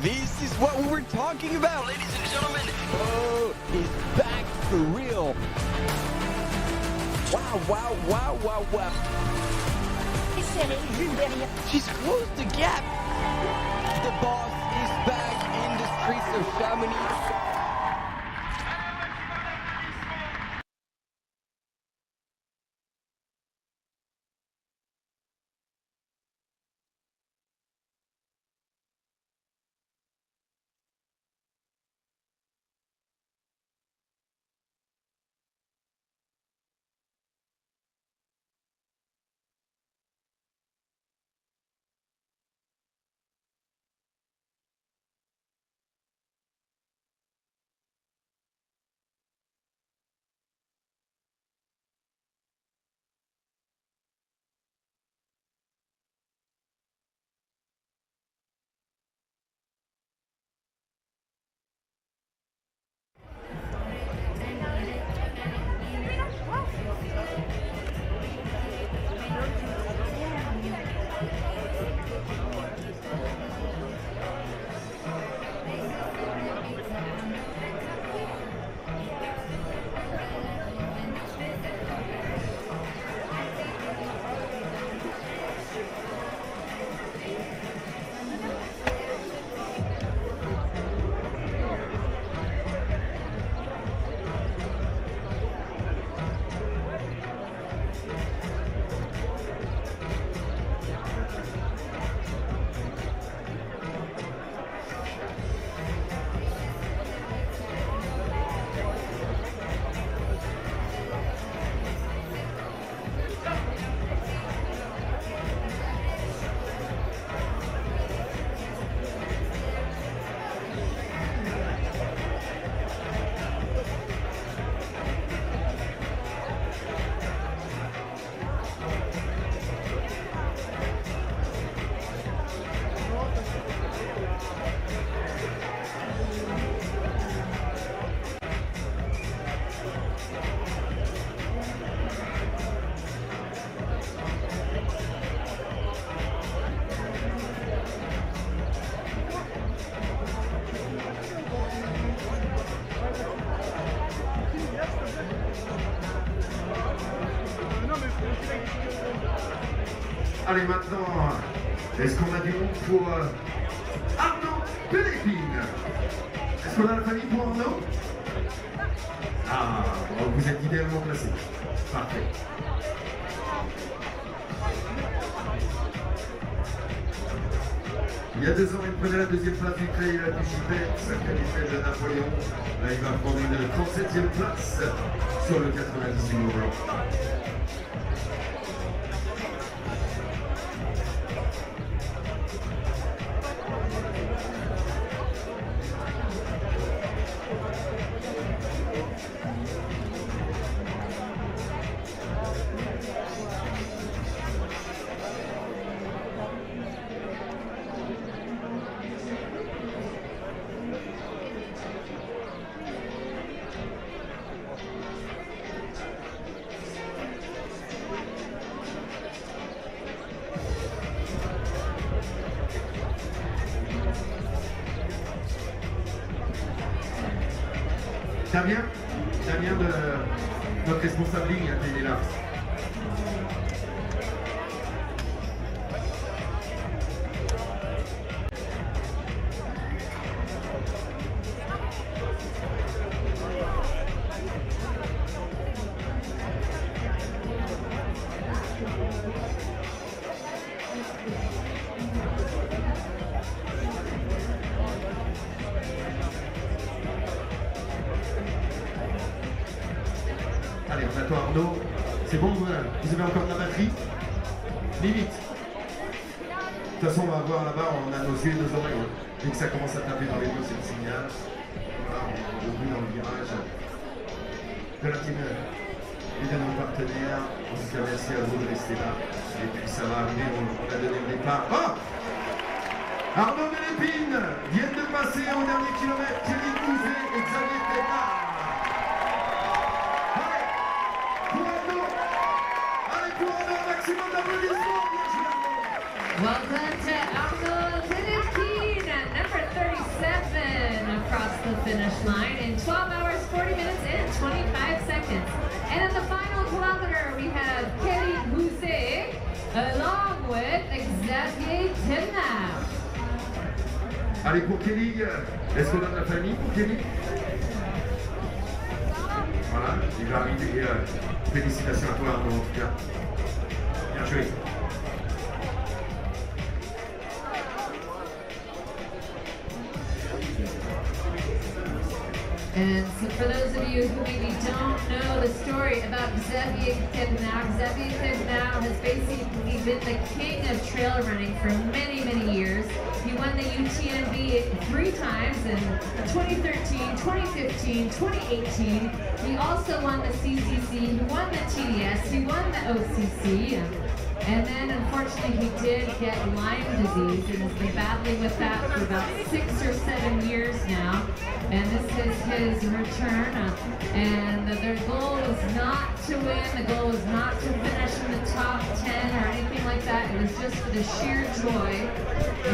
This is what we were talking about, ladies and gentlemen. Oh, he's back for real. Wow, wow, wow, wow, wow. She's closed the gap. The boss is back in the streets of Chamonix. Allez, maintenant, est-ce qu'on a du monde pour Arnaud Pelépine? Est-ce qu'on a la famille pour Arnaud? Ah, bon, vous êtes idéalement placé. Parfait. Il y a 2 ans, il prenait la 2e place du trail du Chipet, sacré défaite de Napoléon. Là, il va prendre une 37e place sur le 98 Mont-Blanc. Damien de notre responsable ligne, il est là. Allez, on attend Arnaud. C'est bon, vous avez encore de la batterie? Limite. De toute façon, on va voir là-bas, on a nos yeux et nos oreilles. Dès que ça commence à taper dans les deux, c'est le signal. Voilà, on est dans le virage de la team et de nos partenaires. En tout cas, merci à vous de rester là. Et puis ça va arriver, on a donné le départ. Oh, Arnaud Pelépine viennent de passer au dernier kilomètre. Thierry Couzet et Xavier Thevenard. Well done to Alban at number 37 across the finish line in 12 hours, 40 minutes and 25 seconds. And in the final kilometer, we have Kelly Bouzet along with Xavier Thevenard. Allez, pour Kelly, est-ce qu'on a de la famille pour Kelly? Voilà, il va arriver. Félicitations à toi, Arnaud, en tout cas. Bien joué. And so for those of you who maybe don't know the story about Xavier Thevenard, Xavier Thevenard has basically been the king of trail running for many, many years. He won the UTMB 3 times in 2013, 2015, 2018. He also won the CCC, he won the TDS, he won the OCC. And then unfortunately he did get Lyme disease and has been battling with that for about 6 or 7 years now. And this is his return. And their goal was not to win, the goal was not to finish in the top 10 or anything like that. It was just for the sheer joy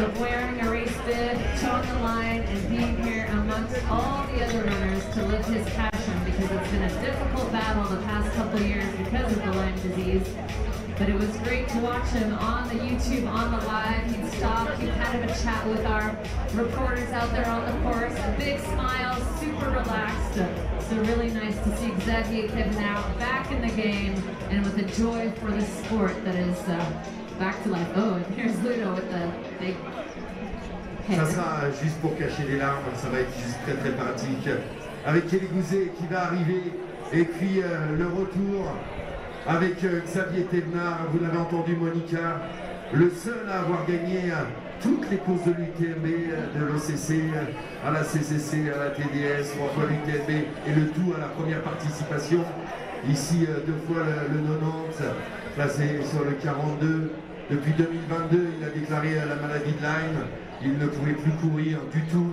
of wearing a race bib, toeing the line, and being here amongst all the other runners to live his passion, because it's been a difficult battle the past couple of years because of the Lyme disease. But it was great to watch him on the YouTube, on the live. He'd stop, he'd kind of a chat with our reporters out there on the course. A big smile, super relaxed. So really nice to see Xavier Thevenard back in the game and with a joy for the sport that is back to life. Oh, and here's Ludo with the big head. Ça sera juste pour cacher les larmes, ça va être juste très très pratique. Avec Kelly Bouzet qui va arriver, et puis le retour avec Xavier Thevenard, vous l'avez entendu, Monica, le seul à avoir gagné toutes les courses de l'UTMB, de l'OCC, à la CCC, à la TDS, 3 fois l'UTMB et le tout à la première participation. Ici, 2 fois le 90, placé sur le 42. Depuis 2022, il a déclaré la maladie de Lyme. Il ne pouvait plus courir du tout.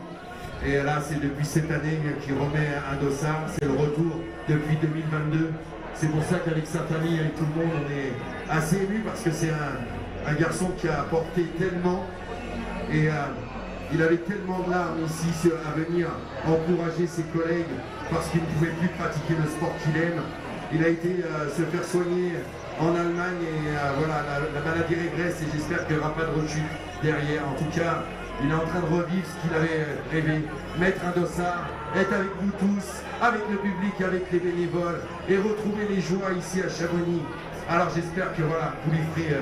Et là, c'est depuis cette année qu'il remet un dossard. C'est le retour depuis 2022. C'est pour ça qu'avec sa famille, avec tout le monde, on est assez ému parce que c'est un garçon qui a apporté tellement et il avait tellement de larmes ici à venir encourager ses collègues parce qu'il ne pouvait plus pratiquer le sport qu'il aime. Il a été se faire soigner en Allemagne et voilà, la maladie régresse et j'espère qu'il n'y aura pas de rechute derrière. En tout cas, il est en train de revivre ce qu'il avait rêvé. Mettre un dossard, être avec vous tous, avec le public, avec les bénévoles et retrouver les joies ici à Chamonix. Alors j'espère que voilà, vous lui ferez,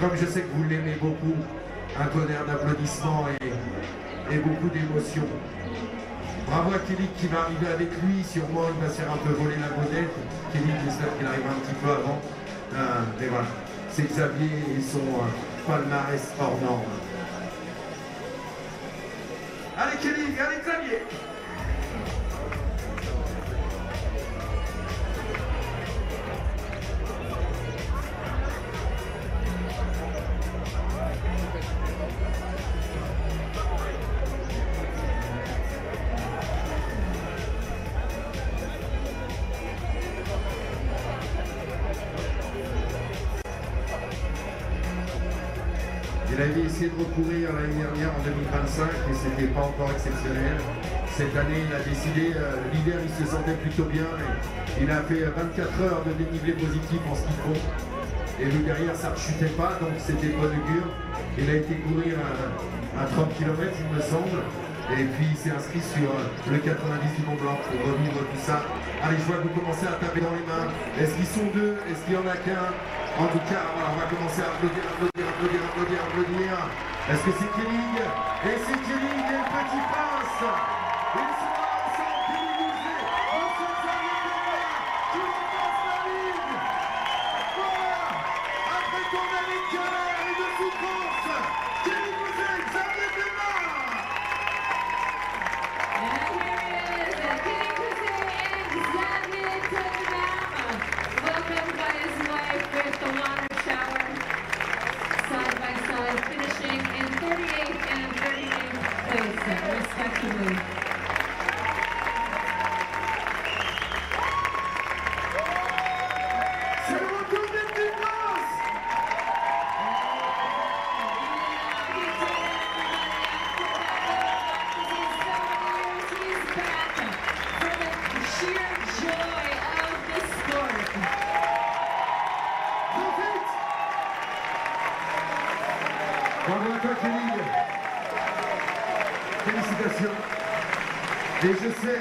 comme je sais que vous l'aimez beaucoup, un tonnerre d'applaudissements et beaucoup d'émotions. Bravo à Kelly qui va arriver avec lui, sûrement il va se faire un peu voler la vedette. Kelly, j'espère qu'il arrive un petit peu avant. Mais voilà, c'est Xavier et son palmarès hors norme. Allez Kelly, allez Xavier! Il avait essayé de recourir l'année dernière en 2025 et c'était pas encore exceptionnel. Cette année, il a décidé, l'hiver il se sentait plutôt bien, mais il a fait 24 heures de dénivelé positif en ski de fond. Et lui derrière, ça ne rechutait pas, donc c'était bon augure. Il a été courir à 30 km, il me semble. Et puis il s'est inscrit sur le 90 du Mont-Blanc pour revivre tout ça. Allez, je vois que vous commencez à taper dans les mains. Est-ce qu'ils sont deux? Est-ce qu'il y en a qu'un? En tout cas, voilà, on va commencer à applaudir. Est-ce que c'est Kelly? Et c'est Kelly et le petit prince. Ils sont ensemble, Kelly Bouzet, Emosson Dam, qui remporte la ligne. Voilà, après ton année de galère et de souffrance, Kelly Bouzet, Xavier Thevenard. Welcome by his wife with the water shower, side by side, finishing in 38th and 38th place, respectively. C'est le retour des petits princes. Sheer joy of the sport. Bravo à toi Kelly. Félicitations. Et je sais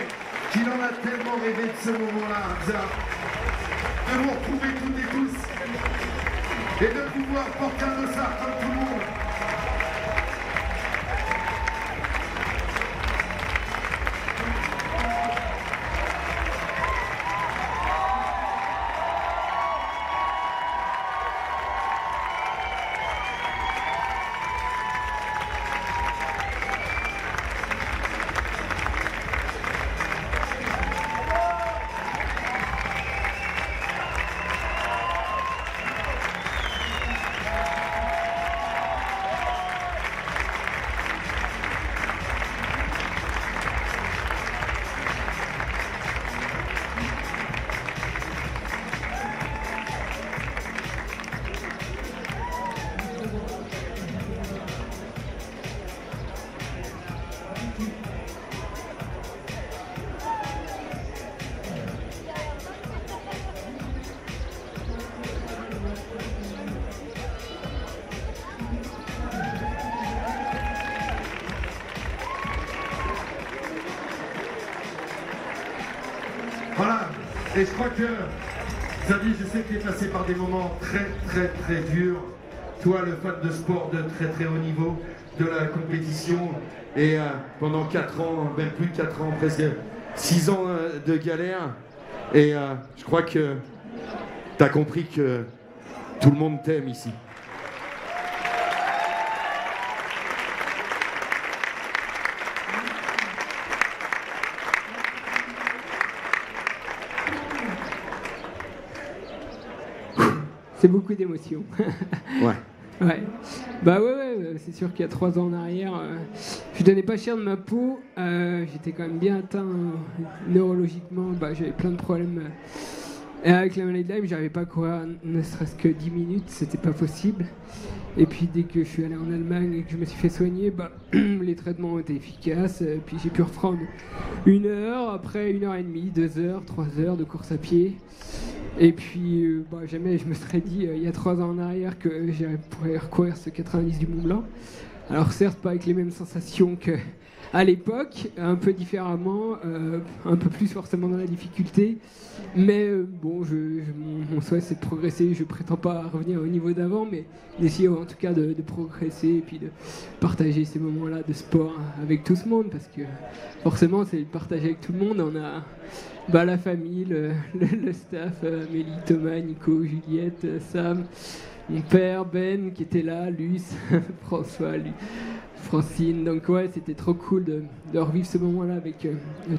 qu'il en a tellement rêvé de ce moment-là, Hamza, de vous retrouver toutes et tous et de pouvoir porter un dossard comme tout le monde. Voilà, et je crois que, Xavier, je sais que tu es passé par des moments très durs. Toi, le fan de sport de très haut niveau, de la compétition, et pendant 4 ans, même plus de 4 ans, presque 6 ans de galère. Et je crois que tu as compris que tout le monde t'aime ici. C'est beaucoup d'émotions. Ouais. Ouais. Bah ouais, c'est sûr qu'il y a 3 ans en arrière, je donnais pas cher de ma peau. J'étais quand même bien atteint neurologiquement. Bah, j'avais plein de problèmes. Et avec la maladie de Lyme, j'arrivais pas à courir ne serait-ce que 10 minutes, c'était pas possible. Et puis dès que je suis allé en Allemagne et que je me suis fait soigner, les traitements ont été efficaces. Puis j'ai pu reprendre 1 heure, après 1h30, 2 heures, 3 heures de course à pied. Et puis jamais je me serais dit il y a 3 ans en arrière que j'aurais pourrais recourir ce 90 du Mont-Blanc. Alors certes pas avec les mêmes sensations qu'à l'époque, un peu différemment, un peu plus forcément dans la difficulté. Mais mon souhait c'est de progresser. Je prétends pas revenir au niveau d'avant, mais d'essayer en tout cas de progresser et puis de partager ces moments-là de sport avec tout ce monde, parce que forcément c'est le partager avec tout le monde. On a la famille, le staff, Amélie, Thomas, Nico, Juliette, Sam, mon père, Ben qui était là, Luce, François, Francine. Donc ouais, c'était trop cool de revivre ce moment-là avec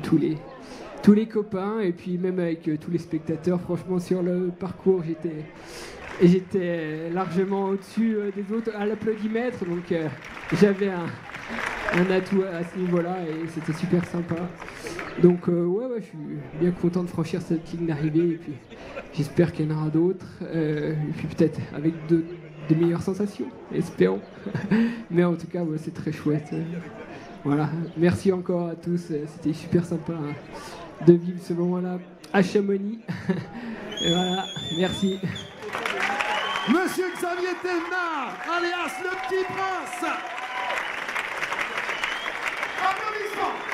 tous les copains et puis même avec tous les spectateurs. Franchement, sur le parcours, j'étais largement au-dessus des autres à l'applaudimètre, donc j'avais un atout à ce niveau-là et c'était super sympa. Donc je suis bien content de franchir cette ligne d'arrivée et puis j'espère qu'il y en aura d'autres et puis peut-être avec de meilleures sensations, espérons. Mais en tout cas, c'est très chouette. Voilà, merci encore à tous, c'était super sympa de vivre ce moment-là à Chamonix. Et voilà, merci. Monsieur Xavier Thevenard, alias le Petit Prince. Applaudissements.